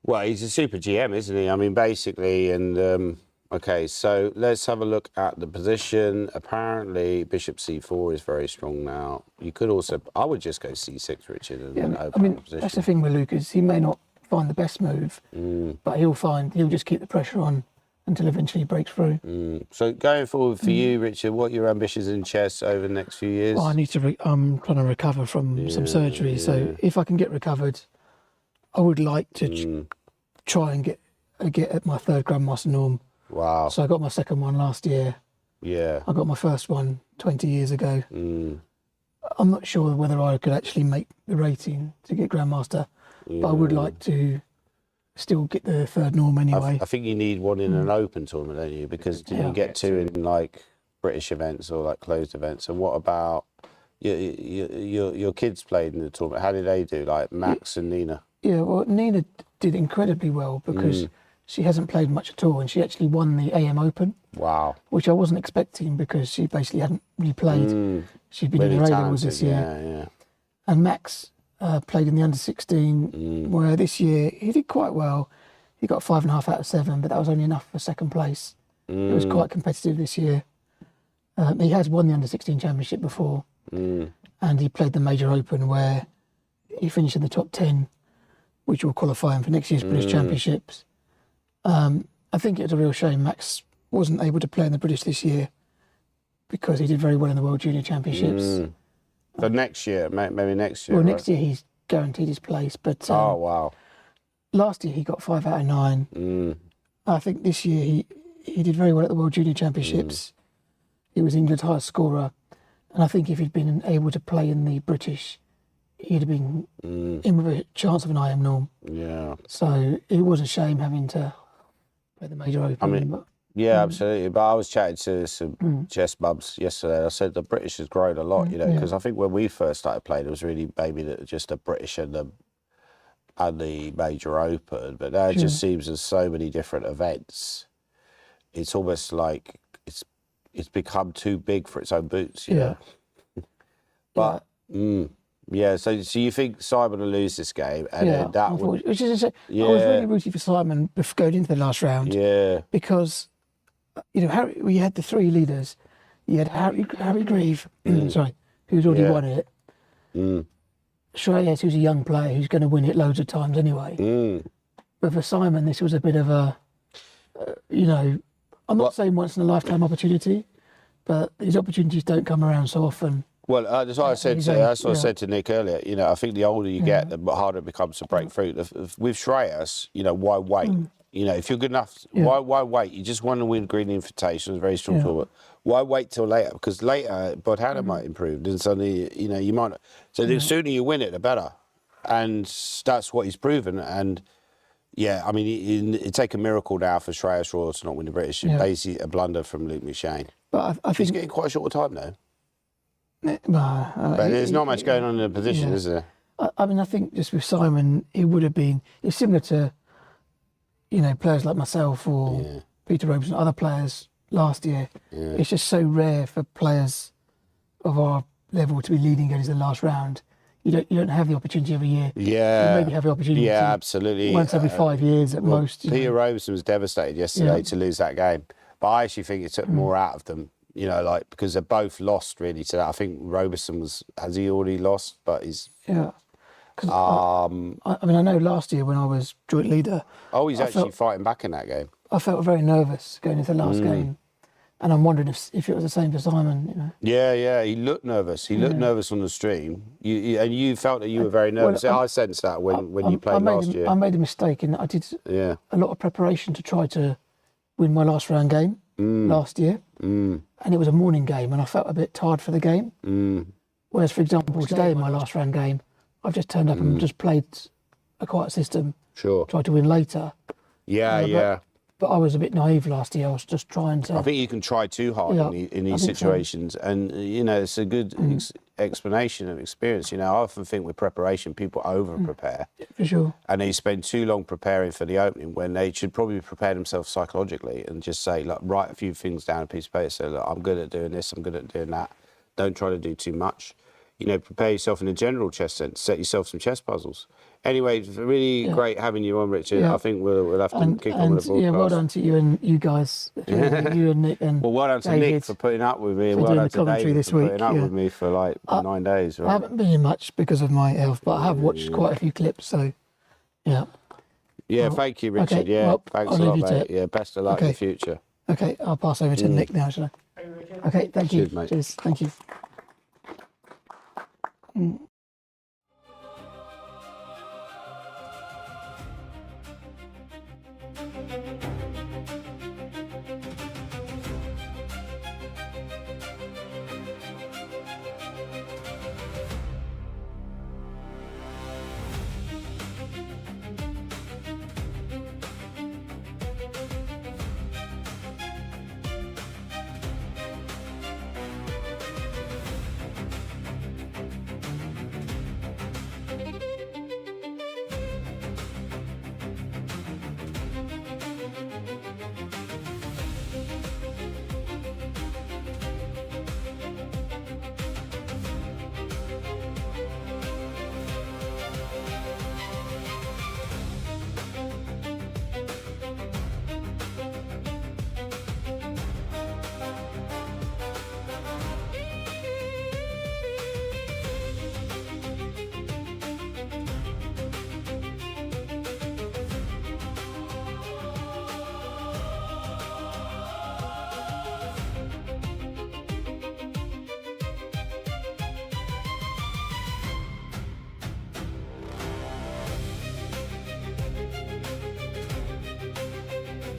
well, he's a super GM, isn't he? I mean, basically, and okay, so let's have a look at the position. Apparently, Bishop C4 is very strong now. You could also, I would just go C6, Richard, and then open the position. That's the thing with Lucas. He may not find the best move, but he'll just keep the pressure on until eventually he breaks through. So going forward for you, Richard, what are your ambitions in chess over the next few years? Well, I'm trying to recover from some surgery, so if I can get recovered, I would like to try and get at my 3rd grandmaster norm. Wow. So I got my 2nd one last year. Yeah. I got my 1st one 20 years ago. I'm not sure whether I could actually make the rating to get grandmaster, but I would like to still get the 3rd norm anyway. I think you need one in an open tournament, don't you? Because you get 2 in like British events or like closed events. And what about your kids played in the tournament? How did they do? Like Max and Nina? Yeah, well, Nina did incredibly well because she hasn't played much at all, and she actually won the AM Open. Wow. Which I wasn't expecting because she basically hadn't really played. She'd been in the A-levels this year. Yeah. And Max played in the under-16, where this year he did quite well. He got 5.5 out of 7, but that was only enough for 2nd place. It was quite competitive this year. He has won the under-16 championship before, and he played the Major Open where he finished in the top 10, which will qualify him for next year's British Championships. I think it's a real shame Max wasn't able to play in the British this year because he did very well in the World Junior Championships. For next year, maybe next year. Well, next year he's guaranteed his place, but oh wow! Last year he got 5 out of 9. I think this year he did very well at the World Junior Championships. He was England's highest scorer, and I think if he'd been able to play in the British, he'd have been in with a chance of an IM norm. Yeah. So it was a shame having to play the Major Open. I mean, yeah, absolutely. But I was chatting to some chess bubs yesterday. I said the British has grown a lot, you know, because I think when we first started playing, it was really maybe just the British and the Major Open. But now it just seems there's so many different events. It's almost like it's become too big for its own boots, you know. But yeah, so you think Simon will lose this game, and then that would... Which is I was really rooting for Simon going into the last round. Yeah. Because, you know, we had the 3 leaders. You had Harry Grieve, sorry, who's already won it. Shreyas, who's a young player who's going to win it loads of times anyway. But for Simon, this was a bit of a, you know, I'm not saying once in a lifetime opportunity, but these opportunities don't come around so often. Well, that's what I said. That's what I said to Nick earlier. You know, I think the older you get, the harder it becomes to break through. With Shreyas, you know, why wait? You know, if you're good enough, Yeah. why wait? You just want to win Green Invitation, it's very strong Yeah. tournament. Why wait till later? Because later, Bodhana might improve, and suddenly, you know, you might. So the sooner you win it, the better, and that's what he's proven. And yeah, I mean, it'd take a miracle now for Shreyas Royal to not win the British. Yeah. Basically, a blunder from Luke McShane. But I He's think getting quite a short time though. but But there's not much going on in the position, is there? I mean, I think just with Simon, it would have been. It's similar to, you know, players like myself or Peter Robertson, other players last year. Yeah. It's just so rare for players of our level to be leading against the last round. You don't have the opportunity every year. Yeah. You maybe have the opportunity. Yeah, absolutely. Once every 5 years at most. you Peter know. Robertson was devastated yesterday to lose that game, but I actually think it took more out of them. You know, like because they both lost really to that. I think Robertson has he already lost, but he's Yeah. 'Cause I mean, I know last year when I was joint leader, he's actually fighting back in that game. I felt very nervous going into the last game, and I'm wondering if it was the same for Simon. You know. Yeah, he looked nervous. He looked nervous on the stream. You felt that you were very nervous. I sensed that when you played last year. I made a mistake in that I did Yeah. a lot of preparation to try to win my last round game last year, and it was a morning game, and I felt a bit tired for the game. Whereas, for example, today in my last round game, I've just turned up and just played a quiet system, Sure. tried to win later. Yeah. But I was a bit naive last year. I was just trying to. I think you can try too hard in these I think so. situations, and you know it's a good explanation of experience. You know, I often think with preparation, people over prepare, For sure. and they spend too long preparing for the opening when they should probably prepare themselves psychologically and just say, like, write a few things down on a piece of paper. Say, look, I'm good at doing this. I'm good at doing that. Don't try to do too much. You know, prepare yourself in a general chess sense. Set yourself some chess puzzles. Anyway, it's really great having you on, Richard. Yeah. I think we'll have to kick on with the broadcast. yeah, well done to you and you guys, you and Nick and Well, well done to David Nick for putting up with me, and for well doing done the to commentary David this for putting week, up yeah. with me for like 9 days. I Right? haven't been in much because of my health, but I have watched quite a few clips. So, yeah. Yeah, thank you, Richard. okay, Yeah, well, thanks I'll a lot, leave you to mate. it. Yeah, best of luck in Okay. the future. Okay, I'll pass over to Nick now, shall I? Okay, thank you. Cheers, mate. Cheers. Thank you.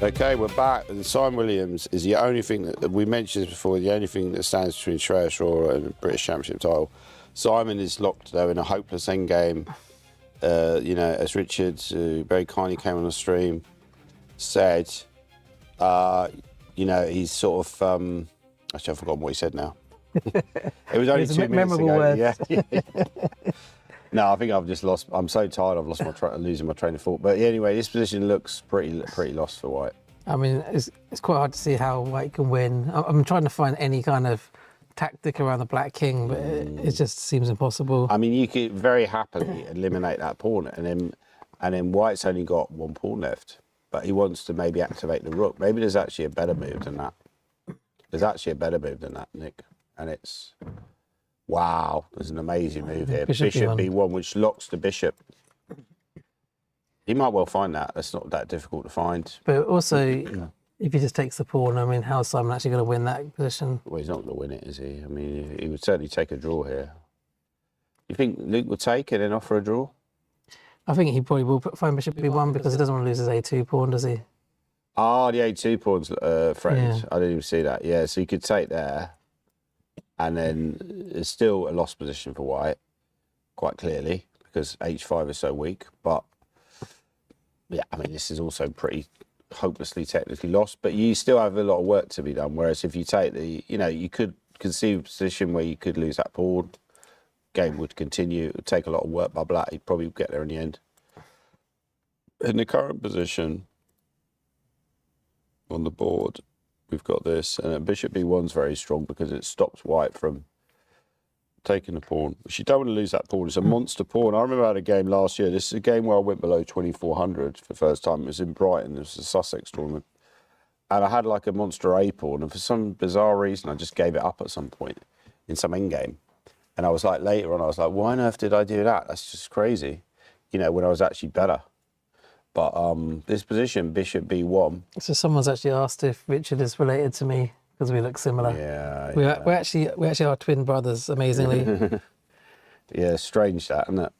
Okay, we're back. And Simon Williams is the only thing that we mentioned this before, the only thing that stands between Shreyas Royal and the British Championship title. Simon is locked, though, in a hopeless endgame. You know, as Richard, who very kindly came on the stream, said, you know, he's sort of, actually, I've forgotten what he said now. It was only It's a 2 minutes memorable ago. word. Yeah. No, I think I've just lost. I'm so tired. I've lost losing my train of thought. But anyway, this position looks pretty lost for White. I mean, it's quite hard to see how White can win. I'm trying to find any kind of tactic around the Black King, but it just seems impossible. I mean, you could very happily eliminate that pawn, and then White's only got one pawn left, but he wants to maybe activate the rook. Maybe there's actually a better move than that. There's actually a better move than that, Nick, and it's. Wow, there's an amazing move here. Bishop Bishop B1. B1, which locks the bishop. He might well find that. That's not that difficult to find. But also, if he just takes the pawn, I mean, how's Simon actually going to win that position? Well, he's not going to win it, is he? I mean, he would certainly take a draw here. You think Luke would take it and offer a draw? I think he probably will find bishop b1 because he doesn't want to lose his a2 pawn, does he? Oh, the a2 pawn's threatened. Yeah. I didn't even see that. Yeah, so you could take there, and then it's still a lost position for white, quite clearly, because h5 is so weak. But yeah, I mean, this is also pretty hopelessly technically lost, but you still have a lot of work to be done. Whereas if you take the, you could conceive a position where you could lose that pawn, game would continue. It would take a lot of work by black. He'd probably get there in the end. In the current position on the board, we've got this, and bishop b1's very strong because it stops white from taking the pawn. But you don't want to lose that pawn. It's a monster pawn. I remember I had a game last year. This is a game where I went below 2400 for the first time. It was in Brighton. It was a Sussex tournament. And I had like a monster A pawn, and for some bizarre reason, I just gave it up at some point in some endgame. And I was like, later on, I was like, why on earth did I do that? That's just crazy. When I was actually better. But this position, bishop b1. So someone's actually asked if Richard is related to me because we look similar. Yeah. We actually are twin brothers, amazingly. Yeah, strange that, isn't it?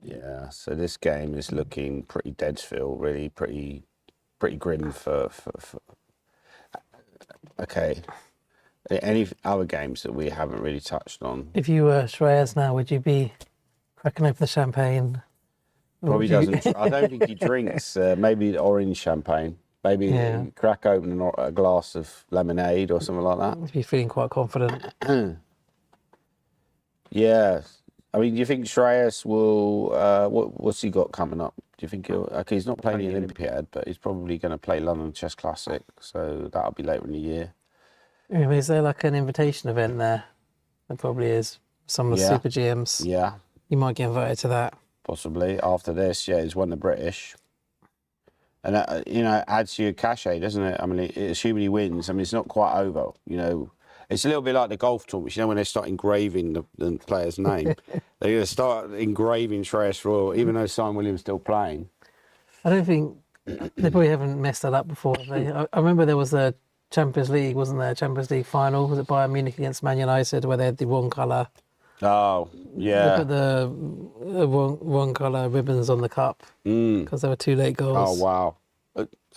Yeah, so this game is looking pretty Deadsfield, really pretty grim for... Okay. Any other games that we haven't really touched on? If you were Shreyas now, would you be cracking open the champagne? Probably doesn't. I don't think he drinks. Maybe orange champagne. Maybe crack open a glass of lemonade or something like that. You'd be feeling quite confident. Yeah. I mean, do you think Shreyas will... what's he got coming up? Do you think he'll... Okay, he's not playing the Olympiad, but he's probably going to play London Chess Classic, so that'll be later in the year. Is there like an invitation event there? There probably is. Some of the Super GMs. Yeah. You might get invited to that. Possibly. After this, he's won the British. And that, adds to your cachet, doesn't it? I mean, assuming he wins, I mean, it's not quite over, It's a little bit like the golf tournaments, when they start engraving the player's name. They're going to start engraving Shreyas Royal, even though Simon Williams is still playing. I don't think... They probably haven't messed that up before, have they? I remember there was a Champions League, wasn't there? Champions League final. Was it Bayern Munich against Man United, where they had the one colour? Oh, yeah. They put the one colour ribbons on the cup because there were 2 late goals. Oh, wow.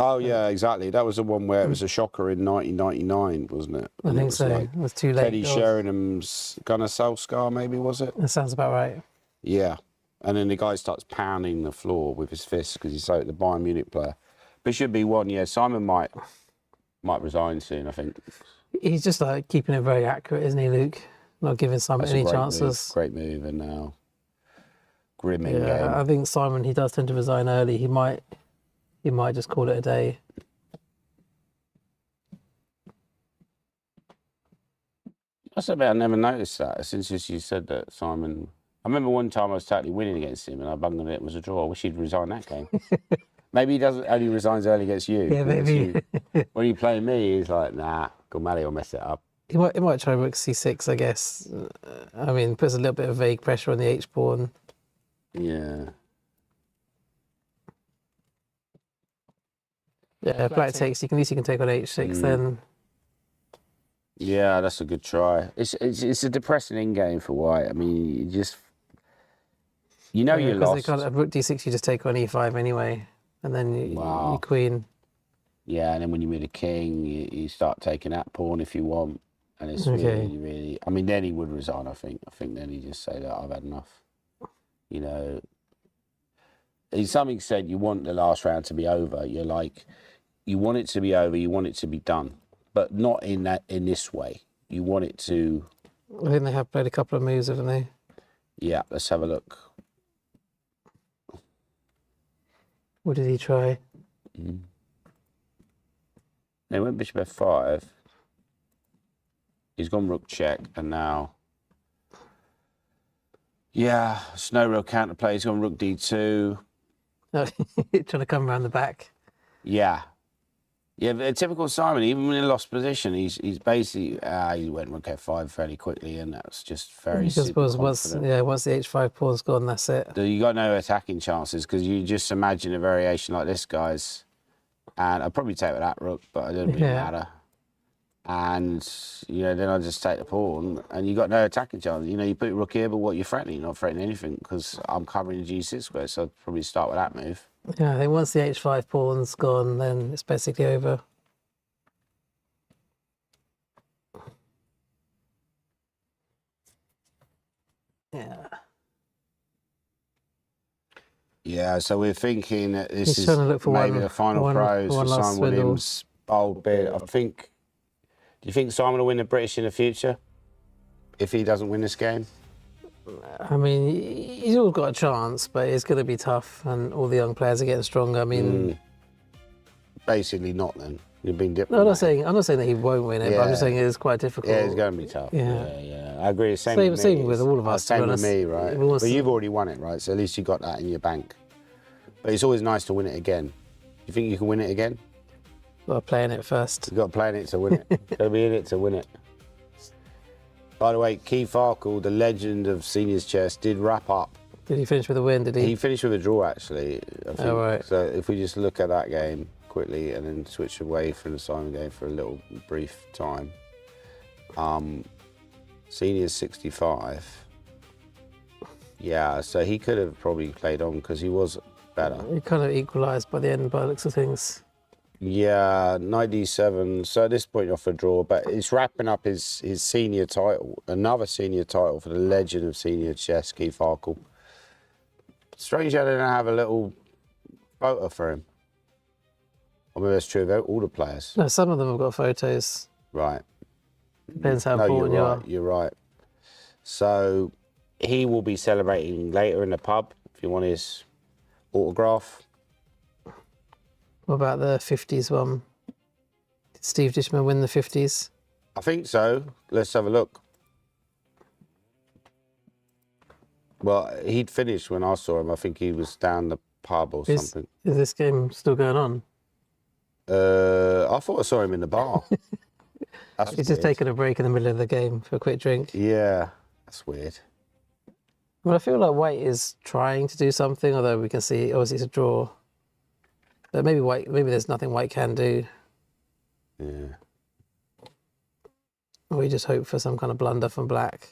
Oh, yeah, exactly. That was the one where it was a shocker in 1999, wasn't it? I think so. It was 2 late Teddy goals. Sheringham's Gunnar Solskjaer, maybe, was it? That sounds about right. Yeah. And then the guy starts pounding the floor with his fists because he's the Bayern Munich player. Bishop b1, yeah. Simon might resign soon, I think. He's just like keeping it very accurate, isn't he, Luke? Not giving Simon any chances. Great move, and now grim in game. I think Simon, he does tend to resign early. He might just call it a day. That's a bit I never noticed that since you said that Simon. I remember one time I was totally winning against him, and I bunged it. It was a draw. I wish he'd resign that game. Maybe he doesn't. Only resigns early against you. Yeah, maybe. When you play me, he's like, nah, Gormali will mess it up. He might try rook c6, I guess. I mean, puts a little bit of vague pressure on the h pawn. Yeah. Yeah, black takes. At least you can take on h6 then. Yeah, that's a good try. It's a depressing in game for white. I mean, you just you're lost. Because rook d6, you just take on e5 anyway, and then you queen. Yeah, and then when you move a king, you start taking that pawn if you want, and it's really. I mean, then he would resign. I think then he just say that I've had enough. Something said you want the last round to be over. You're like, you want it to be over. You want it to be done, but not in this way. You want it to. I think they have played a couple of moves, haven't they? Yeah, let's have a look. What did he try? They went bishop f5. He's gone rook check, and now... Yeah, it's no real counterplay. He's gone rook d2. No, trying to come around the back. Yeah. Yeah, but typical Simon, even when in lost position, he's basically... he went rook f5 fairly quickly, and that's just very super confident. Once the h5 pawn's gone, that's it. You got no attacking chances, because you just imagine a variation like this, guys. And I'd probably take with that rook, but it doesn't really matter. And, you know, then I just take the pawn, and you got no attacking chance. You know, you put your rook here, but what you're threatening? You're not threatening anything, because I'm covering the g6 square, so I'd probably start with that move. Yeah, I think once the h5 pawn's gone, then it's basically over. Yeah. Yeah, so we're thinking that this He's is trying to look for maybe one- the final one- pros one for last Simon swindle. Williams' bold bid. I think. Do you think Simon will win the British in the future if he doesn't win this game? I mean, he's always got a chance, but it's going to be tough, and all the young players are getting stronger. I mean, Basically, not. Then you've been no, diplomatic. I'm not saying that he won't win it, but I'm just Yeah. saying it is quite difficult. Yeah, it's going to be tough. Yeah. Yeah. I agree. Same Same- with me. same with all of us, to be Same with honest. me, right? Everyone wants But to- you've already won it, right? So at least you got that in your bank. But it's always nice to win it again. You think you can win it again? Well, playing it first. You've got to play in it to win it. Got to be in it to win it. By the way, Keith Farkle, the legend of seniors chess, did wrap up. Did he finish with a win? Did he? He finished with a draw, actually. I think. Oh, right. So if we just look at that game quickly and then switch away from the Simon game for a little brief time. Seniors 65. Yeah, so he could have probably played on because he was better. He kind of equalised by the end, by the looks of things. Yeah, 97. So at this point, you're off a draw, but it's wrapping up his senior title, another senior title for the legend of senior chess, Keith Farkle. Strange I didn't have a little photo for him. I mean, that's true of all the players. No, some of them have got photos. Right. Depends how No, important you're you right. are. You're right. So he will be celebrating later in the pub if you want his autograph. What about the 50s one? Did Steve Dishman win the 50s? I think so. Let's have a look. Well, he'd finished when I saw him. I think he was down the pub or something. Is this game still going on? I thought I saw him in the bar. That's He's just weird. taking a break in the middle of the game for a quick drink. Yeah, that's weird. Well, I feel like White is trying to do something, although we can see obviously it's a draw. But maybe there's nothing White can do. Yeah. Or we just hope for some kind of blunder from Black.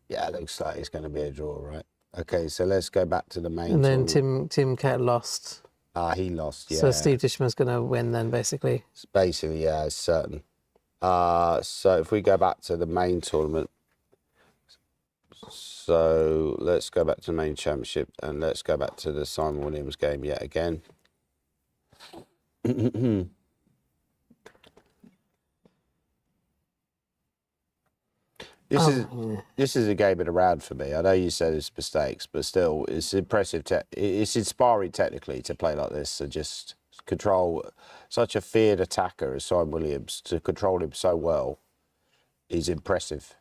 Yeah, it looks like it's going to be a draw, right? Okay, so let's go back to the main. And then tournament. Tim Cat lost. He lost, yeah. So Steve Dishman's going to win then, basically. Basically, yeah, it's certain. So if we go back to the main tournament, so let's go back to the main championship and let's go back to the Simon Williams game yet again. This is a game of the round for me. I know you said it's mistakes, but still, it's impressive. It's inspiring technically to play like this and just control such a feared attacker as Simon Williams. To control him so well is impressive.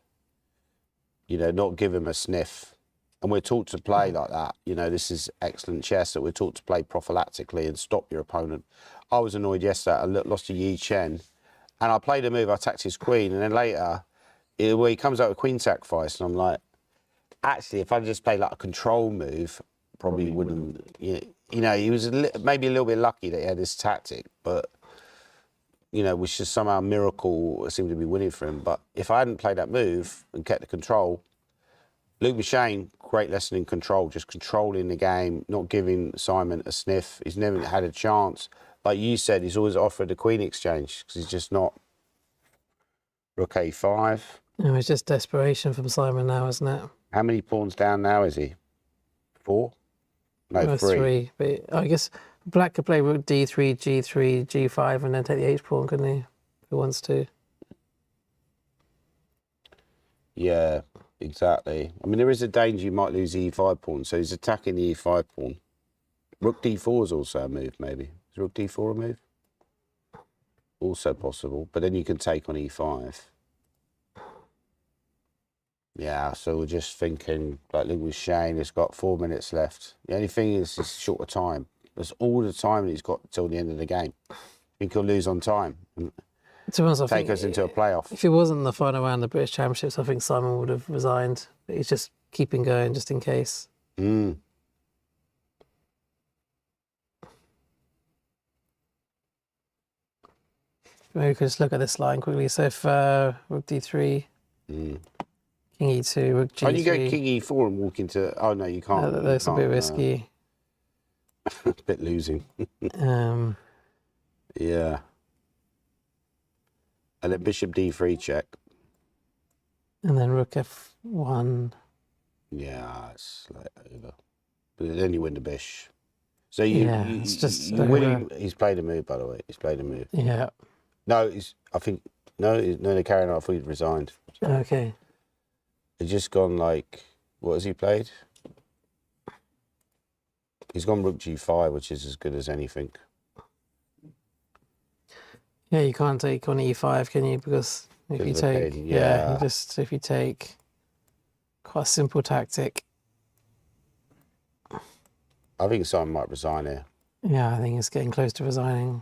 You know, not give him a sniff. And we're taught to play like that. You know, this is excellent chess that we're taught to play prophylactically and stop your opponent. I was annoyed yesterday. I lost to Yi Chen, and I played a move. I attacked his queen, and then later, where he comes out with queen sacrifice, and I'm like, actually, if I just played like a control move, probably wouldn't. You know, he was maybe a little bit lucky that he had this tactic, but you know, which is somehow a miracle seemed to be winning for him. But if I hadn't played that move and kept the control, Luke Machine, great lesson in control, just controlling the game, not giving Simon a sniff. He's never had a chance. Like you said, he's always offered a queen exchange because he's just not. Rook A5. It's just desperation from Simon now, isn't it? How many pawns down now is he? 4? No, Well, 3. But I guess Black could play rook D3, G3, G5, and then take the H pawn, couldn't he? If he wants to. Yeah, exactly. I mean, there is a danger you might lose the E5 pawn, so he's attacking the E5 pawn. Rook D4 is also a move, maybe. Is Rook D4 a move? Also possible, but then you can take on E5. Yeah, so we're just thinking, like Luke was saying, it's got 4 minutes left. The only thing is it's short of time. That's all the time that he's got till the end of the game. I think he'll lose on time and To be honest, I take think us into a playoff. if it wasn't the final round of the British Championships, I think Simon would have resigned. But he's just keeping going just in case. Mm. maybe we could just look at this line quickly. So if rook d3, king e2, rook g3. Can you go king e4 and walk into? Oh no, you can't. That's a bit risky. A bit losing. Yeah. And then bishop d3 check. And then rook f1. Yeah, it's like over. But then you win the bish. So It's just you're winning. He's played a move, by the way. He's played a move. Yeah. No, I think no, they're carrying on. I thought he'd resigned. Okay. He's just gone like, what has he played? He's gone rook g5, which is as good as anything. Yeah, you can't take on e5, can you? Because if you take, if you take, quite a simple tactic. I think Simon might resign here. Yeah, I think it's getting close to resigning.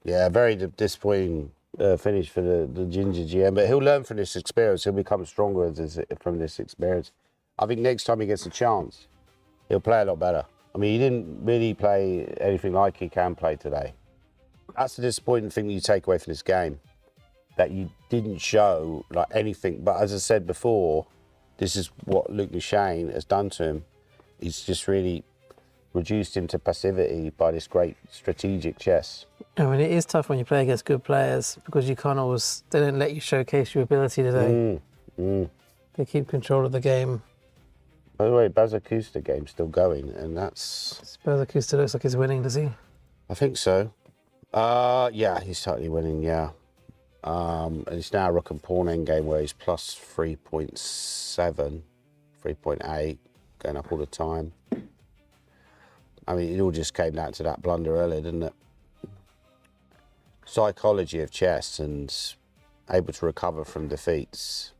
Yeah, very disappointing finish for the Ginger GM, but he'll learn from this experience. He'll become stronger from this experience. I think next time he gets a chance, he'll play a lot better. I mean, he didn't really play anything like he can play today. That's the disappointing thing that you take away from this game, that you didn't show like anything. But as I said before, this is what Luke Mushane has done to him. He's just really reduced him to passivity by this great strategic chess. I mean, it is tough when you play against good players because you can't always, they don't let you showcase your ability today. They keep control of the game. By the way, Bazakusta game's still going, and that's... Bazakusta looks like he's winning, does he? I think so. Yeah, he's totally winning, yeah. And it's now a rook and pawn endgame where he's plus 3.7, 3.8, going up all the time. I mean, it all just came down to that blunder earlier, didn't it? Psychology of chess and able to recover from defeats.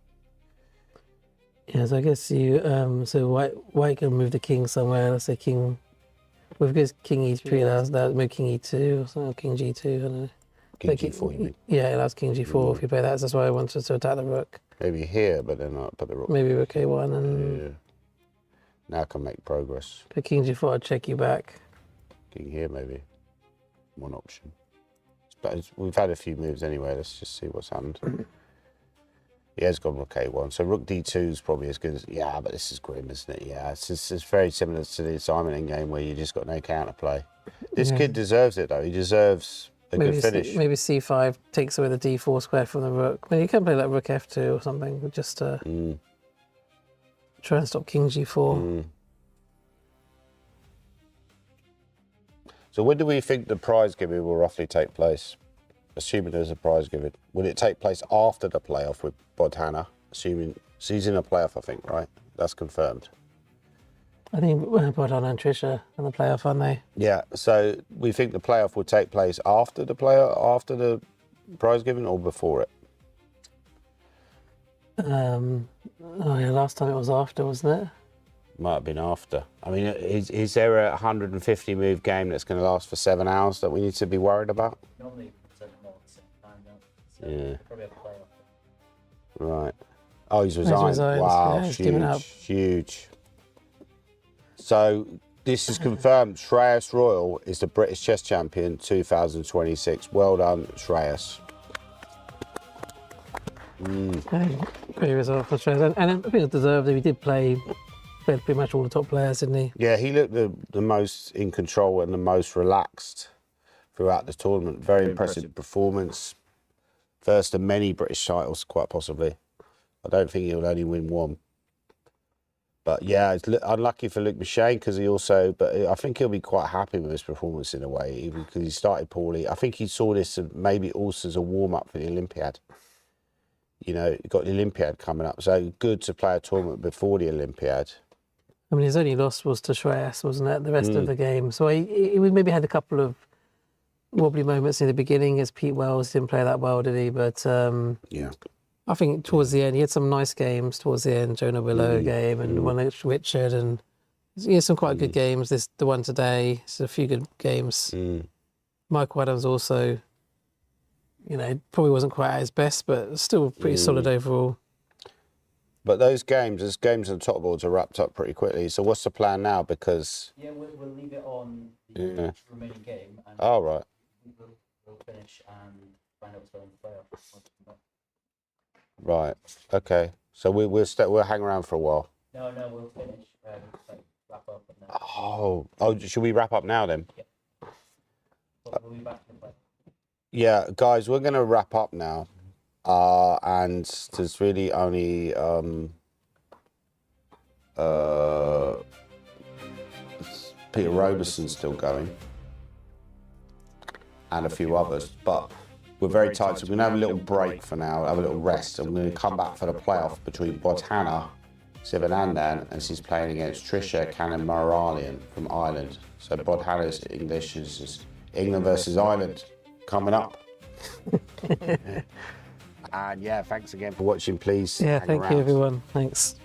Yeah, so I guess you, so white can move the king somewhere, let's say king, well, if it goes king e3, that move king e2 or something, king g2, I don't know. King g4, you mean? Yeah, it allows king g4 if you play that, so that's why I wanted to attack the rook. Maybe here, but then not put the rook. Maybe rook a1 and... Yeah. Now I can make progress. Put king g4, I'd check you back. King here, maybe. One option. But we've had a few moves anyway, let's just see what's happened. He has gone rook a1, so rook d2 is probably as good as... Yeah, but this is grim, isn't it? Yeah, it's very similar to the Simon endgame where you just got no counterplay. This kid deserves it, though. He deserves a good finish. Maybe c5 takes away the d4 square from the rook. I mean, you can play like rook f2 or something, just to try and stop king g4. So when do we think the prize giving will roughly take place? Assuming there's a prize giving. Will it take place after the playoff with Bodhana? Assuming she's in a playoff, I think, right? That's confirmed. I think Bodhana and Trisha in the playoff, aren't they? Yeah, so we think the playoff will take place after the prize giving or before it? Oh yeah, last time it was after, wasn't it? Might have been after. I mean, is there a 150 move game that's going to last for 7 hours that we need to be worried about? Normally present them all at the same time, don't they? So Yeah. probably have a playoff. Right. Oh, he's resigned. resigned. Wow, Yeah, he's given up. huge. So this is confirmed. Shreyas Royal is the British Chess Champion 2026. Well done, Shreyas. Great result for Shreyas. And I think it deserved it. He did played pretty much all the top players, didn't he? Yeah, he looked the most in control and the most relaxed throughout the tournament. Very impressive performance. First of many British titles, quite possibly. I don't think he'll only win one. But yeah, it's unlucky for Luke Mushane because but I think he'll be quite happy with his performance in a way, even because he started poorly. I think he saw this maybe also as a warm-up for the Olympiad. You know, you've got the Olympiad coming up, so good to play a tournament before the Olympiad. I mean, his only loss was to Shreyas, wasn't it? The rest of the game. So he maybe had a couple of wobbly moments in the beginning as Pete Wells didn't play that well, did he? But yeah, I think towards the end, he had some nice games towards the end. Jonah Willow game and one against Richard, and he had some quite good games. The one today, so a few good games. Michael Adams also, you know, probably wasn't quite at his best, but still pretty solid overall. But those games on the top boards are wrapped up pretty quickly. So what's the plan now? Because Yeah, we'll leave it on the remaining game, and oh right, we'll finish and find out what's going on the playoff. right, okay. So we'll hang around for a while. No, we'll finish. Like wrap up and then. Oh, should we wrap up now then? But we'll be back to the play. Yeah, guys, we're gonna wrap up now. And there's really only Peter Robeson's still going and a few others, but we're very tight, so we're gonna have a little break for now, have a little rest, and we're gonna come back for the playoff between Bodhana Sivanandan, and she's playing against Trisha Cannon-Maralian from Ireland. So Bodhana's English is England versus Ireland coming up. And yeah, thanks again for watching. Please. Yeah, hang thank around. you, everyone. Thanks.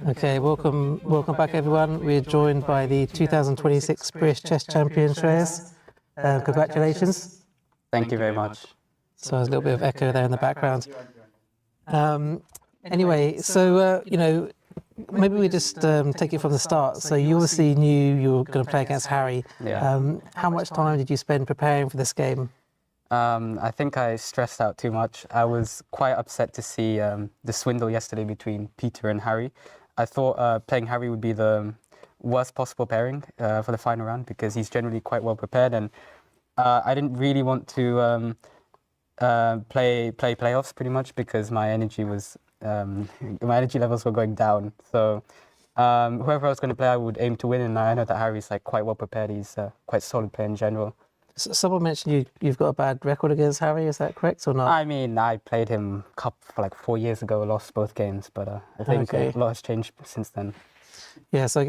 Okay, welcome back everyone. We're joined by the 2026 British Chess Champion, Shreyas. Congratulations. Thank you very much. So there's a little bit of echo there in the background. Anyway, so, maybe we just take it from the start. So you obviously knew you were going to play against Harry. Yeah. How much time did you spend preparing for this game? I think I stressed out too much. I was quite upset to see the swindle yesterday between Peter and Harry. I thought playing Harry would be the worst possible pairing for the final round because he's generally quite well prepared, and I didn't really want to play playoffs pretty much because my energy levels were going down. So whoever I was going to play, I would aim to win, and I know that Harry's like quite well prepared. He's quite a solid player in general. Someone mentioned you've got a bad record against Harry. Is that correct or not? I mean, I played him for like 4 years ago, lost both games, but I think a lot has changed since then. Yeah, so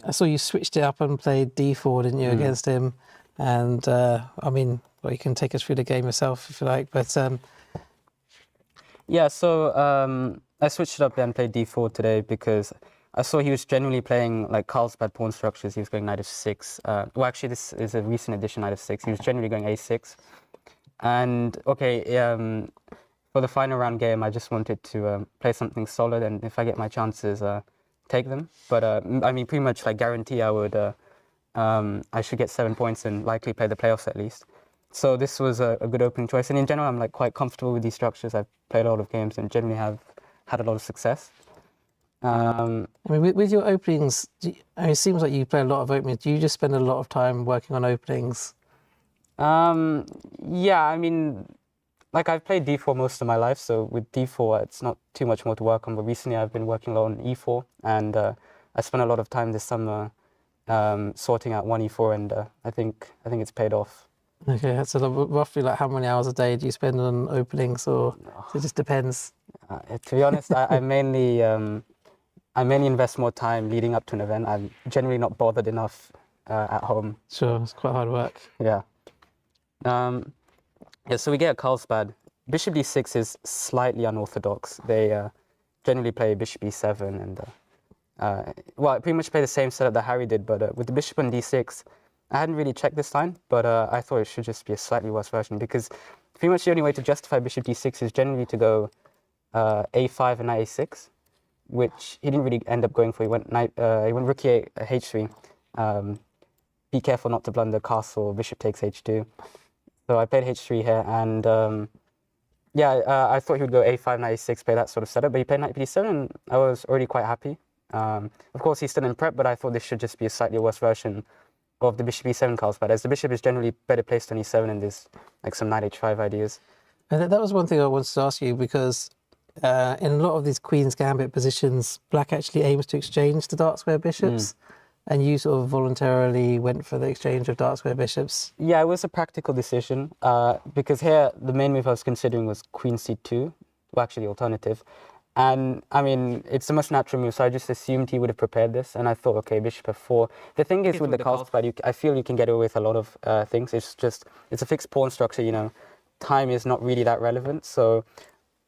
I saw you switched it up and played d4, didn't you, against him? And I mean, well, you can take us through the game yourself if you like, but yeah, so I switched it up and played d4 today because I saw he was generally playing like Carlsbad pawn structures. He was going knight f6. Well, actually, this is a recent addition, knight f6. He was generally going a6. And okay, for the final round game, I just wanted to play something solid, and if I get my chances, take them. But I mean, pretty much like guarantee I would, I should get 7 points and likely play the playoffs at least. So this was a good opening choice. And in general, I'm like quite comfortable with these structures. I've played a lot of games and generally have had a lot of success. I mean, with your openings, it seems like you play a lot of openings. Do you just spend a lot of time working on openings? Yeah, I mean, like I've played d4 most of my life, so with d4 it's not too much more to work on, but recently I've been working a lot on e4, and I spent a lot of time this summer sorting out 1e4, and I think it's paid off. Okay, so roughly like how many hours a day do you spend on openings, or it just depends? To be honest, I mainly invest more time leading up to an event. I'm generally not bothered enough at home. Sure, it's quite hard work. Yeah. Yeah, so we get a Carlsbad. Bishop d6 is slightly unorthodox. They generally play bishop e7 and, well, I pretty much play the same setup that Harry did, but with the bishop on d6, I hadn't really checked this time, but I thought it should just be a slightly worse version because pretty much the only way to justify bishop d6 is generally to go a5 and knight a6, which he didn't really end up going for. He went rook e8, h3. Be careful not to blunder castle, bishop takes h2. So I played h3 here, and yeah, I thought he would go a5, knight a6, play that sort of setup, but he played knight b7, and I was already quite happy. Of course, he's still in prep, but I thought this should just be a slightly worse version of the bishop e7 Carlsbad, as the bishop is generally better placed on e7, and there's like some knight h5 ideas. And that was one thing I wanted to ask you, because in a lot of these Queen's Gambit positions, black actually aims to exchange the dark square bishops. And you sort of voluntarily went for the exchange of dark square bishops. Yeah, it was a practical decision because here the main move I was considering was queen c2, well actually the alternative. And I mean, it's the most natural move, so I just assumed he would have prepared this, and I thought, okay, bishop f4. The thing is with the Carlsbad, I feel you can get away with a lot of things. It's a fixed pawn structure, you know. Time is not really that relevant, so,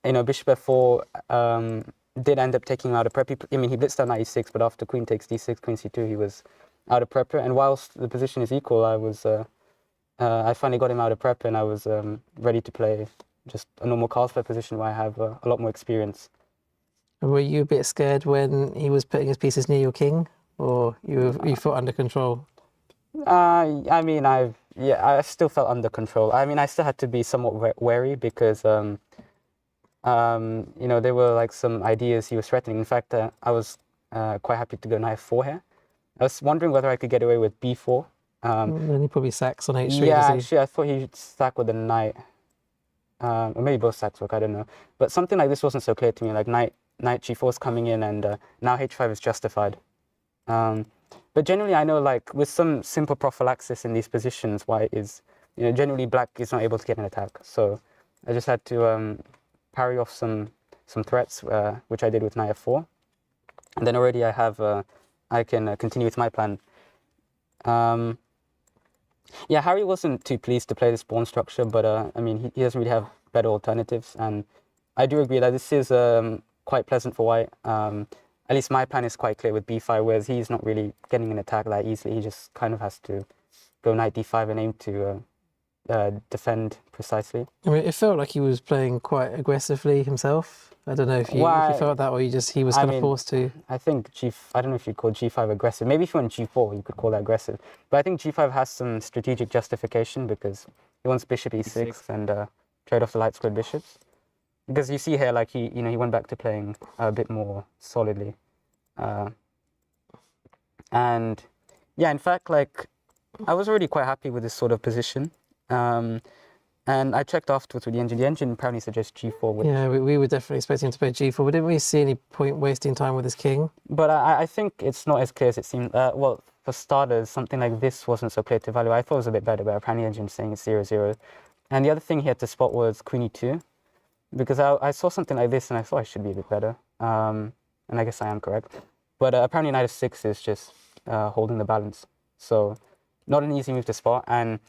you know, bishop f4 did end up taking him out of prep. I mean, he blitzed down knight e6, but after queen takes d6, queen c2, he was out of prep. And whilst the position is equal, I finally got him out of prep, and I was ready to play just a normal Carlsbad position where I have a lot more experience. Were you a bit scared when he was putting his pieces near your king, or you felt under control? I mean, I still felt under control. I mean, I still had to be somewhat wary because you know, there were like some ideas he was threatening. In fact, I was quite happy to go knight f4 here. I was wondering whether I could get away with b4. Then he probably sacks on h3. Yeah, actually, I thought he'd sack with a knight. Or maybe both sacks work, I don't know. But something like this wasn't so clear to me, like knight g4 is coming in, and now h5 is justified. But generally, I know, like, with some simple prophylaxis in these positions, white is, you know, generally black is not able to get an attack. So I just had to parry off some threats, which I did with knight f4. And then already I have, I can continue with my plan. Yeah, Harry wasn't too pleased to play this pawn structure, but I mean, he doesn't really have better alternatives. And I do agree that this is quite pleasant for white. At least my plan is quite clear with b5, whereas he's not really getting an attack that easily. He just kind of has to go knight d5 and aim to defend precisely. I mean, it felt like he was playing quite aggressively himself. I don't know if you felt that, or he was kind of forced to. I think I don't know if you call g5 aggressive. Maybe if you went g4, you could call that aggressive. But I think g5 has some strategic justification because he wants bishop e6 and trade off the light squared bishops. Because you see here, like he went back to playing a bit more solidly, and yeah, in fact, like I was already quite happy with this sort of position, and I checked afterwards with the engine. The engine apparently suggests g4. Which, yeah, we were definitely expecting him to play g4. We didn't really see any point wasting time with his king. But I think it's not as clear as it seemed. Well, for starters, something like this wasn't so clear to value. I thought it was a bit better, but apparently the engine's saying it's 0-0. And the other thing he had to spot was queen e2. Because I saw something like this and I thought I should be a bit better. And I guess I am correct. But apparently knight f6 is just holding the balance. So not an easy move to spot. And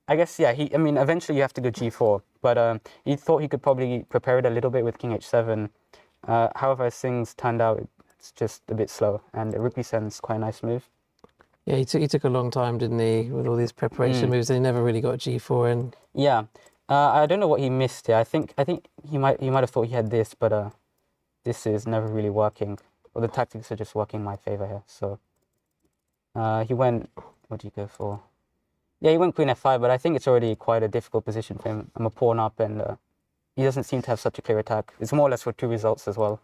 I guess, yeah, eventually you have to go g4. But he thought he could probably prepare it a little bit with king h7. However, as things turned out, it's just a bit slow. And rook b7 is quite a nice move. Yeah, he took a long time, didn't he, with all these preparation moves. And he never really got g4 in. Yeah. I don't know what he missed here. I think he might have thought he had this, but this is never really working. Or the tactics are just working in my favor here. So he went. What did he go for? Yeah, he went queen f5, but I think it's already quite a difficult position for him. I'm a pawn up, and he doesn't seem to have such a clear attack. It's more or less for 2 results as well.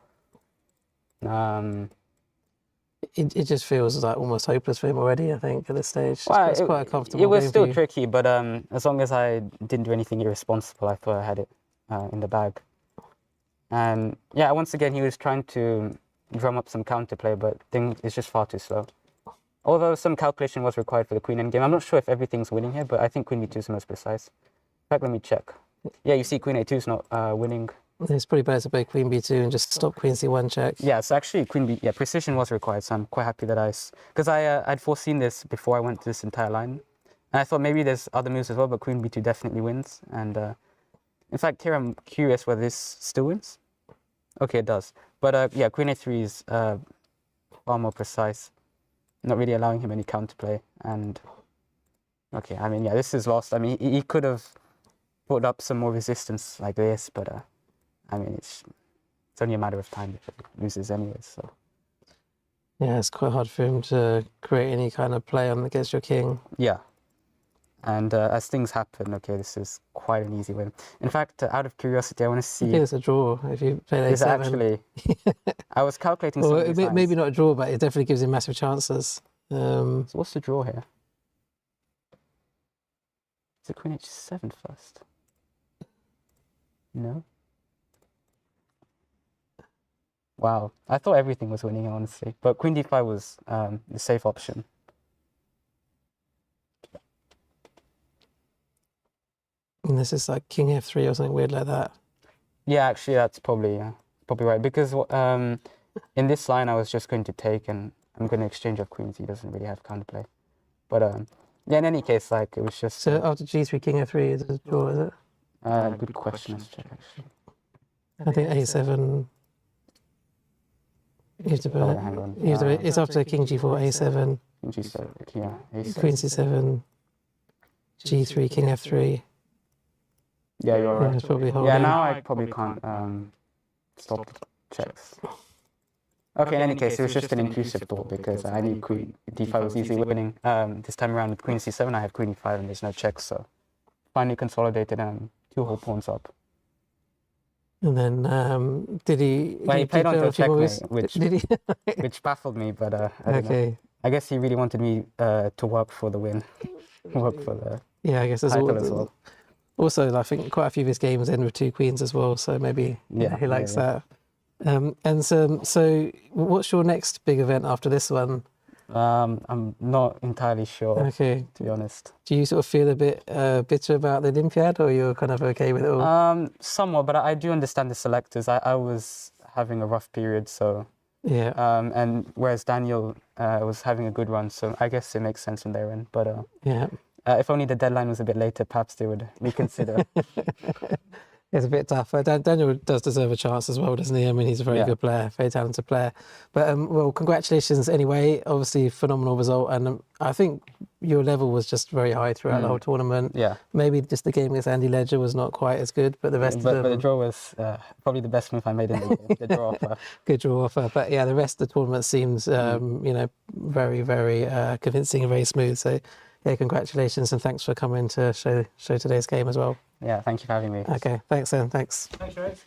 It just feels like almost hopeless for him already, I think, at this stage. Well, it's quite a comfortable It was game still tricky, but as long as I didn't do anything irresponsible, I thought I had it in the bag. And yeah, once again, he was trying to drum up some counterplay, but it's just far too slow. Although some calculation was required for the queen endgame. I'm not sure if everything's winning here, but I think queen b2 is the most precise. In fact, let me check. Yeah, you see queen a2 is not winning. It's probably better to play queen b2 and just stop queen c1 check. Yeah, so actually precision was required, so I'm quite happy that because I'd foreseen this before I went to this entire line. And I thought maybe there's other moves as well, but queen b2 definitely wins. And in fact, here I'm curious whether this still wins. Okay, it does. But yeah, queen a3 is far more precise, not really allowing him any counterplay. And okay, yeah, this is lost. He could have put up some more resistance like this, but it's only a matter of time if it loses anyway, so. Yeah, it's quite hard for him to create any kind of play on against your king. Yeah. And as things happen, okay, this is quite an easy win. In fact, out of curiosity, I want to see... I think it's a draw if you play a7. Is it actually? I was calculating well, some of these maybe not a draw, but it definitely gives him massive chances. So what's the draw here? Is it queen h7 first? No? Wow, I thought everything was winning, honestly. But queen d5 was the safe option. And this is like king f3 or something weird like that. Yeah, actually, that's probably right. Because in this line, I was just going to take, and I'm going to exchange off queens. He doesn't really have counterplay. But yeah, in any case, like it was just. So after g3, king f3 is a draw, is it? Good question. Let's check, actually. I think a7. You have to put it. Hang on. It's after king g4, a7. King g7, yeah. A7. Queen c7, g3, king f3. Yeah, you're right. Yeah, it's probably holding. Yeah, now I probably can't stop the checks. Okay, in any case, it was just an intrusive thought because I knew queen d5 was easily winning. This time around with queen c7, I have queen e5 and there's no checks, so finally consolidated and 2 whole pawns up. And then did he? Well, he played onto a checkmate, which baffled me, but I don't know. I guess he really wanted me to work for the win, work for the I guess title as well. Also, I think quite a few of his games end with 2 queens as well, so maybe he likes that. And so, what's your next big event after this one? I'm not entirely sure. Okay, to be honest. Do you sort of feel a bit bitter about the Olympiad, or you're kind of okay with it all? Somewhat, but I do understand the selectors. I was having a rough period, so yeah. And whereas Daniel was having a good run, so I guess it makes sense on their end. But yeah. If only the deadline was a bit later, perhaps they would reconsider. It's a bit tough. Daniel does deserve a chance as well, doesn't he? I mean, he's a very good player, very talented player. But well, congratulations anyway. Obviously, phenomenal result, and I think your level was just very high throughout the whole tournament. Yeah. Maybe just the game against Andy Ledger was not quite as good, but the rest of them. But the draw was probably the best move I made in the game. The draw offer. Good draw offer. But yeah, the rest of the tournament seems, you know, very, very convincing and very smooth. So yeah, congratulations and thanks for coming to show today's game as well. Yeah, thank you for having me. Okay, thanks then. Thanks. Thanks, Shreyas.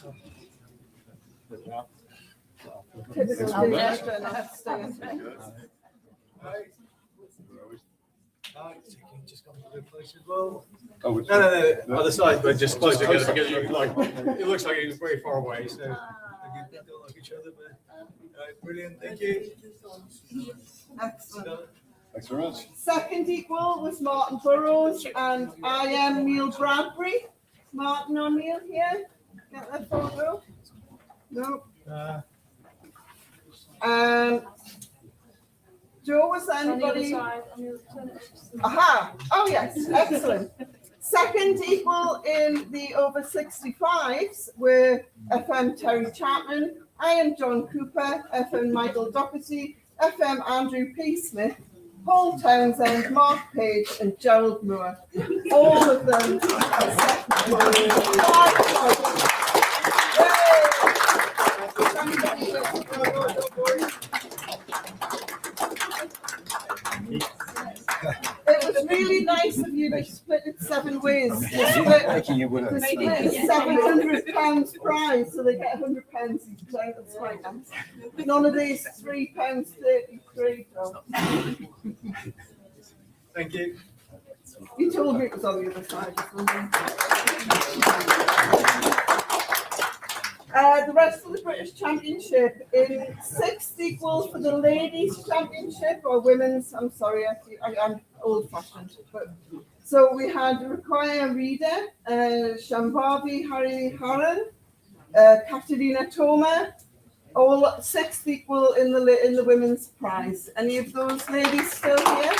Just come to the place as well. Oh, no, other side, but just closer together because you like. It looks like it's very far away, so they don't like each other. But brilliant, thank you. Excellent. Thanks very much. Second equal was Martin Burrows, and I am Neil Bradbury. Martin or Neil here? Get that photo? No. Joe, was there anybody? Aha! Oh yes, excellent. Second equal in the over 65s were FM Terry Chapman, I am John Cooper, FM Michael Doherty, FM Andrew P. Smith, Paul Townsend, Mark Page, and Gerald Moore. All of them are second. It was really nice of you to split it 7 ways. To split £700 prize, so they get £100 each time. That's right. None of these £3.33. Thank you. You told me it was on the other side. The rest of the British Championship in 6th equal for the Ladies Championship or Women's. I'm sorry, I'm old-fashioned. So we had Rukoya Reader, Shambhavi Hari Haran, Katerina Toma, all 6th equal in the women's prize. Any of those ladies still here?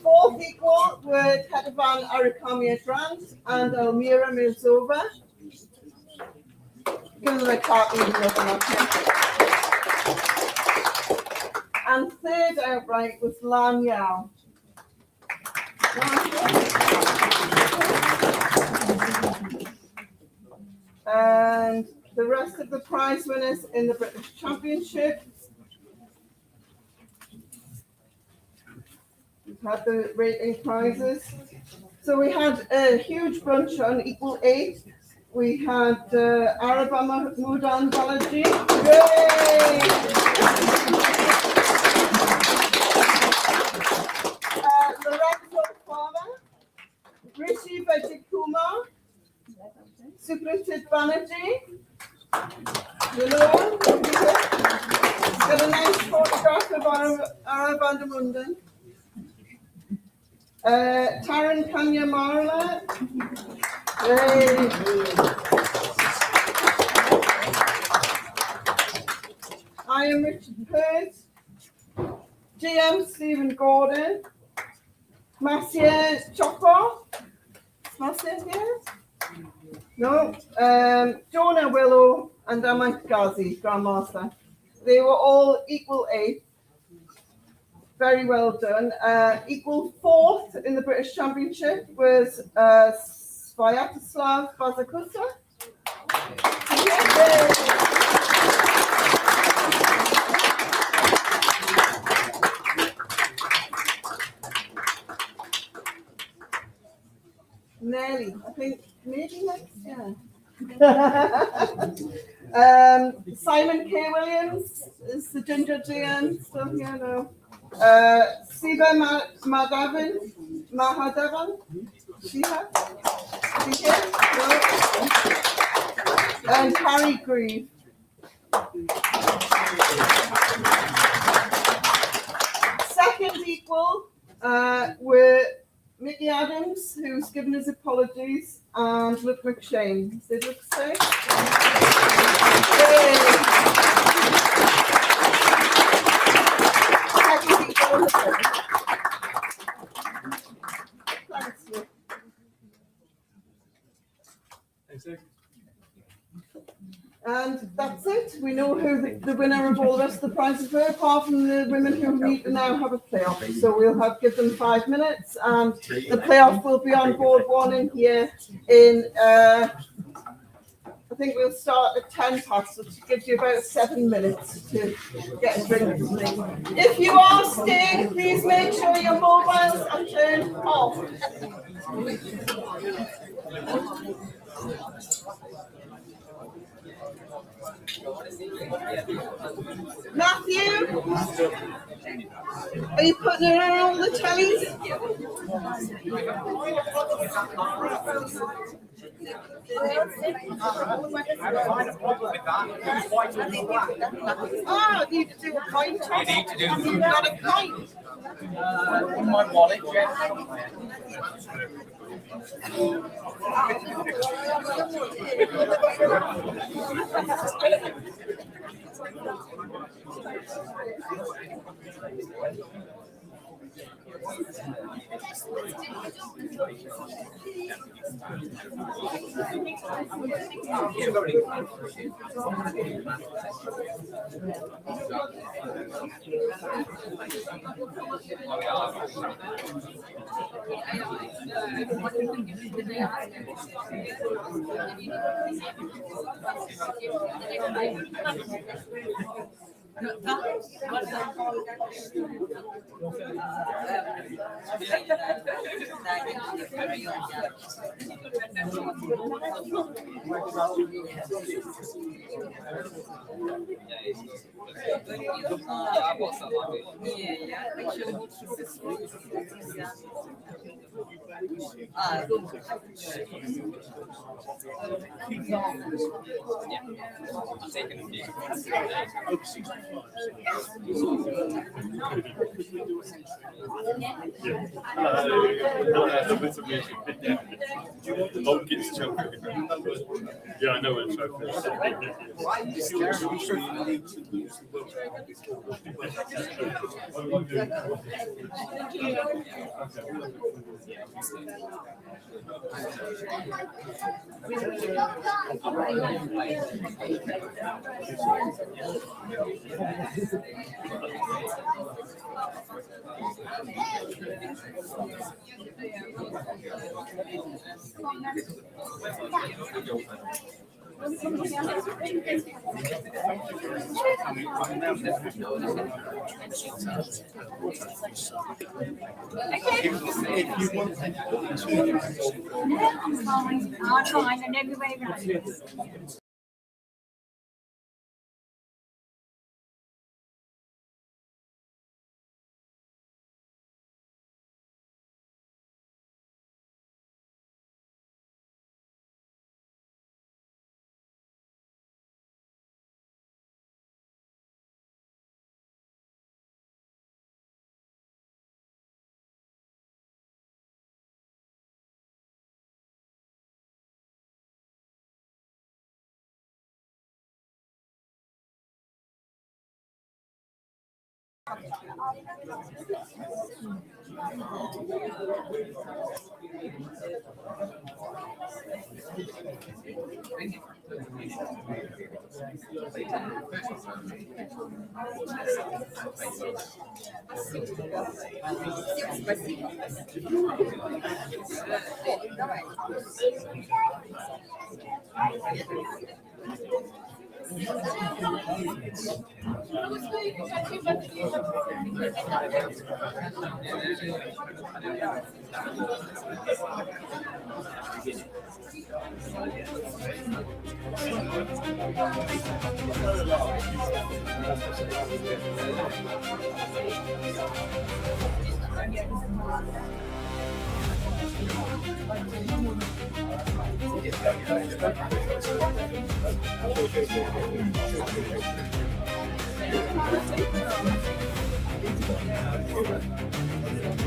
4th equal were Kedavan Arikamia Grant and Elmira Mirzova. Give them a clap. And 3rd outright was Lan Yao. And the rest of the prize winners in the British Championship. We've had the rating prizes. So we had a huge bunch on equal 8. We had Arabama Mudan Balaji. Lorenzo Farmer, Rishi Vajikumar, Supratit Banerjee. Got a nice photograph of Arabandamundan. Taran Kanya Marla. I am Richard Pert. GM Stephen Gordon. Vachier Choco. Vachier here? No. Jonah Willow and Amit Ghazi, Grandmaster. They were all equal 8. Very well done. Equal 4th in the British Championship was Svyatoslav Bazakusa. Nelly, I think maybe next year. Simon K. Williams is the Ginger GM, still here now. Siva Mahadevan, Shiva, no. And Harry Grieve. Second equal were Mickey Adams, who's given his apologies, and Luke McShane. Did Luke say? Second equal. Thanks, Luke. Thanks, Luke. And that's it. We know who the winner of all the rest of the prizes were, apart from the women who need to now have a playoff. So we'll give them 5 minutes, and the playoff will be on board 1 in here in, I think we'll start at 10 past, which gives you about 7 minutes to get a drink. If you are staying, please make sure your mobiles are turned off. Matthew, are you putting it on all the tellies? Oh, you need to do a coin toss. You need to do. You've got a coin. In my wallet, yeah. Yeah, I know what it's I'll find and everywhere around.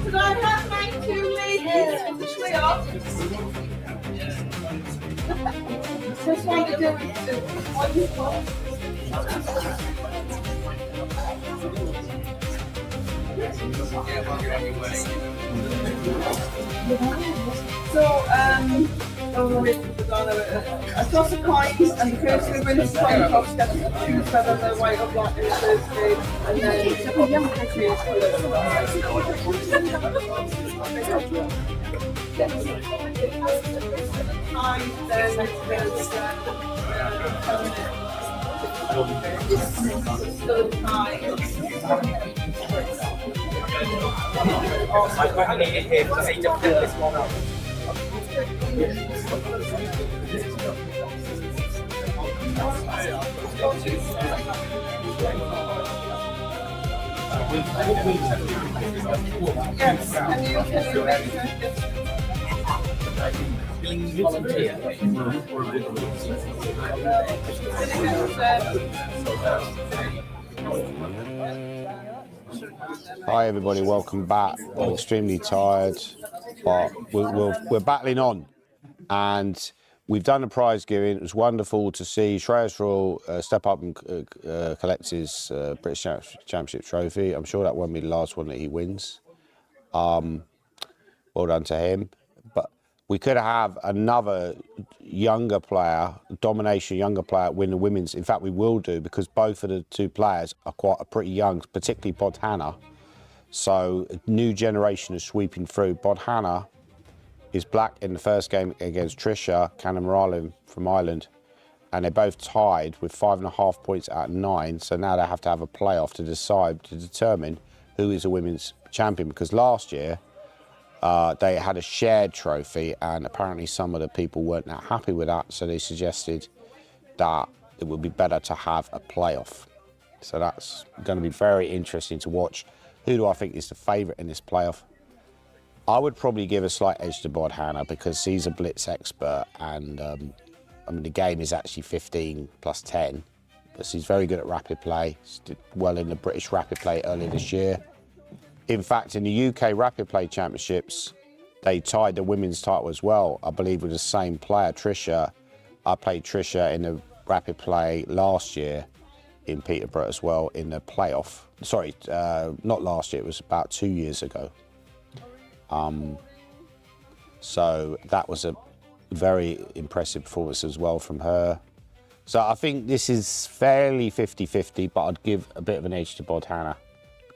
Could I have my two ladies officially off? Just want to do a toss of coins, and the person who wins the coin toss gets to choose whether they're white or black in the first game, and then choose I need it here because I need to fill this one up. Yes, and you can remember. Hi everybody, welcome back. I'm extremely tired, but we're battling on, and we've done the prize giving. It was wonderful to see Shreyas step up and collect his British Championship trophy. I'm sure that won't be the last one that he wins. Well done to him. But we could have another younger player, domination younger player, win the women's. In fact, we will do, because both of the two players are pretty young, particularly Bodhana. So a new generation is sweeping through. Bodhana is black in the first game against Trisha Canamaralim from Ireland, and they're both tied with 5.5 points out of 9. So now they have to have a playoff to determine who is a women's champion, because last year they had a shared trophy, and apparently some of the people weren't that happy with that, so they suggested that it would be better to have a playoff. So that's going to be very interesting to watch. Who do I think is the favourite in this playoff? I would probably give a slight edge to Bodhana, because he's a blitz expert, and I mean, the game is actually 15 plus 10, but he's very good at rapid play. He did well in the British rapid play earlier this year. In fact, in the UK Rapid Play Championships, they tied the women's title as well, I believe, with the same player, Trisha. I played Trisha in the Rapid Play last year in Peterborough as well in the playoff. Sorry, not last year, it was about 2 years ago. So that was a very impressive performance as well from her. So I think this is fairly 50-50, but I'd give a bit of an edge to Bodhana.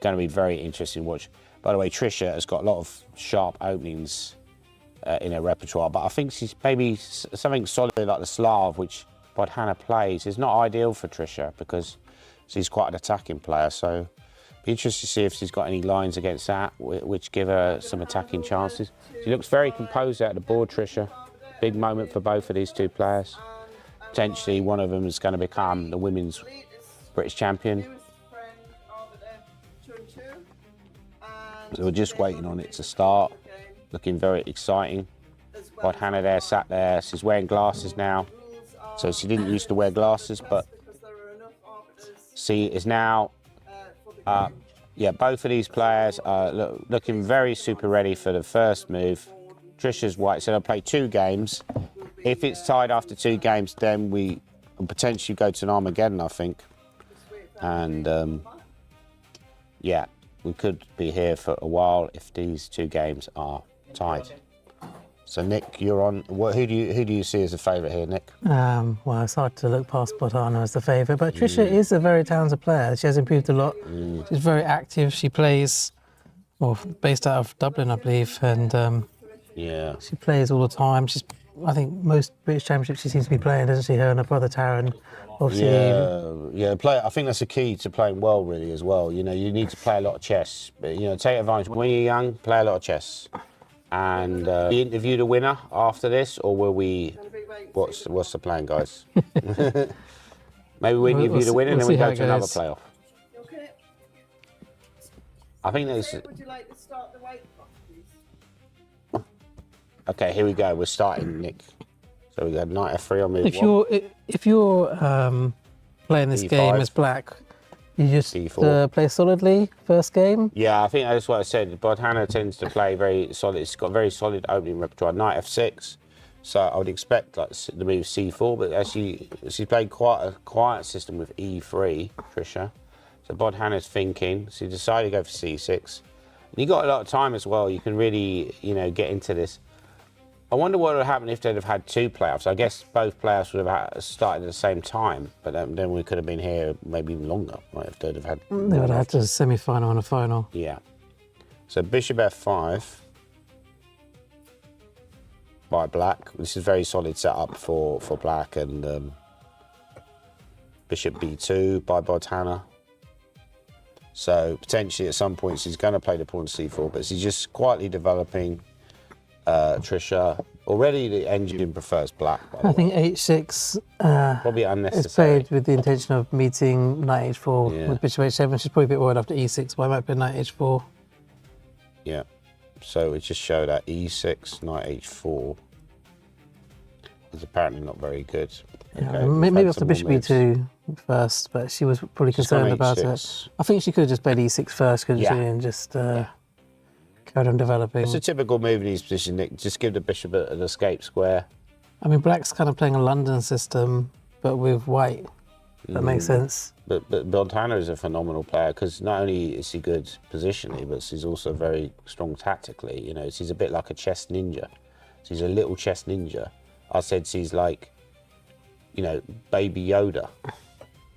Going to be very interesting to watch. By the way, Trisha has got a lot of sharp openings in her repertoire, but I think she's maybe something solid like the Slav, which Bodhana plays, is not ideal for Trisha, because she's quite an attacking player. So be interested to see if she's got any lines against that, which give her some attacking chances. She looks very composed out of the board, Trisha. Big moment for both of these two players. Potentially one of them is going to become the women's British champion. So we're just waiting on it to start. Looking very exciting. Bodhana there, sat there. She's wearing glasses now. So she didn't used to wear glasses, but she is now, yeah, both of these players are looking very super ready for the first move. Trisha's white, so they'll play 2 games. If it's tied after 2 games, then we potentially go to an Armageddon, I think. And yeah, we could be here for a while if these 2 games are tied. So Nick, you're on. Who do you see as a favourite here, Nick? Well, it's hard to look past Bodhana as the favourite, but Trisha is a very talented player. She has improved a lot. She's very active. She plays, well, based out of Dublin, I believe, and yeah, she plays all the time. I think most British Championships she seems to be playing, doesn't she? Her and her brother Taran. Obviously, yeah. I think that's the key to playing well, really, as well. You know, you need to play a lot of chess. But, you know, take advantage. When you're young, play a lot of chess. And we interview the winner after this, or will we? What's the plan, guys? Maybe we interview the winner and then we go to another playoff. Okay. I think there's. Would you like to start the white clock, please? Okay, here we go. We're starting, Nick. So we got knight f3 on move if you're playing this D5. game as black, you just D4. play solidly first game. Yeah, I think that's what I said. Bodhana tends to play very solid. It's got very solid opening repertoire. Knight f6. So I would expect like the move c4, but actually she's played quite a quiet system with e3, Trisha. So Bodhana's thinking. So you decided to go for c6. And you got a lot of time as well. You can really, you know, get into this. I wonder what would have happened if they'd have had 2 playoffs. I guess both players would have started at the same time, but then we could have been here maybe even longer, right, if they'd have had... They would have had a semi-final and a final. Yeah. So bishop f5 by black. This is very solid setup for black, and bishop b2 by Bodhana. So potentially at some points he's going to play the pawn c4, but he's just quietly developing. Trisha. Already the engine prefers black. By the I way. think H6 Probably is unnecessary. played with the intention of meeting knight H4 Yeah. with bishop H7. She's probably a bit worried after E6, but I might play knight H4. Yeah. So we just show that E6, knight H4 is apparently not very good. Yeah, Okay, we've maybe had after some more bishop moves. E2 first, but she was probably She's gone concerned about H6. it. I think she could have just played E6 first, couldn't Yeah. she, and just carried on developing. It's a typical move in these positions, Nick. Just give the bishop an escape square. I mean, black's kind of playing a London system, but with white. That makes sense. But Montana is a phenomenal player because not only is he good positionally, but he's also very strong tactically. You know, she's a bit like a chess ninja. She's a little chess ninja. I said she's like, you know, Baby Yoda.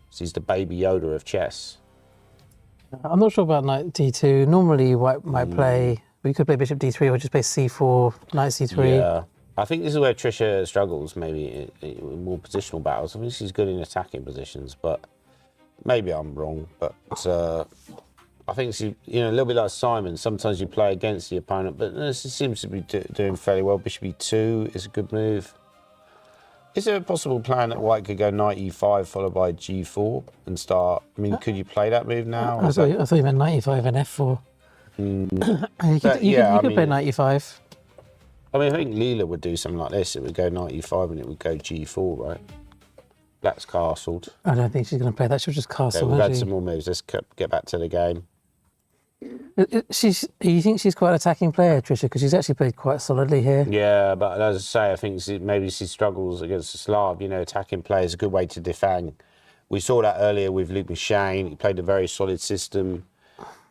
She's the Baby Yoda of chess. I'm not sure about knight D2. Normally, white might play. We could play bishop D3 or just play C4, knight C3. Yeah. I think this is where Trisha struggles, maybe in more positional battles. I think she's good in attacking positions, but maybe I'm wrong. But I think she, you know, a little bit like Simon. Sometimes you play against the opponent, but she seems to be doing fairly well. Bishop E2 is a good move. Is there a possible plan that white could go knight E5 followed by G4 and start? I mean, could you play that move now? I thought you meant knight E5 and F4. You could play knight E5. I mean, I think Leela would do something like this. It would go knight E5 and it would go G4, right? Black's castled. I don't think she's going to play that. She'll just castle. Okay, we've had some more moves. Let's get back to the game. You think she's quite an attacking player, Trisha? Because she's actually played quite solidly here. Yeah, but as I say, I think maybe she struggles against the Slav. You know, attacking play is a good way to defang. We saw that earlier with Luke McShane. He played a very solid system.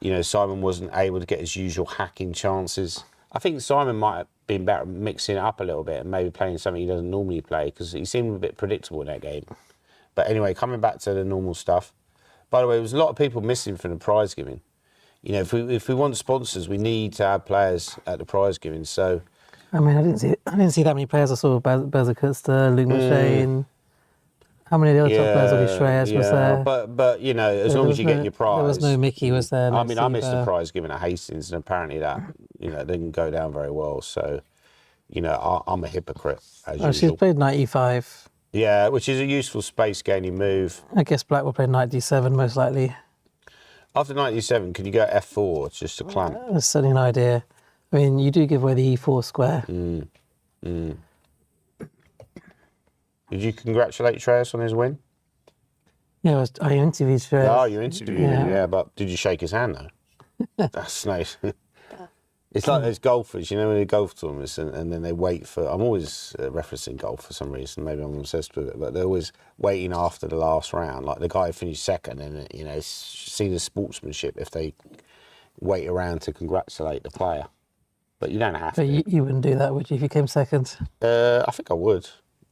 You know, Simon wasn't able to get his usual hacking chances. I think Simon might have been better at mixing it up a little bit and maybe playing something he doesn't normally play because he seemed a bit predictable in that game. But anyway, coming back to the normal stuff. By the way, there was a lot of people missing from the prize giving. You know, if we want sponsors, we need to have players at the prize giving. So, I mean, I didn't see that many players. I saw Bezakutster, Luke McShane. How many of the other top players? Only Shreyas was there. But you know, as long as you get your prize. There was no Mickey, was there? I mean, I missed the prize given at Hastings, and apparently that didn't go down very well. So, you know, I'm a hypocrite as usual. She's played knight E5. Yeah, which is a useful space gaining move. I guess Black will play knight D7 most likely. After knight D7, can you go F4 just to clamp? That's certainly an idea. I mean, you do give away the E4 square. Did you congratulate Shreyas on his win? Yeah, I interviewed Shreyas. Oh, you interviewed him, yeah, but did you shake his hand though? That's nice. It's like those golfers, you know, when they golf tournaments and then they wait for. I'm always referencing golf for some reason. Maybe I'm obsessed with it, but they're always waiting after the last round. Like the guy who finished second, and you know, see the sportsmanship if they wait around to congratulate the player. But you don't have But to. you wouldn't do that, would you, if you came second? I think I would.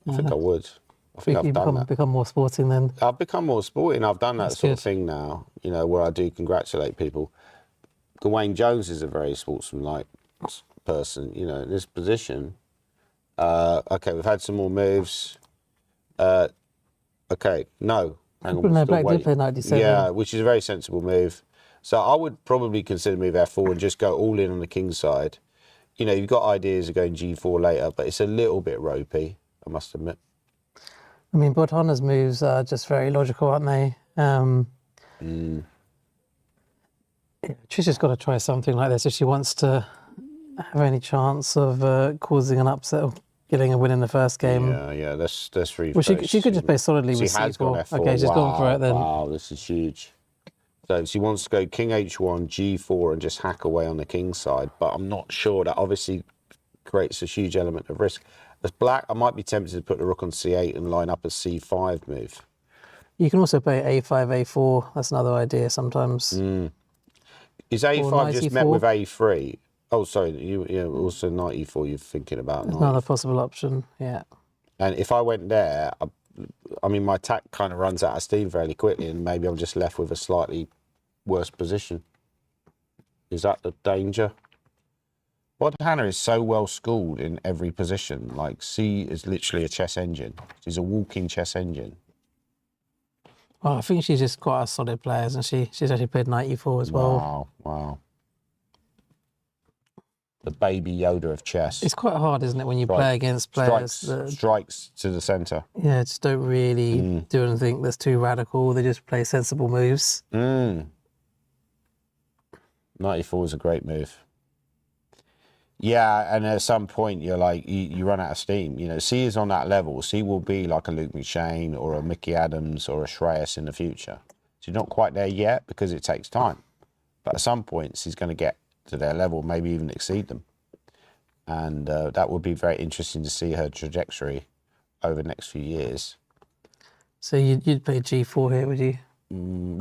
I think I've done that. Become more sporting then. I've become more sporting. I've done that That's sort good. of thing now, you know, where I do congratulate people. Gawain Jones is a very sportsmanlike person, you know, in this position. Okay, we've had some more moves. Okay, no. Hang on, No, we're still Black did waiting. play knight D7. Yeah, which is a very sensible move. So I would probably consider move F4 and just go all in on the king's side. You know, you've got ideas of going G4 later, but it's a little bit ropey, I must admit. I mean, Bodhana's moves are just very logical, aren't they? Trisha's got to try something like this if she wants to have any chance of causing an upset or getting a win in the first game. Yeah, let's refresh. Well, she could just play solidly She with has C4. gone F4. Okay, she's gone for it then. Wow, this is huge. So she wants to go King H1, G4, and just hack away on the king's side. But I'm not sure. That obviously creates a huge element of risk. As Black, I might be tempted to put the rook on C8 and line up a C5 move. You can also play A5, A4. That's another idea sometimes. Is A5 just met E4? with A3? Oh, sorry. Also knight E4 you're thinking about. That's another possible option, yeah. And if I went there, I mean, my attack kind of runs out of steam fairly quickly, and maybe I'm just left with a slightly worse position. Is that the danger? Hannah is so well schooled in every position. Like, she is literally a chess engine. She's a walking chess engine. Well, I think she's just quite a solid player, isn't she? She's actually played knight E4 as well. Wow. the baby Yoda of chess. It's quite hard, isn't it, when you play against players that Strikes to the centre. yeah, just don't really do anything that's too radical. They just play sensible moves. 94 is a great move. Yeah, and at some point you're like, you run out of steam. You know, C is on that level. C will be like a Luke McShane or a Mickey Adams or a Shreyas in the future. So you're not quite there yet because it takes time. But at some points he's going to get to their level, maybe even exceed them. And that would be very interesting to see her trajectory over the next few years. So you'd play G4 here, would you?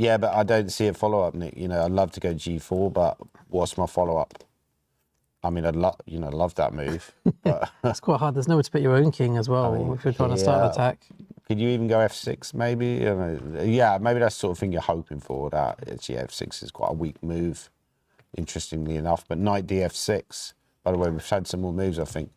Yeah, but I don't see a follow-up, Nick. You know, I'd love to go G4, but what's my follow-up? I mean, I'd love that move. But It's quite hard. There's nowhere to put your own king as well if you're trying to start an attack. Could you even go F6 maybe? Yeah, maybe that's the sort of thing you're hoping for. That actually F6 is quite a weak move, interestingly enough. But knight DF6, by the way, we've had some more moves, I think.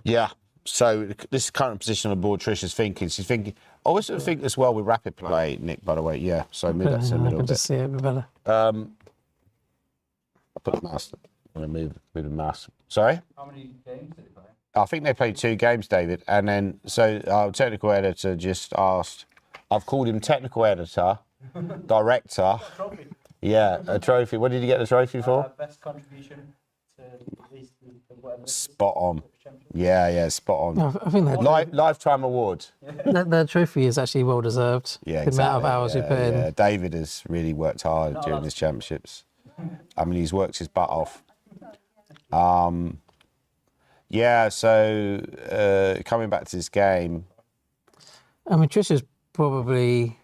Yeah, so this current position on the board, Trish is thinking. She's thinking, I always sort of think as well with rapid play, Nick, by the way. Yeah, so move that to the middle I a can bit. just see it a bit better. I'll put the mouse. I'm going to move the mouse. Sorry? How many games did they play? I think they played 2 games, David. And then, so our technical editor just asked, I've called him technical editor, director. Trophy. Yeah, a trophy. What did you get the trophy for? Best contribution to at least whatever. Spot on. Yeah, spot on. No, I think that Lifetime award. that trophy is actually well deserved. Yeah, the amount of hours you put in. David has really worked hard during his championships. I mean, he's worked his butt off. Yeah, so coming back to this game. I mean, Trisha's probably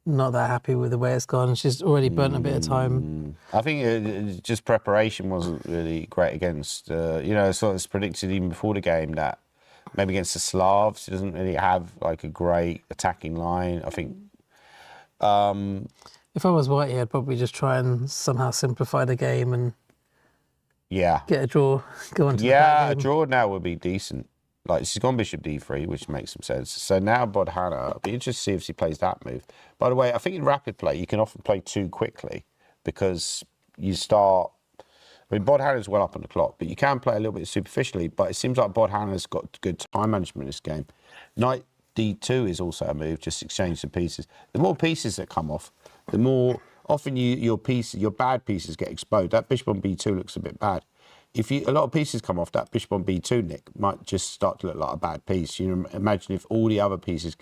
not that happy with the way it's gone. She's already burnt a bit of time. I think just preparation wasn't really great against, sort of predicted even before the game that maybe against the Slavs, she doesn't really have like a great attacking line. I think. If I was Whitey, I'd probably just try and somehow simplify the game and get a draw, go on to the back a game. draw now would be decent. Like, she's gone bishop d3, which makes some sense. So now Bodhana, I'll be interested to see if she plays that move. By the way, I think in rapid play, you can often play too quickly because you start... I mean, Bodhana's well up on the clock, but you can play a little bit superficially, but it seems like Bodhana's got good time management in this game. Knight d2 is also a move, just exchange some pieces. The more pieces that come off, the more often your bad pieces get exposed. That bishop on b2 looks a bit bad. If a lot of pieces come off, that bishop on b2, Nick, might just start to look like a bad piece. You know, imagine if all the other pieces,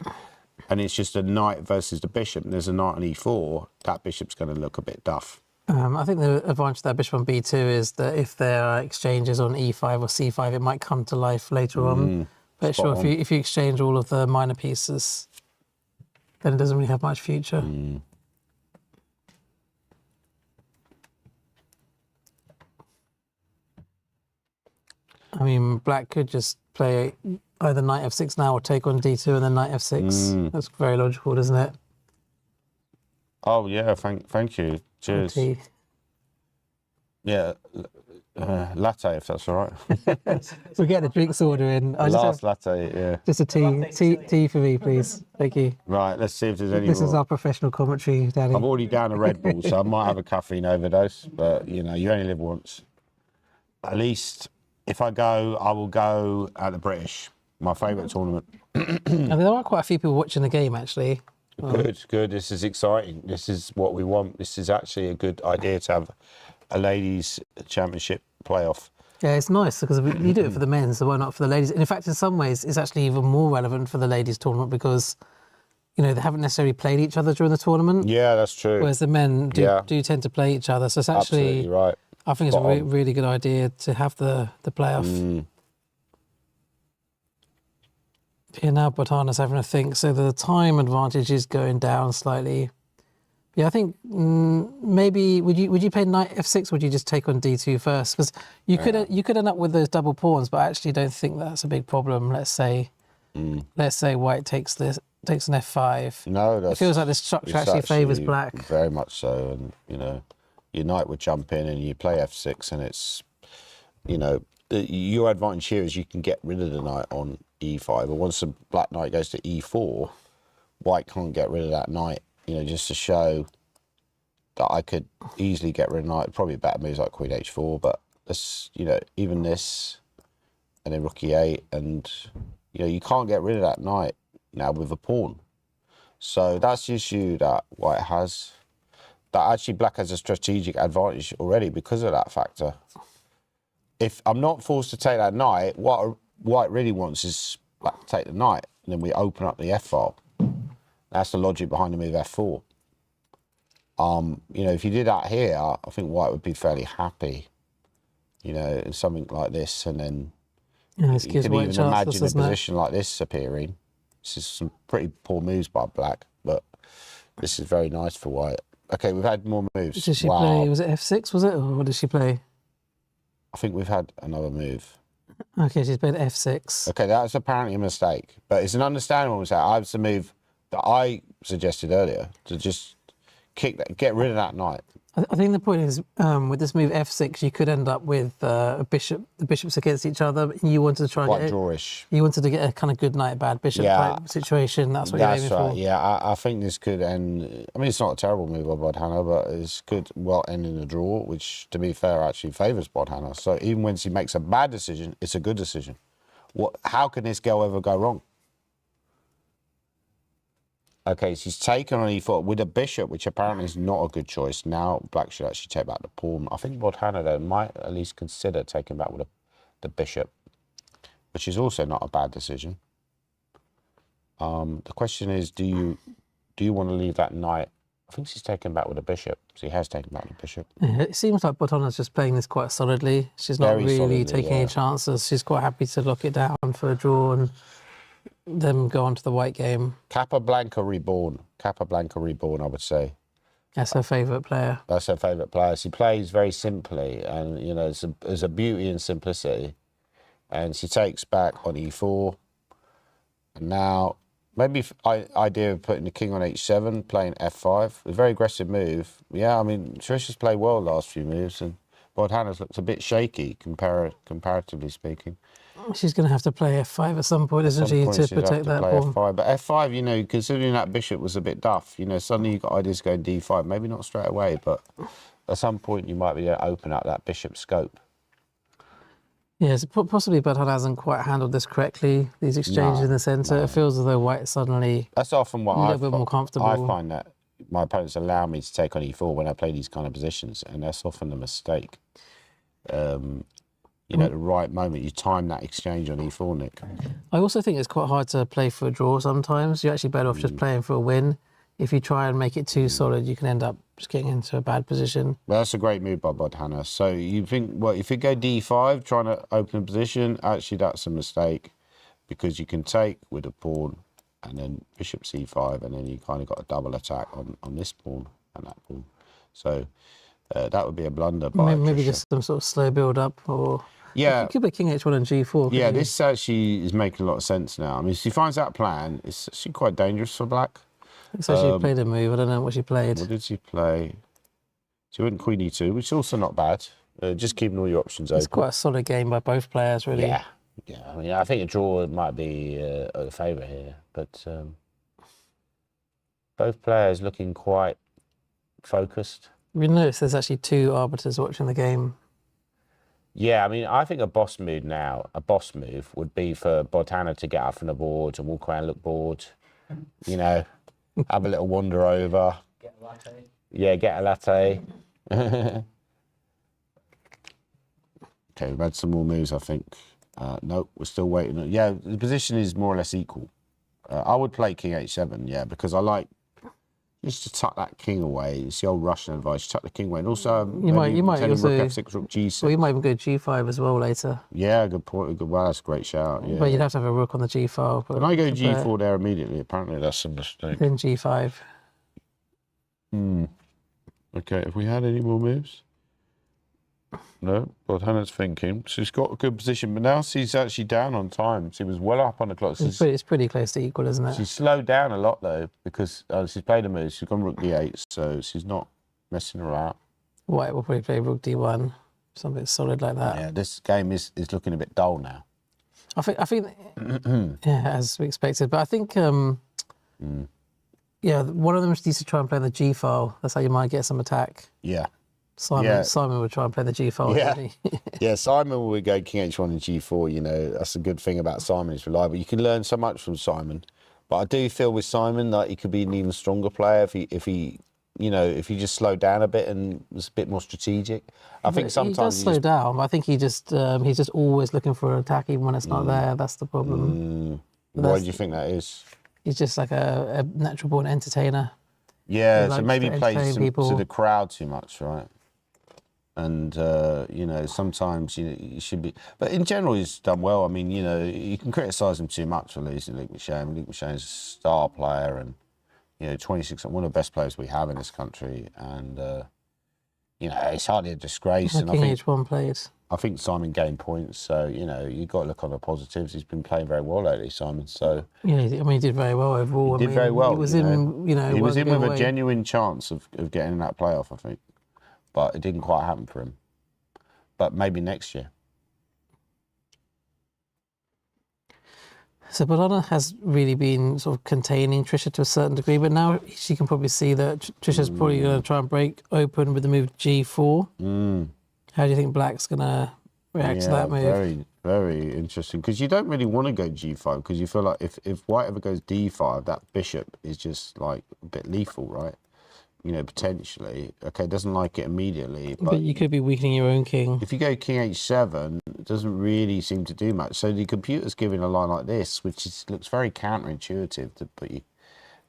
and it's just a knight versus the bishop, and there's a knight on e4, that bishop's going to look a bit duff. I think the advantage of that bishop on b2 is that if there are exchanges on e5 or c5, it might come to life later on. But sure, if you exchange all of the minor pieces, then it doesn't really have much future. I mean, black could just play either knight f6 now or take on d2 and then knight f6. That's very logical, isn't it? Oh, yeah, thank you. Cheers. Tea. Yeah, latte, if that's all right. We'll get the drinks order in. Latte, yeah. Just a tea for me, please. Thank you. Right, let's see if there's any This more. is our professional commentary, Danny. I'm already down a Red Bull, so I might have a caffeine overdose, but, you know, you only live once. At least, if I go, I will go at the British, my favourite tournament. And there are quite a few people watching the game, actually. Good. This is exciting. This is what we want. This is actually a good idea to have a ladies' championship playoff. Yeah, it's nice because you do it for the men, so why not for the ladies? And in fact, in some ways, it's actually even more relevant for the ladies' tournament because, you know, they haven't necessarily played each other during the tournament. Yeah, that's true. Whereas the men do tend to play each other. So it's actually, absolutely right. I think it's a really good idea to have the playoff. Yeah, now Botana's having a think. So the time advantage is going down slightly. Yeah, I think maybe would you play knight f6? Or would you just take on d2 first? Because you could end up with those double pawns, but I actually don't think that's a big problem. Let's say white takes an f5. No, it feels like this structure actually favours black. Very much so, and you know, your knight would jump in and you play f6, and it's, you know, your advantage here is you can get rid of the knight on e5, but once the black knight goes to e4, white can't get rid of that knight, you know, just to show that I could easily get rid of knight. Probably better moves like queen h4, but this, you know, even this, and then rook e8, and you know, you can't get rid of that knight now with a pawn. So that's the issue that white has. That actually black has a strategic advantage already because of that factor. If I'm not forced to take that knight, what white really wants is black to take the knight, and then we open up the f file. That's the logic behind the move f4. You know, if you did that here, I think white would be fairly happy. You know, in something like this, and then Yeah, you could even imagine a position like this appearing. This is some pretty poor moves by black, but this is very nice for white. Okay, we've had more moves. Did she play, was it f6, was it? Or what did she play? I think we've had another move. Okay, she's played f6. Okay, that's apparently a mistake, but it's an understandable mistake. It's the move that I suggested earlier, to just kick that, get rid of that knight. I think the point is, with this move f6, you could end up with the bishops against each other. You wanted to try Quite and get drawish. You wanted to get a kind of good knight, bad bishop type situation. That's what you're aiming for. Yeah, I think this could end. I mean, it's not a terrible move by Bodhana, but it's could well end in a draw, which, to be fair, actually favours Bodhana. So even when she makes a bad decision, it's a good decision. How can this girl ever go wrong? Okay, she's taken on e4 with a bishop, which apparently is not a good choice. Now black should actually take back the pawn. I think Bodhana, though, might at least consider taking back with the bishop, which is also not a bad decision. The question is, do you want to leave that knight? I think she's taken back with a bishop. She has taken back the bishop. Yeah, it seems like Bodhana's just playing this quite solidly. She's not really taking any chances. She's quite happy to lock it down for a draw and then go on to the white game. Capablanca reborn. Capablanca reborn, I would say. That's her favourite player. That's her favourite player. She plays very simply, and you know, there's a beauty in simplicity. And she takes back on e4. And now, maybe idea of putting the king on h7, playing f5. A very aggressive move. Yeah, I mean, Shreyas played well last few moves, and Bodhana's looked a bit shaky, comparatively speaking. She's going to have to play f5 at some point, isn't she, to protect that pawn? F5. But f5, you know, considering that bishop was a bit duff, you know, suddenly you've got ideas going d5. Maybe not straight away, but at some point you might be able to open up that bishop scope. Yes, possibly Bodhana hasn't quite handled this correctly, these exchanges in the centre. It feels as though white suddenly that's often what a little bit more comfortable. I find that my opponents allow me to take on e4 when I play these kind of positions, and that's often a mistake. You know, at the right moment, you time that exchange on e4, Nick. I also think it's quite hard to play for a draw sometimes. You're actually better off just playing for a win. If you try and make it too solid, you can end up just getting into a bad position. Well, that's a great move by Bodhana. So you think, well, if you go d5, trying to open a position, actually that's a mistake, because you can take with a pawn and then bishop c5, and then you kind of got a double attack on this pawn and that pawn. So that would be a blunder by maybe just some sort of slow build up, or yeah, you could play king h1 and g4. Yeah, this actually is making a lot of sense now. I mean, if she finds that plan, it's actually quite dangerous for black. So she played a move. I don't know what she played. What did she play? She went queen e2, which is also not bad. Just keeping all your options open. It's quite a solid game by both players, really. Yeah. I mean, I think a draw might be a favour here, but both players looking quite focused. We notice there's actually two arbiters watching the game. Yeah, I mean, I think a boss move would be for Bodhana to get up from the board and walk around, look bored, you know, have a little wander over. Get a latte. Yeah, get a latte. Okay, we've had some more moves, I think. No, we're still waiting. Yeah, the position is more or less equal. I would play king h7, yeah, because I like just to tuck that king away. It's the old Russian advice, tuck the king away. And also, you might also rook f6, rook g6. Well, you might even go g5 as well later. Yeah, good point. Well, that's a great shout. Yeah. But you'd have to have a rook on the g file. But I go g4 there immediately. Apparently, that's a mistake. Then g5. Okay, have we had any more moves? No, Bodhana's thinking. She's got a good position, but now she's actually down on time. She was well up on the clock. It's pretty close to equal, isn't it? She's slowed down a lot, though, because she's played a move. She's gone rook d8, so she's not messing around. White will probably play rook d1, something solid like that. Yeah, this game is looking a bit dull now. I think yeah, as we expected. But I think, Yeah, one of them used to try and play the G file. That's how you might get some attack. Yeah. Simon would try and play the G file. Yeah. Yeah, Simon would go King H1 and G4, you know. That's a good thing about Simon, he's reliable. You can learn so much from Simon. But I do feel with Simon that he could be an even stronger player if he just slowed down a bit and was a bit more strategic. I think sometimes he does slow down, but I think he's just always looking for an attack even when it's not there. That's the problem. Why do you think that is? He's just like a natural born entertainer. Yeah, so likes maybe to he plays entertain to people. the crowd too much, right? And, sometimes, you should be... But in general, he's done well. I mean, you can criticise him too much for losing Luke McShane. Luke McShane's a star player and, 26, one of the best players we have in this country. And, it's hardly a disgrace. And King H1 plays. I think Simon gained points. So, you've got to look on the positives. He's been playing very well lately, Simon. So... Yeah, I mean, he did very well overall. He did very well. He was in, He was in with away. a genuine chance of getting that playoff, I think. But it didn't quite happen for him. But maybe next year. So Bordana has really been sort of containing Trisha to a certain degree, but now she can probably see that Trisha's probably going to try and break open with the move G4. How do you think Black's going to react to that move? Very, very interesting. Because you don't really want to go G5, because you feel like if White ever goes D5, that bishop is just like a bit lethal, right? Potentially. Okay, doesn't like it immediately. But you could be weakening your own king. If you go King H7, it doesn't really seem to do much. So the computer's giving a line like this, which looks very counterintuitive to put you,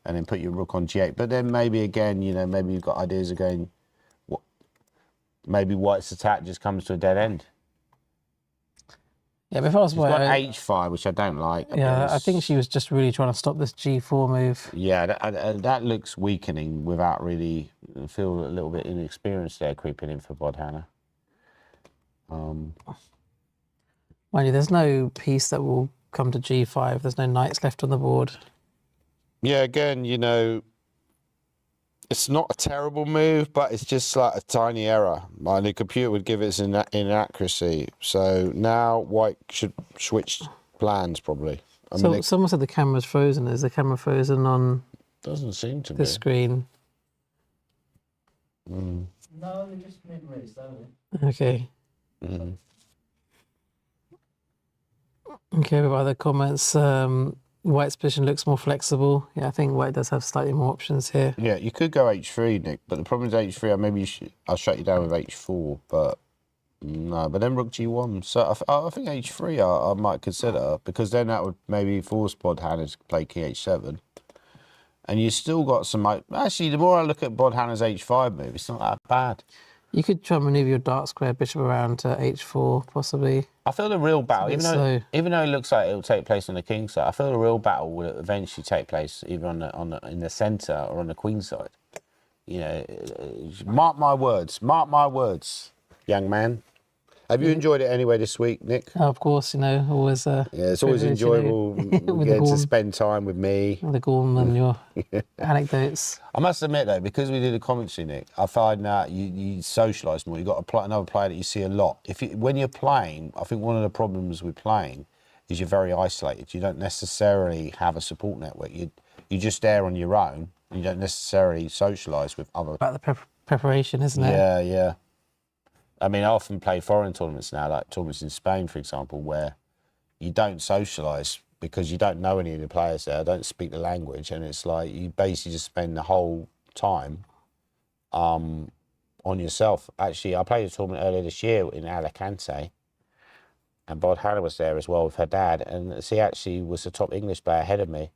and then put your rook on G8. But then maybe again, maybe you've got ideas of going, maybe White's attack just comes to a dead end. Yeah, but if I was She's White, got H5, which I don't like. Yeah, I think she was just really trying to stop this G4 move. Yeah, that looks weakening without really... I feel a little bit inexperienced there creeping in for Bordana. Mind you, there's no piece that will come to G5. There's no knights left on the board. Yeah, again, it's not a terrible move, but it's just like a tiny error. The computer would give it an inaccuracy. So now White should switch plans, probably. Someone said the camera's frozen. Is the camera frozen on doesn't seem to the be. screen? No, they just made really slowly. Okay. Okay, with other comments, White's position looks more flexible. Yeah, I think White does have slightly more options here. Yeah, you could go H3, Nick, but the problem is H3, maybe I'll shut you down with H4, but no, but then Rook G1. So I think H3 I might consider, because then that would maybe force Bordhana to play King H7. And you still got some... Actually, the more I look at Bordhana's H5 move, it's not that bad. You could try and maneuver your dark square bishop around to H4, possibly. I feel the real battle, even though it looks like it will take place on the king side, I feel the real battle will eventually take place either in the centre or on the queen side. Mark my words, young man. Have you enjoyed it anyway this week, Nick? Oh, of course, always. Yeah, it's always enjoyable getting to spend time with me. The Gorm and your anecdotes. I must admit though, because we did a commentary, Nick, I find that you socialise more. You've got another player that you see a lot. When you're playing, I think one of the problems with playing is you're very isolated. You don't necessarily have a support network. You're just there on your own. You don't necessarily socialise with other... About the preparation, isn't it? Yeah, yeah. I mean, I often play foreign tournaments now, like tournaments in Spain, for example, where you don't socialise because you don't know any of the players there, don't speak the language, and it's like you basically just spend the whole time on yourself. Actually, I played a tournament earlier this year in Alicante, and Bordhana was there as well with her dad, and she actually was the top English player ahead of me.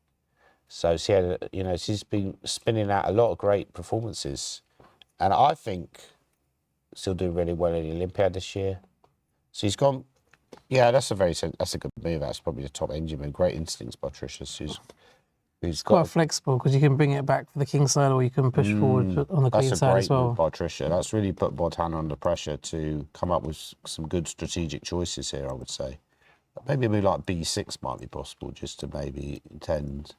So she had, she's been spinning out a lot of great performances, and I think she'll do really well in the Olympiad this year. So he's gone. Yeah, that's a good move. That's probably the top engine move. Great instincts by Trisha. Who's quite flexible because you can bring it back for the king side or you can push forward on the queen side as well. That's a great move by Trisha. That's really put Bordhana under pressure to come up with some good strategic choices here, I would say. Maybe a move like B6 might be possible, just to maybe intend.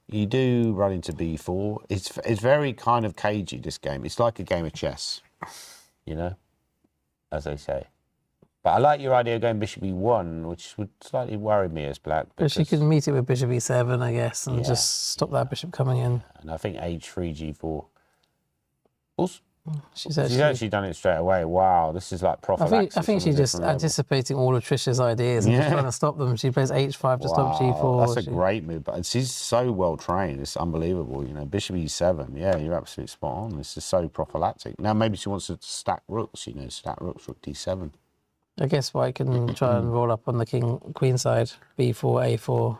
You do run into B4. It's very kind of cagey, this game. It's like a game of chess, as they say. But I like your idea of going bishop e1, which would slightly worry me as black. But she could meet it with bishop e7, I guess, and Yeah, just stop that bishop coming in. And I think h3, g4. Also, She's actually done it straight away. Wow, this is like prophylaxis. I think she's just anticipating all of Trisha's ideas and just trying to stop them. She plays h5 to stop g4. That's a great move, but she's so well trained. It's unbelievable. You know, bishop e7. Yeah, you're absolutely spot on. This is so prophylactic. Now maybe she wants to stack rooks. You know, stack rooks, rook d7. I guess White can try and roll up on the queen side, b4, a4.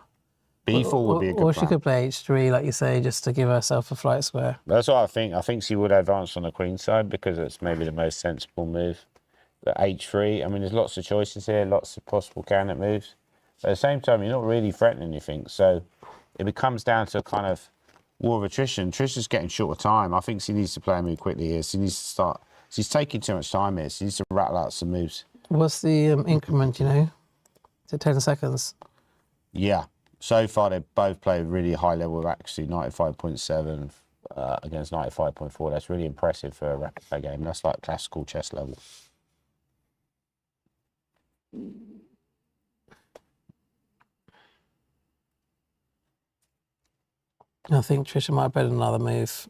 b4 would be a good Or plan. she could play h3, like you say, just to give herself a flight square. That's what I think. I think she would advance on the queen side because it's maybe the most sensible move. But h3, I mean, there's lots of choices here, lots of possible candidate moves. But at the same time, you're not really threatening anything. So it becomes down to a kind of war of attrition. Trisha's getting short of time. I think she needs to play a move quickly here. She needs to start. She's taking too much time here. She needs to rattle out some moves. What's the increment, you know? Is it 10 seconds? Yeah. So far, they've both played really high level of accuracy, 95.7 against 95.4. That's really impressive for a rapid play game. That's like classical chess level. I think Trisha might bet another move.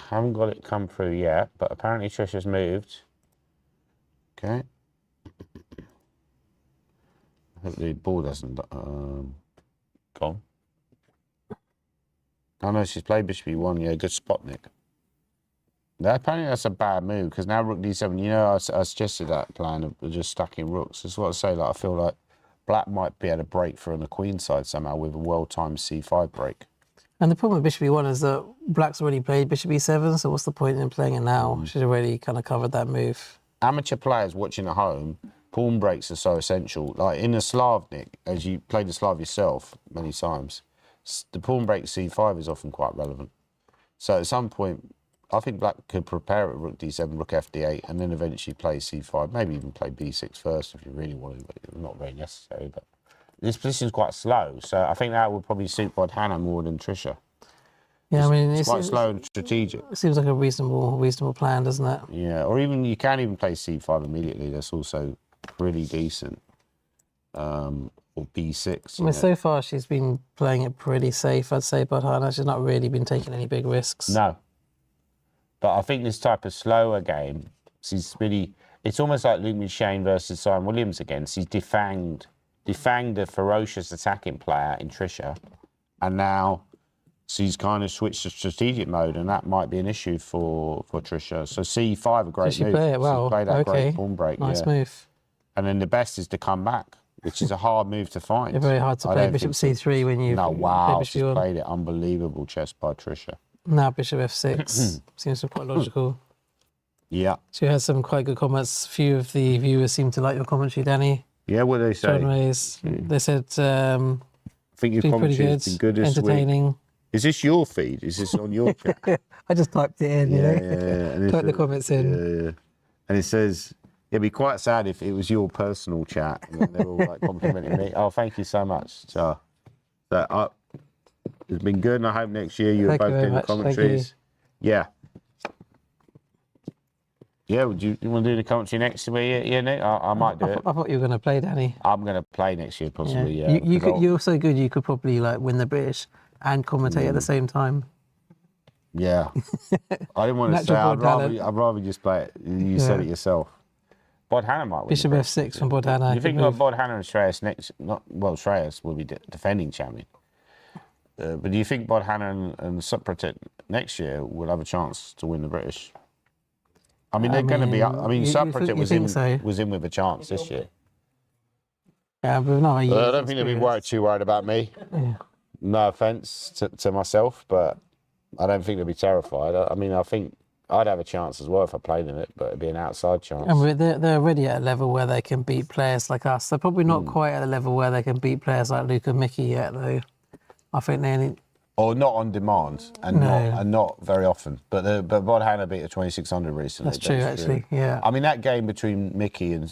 Haven't got it come through yet, but apparently Trisha's moved. Okay. I hope the ball doesn't gone. Oh no, she's played bishop e1. Yeah, good spot, Nick. Apparently that's a bad move because now rook d7. You know, I suggested that plan of just stacking rooks. That's what I say. Like I feel like black might be able to break through on the queen side somehow with a well-timed c5 break. And the problem with bishop e1 is that black's already played bishop e7, so what's the point in playing it now? She's already kind of covered that move. Amateur players watching at home, pawn breaks are so essential. Like in the Slav, Nick, as you played the Slav yourself many times, the pawn break c5 is often quite relevant. So at some point, I think black could prepare at rook d7, rook fd8, and then eventually play c5, maybe even play b6 first if you really wanted, but it's not very necessary. But this position is quite slow, so I think that would probably suit Bodhana more than Trisha. Yeah, I mean, it's quite slow and strategic. It seems like a reasonable plan, doesn't it? Yeah, or even you can even play c5 immediately. That's also really decent. Or b6. I mean, so far she's been playing it pretty safe, I'd say, Bodhana. She's not really been taking any big risks. No. But I think this type of slower game, she's really, it's almost like Luke Shane versus Simon Williams again. She's defanged a ferocious attacking player in Trisha, and now she's kind of switched to strategic mode, and that might be an issue for Trisha. So c5, a great move. Did she play it well? She played that great pawn break. Nice move. And then the best is to come back, which is a hard move to find. It's very hard to play bishop c3 when you. No, wow, play she's played it. Unbelievable chess by Trisha. Now bishop f6 seems quite logical. Yeah. So you had some quite good comments. A few of the viewers seem to like your commentary, Danny. Yeah, what do they say? John Reyes. They said, I think your commentary has been good this entertaining. week. Is this your feed? Is this on your chat? I just typed it in, you know. And typed the comments in. Yeah. And it says, it'd be quite sad if it was your personal chat and they're all like complimenting me. Oh, thank you so much. So it's been good, and I hope next year you're both doing the commentaries. Yeah. Yeah, would you want to do the commentary next year? Yeah, Nick? I might do it. I thought you were going to play, Danny. I'm going to play next year, possibly, yeah. You're so good, you could probably like win the British and commentate at the same time. Yeah. I didn't want to say, I'd rather just play it. You said it yourself. Bodhana might win. Bishop f6 from Bodhana. You think Bodhana and Shreyas next? Shreyas will be defending champion. But do you think Bodhana and Supratit next year will have a chance to win the British? I mean, they're going to be. I mean, Supratit was in with a chance this year. Yeah, but no, I don't think they'll be too worried about me. Yeah. No offence to myself, but I don't think they'll be terrified. I mean, I think I'd have a chance as well if I played in it, but it'd be an outside chance. And they're already at a level where they can beat players like us. They're probably not quite at a level where they can beat players like Luke and Mickey yet, though. I think they need... Or not on demand, and not very often. But Bodhana beat a 2600 recently. That's true, actually. Yeah. I mean, that game between Mickey and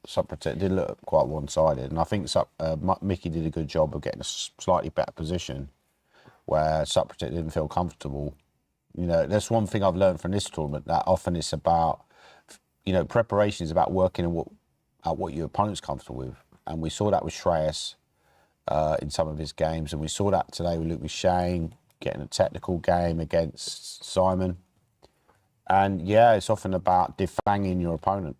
Supratit did look quite one-sided, and I think Mickey did a good job of getting a slightly better position where Supratit didn't feel comfortable. You know, that's one thing I've learned from this tournament, that often it's about you know, preparation is about working out what your opponent's comfortable with. And we saw that with Shreyas in some of his games. And we saw that today with Luke Shane getting a technical game against Simon. And yeah, it's often about defanging your opponent.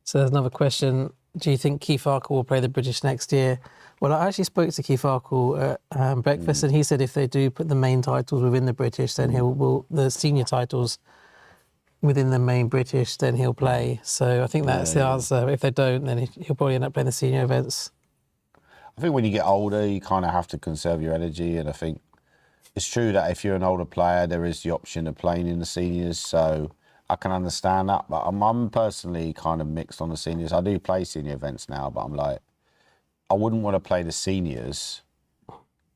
So there's another question. Do you think Keith Arkle will play the British next year? Well, I actually spoke to Keith Arkle at breakfast, and he said if they do put the main titles within the British, then will the senior titles within the main British, then he'll play. So I think that's the answer. If they don't, then he'll probably end up playing the senior events. I think when you get older, you kind of have to conserve your energy, and I think it's true that if you're an older player, there is the option of playing in the seniors. So I can understand that, but I'm personally kind of mixed on the seniors. I do play senior events now, but I'm like, I wouldn't want to play the seniors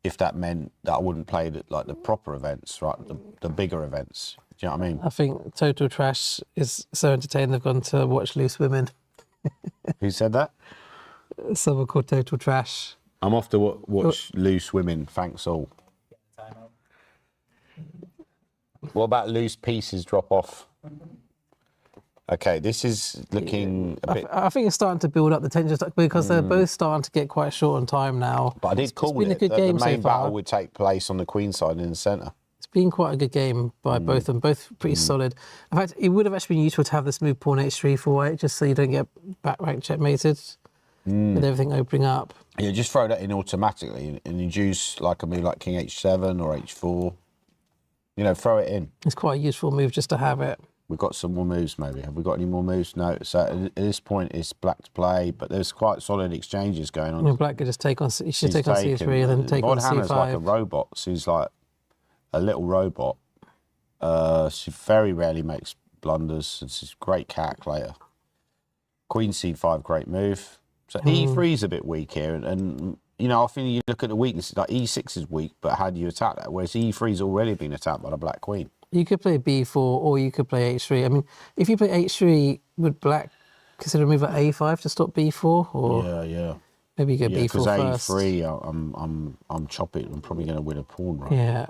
if that meant that I wouldn't play the proper events, right? The bigger events. Do you know what I mean? I think Total Trash is so entertaining they've gone to watch Loose Women. Who said that? Someone called Total Trash. I'm off to watch Loose Women. Thanks all. What about Loose Pieces drop off? Okay, this is looking a bit... I think it's starting to build up the tension because they're both starting to get quite short on time now. But I did call it. It's been a good game so far. The main battle would take place on the Queen side in the centre. It's been quite a good game by both of them, both pretty solid. In fact, it would have actually been useful to have this move pawn h3 for white, just so you don't get back rank checkmated with everything opening up. Yeah, just throw that in automatically and induce like a move like King h7 or h4. You know, throw it in. It's quite a useful move just to have it. We've got some more moves, maybe. Have we got any more moves? No. So at this point, it's black to play, but there's quite solid exchanges going on. I mean, black could just take on. You should take on c3 and then take on c5. Like a robot. She's like a little robot. She very rarely makes blunders. She's a great calculator. Queen c5, great move. So e3 is a bit weak here, and you know, I think you look at the weaknesses. Like e6 is weak, but how do you attack that? Whereas e3's already been attacked by the black queen. You could play b4 or you could play h3. I mean, if you play h3, would black consider a move at a5 to stop b4? Or yeah. Maybe you go b4 first. Because a3, I'm chopping. I'm probably going to win a pawn, right? Yeah.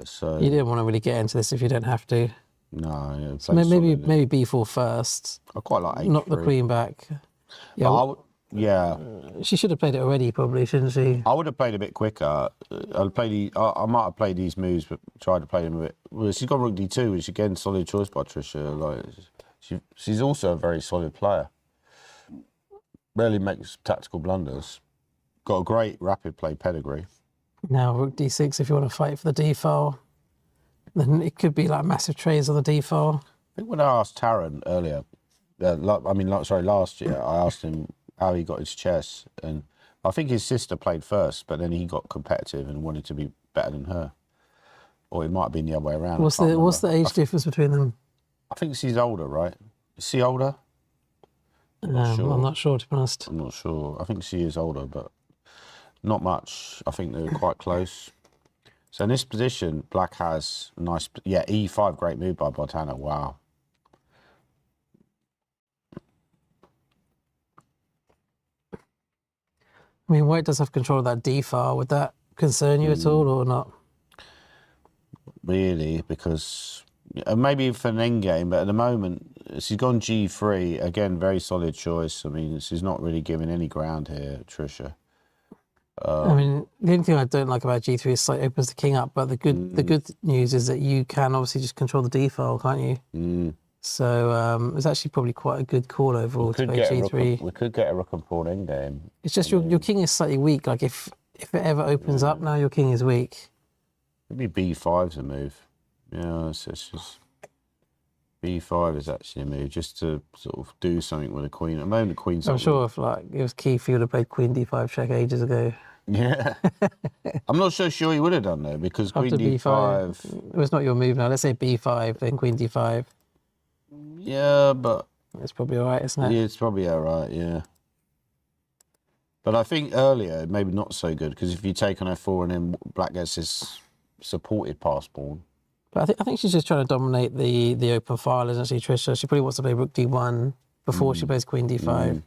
So you didn't want to really get into this if you don't have to. No. Yeah, so maybe b4 first. I quite like h3. Knock the queen back. Yeah. She should have played it already, probably, shouldn't she? I would have played a bit quicker. I might have played these moves, but tried to play them a bit. Well, she's got rook d2, which again, solid choice by Tricia. Like, she's also a very solid player. Rarely makes tactical blunders. Got a great rapid play pedigree. Now rook d6 if you want to fight for the d file. Then it could be like massive trays on the d file. I think when I asked Taran earlier, last year, I asked him how he got his chess, and I think his sister played first, but then he got competitive and wanted to be better than her, or it might have been the other way around. What's the age difference between them? I think she's older, right? Is she older? I'm not sure, to be honest. I'm not sure. I think she is older, but not much. I think they're quite close. So in this position, black has a nice, e5, great move by Botana. Wow. I mean, white does have control of that d file. Would that concern you at all or not? Really, because maybe for an endgame, but at the moment, she's gone g3. Again, very solid choice. I mean, she's not really giving any ground here, Tricia. I mean, the only thing I don't like about g3 is it opens the king up, but the good news is that you can obviously just control the d file, can't you? So it's actually probably quite a good call overall to play g3. We could get a rook and pawn endgame. It's just your king is slightly weak. Like if it ever opens up now, your king is weak. Maybe b5's a move. Yeah, it's just b5 is actually a move just to sort of do something with the queen. At the moment, the queen's. I'm sure if like it was Keith, he would have played queen d5 check ages ago. Yeah, I'm not so sure he would have done though because queen d5. It was not your move now. Let's say b5 then queen d5. Yeah, but it's probably all right, isn't it? Yeah, it's probably all right. Yeah, but I think earlier maybe not so good because if you take on f4 and then black gets his supported pass pawn. But I think she's just trying to dominate the open file, isn't she, Tricia? She probably wants to play rook d1 before she plays queen d5.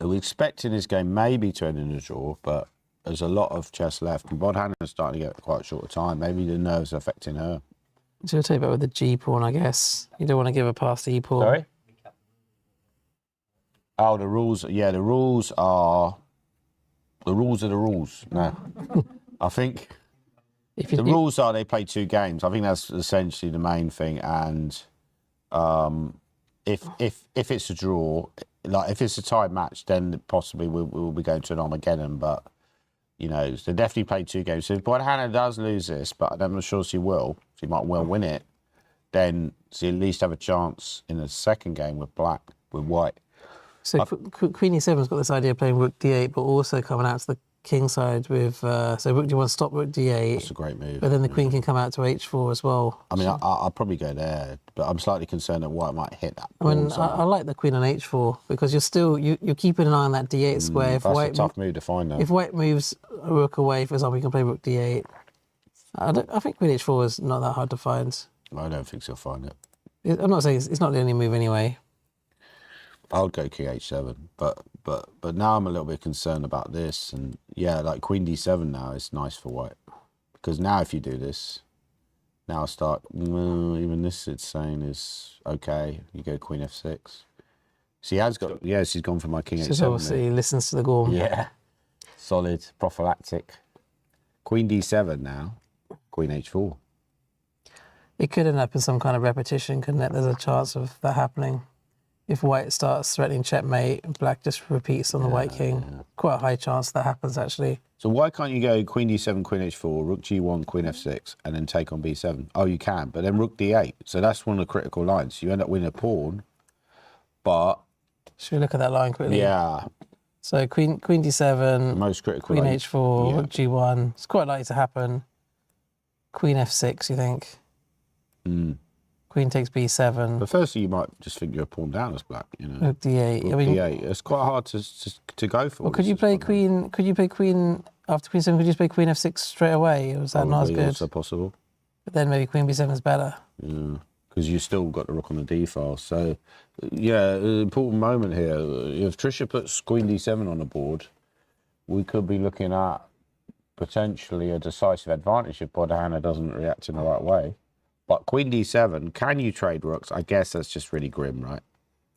We're expecting this game maybe to end in a draw, but there's a lot of chess left. And Bodhana's starting to get quite short of time. Maybe the nerves are affecting her. So you'll take that with the G pawn, I guess. You don't want to give a past E pawn. Sorry? Oh, the rules. Yeah, the rules are the rules. No. I think the rules are they play 2 games. I think that's essentially the main thing. And if it's a draw, like if it's a tied match, then possibly we'll be going to an Armageddon. But you know, they definitely play 2 games. So if Bodhana does lose this, but I'm not sure she will, she might well win it, then she at least have a chance in the second game with white. So Queen E7's got this idea of playing Rook D8, but also coming out to the king side with so Rook D1 stop Rook D8. That's a great move. But then the queen can come out to H4 as well. I mean, I'll probably go there, but I'm slightly concerned that white might hit that. I mean, I like the queen on H4 because you're still you're keeping an eye on that D8 square. If that's white a tough move to find though. If white moves a rook away, for example, you can play Rook D8. I think Queen H4 is not that hard to find. I don't think she'll find it. I'm not saying it's not the only move anyway. I would go King H7, but now I'm a little bit concerned about this, and yeah, like Queen D7 now is nice for white, because now if you do this, now I start even this it's saying is okay. You go Queen F6. She has got she's gone for my King H7. So obviously he listens to the Gorm. Yeah, solid prophylactic. Queen D7 now, Queen H4. It could end up in some kind of repetition, couldn't it? There's a chance of that happening. If white starts threatening checkmate, black just repeats on the white king. Yeah. Quite a high chance that happens, actually. So why can't you go Queen D7, Queen H4, Rook G1, Queen F6, and then take on B7? Oh, you can, but then Rook D8. So that's one of the critical lines. You end up winning a pawn, but... Should we look at that line quickly? Yeah. So Queen D7, the most critical Queen line. H4, Rook G1. It's quite likely to happen. Queen F6, you think? Queen takes B7. But firstly, you might just think you're a pawn down as black, you know. Rook D8. Rook D8. It's quite hard to go for. Well, could you play Queen? Could you play Queen after Queen 7? Could you just play Queen F6 straight away? Or was that not as good? Also possible. But then maybe Queen B7 is better. Yeah, because you still got the rook on the D file. So, yeah, an important moment here. If Trisha puts Queen D7 on the board, we could be looking at potentially a decisive advantage if Bodhana doesn't react in the right way. But Queen D7, can you trade rooks? I guess that's just really grim, right?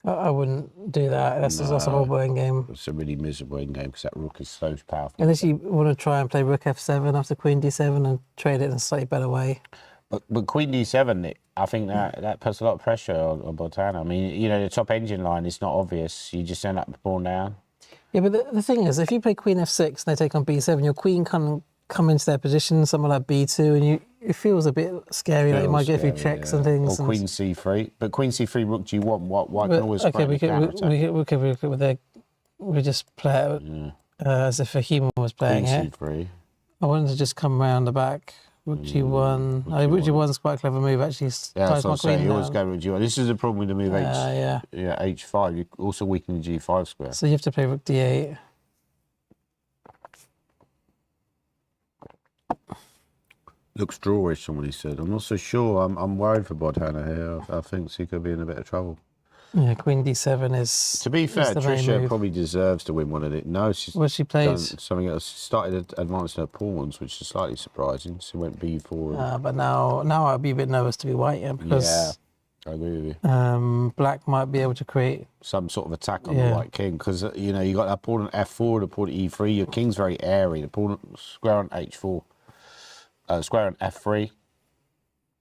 I wouldn't do that. That's a horrible endgame. It's a really miserable endgame because that rook is so powerful. Unless you want to try and play Rook F7 after Queen D7 and trade it in a slightly better way. But Queen D7, Nick, I think that puts a lot of pressure on Bodhana. I mean, you know, the top engine line is not obvious. You just end up pawn down. Yeah, but the thing is, if you play Queen F6 and they take on B7, your queen can come into their position, somewhere like B2, and it feels a bit scary. Like you might get a few checks and things. Or Queen C3, but Queen C3, Rook G1. Why can always we just play it as if a human was playing Queen it. C3. I wanted to just come around the back. Rook G1. Rook G1 is quite a clever move actually. Yeah, that's what I'm saying. You always go Rook G1. This is the problem with the move H5. You also weaken the G5 square. So you have to play Rook D8. Looks drawish, somebody said. I'm not so sure. I'm worried for Bodhana here. I think she could be in a bit of trouble. Yeah, Queen D7 is. To be fair, Trisha probably deserves to win one of it. No, she plays done something else. She started advancing her pawns, which is slightly surprising. She went B4. But now I'd be a bit nervous to be white, because I agree with you. Black might be able to create some sort of attack on the white king, because you know you got that pawn on F4, the pawn at E3. Your king's very airy. The pawn square on H4. Square on F3.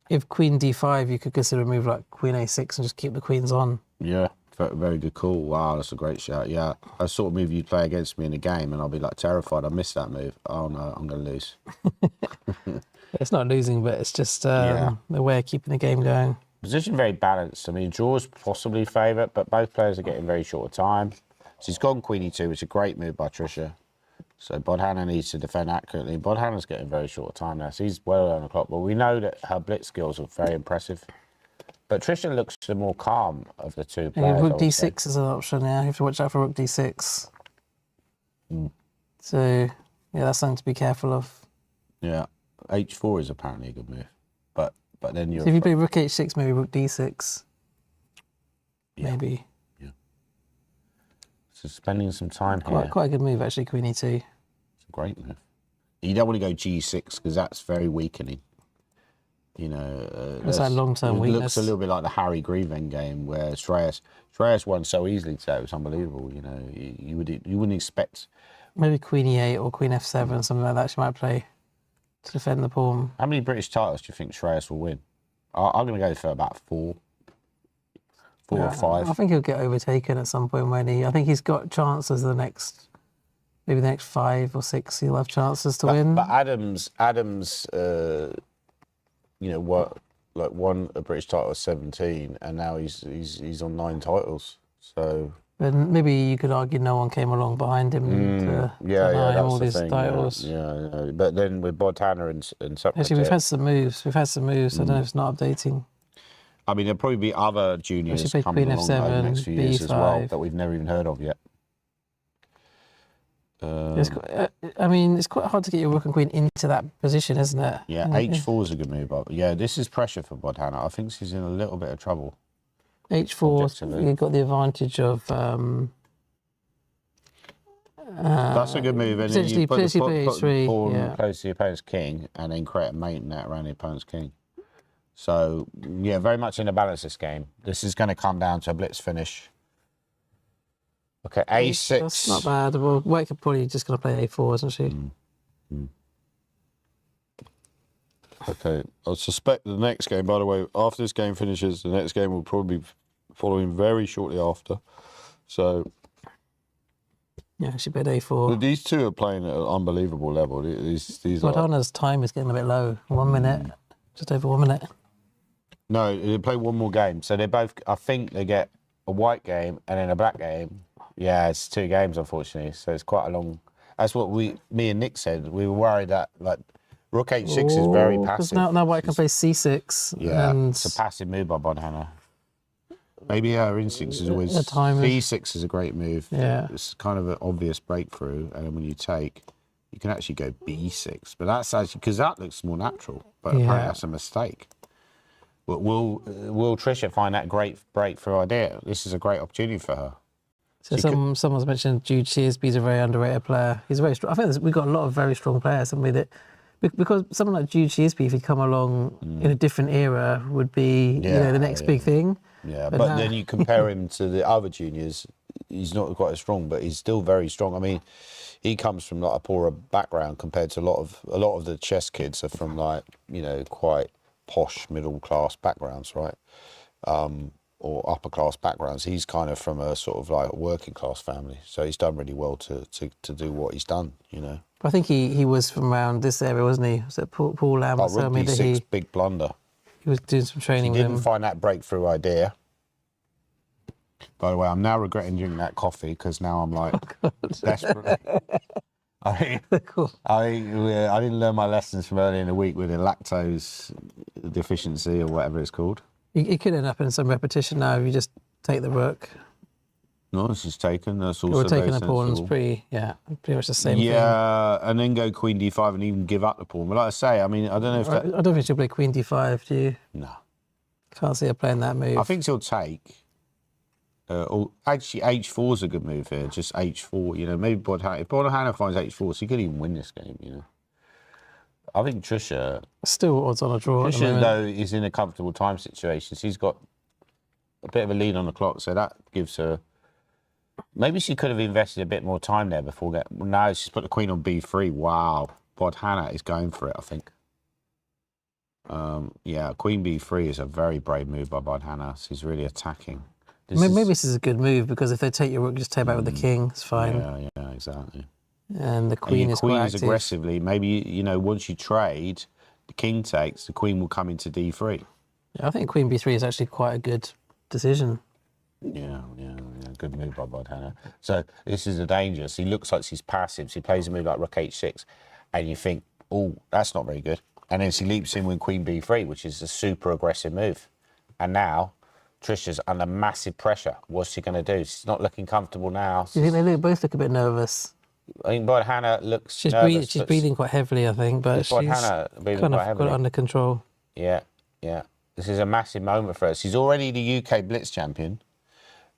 If Queen D5, you could consider a move like Queen A6 and just keep the queens on. Yeah, very good call. Wow, that's a great shout. Yeah, a sort of move you'd play against me in a game, and I'll be like terrified. I missed that move. Oh no, I'm going to lose. It's not losing, but it's just the way of keeping the game going. Position very balanced. I mean, draw's possibly favourite, but both players are getting very short time. She's gone Queen E2, which is a great move by Trisha. So Bodhana needs to defend accurately. Bodhana's getting very short time now. So he's well on the clock. But we know that her blitz skills are very impressive. But Trisha looks the more calm of the two players. Rook D6 is an option now. You have to watch out for Rook D6. So, yeah, that's something to be careful of. Yeah. H4 is apparently a good move. But then you're... So if you play Rook H6, maybe Rook D6. Yeah. Maybe. So spending some time here. Quite a good move, actually, Queen E2. It's a great move. You don't want to go G6 because that's very weakening. You know, It's that long-term it weakness. looks a little bit like the Harry Grieve game where Shreyas won so easily today. It was unbelievable. You know, you wouldn't expect. Maybe Queen E8 or Queen F7, something like that. She might play to defend the pawn. How many British titles do you think Shreyas will win? I'm going to go for about four or five. I think he'll get overtaken at some point when I think he's got chances maybe the next 5 or 6 he'll have chances to win. But Adams, you know, won a British title at 17, and now he's on 9 titles. So. But maybe you could argue no one came along behind him to that's all the these thing, titles. Yeah. But then with Bodhana and Socrates, Actually, we've had some moves. I don't know if it's not updating. I mean, there'll probably be other juniors Actually, coming Queen along over the next F7, few years as well B5. that we've never even heard of yet. It's quite hard to get your rook and queen into that position, isn't it? Yeah, H4 is a good move. But yeah, this is pressure for Bodhana. I think she's in a little bit of trouble. H4, you've got the advantage of. That's a good move. And then you put the H3, pawn close to the opponent's king, and then create a mate net around the opponent's king. So yeah, very much in a balance this game. This is going to come down to a blitz finish. Okay, A6. That's not bad. Well, White could probably just going to play A4, isn't she? Okay, I suspect the next game, by the way, after this game finishes, the next game will probably be following very shortly after. So. Yeah, she played A4. But these two are playing at an unbelievable level. These Bodhana's time is getting a bit low. 1 minute, just over 1 minute. No, they play one more game. So they both, I think they get a white game and then a black game. Yeah, it's 2 games, unfortunately. So it's quite a long. That's what me and Nick said. We were worried that like Rook H6 is very passive. Now White can play C6. Yeah, and it's a passive move by Bodhana. Maybe her instinct is always B6 is a great move. Yeah, it's kind of an obvious breakthrough, and then when you take, you can actually go B6. But that's actually because that looks more natural. But apparently that's a mistake. But will Trisha find that great breakthrough idea? This is a great opportunity for her. So someone's mentioned Jude Shearsby's a very underrated player. He's very strong. I think we've got a lot of very strong players, haven't we? That because someone like Jude Shearsby, if he'd come along in a different era, would be the next big thing. Yeah, but then you compare him to the other juniors, he's not quite as strong, but he's still very strong. I mean, he comes from like a poorer background compared to a lot of the chess kids are from like, you know, quite posh middle class backgrounds, right? Or upper class backgrounds. He's kind of from a sort of like working class family, so he's done really well to do what he's done, you know. I think he was from around this area, wasn't he? Was it Paul Lamb was telling me that he big blunder. He was doing some training. He didn't find that breakthrough idea. By the way, I'm now regretting drinking that coffee because now I'm like desperately. I didn't learn my lessons from earlier in the week with a lactose deficiency or whatever it's called. It could end up in some repetition now if you just take the rook. No, this is taken. That's also Or taking the pawn is pretty much the same thing. Yeah, and then go Queen D5 and even give up the pawn. But like I say, I mean, I don't know if that. I don't think she'll play Queen D5, do you? No. Can't see her playing that move. I think she'll take. Actually, H4 is a good move here. Just H4, you know. Maybe if Bodhana finds H4, she could even win this game, you know. I think Trisha. Still odds on a draw. Trisha, though, is in a comfortable time situation. She's got a bit of a lead on the clock, so that gives her. Maybe she could have invested a bit more time there before. Now she's put the queen on B3. Wow. Bodhana is going for it, I think. Yeah, queen B3 is a very brave move by Bodhana. She's really attacking. Maybe this is a good move because if they take your rook, just take back with the king. It's fine. Yeah, exactly. And the queen is quite active. Aggressively. Maybe, you know, once you trade, the king takes, the queen will come into D3. Yeah, I think queen B3 is actually quite a good decision. Yeah, good move by Bodhana. So this is a danger. He looks like she's passive. She plays a move like Rook H6, and you think, oh, that's not very good. And then she leaps in with Queen B3, which is a super aggressive move. And now Trisha's under massive pressure. What's she going to do? She's not looking comfortable now. Do you think they both look a bit nervous? I think Bodhana looks she's nervous. She's breathing quite heavily, I think, but she's kind of got it under control. Yeah. This is a massive moment for her. She's already the UK Blitz champion.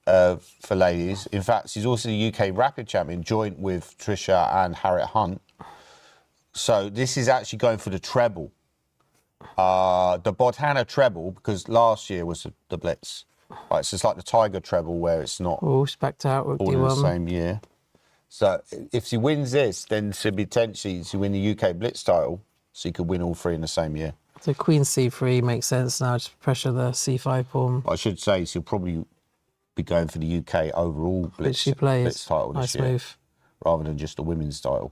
For ladies. In fact, she's also the UK Rapid champion, joint with Trisha and Harriet Hunt. So this is actually going for the treble. The Bodhana treble, because last year was the Blitz. Right, so it's like the Tiger treble where it's not Oh, she's backed out. Rook all in the D1. same year. So if she wins this, then she'll potentially win the UK Blitz title. So you could win all 3 in the same year. So Queen C3 makes sense now. Just pressure the C5 pawn. I should say she'll probably be going for the UK overall Which she plays. Blitz title Nice this year, move. rather than just the women's title,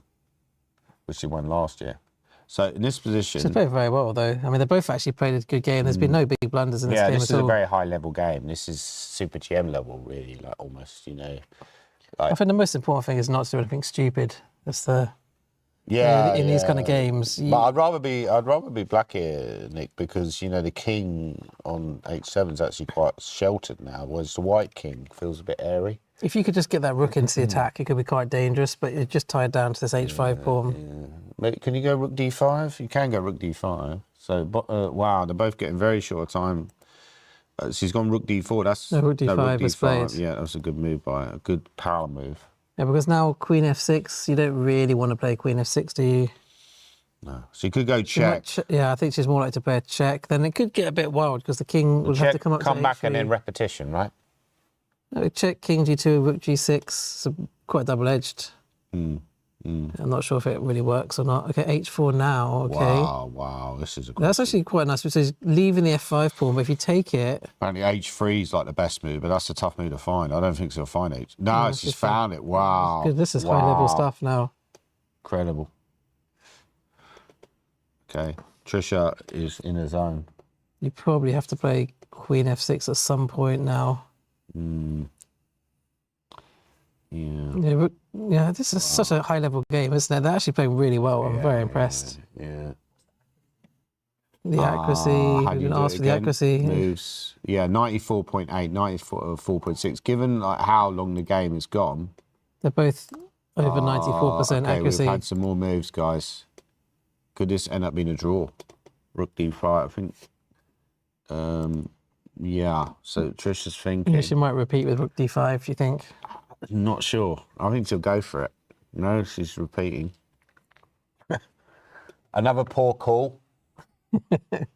which she won last year. So in this position, She's played very well, though. I mean, they both actually played a good game. There's been no big blunders in this game this at is all. a very high level game. This is Super GM level, really, like almost, you know. Like, I think the most important thing is not to do anything stupid. That's the in these kind of games. But I'd rather be black here, Nick, because you know the king on H7 is actually quite sheltered now, whereas the white king feels a bit airy. If you could just get that rook into the attack, it could be quite dangerous. But you're just tied down to this H5 pawn. Maybe, can you go rook D5? You can go rook D5. So wow, they're both getting very short time. She's gone rook D4. That's rook D5 was played. Yeah, that was a good move a good power move. Yeah, because now Queen F6, you don't really want to play Queen F6, do you? No. So you could go check. Yeah, I think she's more like to play a check. Then it could get a bit wild because the king will have to come up to back H3. and then repetition, right? No, check, King G2, Rook G6. It's quite double-edged. I'm not sure if it really works or not. Okay, H4 now. Okay. Wow, this is a good That's actually quite nice because he's leaving the F5 pawn, but if you take it... Apparently H3 is like the best move, but that's a tough move to find. I don't think she'll find H. No, she's found it. Wow. Good. This is high-level stuff now. Incredible. Okay, Trisha is in her zone. You probably have to play Queen F6 at some point now. Yeah, this is such a high-level game, isn't it? They're actually playing really well. I'm very impressed. Yeah. The accuracy, we didn't ask for the accuracy. Moves, 94.8, 94.6. Given like how long the game has gone, they're both over 94% accuracy. We've had some more moves, guys. Could this end up being a draw? Rook D5, I think. Yeah. So Trisha's thinking. Yeah, she might repeat with Rook D5. Do you think? Not sure. I think she'll go for it. No, she's repeating. Another poor call. But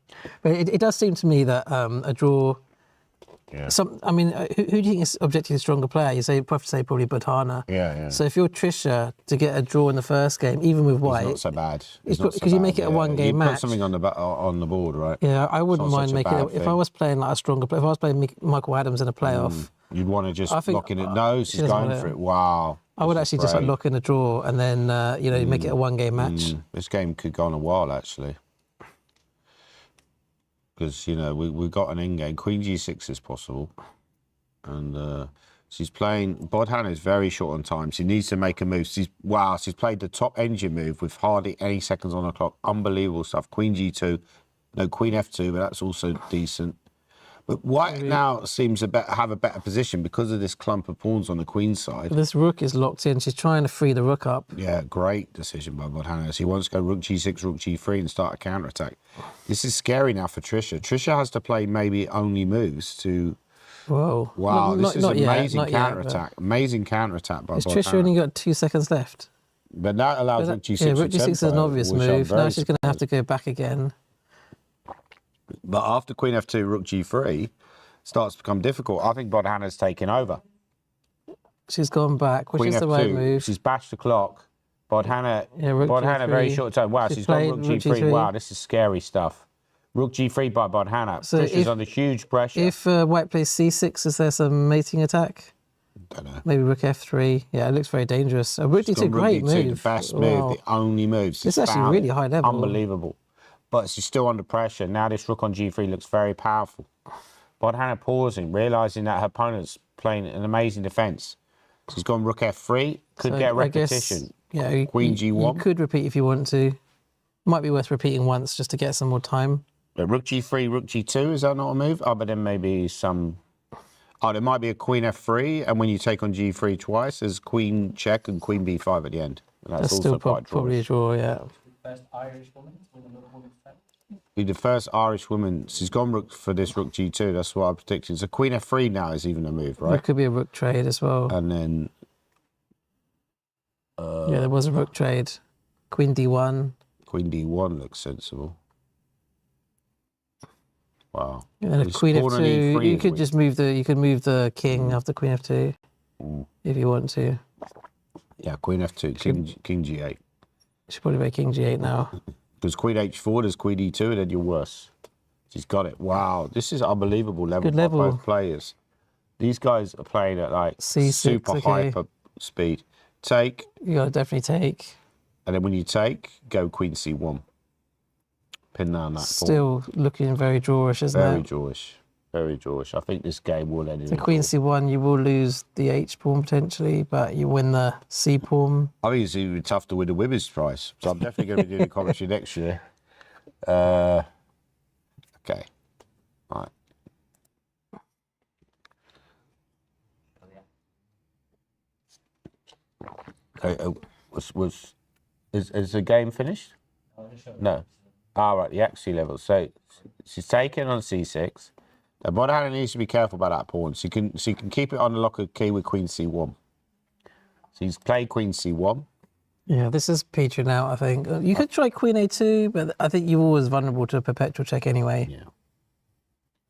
it does seem to me that a draw. Yeah. I mean, who do you think is objectively the stronger player? You have to say probably Bodhana. Yeah. So if you're Trisha to get a draw in the first game, even with white, it's not so bad. Because you make it a one-game match. Put something on the board, right? Yeah, I wouldn't mind making it. If I was playing like a stronger player, if I was playing Michael Adams in a playoff, you'd want to just lock in it. No, she's going for it. Wow. I would actually just like lock in a draw and then make it a one-game match. This game could go on a while actually. Because, we've got an end game. Queen G6 is possible. And she's playing... Bodhana is very short on time. She needs to make a move. She's played the top engine move with hardly any seconds on the clock. Unbelievable stuff. Queen G2. No, Queen F2, but that's also decent. But white now seems to have a better position because of this clump of pawns on the queen's side. This rook is locked in. She's trying to free the rook up. Yeah, great decision by Bodhana. She wants to go rook G6, rook G3 and start a counter-attack. This is scary now for Trisha. Trisha has to play maybe only moves to... Whoa. Wow, this is an amazing counter-attack. But... Amazing counter-attack by Bodhana. Trisha only got 2 seconds left? But that allows rook G6 Yeah, rook G6 is an obvious move. Now she's going to have to go back again. But after Queen F2, rook G3... starts to become difficult. I think Bodhana's taken over. She's gone back, which Queen is the right move. She's bashed the clock. Bodhana G3. very short time. Wow, she's got rook G3. Wow, this is scary stuff. Rook G3 by Bodhana. So Trisha's under huge pressure. If white plays C6, is there some mating attack? Don't know. Maybe rook F3. Yeah, it looks very dangerous. Rook D2, great move. The best move, the only move. This is actually really high level. Unbelievable. But she's still under pressure. Now this rook on G3 looks very powerful. Bodhana pausing, realising that her opponent's playing an amazing defence. She's gone rook F3, could get a repetition. Queen G1. You could repeat if you want to. Might be worth repeating once just to get some more time. But rook G3, rook G2, is that not a move? Oh, but then maybe some... Oh, there might be a Queen F3, and when you take on G3 twice, there's Queen check and Queen B5 at the end. And that's also still quite probably a draw, yeah. First Irish woman with another woman's type. Be the first Irish woman. She's gone rook for this rook G2. That's what I'm predicting. So Queen F3 now is even a move, right? There could be a rook trade as well. And then... yeah, there was a rook trade. Queen D1. Queen D1 looks sensible. Wow. And then if It's queen pawn and f2, E3 you is could weak. just move the king after queen f2 if you want to. Yeah, queen f2, king g8. You should probably play king g8 now. Because queen h4, there's queen e2, and then you're worse. She's got it. Wow, this is unbelievable level Good by level. both players. These guys are playing at like C6, super okay. hyper speed. Take, You gotta definitely take. and then when you take, go queen c1. Pin down that pawn. Still looking very drawish, isn't Very it? drawish. Very drawish. I think this game will end in The a queen draw. c1, you will lose the h pawn potentially, but you win the c pawn. I think it's even tough to win the women's prize. So I'm definitely going to be doing commentary next year. Okay. All right. Okay, is the game finished? No. All right, the axis level. So she's taken on c6. The Bodhana needs to be careful about that pawn. She can keep it on the lock of key with queen c1. So he's played queen c1. Yeah, this is petering out, I think. You could try queen a2, but I think you're always vulnerable to a perpetual check anyway. Yeah.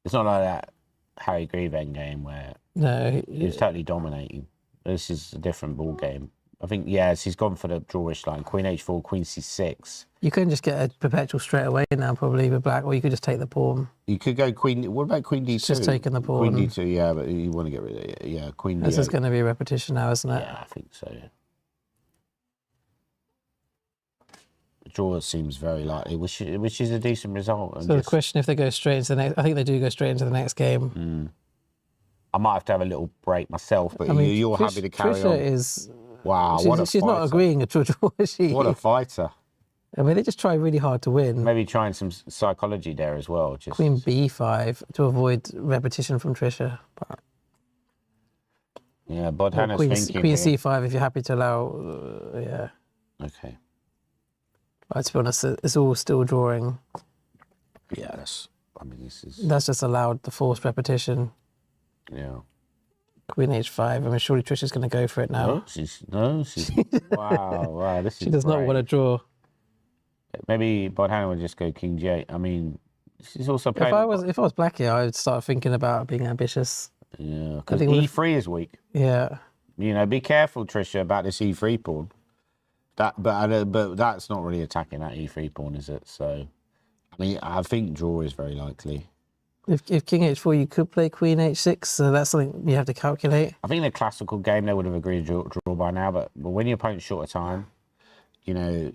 It's not like that Harry Grieve endgame where No. he was totally dominating. This is a different ball game. I think, yes, he's gone for the drawish line. Queen h4, queen c6. You couldn't just get a perpetual straight away now, probably, with black, or you could just take the pawn. You could go queen. What about queen d2? Just taking the pawn. Queen d2, yeah, but you want to get rid of it. Yeah, queen d8. This is going to be a repetition now, isn't it? Yeah, I think so. The draw seems very likely, which is a decent result. So the question if they go straight into the next, I think they do go straight into the next game. I might have to have a little break myself, but I mean, you're happy to carry Trisha on. is. Wow, what a She's fighter. not agreeing at all, is she? What a fighter. I mean, they just try really hard to win. Maybe trying some psychology there as well. Just Queen b5 to avoid repetition from Trisha. But yeah, Bodhana's thinking. Queen here. c5 if you're happy to allow. Yeah. Okay. But to be honest, it's all still drawing. Yeah, this is. That's just allowed the forced repetition. Yeah. Queen h5. I mean, surely Trisha's going to go for it now. No, she's. wow, this is. She does not great. want to draw. Maybe Bodhana would just go king g8. I mean, she's also playing. If I was black here, I would start thinking about being ambitious. Yeah, because think e3 is weak. Yeah. You know, be careful, Trisha, about this e3 pawn. But that's not really attacking that e3 pawn, is it? So, I mean, I think draw is very likely. If king h4, you could play queen h6, so that's something you have to calculate. I think in a classical game they would have agreed to draw by now, but when your opponent's short of time, you know,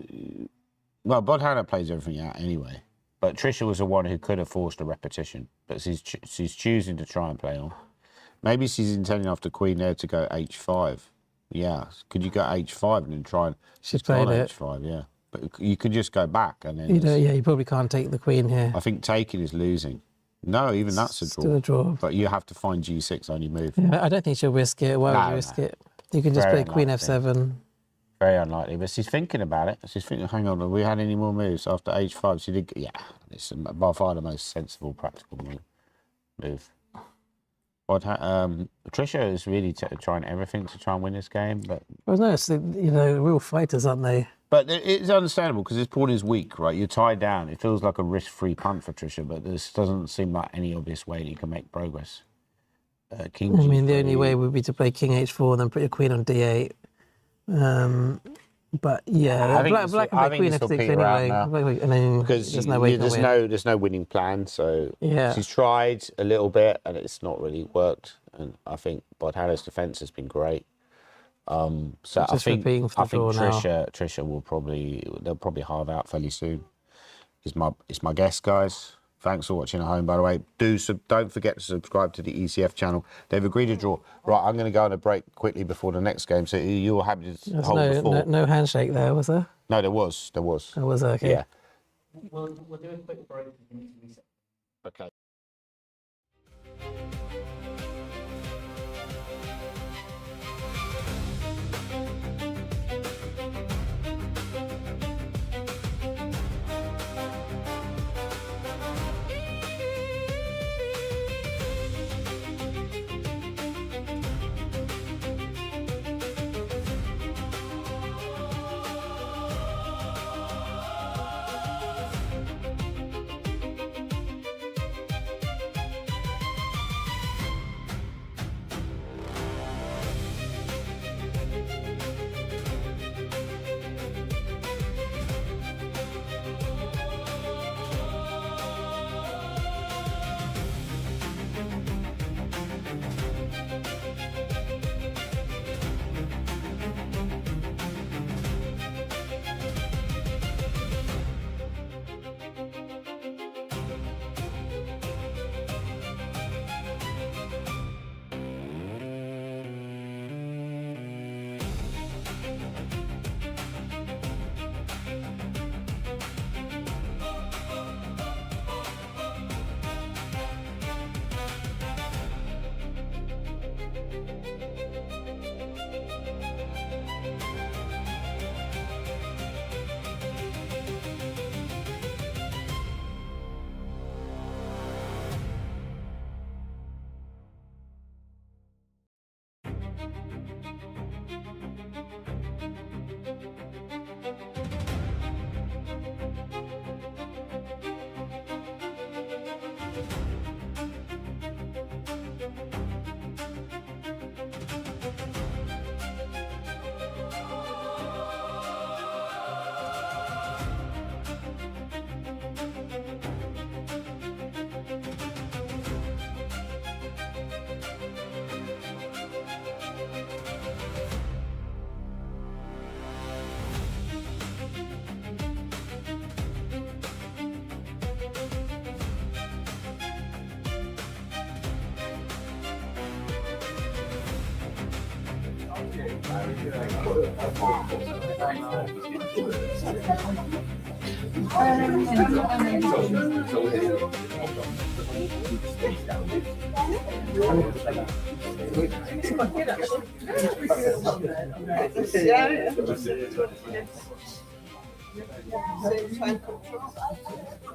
well, Bodhana plays everything out anyway. But Trisha was the one who could have forced a repetition, but she's choosing to try and play on. Maybe she's intending after queen there to go h5. Yeah, could you go h5 and then try and... She's played it. h5, yeah. But you could just go back and then... You probably can't take the queen here. I think taking is losing. No, even that's a draw. Still a draw. But you have to find g6 only move. Yeah, I don't think she'll risk it. Why would you risk it? You can just Very play queen unlikely. f7. Very unlikely, but she's thinking about it. She's thinking, hang on, have we had any more moves after h5? She did, yeah, it's by far the most sensible, practical move. Trisha is really trying everything to try and win this game, but... Well, no, it's real fighters, aren't they? But it's understandable because this pawn is weak, right? You're tied down. It feels like a risk-free punt for Trisha, but this doesn't seem like any obvious way that you can make progress. King I mean, the G3. only way would be to play king h4 and then put your queen on d8. But yeah, I think black can I play think queen this will f6 peter out now. anyway. And then Because there's no way you can win. there's no winning plan. So Yeah. she's tried a little bit and it's not really worked. And I think Bodhana's defense has been great. So I Just think repeating for the draw now. Trisha will they'll probably halve out fairly soon. It's my guess, guys. Thanks for watching at home, by the way. Don't forget to subscribe to the ECF channel. They've agreed to draw. Right, I'm going to go on a break quickly before the next game. So you were happy to There's hold the fort. no handshake there, was there? No, there was. Oh, was there? Okay. Yeah. We'll do a quick break. We need to reset. Okay.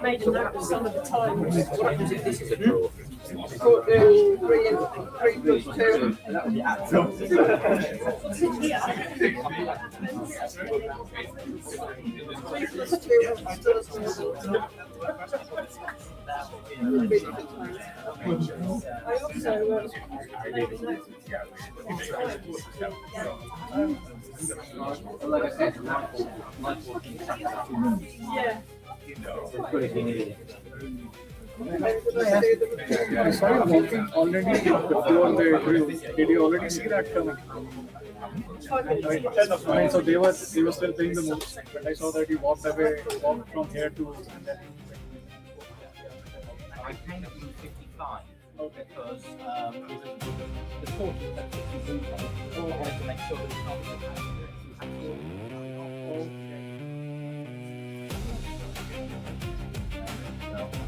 Made a note of some of the times. This is a draw. I saw you walking already before the group. Did you already see that coming? I mean, so they were still playing the moves, but I saw that you walked from here to. And then I came up in 55 because the court that 50 moved on, all I wanted to make sure that it's not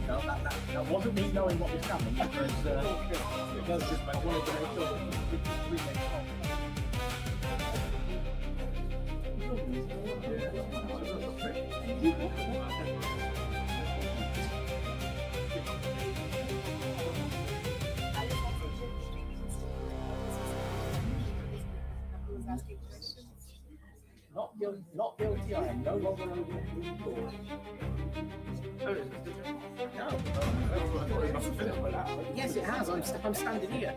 No, that wasn't me knowing what was coming. It was just I wanted to make sure that we made Not guilty, I am no longer open court. Yes, it has. I'm standing here.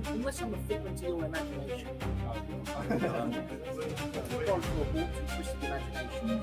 Unless I'm a figment to your imagination. Gone for a walk and twisted imagination.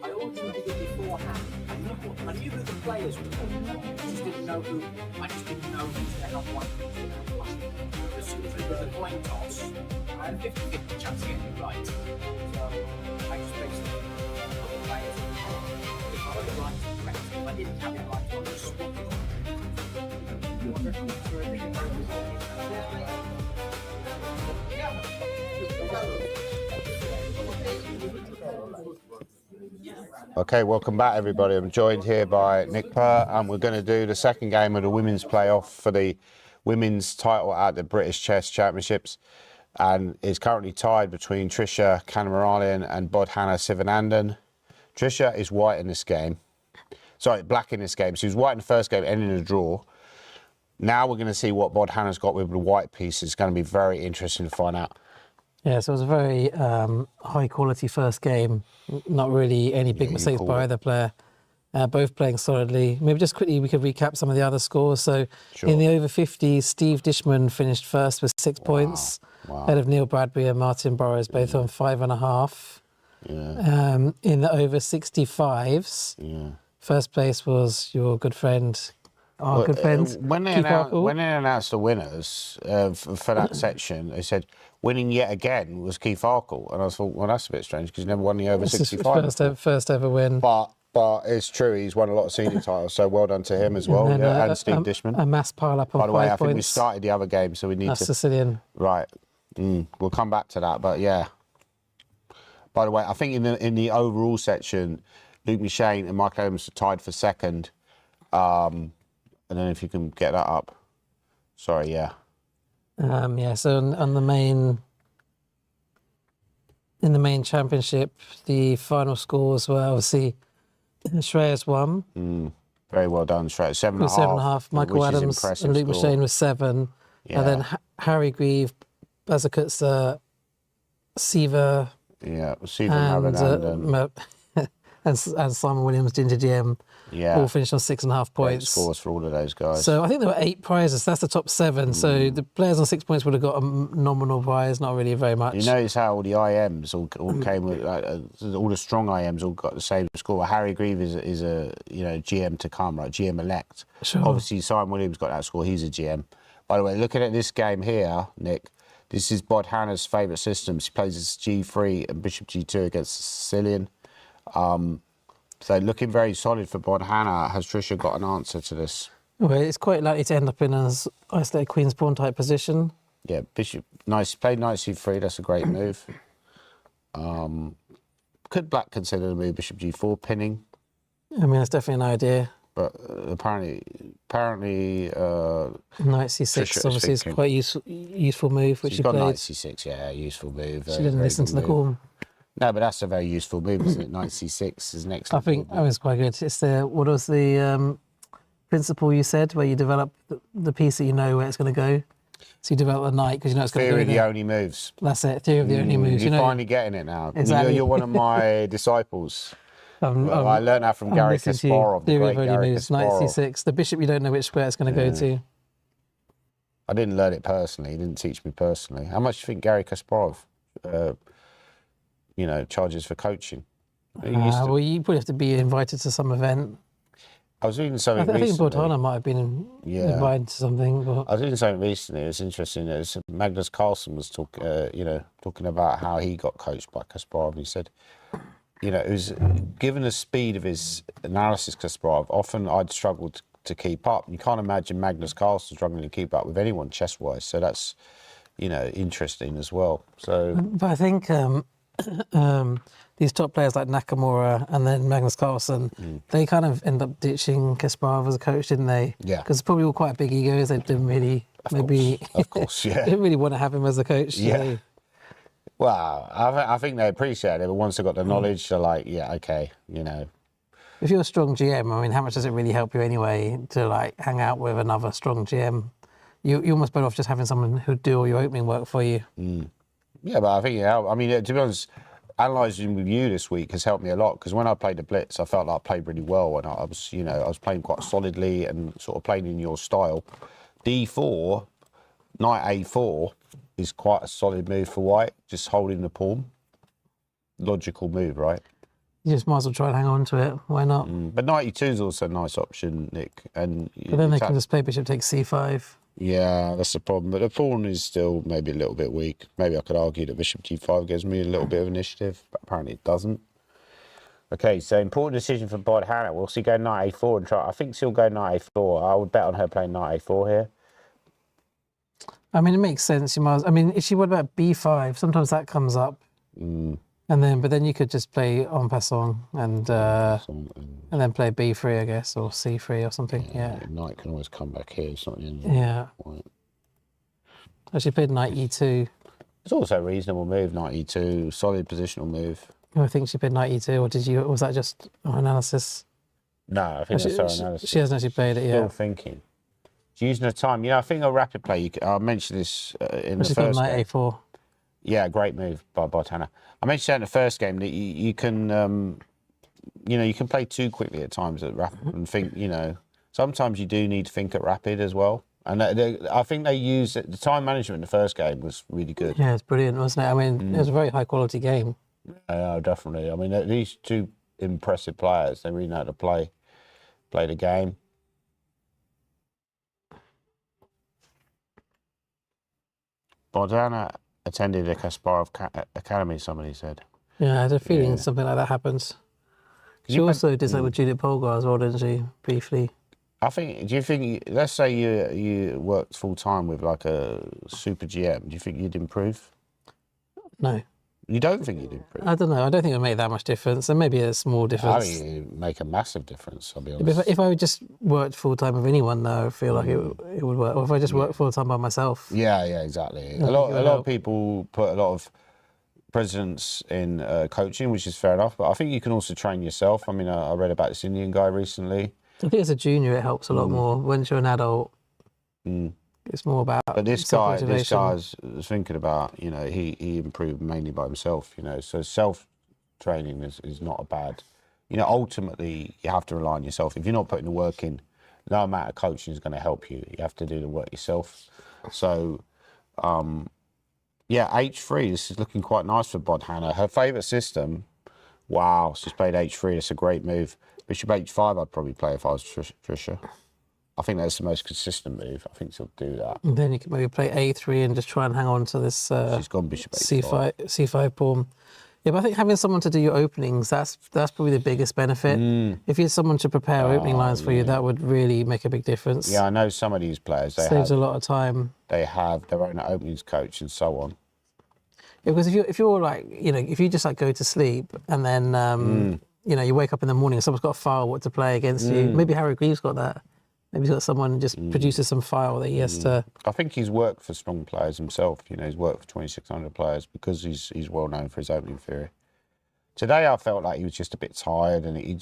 I ordered it beforehand. I knew who the players were. I just didn't know who they're not one. As soon as there was a coin toss, I had a 50-50 chance of getting it right. So I just basically put the players in the court. If I had the right to correct it, if I didn't have it right, I would just swap it. Okay, welcome back everybody. I'm joined here by Nick Purr and we're going to do the second game of the women's playoff for the women's title at the British Chess Championships, and it's currently tied between Trisha Kannamaralian and Bodhana Sivanandan. Trisha is white in this game. Sorry, black in this game. She was white in the first game, ending in a draw. Now we're going to see what Bodhana's got with the white piece. It's going to be very interesting to find out. Yeah, so it was a very high quality first game. Not really any big mistakes by either player. Both playing solidly. Maybe just quickly we could recap some of the other scores. So in the over 50s, Steve Dishman finished first with 6 points, ahead of Neil Bradbury and Martin Burrows, both on 5.5. Yeah. In the over 65s, first place was your good friend, good friend. When they announced the winners for that section, they said winning yet again was Keith Arkle, and I thought, well, that's a bit strange because he never won the over 65. First ever win. But it's true, he's won a lot of senior titles, so well done to him as well. And Steve Dishman. A mass pile up on 5 points. By the way, I think we started the other game, so we need to. Sicilian. Right. We'll come back to that, but yeah. By the way, I think in the overall section, Luke Michane and Michael Adams are tied for second. I don't know if you can get that up. Sorry, yeah. So on the main. In the main championship, the final scores were obviously Shreyas won. Very well done, Shreyas. 7.5. 7.5. Michael Adams and Luke Michane was 7. Yeah. And then Harry Grieve, Bazakutsa, Siva. Yeah, Siva Mavanandan. and Simon Williams, Ginger GM, all finished on 6.5 Great points. scores for all of those guys. So I think there were 8 prizes. That's the top 7. So the players on 6 points would have got a nominal prize, not really very much. You notice how all the IMs all came with, like, all the strong IMs all got the same score. Harry Grieve is a GM to come, right? GM elect. Sure. Obviously, Simon Williams got that score. He's a GM. By the way, looking at this game here, Nick, this is Bod Hannah's favourite systems. He plays his G3 and Bishop G2 against Sicilian. So looking very solid for Bod Hannah. Has Trisha got an answer to this? Well, it's quite likely to end up in an isolated Queen's Pawn type position. Yeah, Bishop, nice. Played Knight C3, that's a great move. Could Black consider the move Bishop G4 pinning? I mean, that's definitely an idea. But apparently, Knight C6 Trisha obviously is quite useful move, which she's she got played. Knight C6, yeah, useful move. She didn't listen to the call. No, but that's a very useful move, isn't it? Knight C6 is next. I think that was quite good. It's what was the principle you said, where you develop the piece that you know where it's going to go. So you develop the knight because you know it's going to go. Theory of the there. only moves. That's it. Theory of the only moves. You're finally getting it now. Exactly. You're one of my disciples. I learned that from I'm Gary listening to you. Kasparov. The Theory great of only Gary moves. Knight Kasparov. C6. The bishop, you don't know which square it's going to go to. I didn't learn it personally. He didn't teach me personally. How much do you think Gary Kasparov, charges for coaching? Well, you probably have to be invited to some event. I was reading something I think recently. Bordana might have been invited to something. But I was reading something recently. It's interesting. Magnus Carlsen was talking about how he got coached by Kasparov. He said, it was given the speed of his analysis, Kasparov, often I'd struggle to keep up. You can't imagine Magnus Carlsen struggling to keep up with anyone chess-wise. So that's, interesting as well. So, but I think these top players like Nakamura and then Magnus Carlsen, they kind of end up ditching Kasparov as a coach, didn't they? Yeah. Because probably all quite big egos. They didn't really, of course, yeah. didn't really want to have him as a coach. Yeah. Well, I think they appreciate it, but once they've got the knowledge, they're like, yeah, okay, If you're a strong GM, I mean, how much does it really help you anyway to hang out with another strong GM? You're almost better off just having someone who'd do all your opening work for you. Yeah, but I think I mean, to be honest, analysing with you this week has helped me a lot because when I played the Blitz, I felt like I played really well and I was playing quite solidly and sort of playing in your style. D4, Knight A4 is quite a solid move for White, just holding the pawn. Logical move, right? You just might as well try and hang on to it. Why not? But Knight E2 is also a nice option, Nick. And but then they can just play Bishop takes C5. Yeah, that's the problem. But the pawn is still maybe a little bit weak. Maybe I could argue that Bishop G5 gives me a little bit of initiative, but apparently it doesn't. Okay, so important decision for Bod Hannah. Will she go Knight A4 and try? I think she'll go Knight A4. I would bet on her playing Knight A4 here. I mean, it makes sense. If she what about B5? Sometimes that comes up. But then you could just play en passant and then play B3, I guess, or C3 or something. Yeah. Knight can always come back here. It's not the end. Yeah. She played Knight E2. It's also a reasonable move, Knight E2, solid positional move. I think she played Knight E2, or was that just analysis? No, I think that's her analysis. She hasn't actually played it yet. Still thinking. She's using her time. I think a rapid play. I mentioned this in the first Knight game. A4. Yeah, great move by Botana. I mentioned that in the first game that you can, you can play too quickly at times at rapid and think, sometimes you do need to think at rapid as well. And I think they used the time management in the first game was really good. Yeah, it's brilliant, wasn't it? I mean, it was a very high quality game. Yeah, definitely. I mean, these two impressive players, they really know how to play the game. Bordana attended a Kasparov Academy, somebody said. Yeah, I had a feeling something like that happens. She also did that with Judith Polgar as well, didn't she? Briefly. Do you think, let's say you worked full time with like a super GM, do you think you'd improve? No. You don't think you'd improve? I don't know. I don't think it would make that much difference. There may be a small difference. I think it'd make a massive difference, I'll be honest. If I just worked full time with anyone, though, I feel like it would work. Or if I just worked full time by myself. Yeah, exactly. A lot of people put a lot of precedence in coaching, which is fair enough. But I think you can also train yourself. I mean, I read about this Indian guy recently. I think as a junior, it helps a lot more. Once you're an adult, it's more about. But this guy was thinking about, he improved mainly by himself, So self training is not a bad you know, ultimately you have to rely on yourself. If you're not putting the work in, no amount of coaching is going to help you. You have to do the work yourself. So, yeah, H3, this is looking quite nice for Bodhana. Her favourite system, wow, she's played H3, it's a great move. Bishop H5 I'd probably play if I was Trisha. I think that's the most consistent move. I think she'll do that. And then you can maybe play A3 and just try and hang on to this She's gone Bishop H5. C5 pawn. Yeah, but I think having someone to do your openings, that's probably the biggest benefit. If you had someone to prepare opening lines for you, that would really make a big difference. Yeah, I know some of these players, they saves a lot of time. They have their own openings coach and so on. Yeah, because if you're like, you know, if you just like go to sleep and then, you know, you wake up in the morning and someone's got a file what to play against you. Maybe Harry Grieve's got that. Maybe he's got someone who just produces some file that he has to... I think he's worked for strong players himself. You know, he's worked for 2,600 players because he's well known for his opening theory. Today I felt like he was just a bit tired, and he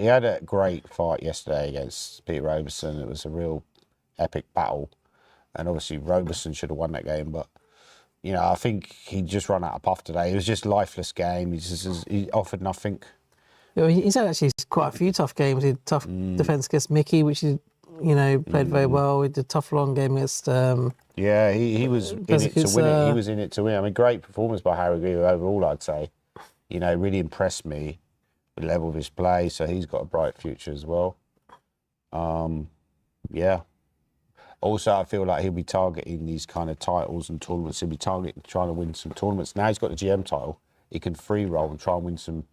had a great fight yesterday against Peter Robertson. It was a real epic battle, and obviously Robertson should have won that game, but you know, I think he just run out of puff today. It was just a lifeless game. He offered nothing. You know, he's had actually quite a few tough games. He had tough defence against Mickey, which he, you know, played very well. He did a tough long game against... yeah, he was in it to win it. He was in it to win. I mean, great performance by Harry Grieve overall, I'd say. You know, really impressed me with the level of his play, so he's got a bright future as well. Yeah. Also, I feel like he'll be targeting these kind of titles and tournaments. He'll be trying to win some tournaments. Now he's got the GM title. He can free roll and try and win some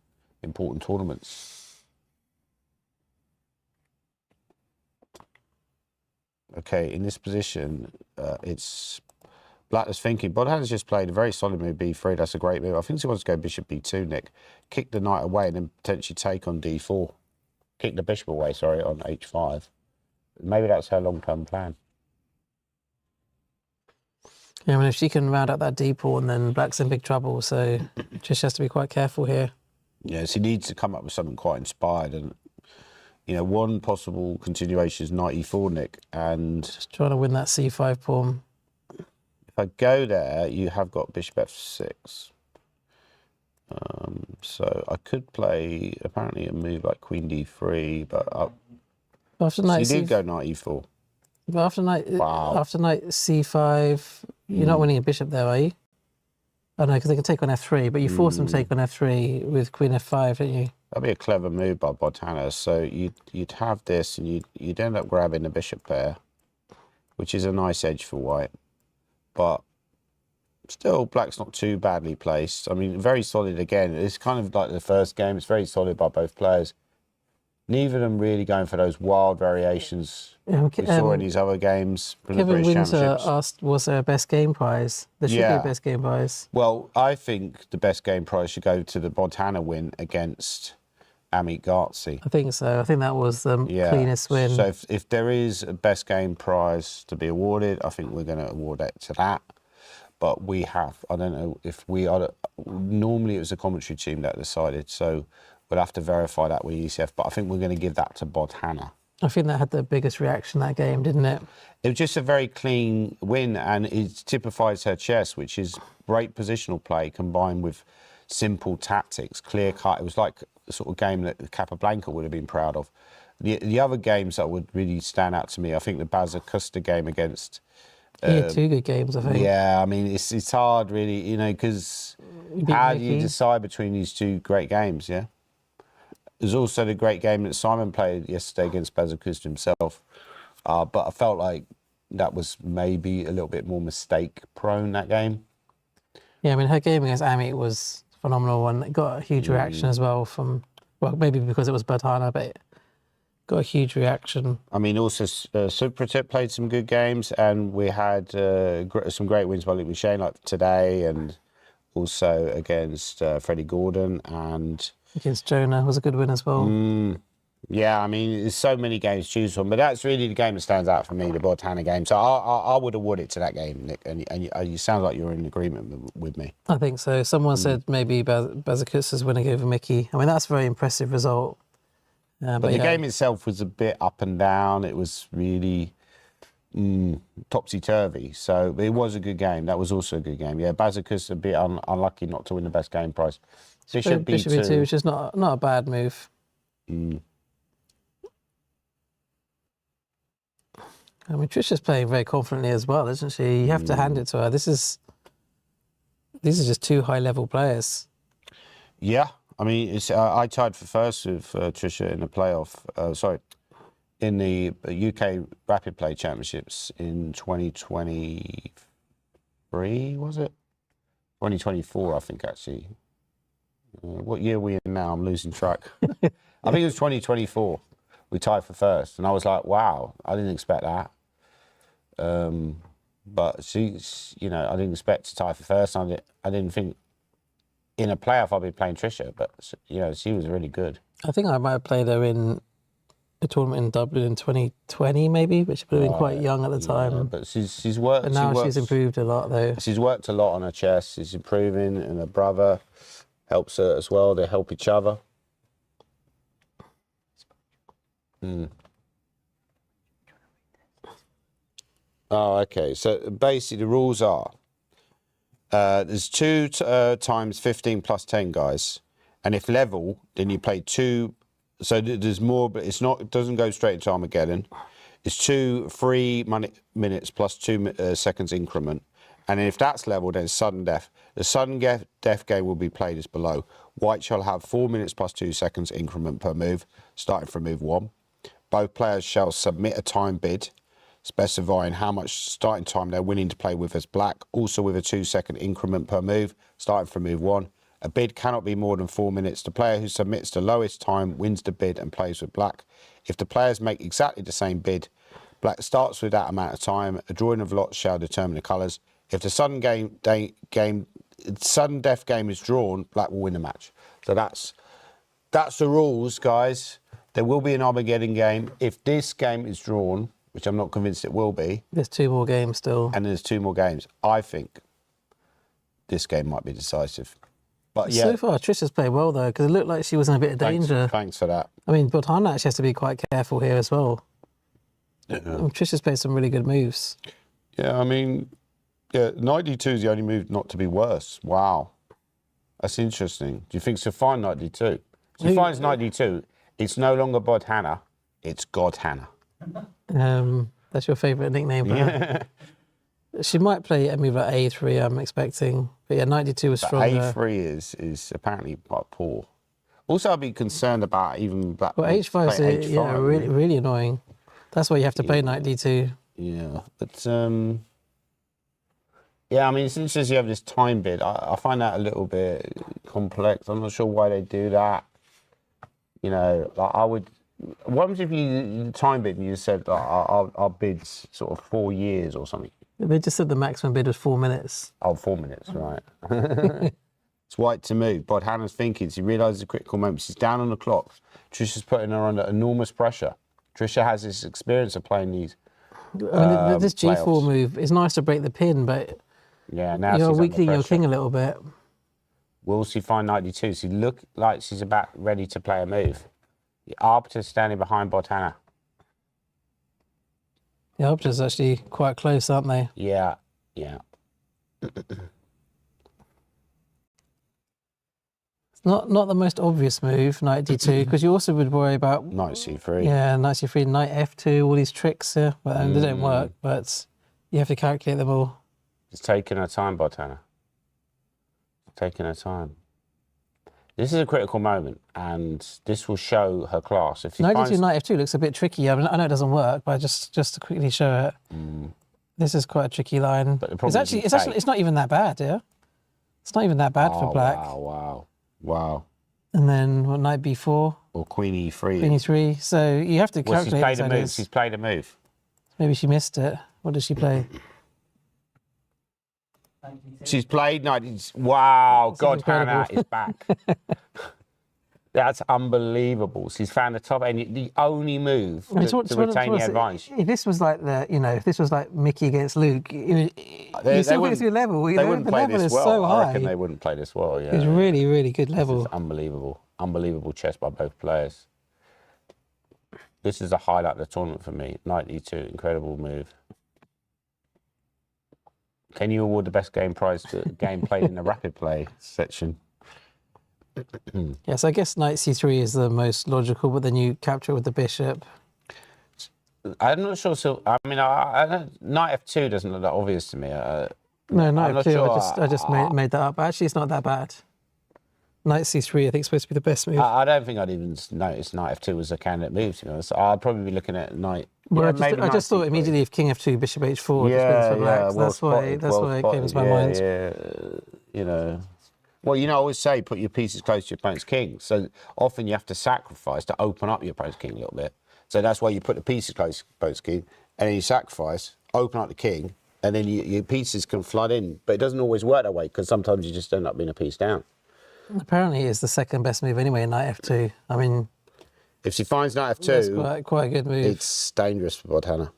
important tournaments. Okay, in this position, it's Black is thinking. Bodhana's just played a very solid move, B3. That's a great move. I think he wants to go Bishop B2, Nick. Kick the knight away and then potentially take on D4. Kick the bishop away, sorry, on H5. Maybe that's her long-term plan. Yeah, I mean, if she can round out that D pawn, then Black's in big trouble. So just has to be quite careful here. Yes, he needs to come up with something quite inspired. And, you know, one possible continuation is knight E4, Nick. And just trying to win that C5 pawn. If I go there, you have got bishop F6. So I could play, apparently, a move like queen D3, but after knight so you did go knight E4. But after knight C5, you're not winning a bishop there, are you? Oh no, because they can take on F3, but you force them to take on F3 with queen F5, don't you? That'd be a clever move by Bodhana. So you'd have this, and you'd end up grabbing the bishop there, which is a nice edge for white. But still, Black's not too badly placed. I mean, very solid again. It's kind of like the first game. It's very solid by both players. Neither of them really going for those wild variations we saw in these other games from the British Winter Championships. asked, was there a best game prize? There should be a best game prize. Well, I think the best game prize should go to the Bodhana win against Amit Gartzi. I think so. I think that was the cleanest win. So if there is a best game prize to be awarded, I think we're going to award it to that. But we have, I don't know if we are, normally it was the commentary team that decided, so we'll have to verify that with ECF, but I think we're going to give that to Bodhana. I think that had the biggest reaction, that game, didn't it? It was just a very clean win, and it typifies her chess, which is great positional play combined with simple tactics, clear cut. It was like the sort of game that Capablanca would have been proud of. The other games that would really stand out to me, I think the Bazakusta game against... He had two good games, I think. Yeah, I mean, it's hard, really, you know, because how do you decide between these two great games, yeah? There's also the great game that Simon played yesterday against Bazakusta himself, but I felt like that was maybe a little bit more mistake-prone, that game. Yeah, I mean, her game against Amit was a phenomenal one. It got a huge reaction as well from, well, maybe because it was Bodhana, but it got a huge reaction. I mean, also, Supratit played some good games, and we had some great wins by Luke McShane, like today, and also against Freddie Gordon, and... Against Jonah was a good win as well. Yeah, I mean, there's so many games to choose from, but that's really the game that stands out for me, the Bodhana game. So I would award it to that game, Nick, and you sound like you're in agreement with me. I think so. Someone said maybe Bazakusta's winning over Mickey. I mean, that's a very impressive result. But the game itself was a bit up and down. It was really topsy-turvy. So it was a good game. That was also a good game. Yeah, Bazakusta a bit unlucky not to win the best game prize. Bishop B2, which is not a bad move. Mm. I mean, Trisha's playing very confidently as well, isn't she? You have to hand it to her. These are just two high-level players. Yeah, I mean, it's I tied for first with Trisha in the playoff. In the UK Rapid Play Championships in 2023, was it? 2024, I think, actually. What year are we in now? I'm losing track. I think it was 2024. We tied for first, and I was like, wow, I didn't expect that. But she's, I didn't expect to tie for first. I didn't think in a playoff I'd be playing Trisha, but, she was really good. I think I might have played her in a tournament in Dublin in 2020, maybe, but she would have been quite young at the time. Yeah, but she's worked. But now she's improved a lot, though. She's worked a lot on her chess. She's improving, and her brother helps her as well. They help each other. Oh, okay. So basically, the rules are there's 2 times 15 plus 10 guys, and if level, then you play 2. So there's more, but it doesn't go straight into Armageddon. It's 3 minutes plus 2 seconds increment. And if that's level, then it's sudden death. The sudden death game will be played as below. White shall have 4 minutes plus 2 seconds increment per move, starting from move 1. Both players shall submit a time bid, specifying how much starting time they're willing to play with as black, also with a 2-second increment per move, starting from move 1. A bid cannot be more than 4 minutes. The player who submits the lowest time wins the bid and plays with black. If the players make exactly the same bid, black starts with that amount of time. A drawing of lots shall determine the colours. If the sudden death game is drawn, black will win the match. So that's the rules, guys. There will be an Armageddon game. If this game is drawn, which I'm not convinced it will be. There's 2 more games still. And there's 2 more games. I think this game might be decisive. But yeah. So far, Trisha's played well, though, because it looked like she was in a bit of danger. Thanks for that. I mean, Botana actually has to be quite careful here as well. Yeah. Trisha's played some really good moves. Yeah, I mean, knight d2 is the only move not to be worse. Wow. That's interesting. Do you think she'll find knight d2? If she finds knight d2, it's no longer Bodhana, it's God Hannah. That's your favourite nickname for her. She might play a move like a3, I'm expecting. But yeah, knight d2 was stronger. a3 is apparently quite poor. Also, I'd be concerned about even black. Well, h5 is really, really annoying. That's why you have to play knight d2. Yeah, but yeah, I mean, since you have this time bid, I find that a little bit complex. I'm not sure why they do that. Like I would. What if you time bid and you said our bid's sort of 4 years or something? They just said the maximum bid was 4 minutes. Oh, 4 minutes, right. It's white to move. But Hannah's thinking, she realises the critical moment. She's down on the clock. Trisha's putting her under enormous pressure. Trisha has this experience of playing these I mean, this G4 playoffs. move, it's nice to break the pin, but yeah, now you're she's under weakening your pressure. king a little bit. Will she find knight d2? She look like she's about ready to play a move. The arbiter's standing behind Botana. The arbiters are actually quite close, aren't they? Yeah, yeah. It's not the most obvious move, knight d2, because you also would worry about Knight c3. yeah, knight c3, knight f2, all these tricks here. Well, they don't work, but you have to calculate them all. It's taking her time, Botana. It's taking her time. This is a critical moment, and this will show her class. If she Knight finds... d2, knight f2 looks a bit tricky. I mean, I know it doesn't work, but just to quickly show it, this is quite a tricky line. But the It's problem actually it's not even that bad, yeah. It's not even that bad for black. Wow. And then what, knight b4 Or queen e3. queen e3. So you have to Well, she's calculate. played a move. She's played a move. Maybe she missed it. What did she play? She's played knight. Wow, That's God, incredible. Hannah is back. That's unbelievable. She's found the top end. The only move to retain the advantage. If this was like if this was like Mickey against Luke, you still think it's your level. They wouldn't the play level this is well. so I high. reckon they wouldn't play this well. Yeah, It's really, really good level. This is unbelievable. Unbelievable chess by both players. This is the highlight of the tournament for me. Knight e2, incredible move. Can you award the best game prize to game played in the rapid play section? Yes, I guess knight c3 is the most logical, but then you capture with the bishop. I'm not sure. So I mean, knight f2 doesn't look that obvious to me. No, I'm knight not f2. sure. I just made that up. Actually, it's not that bad. Knight c3, I think, is supposed to be the best move. I don't think I'd even notice knight f2 was a candidate move, to be honest. I'd probably be looking at knight. Well, Yeah, I just thought immediately of king f2, bishop h4, just wins for black. So that's why it came to my mind. Yeah, you know. Well, I always say put your pieces close to your opponent's king. So often you have to sacrifice to open up your opponent's king a little bit. So that's why you put the pieces close to your opponent's king, and then you sacrifice, open up the king, and then your pieces can flood in. But it doesn't always work that way because sometimes you just end up being a piece down. Apparently, it's the second best move anyway, knight f2. I mean, if she finds knight f2, that's quite a good move. It's dangerous for Bodhana.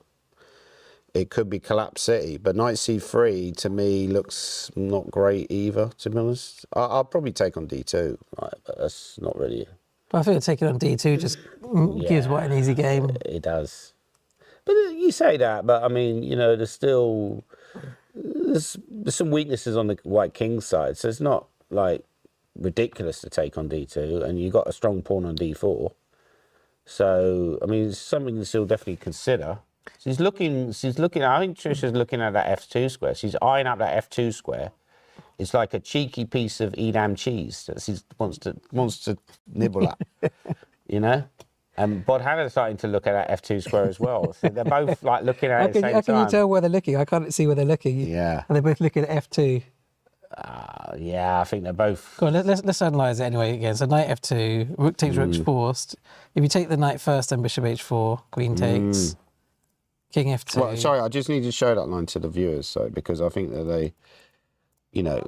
It could be collapse city, but knight c3 to me looks not great either. To be honest, I'll probably take on d2, right, but that's not really. But I feel taking on d2 just gives white an easy game. It does. But you say that, but I mean, there's still there's some weaknesses on the white king's side, so it's not like ridiculous to take on d2, and you got a strong pawn on d4. So I mean, it's something to still definitely consider. She's looking. I think Trisha's looking at that f2 square. She's eyeing up that f2 square. It's like a cheeky piece of Edam cheese that she wants to nibble at, And Bodhana's starting to look at that f2 square as well. So they're both like looking at it at the same time. How can you tell where they're looking? I can't see where they're looking. Yeah. And they're both looking at f2. Yeah, I think they're both. Go on, let's analyse it anyway again. So knight f2, rook takes rook's forced. If you take the knight first, then bishop h4, queen takes, king f2. Well, sorry, I just need to show that line to the viewers, because I think that they,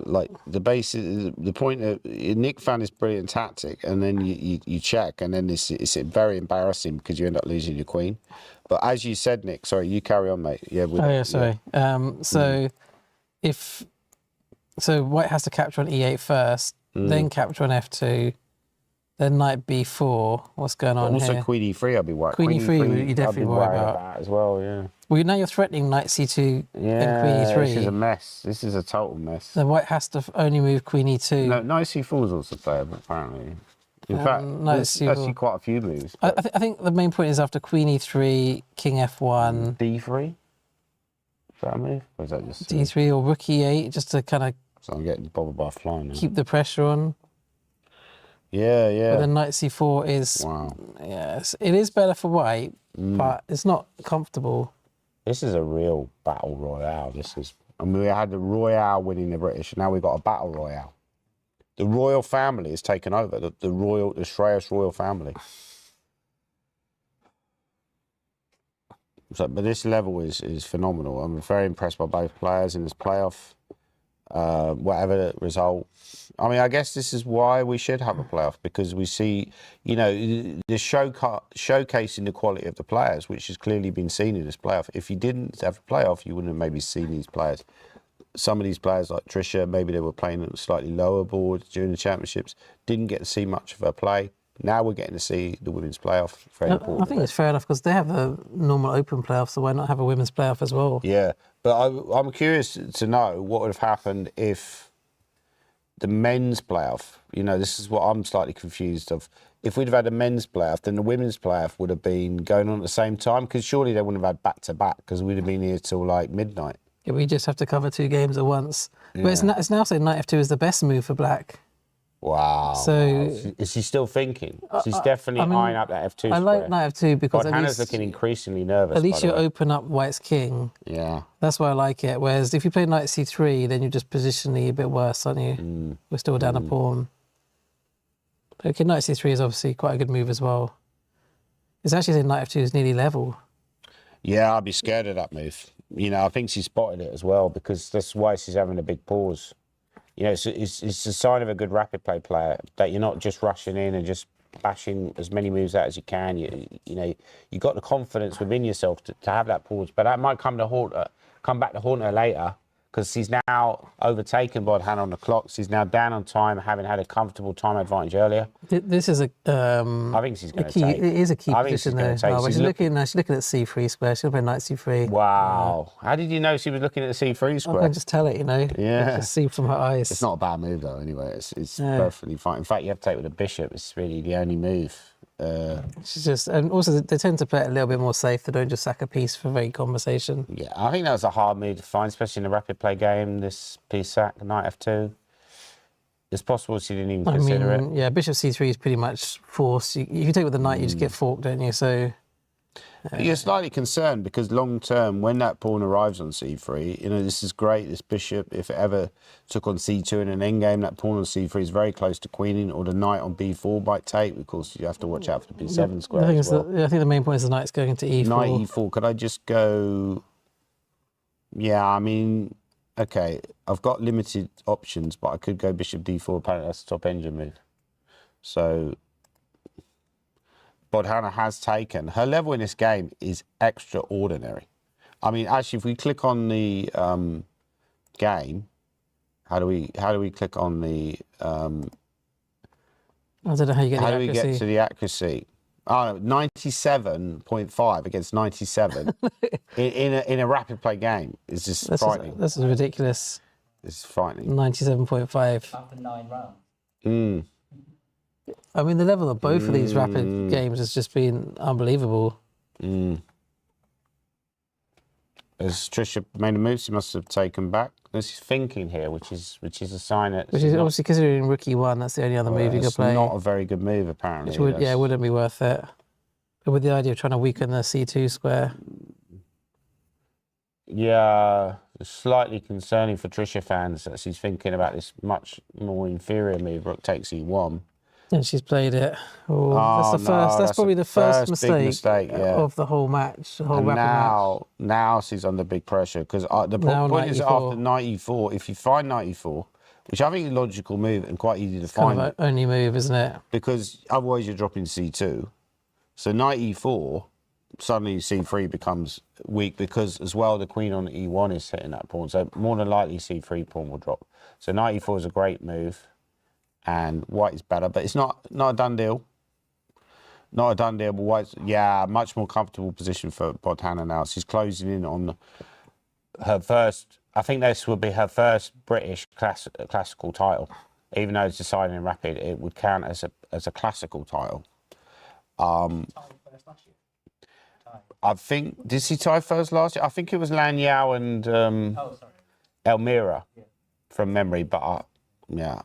like the basis, the point of Nick found this brilliant tactic, and then you check, and then it's very embarrassing because you end up losing your queen. But as you said, Nick, sorry, you carry on, mate. Yeah. Sorry. So white has to capture on e8 first, then capture on f2, then knight b4. What's going on also, here? queen e3, I'll be worried. Queen e3, you definitely worry about that as well. Yeah. Well, now you're threatening knight c2 and queen e3. This is a mess. This is a total mess. Then white has to only move queen e2. No, knight c4 is also playable, apparently. In fact, there's actually quite a few moves. I think the main point is after queen e3, king f1. d3? Is that a move? Or is that just... d3 or rook e8, just to kind of... So I'm getting bothered by flying now. Keep the pressure on. Yeah. But then knight c4 is... Wow. Yes, it is better for white, but it's not comfortable. This is a real battle royale. We had the royale winning the British, now we've got a battle royale. The royal family has taken over, the Shreyas royal family. But this level is phenomenal. I'm very impressed by both players in this playoff. Whatever the result. I mean, I guess this is why we should have a playoff, because we see, the showcasing the quality of the players, which has clearly been seen in this playoff. If you didn't have a playoff, you wouldn't have maybe seen these players. Some of these players, like Trisha, maybe they were playing at a slightly lower board during the championships, didn't get to see much of her play. Now we're getting to see the women's playoff. Very important. I think it's fair enough because they have a normal open playoff, so why not have a women's playoff as well? Yeah, but I'm curious to know what would have happened if the men's playoff, this is what I'm slightly confused of. If we'd have had a men's playoff, then the women's playoff would have been going on at the same time, because surely they wouldn't have had back-to-back, because we'd have been here till like midnight. Yeah, we just have to cover 2 games at once. Yeah. But it's now saying knight f2 is the best move for black. Wow. So is she still thinking? She's definitely eyeing up that f2 square. I like knight f2 because Hannah's looking increasingly nervous. At least you open up white's king. Yeah. That's why I like it. Whereas if you play knight c3, then you're just positionally a bit worse, aren't you? We're still down a pawn. Okay, knight c3 is obviously quite a good move as well. It's actually saying knight f2 is nearly level. Yeah, I'd be scared of that move. I think she spotted it as well, because that's why she's having a big pause. It's a sign of a good rapid play player that you're not just rushing in and just bashing as many moves out as you can. You got the confidence within yourself to have that pause, but that might come back to haunt her later, because he's now overtaken Bodhan on the clock. So he's now down on time, having had a comfortable time advantage earlier. This is I think she's going to key. take. It is a key I think position she's though. going to take. Oh, but She's she's looking at C3 square. She'll play knight C3. Wow. How did you know she was looking at the C3 I square? can just tell it, you know. Yeah. I just see from her eyes. It's not a bad move though. Anyway, it's perfectly fine. In fact, you have to take with a bishop. It's really the only move. She's just, and also they tend to play it a little bit more safe. They don't just sack a piece for vague conversation. Yeah, I think that was a hard move to find, especially in a rapid play game. This piece sack, knight f2. It's possible she didn't even consider it. Yeah, bishop c3 is pretty much forced. You take with the knight, you just get forked, don't you? So But you're slightly concerned because long term, when that pawn arrives on c3, you know, this is great. This bishop, if it ever took on c2 in an endgame, that pawn on c3 is very close to queening, or the knight on b4 might take. Of course, you have to watch out for the b7 square as well. I think the main point is the knight's going into e4. Knight e4. Could I just go? Yeah, I mean, okay, I've got limited options, but I could go bishop d4. Apparently, that's the top engine move. So Bodhana has taken. Her level in this game is extraordinary. I mean, actually, if we click on the game, how do we click on the? I don't know how you get the accuracy. How do we get to the accuracy? Oh, 97.5 against 97 in a rapid play game is just frightening. This is ridiculous. It's frightening. 97.5. After 9 rounds. I mean, the level of both of these rapid games has just been unbelievable. As Trisha made a move, she must have taken back. This is thinking here, which is a sign that. Which is obviously considering rook e1. That's the only other move you could play. It's not a very good move, apparently. Which would, it wouldn't be worth it. But with the idea of trying to weaken the c2 square. Yeah, it's slightly concerning for Trisha fans that she's thinking about this much more inferior move, rook takes e1. And she's played it. That's the first. That's probably the first mistake of the whole match. The whole rapid match. Now she's under big pressure because the point is after knight e4, if you find knight e4, which I think is a logical move and quite easy to find. Kind of only move, isn't it? Because otherwise you're dropping c2. So knight e4, suddenly c3 becomes weak because as well the queen on e1 is hitting that pawn. So more than likely c3 pawn will drop. So knight e4 is a great move. And white is better, but it's not a done deal. Not a done deal, but white's, much more comfortable position for Bodhana now. She's closing in on her first, I think this will be her first British classical title. Even though it's decided in rapid, it would count as a classical title. I think, did she tie first last year? I think it was Lan Yao and Elmira from memory, but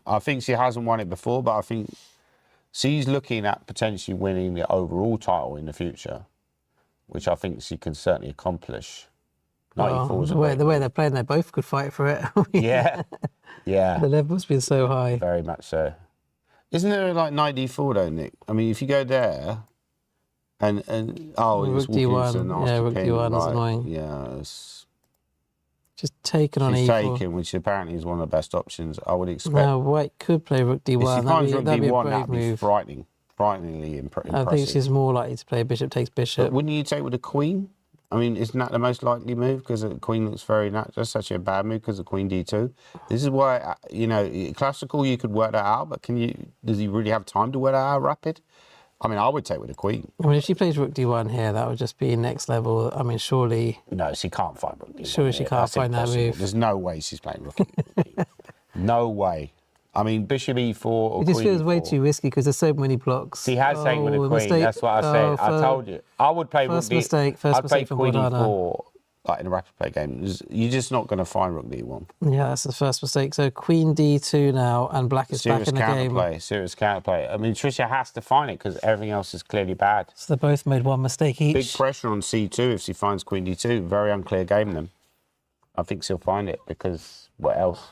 I think she hasn't won it before, but I think she's looking at potentially winning the overall title in the future, which I think she can certainly accomplish. The way they're playing, they both could fight for it. Yeah. The level's been so high. Very much so. Isn't there like knight d4 though, Nick? I mean, if you go there, and rook d1, rook d1 is annoying. Yeah, it's just taken on e4. e4. Taken, which apparently is one of the best options. I would expect. Now white could play rook d1. If she finds rook that'd be a d1, brave that'd be move. frighteningly impressive. I think she's more likely to play bishop takes bishop. But wouldn't you take with a queen? I mean, isn't that the most likely move? Because the queen looks very natural. That's actually a bad move because of queen d2. This is why, classical, you could work that out, but does he really have time to work that out rapid? I mean, I would take with a queen. I mean, if she plays rook d1 here, that would just be next level. I mean, surely... No, she can't find rook d1. Surely she can't find that move. There's no way she's playing rook d1. No way. I mean, bishop e4 or it just queen feels e4. way too risky because there's so many blocks. She has taken with a queen. Mistake. That's what I said. I told you. I would play First rook mistake I'd play from queen Bodhana. e4 like in a rapid play game. You're just not going to find rook d1. Yeah, that's the first mistake. So queen d2 now, and black is back in the game. Serious counterplay. I mean, Tricia has to find it because everything else is clearly bad. So they both made one mistake each. Big pressure on c2 if she finds queen d2. Very unclear game then. I think she'll find it because what else?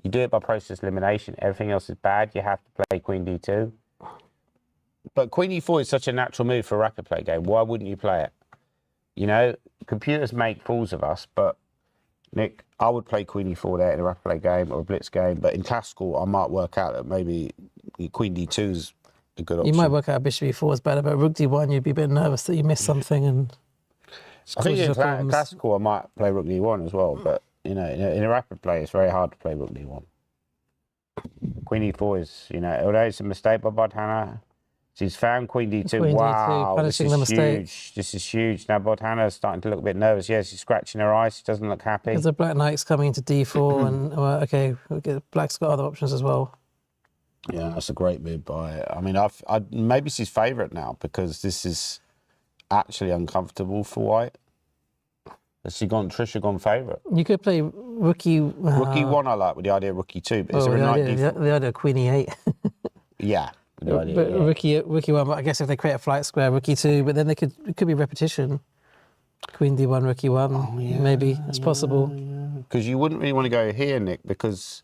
You do it by process elimination. Everything else is bad. You have to play queen d2. But queen e4 is such a natural move for a rapid play game. Why wouldn't you play it? You know, computers make fools of us, but Nick, I would play queen e4 there in a rapid play game or a blitz game. But in classical, I might work out that maybe queen d2 is a good option. You might work out bishop e4 is better, but rook d1, you'd be a bit nervous that you missed something. And I think in classical, I might play rook d1 as well, but you know, in a rapid play, it's very hard to play rook d1. Queen e4 is, you know, although it's a mistake by Bodhana, she's found queen d2. Queen D2, Wow, this punishing the is mistake. huge. This is huge. Now Bodhana is starting to look a bit nervous. Yeah, she's scratching her eyes. She doesn't look happy. Because the black knight's coming to d4, and well, okay, black's got other options as well. Yeah, that's a great move by. I mean, maybe she's favourite now because this is actually uncomfortable for white. Has Trisha gone favourite? You could play rookie. Rookie 1 I like with the idea of rookie 2, but is Well, there a the knight idea, d4? the idea of queen e8. Yeah. with the idea, But yeah. rookie 1, but I guess if they create a flight square, rookie 2, but then it could be repetition. Queen d1, rookie 1, maybe, it's possible. Because you wouldn't really want to go here, Nick, because,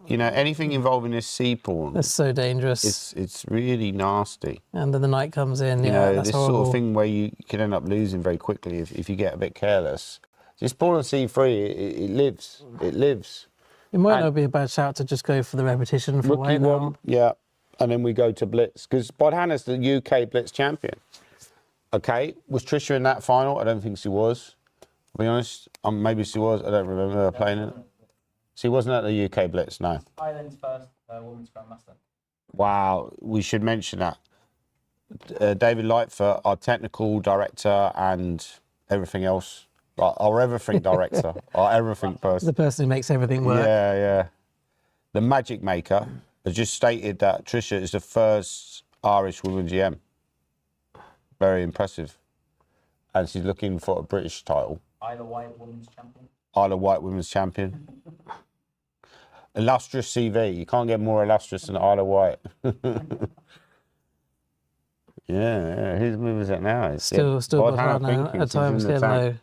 you know, anything involving this c pawn, That's so dangerous. it's really nasty. And then the knight comes in, You yeah, know, that's this horrible. sort of thing where you can end up losing very quickly if you get a bit careless. This pawn on c3, it lives. It lives. It might and- not be a bad shout to just go for the repetition for Rookie white now. 1, yeah. And then we go to Blitz. Because Bodhana's the UK Blitz champion. Okay, was Trisha in that final? I don't think she was. To be honest, maybe she was. I don't remember her playing it. She wasn't at the UK Blitz, no. Ireland's first women's grandmaster. Wow, we should mention that. David Lightfoot, our technical director and everything else. Our everything director, our everything person. The person who makes everything work. Yeah, yeah. The magic maker has just stated that Trisha is the first Irish woman GM. Very impressive. And she's looking for a British title. Isle of Wight women's champion. Isle of Wight women's champion. Illustrious CV. You can't get more illustrious than Isle of Wight. Yeah. Whose move is it now? It's Still Bodhana Bodhana thinking at she's in times the getting tank. low.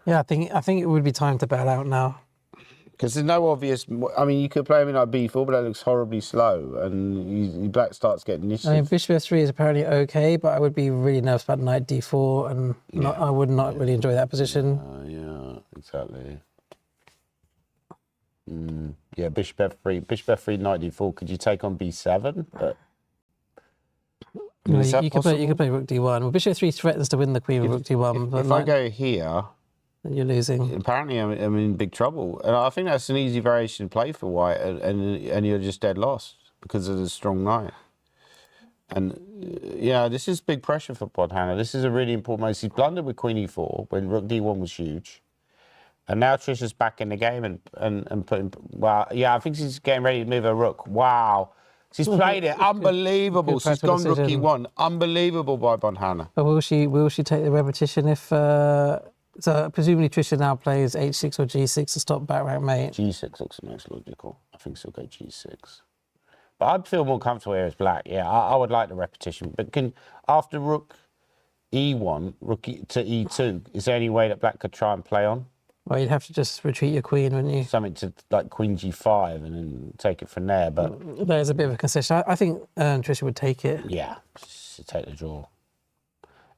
Yeah, I think it would be time to bail out now. Because there's no obvious. I mean, you could play him in like b4, but that looks horribly slow, and black starts getting initiative. I mean, bishop f3 is apparently okay, but I would be really nervous about knight d4, and I would not really enjoy that position. Yeah, exactly. Yeah, bishop f3, knight d4. Could you take on b7? But You, know, is that you could play rook d1. Well, bishop f3 threatens to win the queen with rook d1, but if I go here, then you're losing. apparently I'm in big trouble, and I think that's an easy variation to play for white, and you're just dead lost because of the strong knight. And yeah, this is big pressure for Bodhana. This is a really important move. He's blundered with queen e4 when rook d1 was huge. And now Trisha's back in the game and putting, well, yeah, I think she's getting ready to move her rook. Wow. She's played it. Unbelievable. She's gone rook e1. Unbelievable by Bodhana. But will she take the repetition if... so presumably Trisha now plays h6 or g6 to stop back rank mate. G6 looks the most logical. I think she'll go g6. But I'd feel more comfortable here as black. Yeah, I would like the repetition. But after rook e1, to e2, is there any way that black could try and play on? Well, you'd have to just retreat your queen, wouldn't you? Something to like queen g5 and then take it from there. But there's a bit of a concession. I think Trisha would take it. Yeah, she'd take the draw.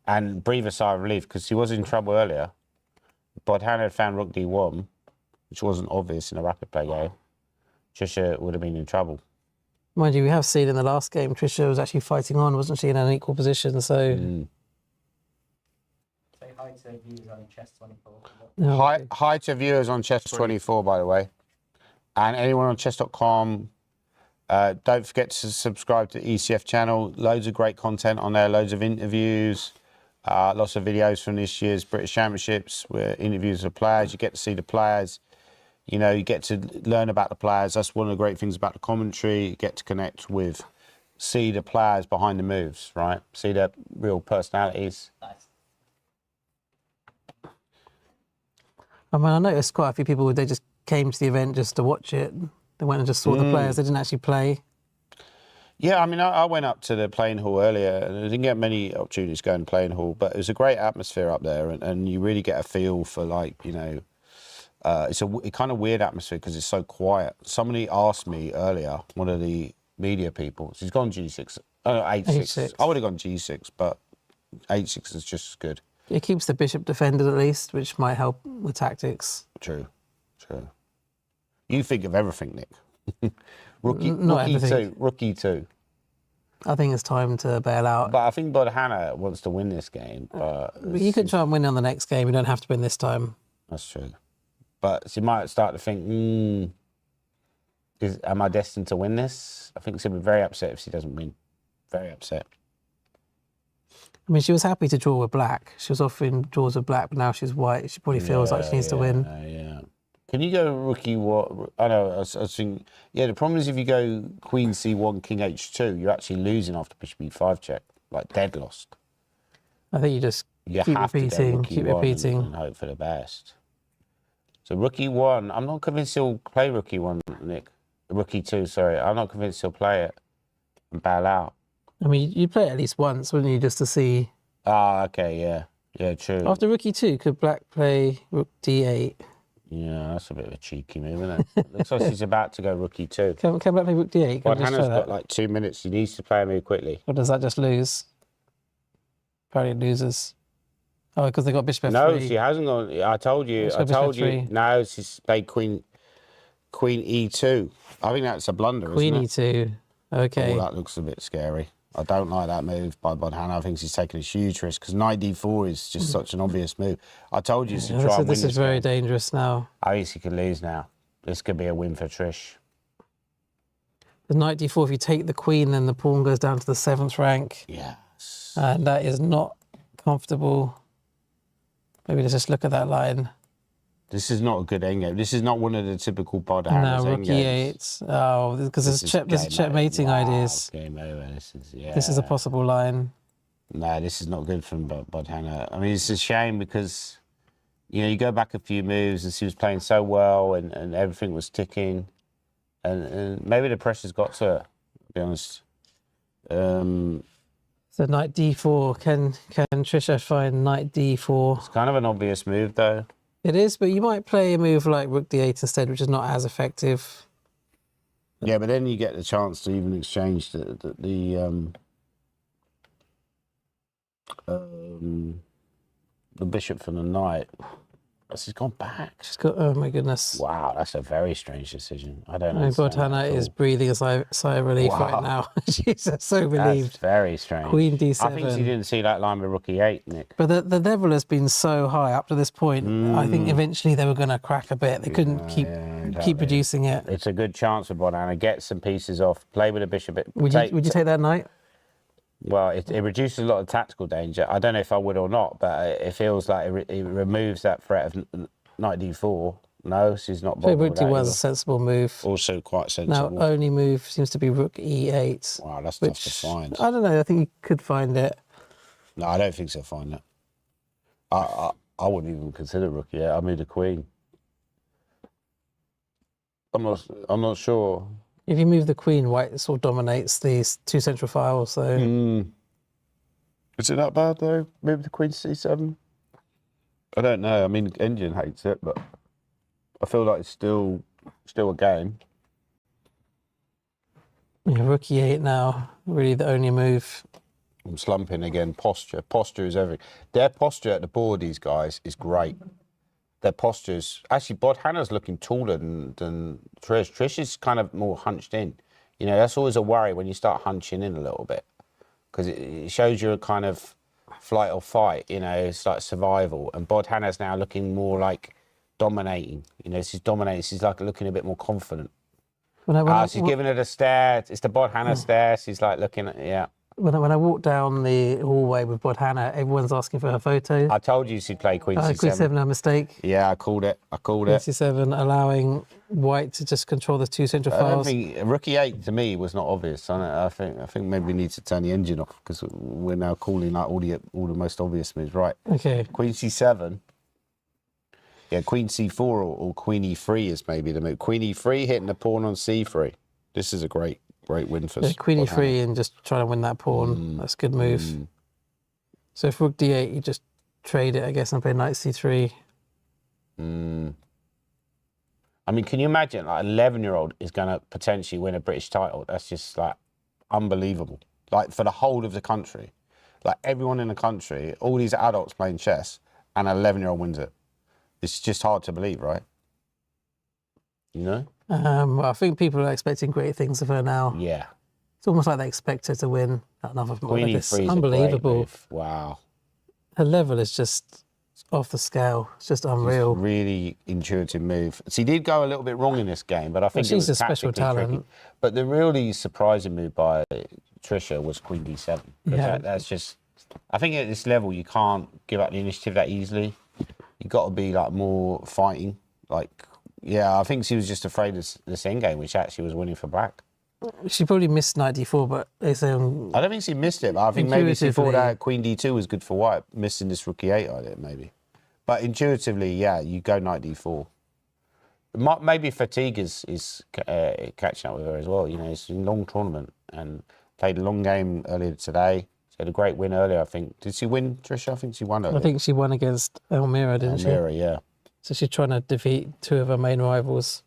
And breathe a sigh of relief because she was in trouble earlier. Bodhana had found rook d1, which wasn't obvious in a rapid play game. Trisha would have been in trouble. Mind you, we have seen in the last game, Trisha was actually fighting on, wasn't she, in an equal position? So Say hi to viewers on Chess 24. Hi to viewers on Chess 24, by the way. And anyone on chess.com, don't forget to subscribe to the ECF channel. Loads of great content on there, loads of interviews, lots of videos from this year's British Championships where interviews of players. You get to see the players. You know, you get to learn about the players. That's one of the great things about the commentary. You get to connect with, see the players behind the moves, right? See their real personalities. Nice. I mean, I noticed quite a few people, they just came to the event just to watch it. They went and just saw the players. They didn't actually play. Yeah, I mean, I went up to the playing hall earlier and I didn't get many opportunities to go in the playing hall, but it was a great atmosphere up there and you really get a feel for, like, you know, it's a kind of weird atmosphere because it's so quiet. Somebody asked me earlier, one of the media people, she's gone G6, H6. I would have gone G6, but H6 is just as good. It keeps the bishop defended at least, which might help with tactics. True. You think of everything, Nick. Rook everything. E2. I think it's time to bail out. But I think Bodhana wants to win this game. But You could try and win on the next game. You don't have to win this time. That's true. But she might start to think, am I destined to win this? I think she'll be very upset if she doesn't win. Very upset. I mean, she was happy to draw with black. She was offering draws with black, but now she's white. She probably feels like she needs to win. Yeah. Can you go rookie what? I know. I was thinking. Yeah, the problem is if you go Queen C1, King H2, you're actually losing after Bishop E5 check, like dead lost. I think you just keep repeating, keep repeating, and hope for the best. So rookie 1, I'm not convinced he'll play rookie 1, Nick. Rookie 2, sorry. I'm not convinced he'll play it and bail out. I mean, you'd play it at least once, wouldn't you, just to see? Ah, okay, yeah. Yeah, true. After Rookie 2, could Black play Rook D8? Yeah, that's a bit of a cheeky move, isn't it? Looks like she's about to go Rookie 2. Can Black play Rook D8? Well, Hannah's got like 2 minutes. She needs to play a move quickly. Or does that just lose? Apparently it loses. Oh, because they got Bishop F3. No, she hasn't gone. I told you. No, she's played Queen E2. I think that's a blunder, Queen isn't it? E2. Okay. Oh, that looks a bit scary. I don't like that move by Hannah. I think she's taking a huge risk because knight d4 is just such an obvious move. I told you to try and win this is very game. dangerous now. I think she could lose now. This could be a win for Trish. The knight d4, if you take the queen, then the pawn goes down to the 7th rank. Yes. And that is not comfortable. Maybe let's just look at that line. This is not a good endgame. This is not one of the typical Bod Hannah's no, Rook E8. Oh, because there's checkmating ideas. Game over. This is a possible line. No, this is not good from Bod Hannah. I mean, it's a shame because, you go back a few moves and she was playing so well and everything was ticking. And maybe the pressure's got to her, to be honest. So knight d4, can Trisha find knight d4? It's kind of an obvious move, though. It is, but you might play a move like Rook d8 instead, which is not as effective. Yeah, but then you get the chance to even exchange the bishop for the knight. She's gone back. She's got, oh my goodness. Wow, that's a very strange decision. I don't know. Bod Hannah is breathing a sigh of relief right now. She's so relieved. That's very strange. Queen d7. I think she didn't see that line with Rook e8, Nick. But the level has been so high up to this point. I think eventually they were going to crack a bit. They couldn't keep reducing it. It's a good chance for Bod Hannah. Get some pieces off. Play with a bishop. Would you take that knight? Well, it reduces a lot of tactical danger. I don't know if I would or not, but it feels like it removes that threat of knight d4. No, she's not bothered Rook d1 is a sensible move. Also quite sensible. Now, only move seems to be Rook e8. Wow, that's tough to find. I don't know. I think you could find it. No, I don't think she'll find that. I wouldn't even consider Rook e8. I mean the queen. I'm not sure. If you move the queen, white sort of dominates these two central files. So, is it that bad though? Move the queen to c7. I don't know. I mean, Engine hates it, but I feel like it's still a game. Yeah, Rook e8 now, really the only move. I'm slumping again. Posture is everything. Their posture at the board, these guys, is great. Their postures. Actually, Bod Hannah's looking taller than Trish. Trish is kind of more hunched in. That's always a worry when you start hunching in a little bit, because it shows you a kind of flight or fight. It's like survival. And Bod Hannah's now looking more like dominating. She's dominating. She's like looking a bit more confident. She's giving it a stare. It's the Bod Hannah stare. She's like looking at, yeah. When I walk down the hallway with Bod Hannah, everyone's asking for her photo. I told you she'd play Queen C7. Queen C7, a mistake. Yeah, I called it. Queen C7, allowing white to just control the two central files. I think Rook e8 to me was not obvious. I think maybe we need to turn the engine off because we're now calling like all the most obvious moves. Right. Okay. Queen C7. Yeah, Queen C4 or Queen E3 is maybe the move. Queen E3 hitting the pawn on C3. This is a great win for Queen E3 and just trying to win that pawn. That's a good move. So if Rook D8, you just trade it, I guess, and play Knight C3. I mean, can you imagine, like, an 11-year-old is going to potentially win a British title? That's just, like, unbelievable. Like, for the whole of the country. Like, everyone in the country, all these adults playing chess, and an 11-year-old wins it. It's just hard to believe, right? Well, I think people are expecting great things of her now. Yeah. It's almost like they expect her to win another Queen E3 is unbelievable. Wow. Her level is just off the scale. It's just unreal. Really intuitive move. She did go a little bit wrong in this game, but I think it was she's a special tactically talent. tricky. But the really surprising move by Tricia was Queen D7. Yeah. That's just, I think at this level you can't give up the initiative that easily. You got to be like more fighting. Like, yeah, I think she was just afraid of this end game, which actually was winning for black. She probably missed knight d4, but it's I don't think she missed it, but I think maybe she thought that Queen D2 was good for white, missing this rook E8 idea, maybe. But intuitively, yeah, you go knight D4. Maybe fatigue is catching up with her as well. You know, it's a long tournament and played a long game earlier today. She had a great win earlier, I think. Did she win, Tricia? I think she won earlier. I think she won against Elmira, didn't she? Elmira, yeah. So she's trying to defeat two of her main rivals.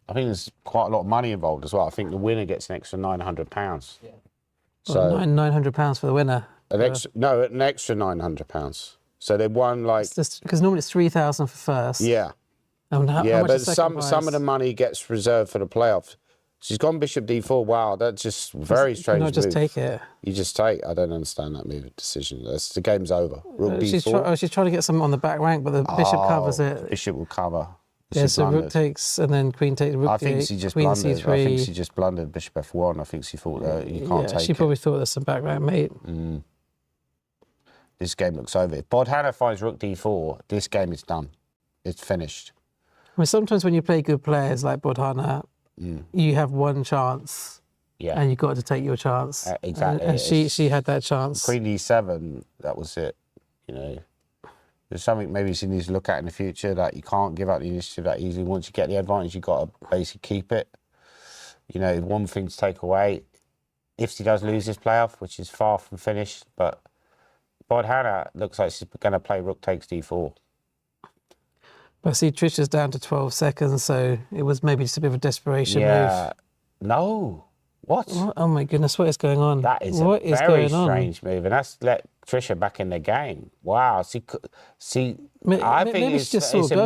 I think there's quite a lot of money involved as well. I think the winner gets an extra £900. Yeah. So well, £900 for the winner. an extra £900. So they won like because normally it's 3,000 for first. Yeah. And how Yeah, much but is second some of the money gets reserved for the playoffs. She's gone bishop d4. Wow, that's just very strange. You not just move. take it. You just take. I don't understand that move decision. The game's over. Rook d4. She's trying to get something on the back rank, but the bishop covers it. Bishop will cover. Yeah, so rook takes, and then queen takes. Rook I think she just queen blundered. c3. I think she just blundered bishop f1. I think she thought that you can't take it. She probably thought there's some back rank mate. This game looks over. If Bodhana finds rook d4, this game is done. It's finished. I mean, sometimes when you play good players like Bodhana, you have one chance, and you've got to take your chance. Exactly. And she had that chance. Queen d7, that was it. You know, there's something maybe she needs to look at in the future, that you can't give up the initiative that easily. Once you get the advantage, you've got to basically keep it. You know, one thing to take away, if she does lose this playoff, which is far from finished, but Bodhana looks like she's going to play rook takes d4. But I see Tricia's down to 12 seconds, so it was maybe just a bit of a desperation move. No. What? Oh my goodness, what is going on? That is what a very strange move, and that's let Tricia back in the game. Wow. I think it's a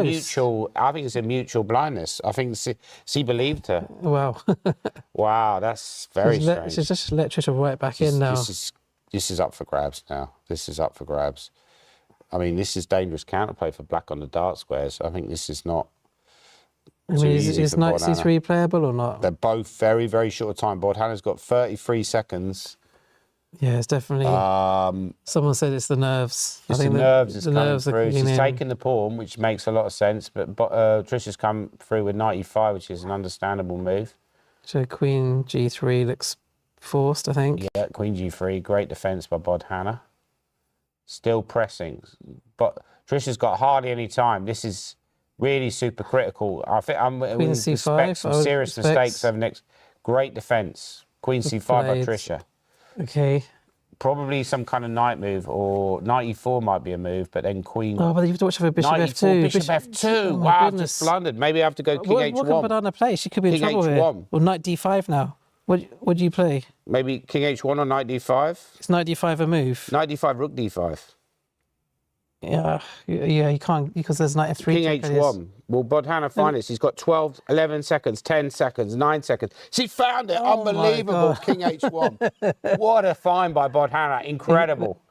mutual. I think it's a mutual blindness. I think she believed her. Wow. Wow, that's very strange. She's just let Tricia right back in now. This is up for grabs now. This is up for grabs. I mean, this is dangerous counterplay for black on the dark squares. I think this is not. I mean, is knight c3 playable or not? They're both very, very short time. Bodhana's got 33 seconds. Yeah, it's definitely. Someone said it's the nerves. It's the nerves that's coming through. She's taken the pawn, which makes a lot of sense. But Tricia's come through with knight e5, which is an understandable move. So queen g3 looks forced, I think. Yeah, queen g3, great defence by Bodhana. Still pressing, but Tricia's got hardly any time. This is really super critical. I think we expect some serious mistakes over next. Great defence. Queen c5 by Tricia. Okay. Probably some kind of knight move, or knight e4 might be a move, but then queen. Oh, but you have to watch for bishop knight f2. Bishop f2. Wow, I've just blundered. Maybe I have to go king h1. What can Bodhana play? She could be in trouble here. Or knight d5 now. What do you play? Maybe king h1 or knight d5. Is knight d5 a move? Knight d5, rook d5. Yeah, you can't, because there's knight f3. King h1. Will Bodhana find it? She's got 12, 11 seconds, 10 seconds, 9 seconds. She found it. Unbelievable. King h1. What a find by Bodhana. Incredible.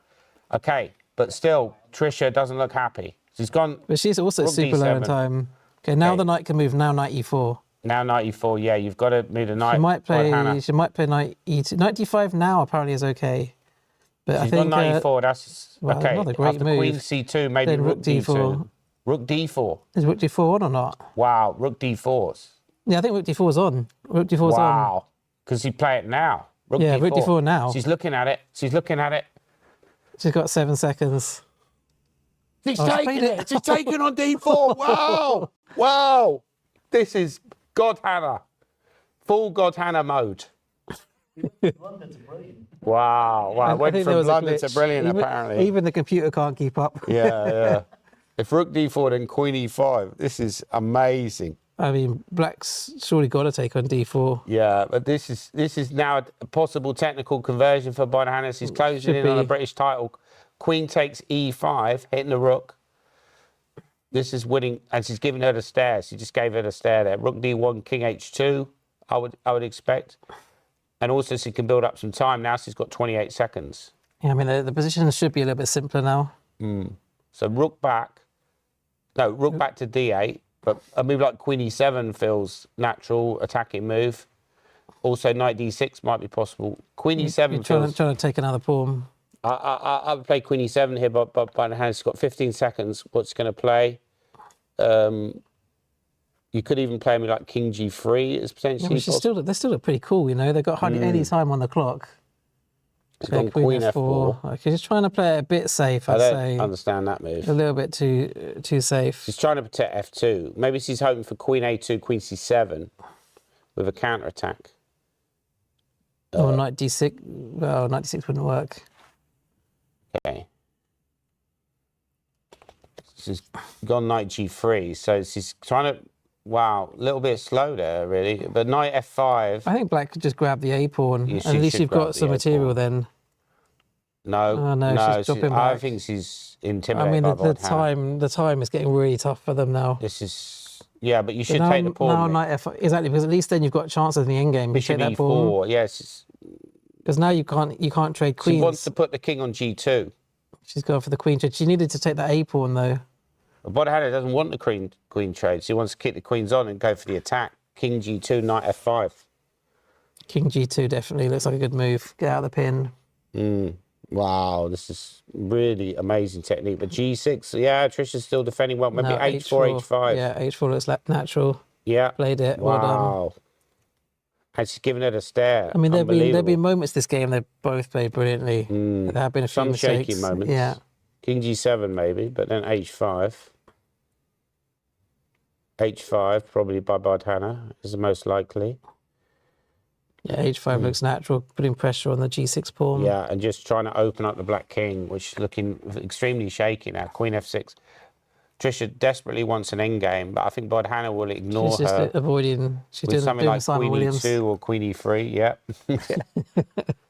Okay, but still, Tricia doesn't look happy. She's gone. But she's also super low in time. Okay, now the knight can move. Now knight e4. Now knight e4. Yeah, you've got to move the knight. She might play knight e2. Knight d5 now apparently is okay. But she's got knight e4. That's okay. Another great move. Queen c2, maybe then rook d4. Rook d4. Is rook d4 on or not? Wow, rook d4s. Yeah, I think rook d4 is on. Rook d4 is on. Wow, because you play it now. Rook d4. Rook d4 now. She's looking at it. She's looking at it. She's got 7 seconds. She's taking it. She's taking on d4. Wow. Wow. This is Godhana. Full Godhana mode. Wow. Wow. Went from blunder to brilliant, apparently. Even the computer can't keep up. Yeah. If rook d4, then queen e5. This is amazing. I mean, black's surely got to take on d4. Yeah, but this is now a possible technical conversion for Bodhana. She's closing in on a British title. Queen takes e5, hitting the rook. This is winning, and she's giving her the stare. She just gave her the stare there. Rook d1, king h2, I would expect. And also she can build up some time. Now she's got 28 seconds. Yeah, I mean, the position should be a little bit simpler now. So rook back. No, rook back to d8. But a move like queen e7 feels natural, attacking move. Also, knight d6 might be possible. Queen e7 You're feels... trying to take another pawn. I would play queen e7 here, but the hand's got 15 seconds. What's going to play? You could even play me like king g3 is potentially. Yeah, they still look pretty cool, you know. They've got hardly any time on the clock. It's gone queen f4. Okay, just trying to play it a bit safe, I'd say. I don't understand that move. A little bit too safe. She's trying to protect f2. Maybe she's hoping for queen a2, queen c7 with a counter attack. Or knight d6. Well, knight d6 wouldn't work. Okay. She's gone knight g3, so she's trying to... Wow, a little bit slow there, really. But knight f5... I think black could just grab the a pawn. Yeah, At least you've got some material then. No, she's dropping back. I think she's intimidated by the time is getting really tough for them now. This is... Yeah, but you should take the pawn. Now knight f5... Exactly, because at least then you've got chances in the endgame. Bishop e4, yes. Because now you can't trade queens. She wants to put the king on g2. She's going for the queen trade. She needed to take that a pawn, though. Bodhana doesn't want the queen trade. She wants to keep the queens on and go for the attack. King g2, knight f5. King g2 definitely looks like a good move. Get out of the pin. Wow, this is really amazing technique. But g6, yeah, Trisha's still defending well. Maybe h4, h5. Yeah, h4 looks natural. Yeah. Played it. Wow. Well done. And she's giving it a stare. I mean, there'll be moments this game they both played brilliantly. There have been a few Some mistakes. shaky moments. Yeah. King g7 maybe, but then h5. h5 probably by Bodhana is the most likely. Yeah, h5 looks natural, putting pressure on the g6 pawn. Yeah, and just trying to open up the black king, which is looking extremely shaky now. Queen f6. Trisha desperately wants an endgame, but I think Bodhana will ignore she's just her. avoiding. She's with doing something like Simon queen Williams. e2 or queen e3. Yeah.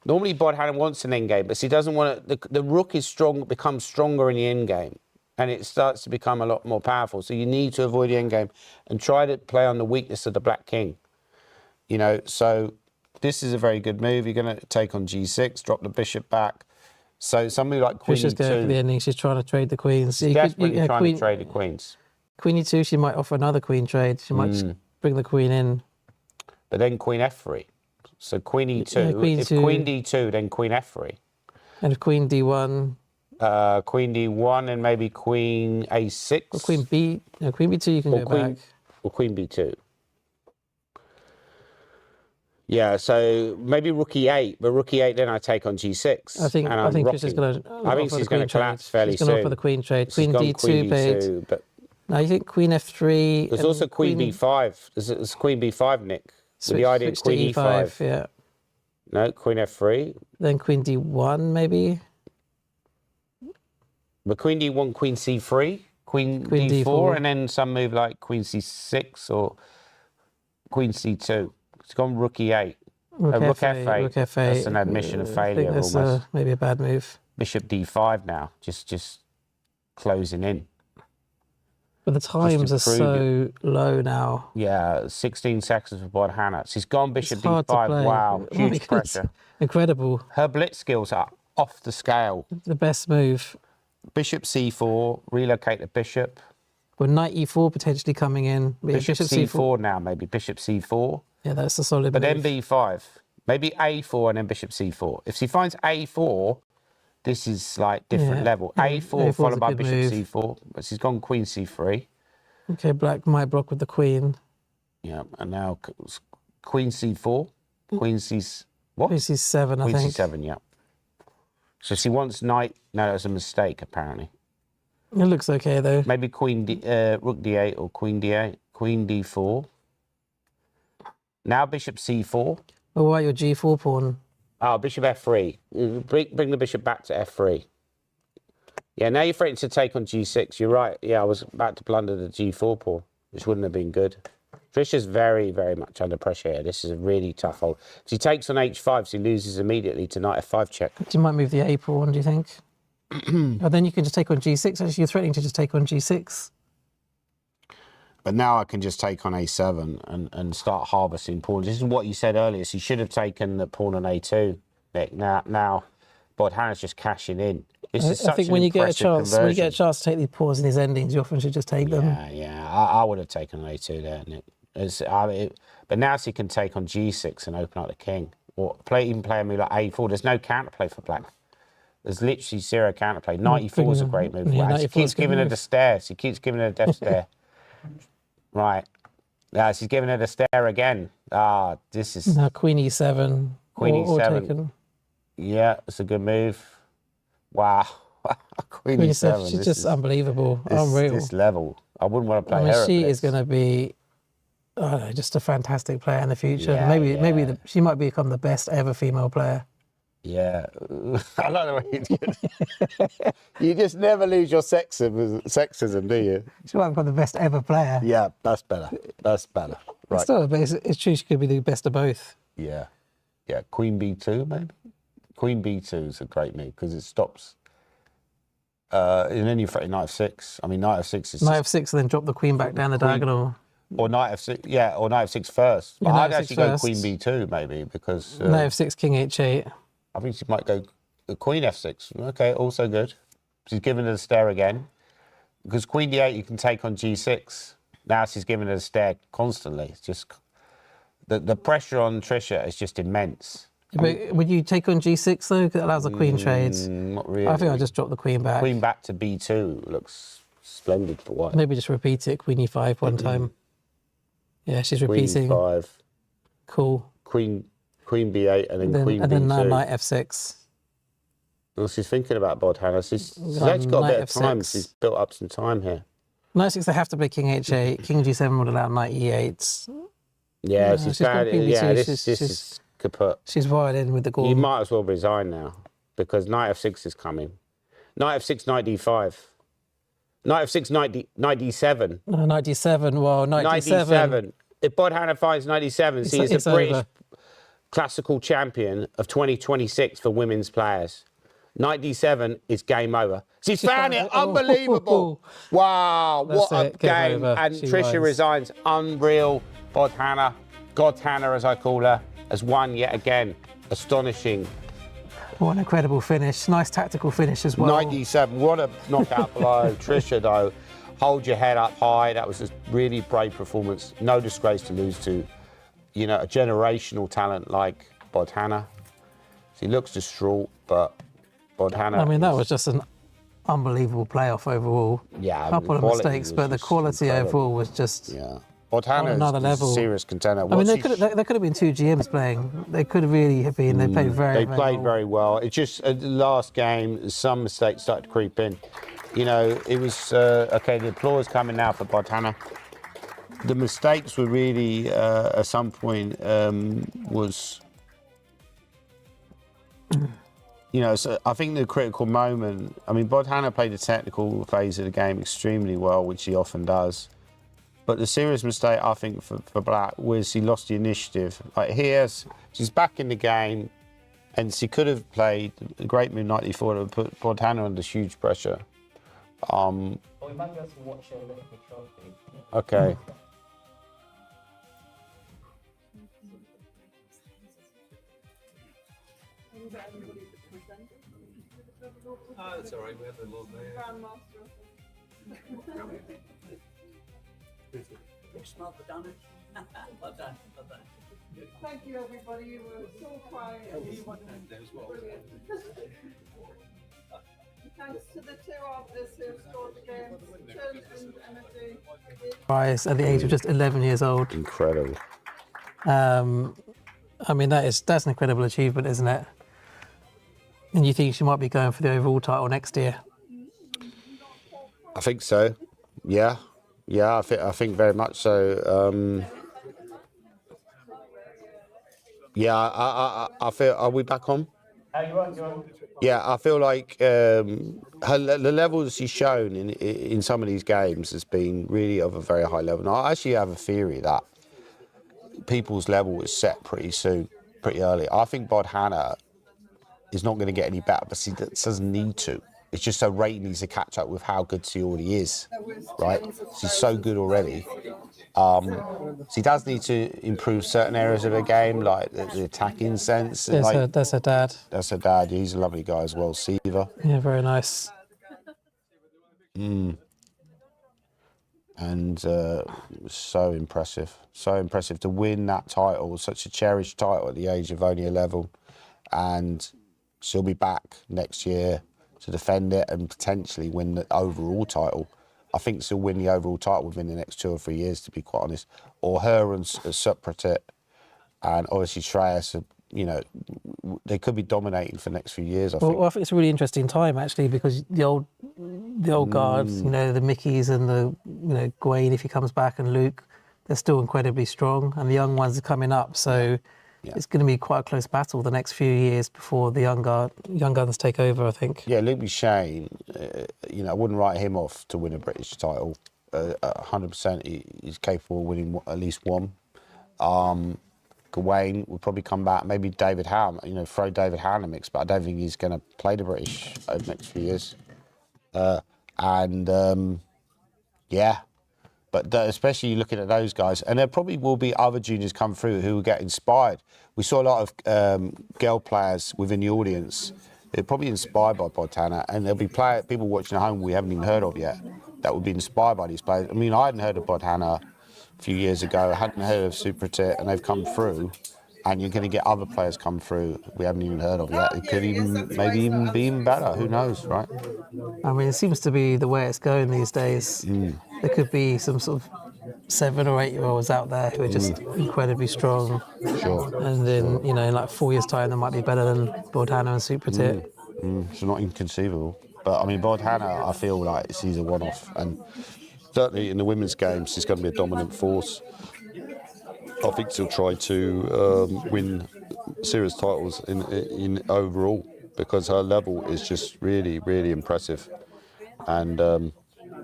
Normally Bodhana wants an endgame, but she doesn't want to. The rook is becomes stronger in the endgame, and it starts to become a lot more powerful. So you need to avoid the endgame and try to play on the weakness of the black king. You know, so this is a very good move. You're going to take on g6, drop the bishop back. So somebody like queen Trisha's going for the e2. ending. She's trying to trade the queens. She's desperately trying to trade the queens. Queen e2, she might offer another queen trade. She might just bring the queen in. But then queen f3. So queen e2. Yeah, if queen d2, then queen f3. And if queen d1. Queen d1 and maybe queen a6. Or queen b. No, queen b2 you can go back. Or queen b2. Yeah, so maybe rook e8, but rook e8 then I take on g6. I think Trisha's going to. I think she's going to collapse fairly soon. She's going to offer the queen trade. Queen d2 paid. But now you think queen f3. there's also queen b5. There's queen b5, Nick. With the idea of queen e5. Yeah. No, queen f3. Then queen d1 maybe. But queen d1, queen c3, queen d4, and then some move like queen c6 or queen c2. It's gone rook e8. Rook f8. Rook f8. That's an admission of failure that's almost. Maybe a bad move. Bishop d5 now, just closing in. But the times are so low now. Yeah, 16 seconds for Bodhana. She's gone bishop It's hard to d5. play. Wow, huge pressure. Incredible. Her blitz skills are off the scale. The best move. Bishop c4, relocate the bishop. With knight e4 potentially coming in. Bishop c4 now, maybe. Bishop c4. Yeah, that's a solid but move. But then b5. Maybe a4 and then bishop c4. If she finds a4, this is like different level. A4 followed by bishop c4. But she's gone queen c3. Okay, black might block with the queen. Yeah, and now queen c4. Queen c... What? Queen c7, I think. Queen c7, yeah. So she wants knight... No, that's a mistake, apparently. It looks okay, though. Maybe queen rook d8 or queen d8. Queen d4. Now bishop c4. Oh, why your g4 pawn? Oh, bishop f3. Bring the bishop back to f3. Yeah, now you're threatening to take on g6. You're right. Yeah, I was about to blunder the g4 pawn, which wouldn't have been good. Trisha's very, very much under pressure here. This is a really tough hold. If she takes on h5, she loses immediately to knight f5 check. You might move the a pawn, do you think? Or then you can just take on g6. Actually, you're threatening to just take on g6. But now I can just take on a7 and start harvesting pawns. This is what you said earlier. So you should have taken the pawn on a2, Nick. Now Bodhana's just cashing in. This is I such think an when you get a impressive chance, conversion. to take these pawns in these endings, you often should just take them. Yeah. I would have taken A2 there, Nick. But now she can take on G6 and open up the king, or even play a move like A4. There's no counterplay for black. There's literally zero counterplay. 94 is a great move. Yeah, She keeps giving her the stare. She keeps giving her the death stare. Right. She's giving her the stare again. This is... Now Queen E7. Queen or E7. taken. Yeah, it's a good move. Wow. Queen E7. She's just unbelievable. Unreal. This level. I wouldn't want to play I mean, her. she is going to be just a fantastic player in the future. Yeah, maybe she might become the best ever female player. Yeah. I like the way you just never lose your sexism, do you? She might become the best ever player. Yeah, that's better. That's better. Right. Still, but it's true she could be the best of both. Yeah. Yeah. Queen B2, maybe? Queen B2 is a great move because it stops. And then you're threatening knight f6. I mean, knight f6 is... Knight f6 and then drop the queen back down the diagonal. Or knight f6, yeah, or knight f6 first. But Yeah, I'd knight actually f6 go first. queen b2 maybe because... Knight f6, king h8. I think she might go queen f6. Okay, also good. She's giving her the stare again. Because queen d8 you can take on g6. Now she's giving her the stare constantly. It's just... The pressure on Trisha is just immense. But would you take on g6 though? Because it allows the queen trades. Not really. I think I'll just drop the queen back. Queen back to b2 looks splendid for white. Maybe just repeat it, queen e5 one time. Yeah, she's Queen repeating. e5. Cool. Queen b8 and then queen and b2. then knight f6. Well, she's thinking about Bodhana. She's Knight actually got a bit of F6. time. She's built up some time here. Knight 6, they have to play king h8. King g7 would allow knight e8. Yeah, she's she's got bad. queen b2, Yeah, this she's- is kaput. She's wired in with the You gauntlet. might as well resign now because knight f6 is coming. Knight f6, knight d5. Knight f6, knight d7. No, knight d7. Well, knight d7. d7. If Bodhana finds knight d7, she is it's a British over. classical champion of 2026 for women's players. Knight d7 is game over. She's found it. Unbelievable. Wow, That's what a it, game game. over. And She Trisha wins. resigns. Unreal. Bodhana, Godhana as I call her, has won yet again. Astonishing. What an incredible finish. Nice tactical finish as well. Knight d7, what a knockout blow. Trisha, though, hold your head up high. That was a really brave performance. No disgrace to lose to, a generational talent like Bodhana. She looks distraught, but Bodhana... I mean, that was just an unbelievable playoff overall. Yeah, A couple of quality mistakes, was but the just quality incredible. overall was just... Yeah. Bodhana another is level. a serious contender. I mean, there could have been two GMs playing. They could have really have been. They played very well. very well. It just, the last game, some mistakes started to creep in. It was, okay, the applause coming now for Bodhana. The mistakes were really, at some point, was... So I think the critical moment, Bodhana played the technical phase of the game extremely well, which he often does. But the serious mistake, I think, for Black was he lost the initiative. Like she's back in the game, and she could have played a great move knight e4 to put Bodhana under huge pressure. We might be able to watch a little bit shortly. Okay. That's all right. We have a little Grandmaster. Smell the damage. Well done. Well done. Thank you, everybody. You were so quiet. Brilliant. Thanks to the two of us who scored the game. Children and Energy. Price at the age of just 11 years old. Incredible. That's an incredible achievement, isn't it? And you think she might be going for the overall title next year? I think so. Yeah. Yeah, I think very much so. I feel. Are we back on? You're on. Yeah, I feel like the levels she's shown in some of these games has been really of a very high level. And I actually have a theory that people's level is set pretty soon, pretty early. I think Bodhana is not going to get any better, but she doesn't need to. It's just her rating needs to catch up with how good she already is, right? She's so good already. So he does need to improve certain areas of the game, like the attacking sense. That's, like, that's her dad. That's her dad. He's a lovely guy as well, Siva. Yeah, very nice. And so impressive to win that title, such a cherished title at the age of only 11. And she'll be back next year to defend it and potentially win the overall title. I think she'll win the overall title within the next 2 or 3 years, to be quite honest. Or her and Supratit, and obviously Shreyas, you know, they could be dominating for the next few years, I think. Well, I think it's a really interesting time, actually, because the old guards, you know, the Mickeys and the, you know, Gawain, if he comes back, and Luke, they're still incredibly strong, and the young ones are coming up. So it's going to be quite a close battle the next few years before the young guns take over, I think. Yeah, Luke Shane, you know, I wouldn't write him off to win a British title. 100% he's capable of winning at least one. Gawain would probably come back. Maybe David Howe, you know, throw David Howe in the mix, but I don't think he's going to play the British over the next few years. But especially looking at those guys, and there probably will be other juniors come through who will get inspired. We saw a lot of girl players within the audience. They're probably inspired by Bodhana, and there'll be people watching at home we haven't even heard of yet that would be inspired by these players. I mean, I hadn't heard of Bodhana a few years ago. I hadn't heard of Supratit, and they've come through. And you're going to get other players come through we haven't even heard of yet. It could maybe even be even better. Who knows, right? I mean, it seems to be the way it's going these days. There could be some sort of 7 or 8-year-olds out there who are just incredibly strong. Sure. And then, you know, in like 4 years' time, they might be better than Bodhana and Supratit. It's not inconceivable. But I mean, Bodhana, I feel like she's a one-off. And certainly in the women's games, she's going to be a dominant force. I think she'll try to win serious titles in overall, because her level is just really, really impressive. And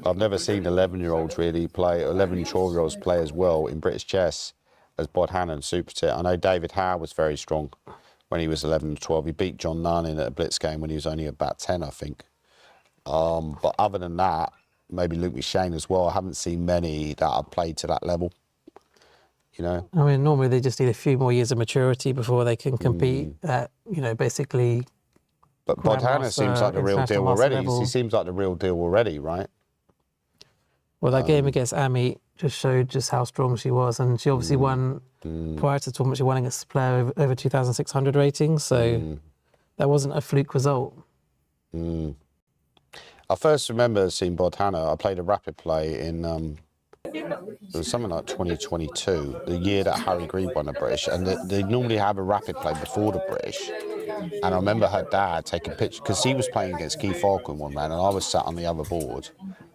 I've never seen 11-year-olds really play, 11, 12-year-olds play as well in British chess as Bodhana and Supratit. I know David Howe was very strong when he was 11 or 12. He beat John Nunn in a blitz game when he was only about 10, I think. But other than that, maybe Luke Shane as well. I haven't seen many that have played to that level. You know, I mean, normally they just need a few more years of maturity before they can compete at, you know, basically. But Bodhana seems like the real deal already. He seems like the real deal already, right? Well, that game against Amit just showed just how strong she was, and she obviously won prior to the tournament. She won against a player over 2,600 ratings, so that wasn't a fluke result. I first remember seeing Bodhana. I played a rapid play in. It was something like 2022, the year that Harry Grieve won the British, and they normally have a rapid play before the British. And I remember her dad taking pictures, because he was playing against Keith Falcon one round, and I was sat on the other board,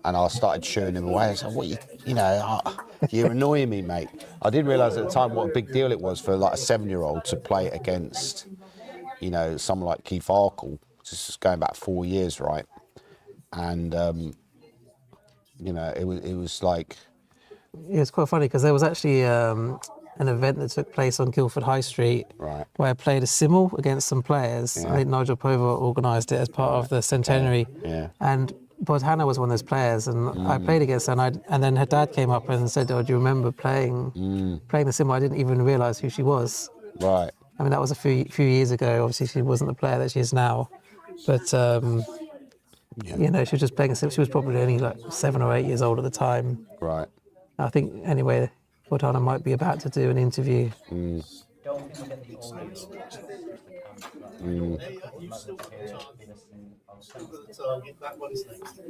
and I started shooing him away. I said, "What you know, you're annoying me, mate." I didn't realise at the time what a big deal it was for like a 7-year-old to play against, you know, someone like Keith Falcon. This is going back 4 years, right? And you know, it was like. Yeah, it's quite funny because there was actually an event that took place on Guildford High Street where I played a simul against some players. I think Nigel Pover organised it as part of the centenary. And Bodhana was one of those players, and I played against her, and then her dad came up and said, "Oh, do you remember playing the simul?" I didn't even realise who she was. Right. I mean, that was a few years ago. Obviously, she wasn't the player that she is now. But, you know, she was just playing a simul. She was probably only like 7 or 8 years old at the time. Right. I think, anyway, Bodhana might be about to do an interview.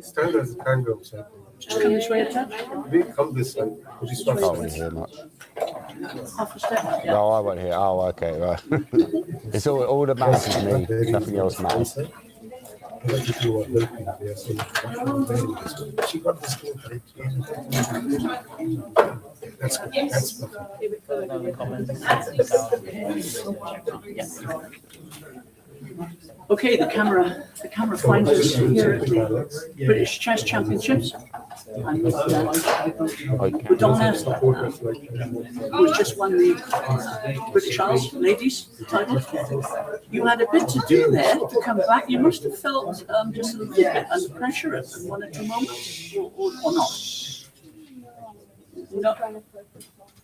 Stand as a tango. Can you sway it up? Come this way. I can't really hear much. No, I won't hear. Oh, okay, right. It's all that matters is me. Nothing else matters. Okay, the camera finds us here at the British Chess Championships. And Bodhana, who just won the British Isles ladies title. You had a bit to do there to come back. You must have felt just a little bit under pressure at 1 or 2 moments, or not. not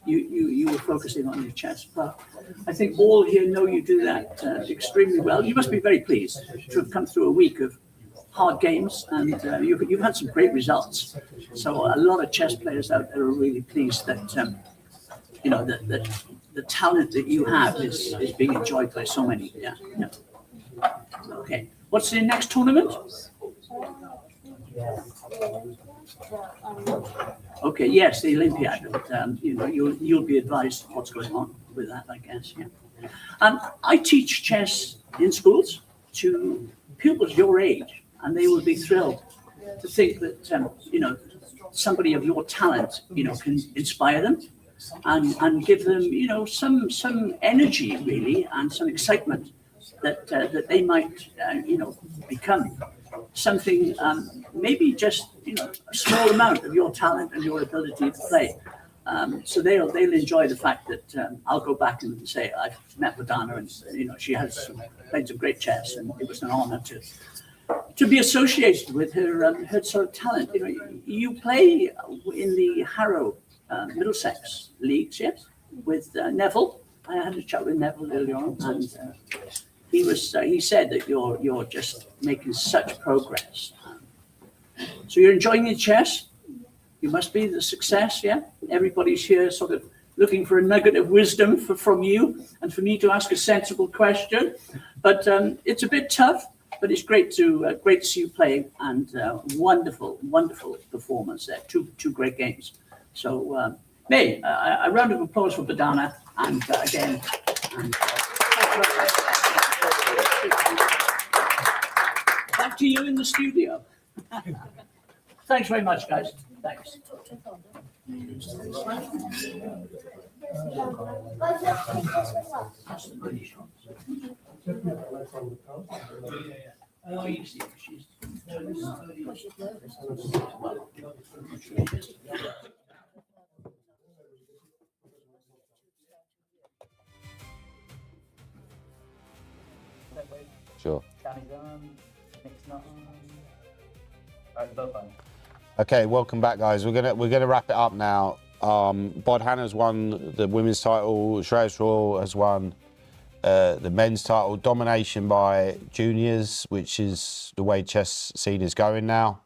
you were focusing on your chess. But I think all here know you do that extremely well. You must be very pleased to have come through a week of hard games, and you've had some great results. So a lot of chess players out there are really pleased that you know that the talent that you have is being enjoyed by so many. Yeah. Okay. What's the next tournament? Okay. Yes, the Olympiad. You know, you'll be advised what's going on with that, I guess. Yeah. I teach chess in schools to pupils your age, and they will be thrilled to think that you know, somebody of your talent, you know, can inspire them and give them, you know, some energy really, and some excitement that that they might you know, become something, maybe just, you know, a small amount of your talent and your ability to play. So they'll enjoy the fact that I'll go back and say I've met with Dana, and you know, she has played some great chess, and it was an honour to be associated with her sort of talent. You know, you play in the Harrow Middlesex leagues, yes, with Neville. I had a chat with Neville earlier on, and he said that you're just making such progress. So you're enjoying your chess. You must be the success, yeah. Everybody's here, sort of looking for a nugget of wisdom from you, and for me to ask a sensible question. But it's a bit tough. But it's great to see you play, and wonderful performance there. Two great games. So, a round of applause for Badana, and again. And, back to you in the studio. Thanks very much, guys. Thanks. Oh, you see, she's Sure. Okay, welcome back, guys. We're gonna wrap it up now. Bod Hannah's won the women's title. Shreyas Royal has won the men's title. Domination by juniors, which is the way chess scene is going now.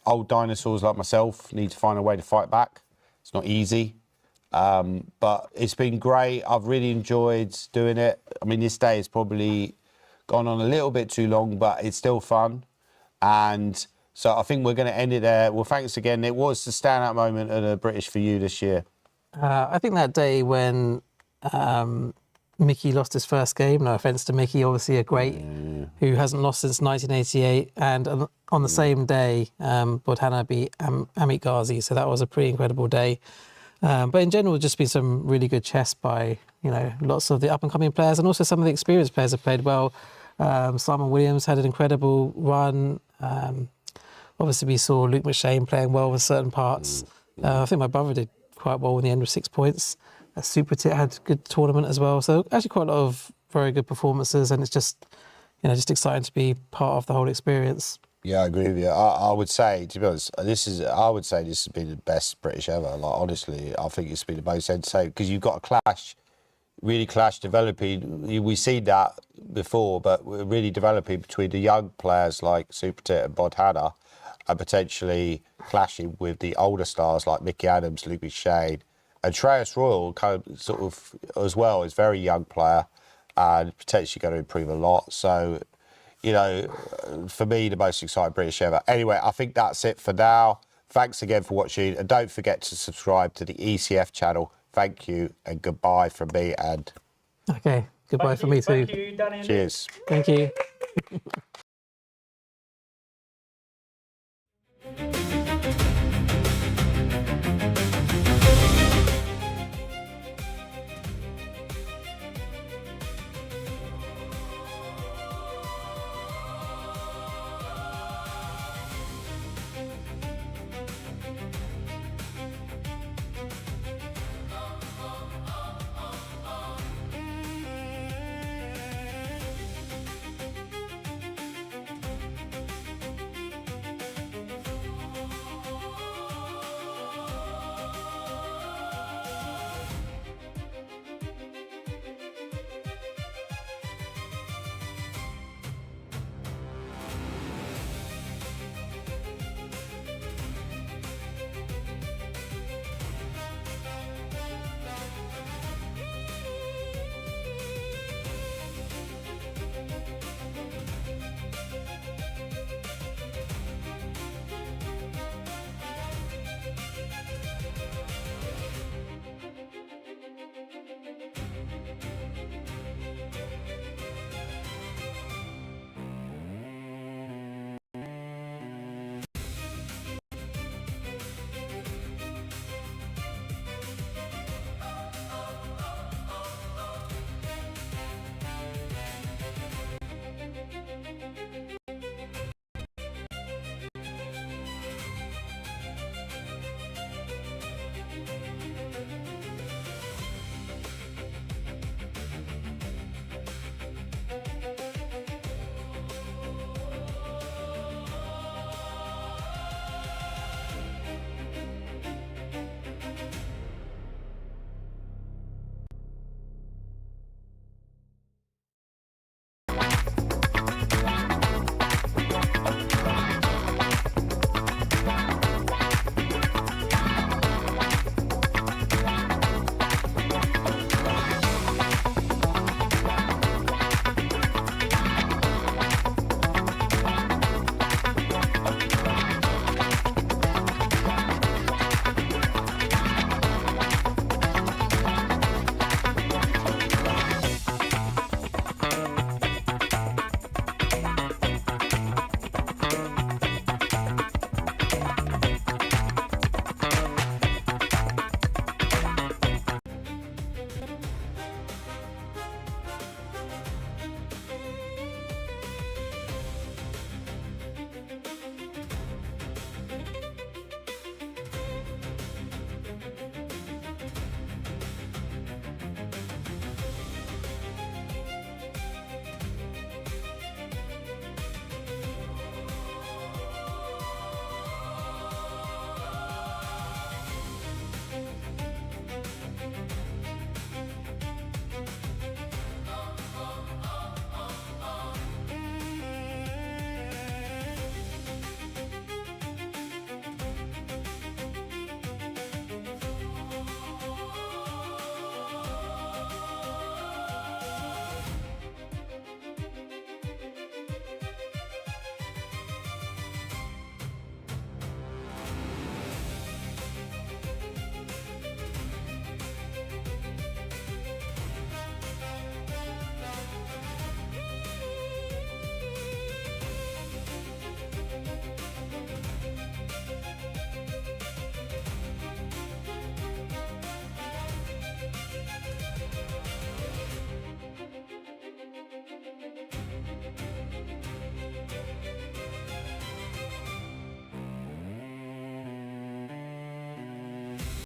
Old dinosaurs like myself need to find a way to fight back. It's not easy, but it's been great. I've really enjoyed doing it. I mean, this day has probably gone on a little bit too long, but it's still fun. And so I think we're going to end it there. Well, thanks again. It was the standout moment at the British for you this year. I think that day when Mickey lost his first game, no offence to Mickey, obviously a great who hasn't lost since 1988. And on the same day, Bod Hannah beat Amit Ghazi. So that was a pretty incredible day. But in general, just been some really good chess by, you know, lots of the up-and-coming players, and also some of the experienced players have played well. Simon Williams had an incredible run. Obviously, we saw Luke McShane playing well with certain parts. I think my brother did quite well in the end with 6 points. Super Tit had a good tournament as well. So actually quite a lot of very good performances, and it's just, you know, just exciting to be part of the whole experience. Yeah, I agree with you. I would say, to be honest, this has been the best British ever. Like, honestly, I think it's been the most entertaining, because you've got a clash, really clash developing. We've seen that before, but we're really developing between the young players like Super Tit and Bod Hannah, and potentially clashing with the older stars like Mickey Adams, Luke McShane, and Shreyas Royal, kind of sort of as well, is a very young player and potentially going to improve a lot. So, you know, for me, the most exciting British ever. Anyway, I think that's it for now. Thanks again for watching, and don't forget to subscribe to the ECF channel. Thank you, and goodbye from me. And okay, goodbye from me too. Thank you, Danny. Cheers. Thank you.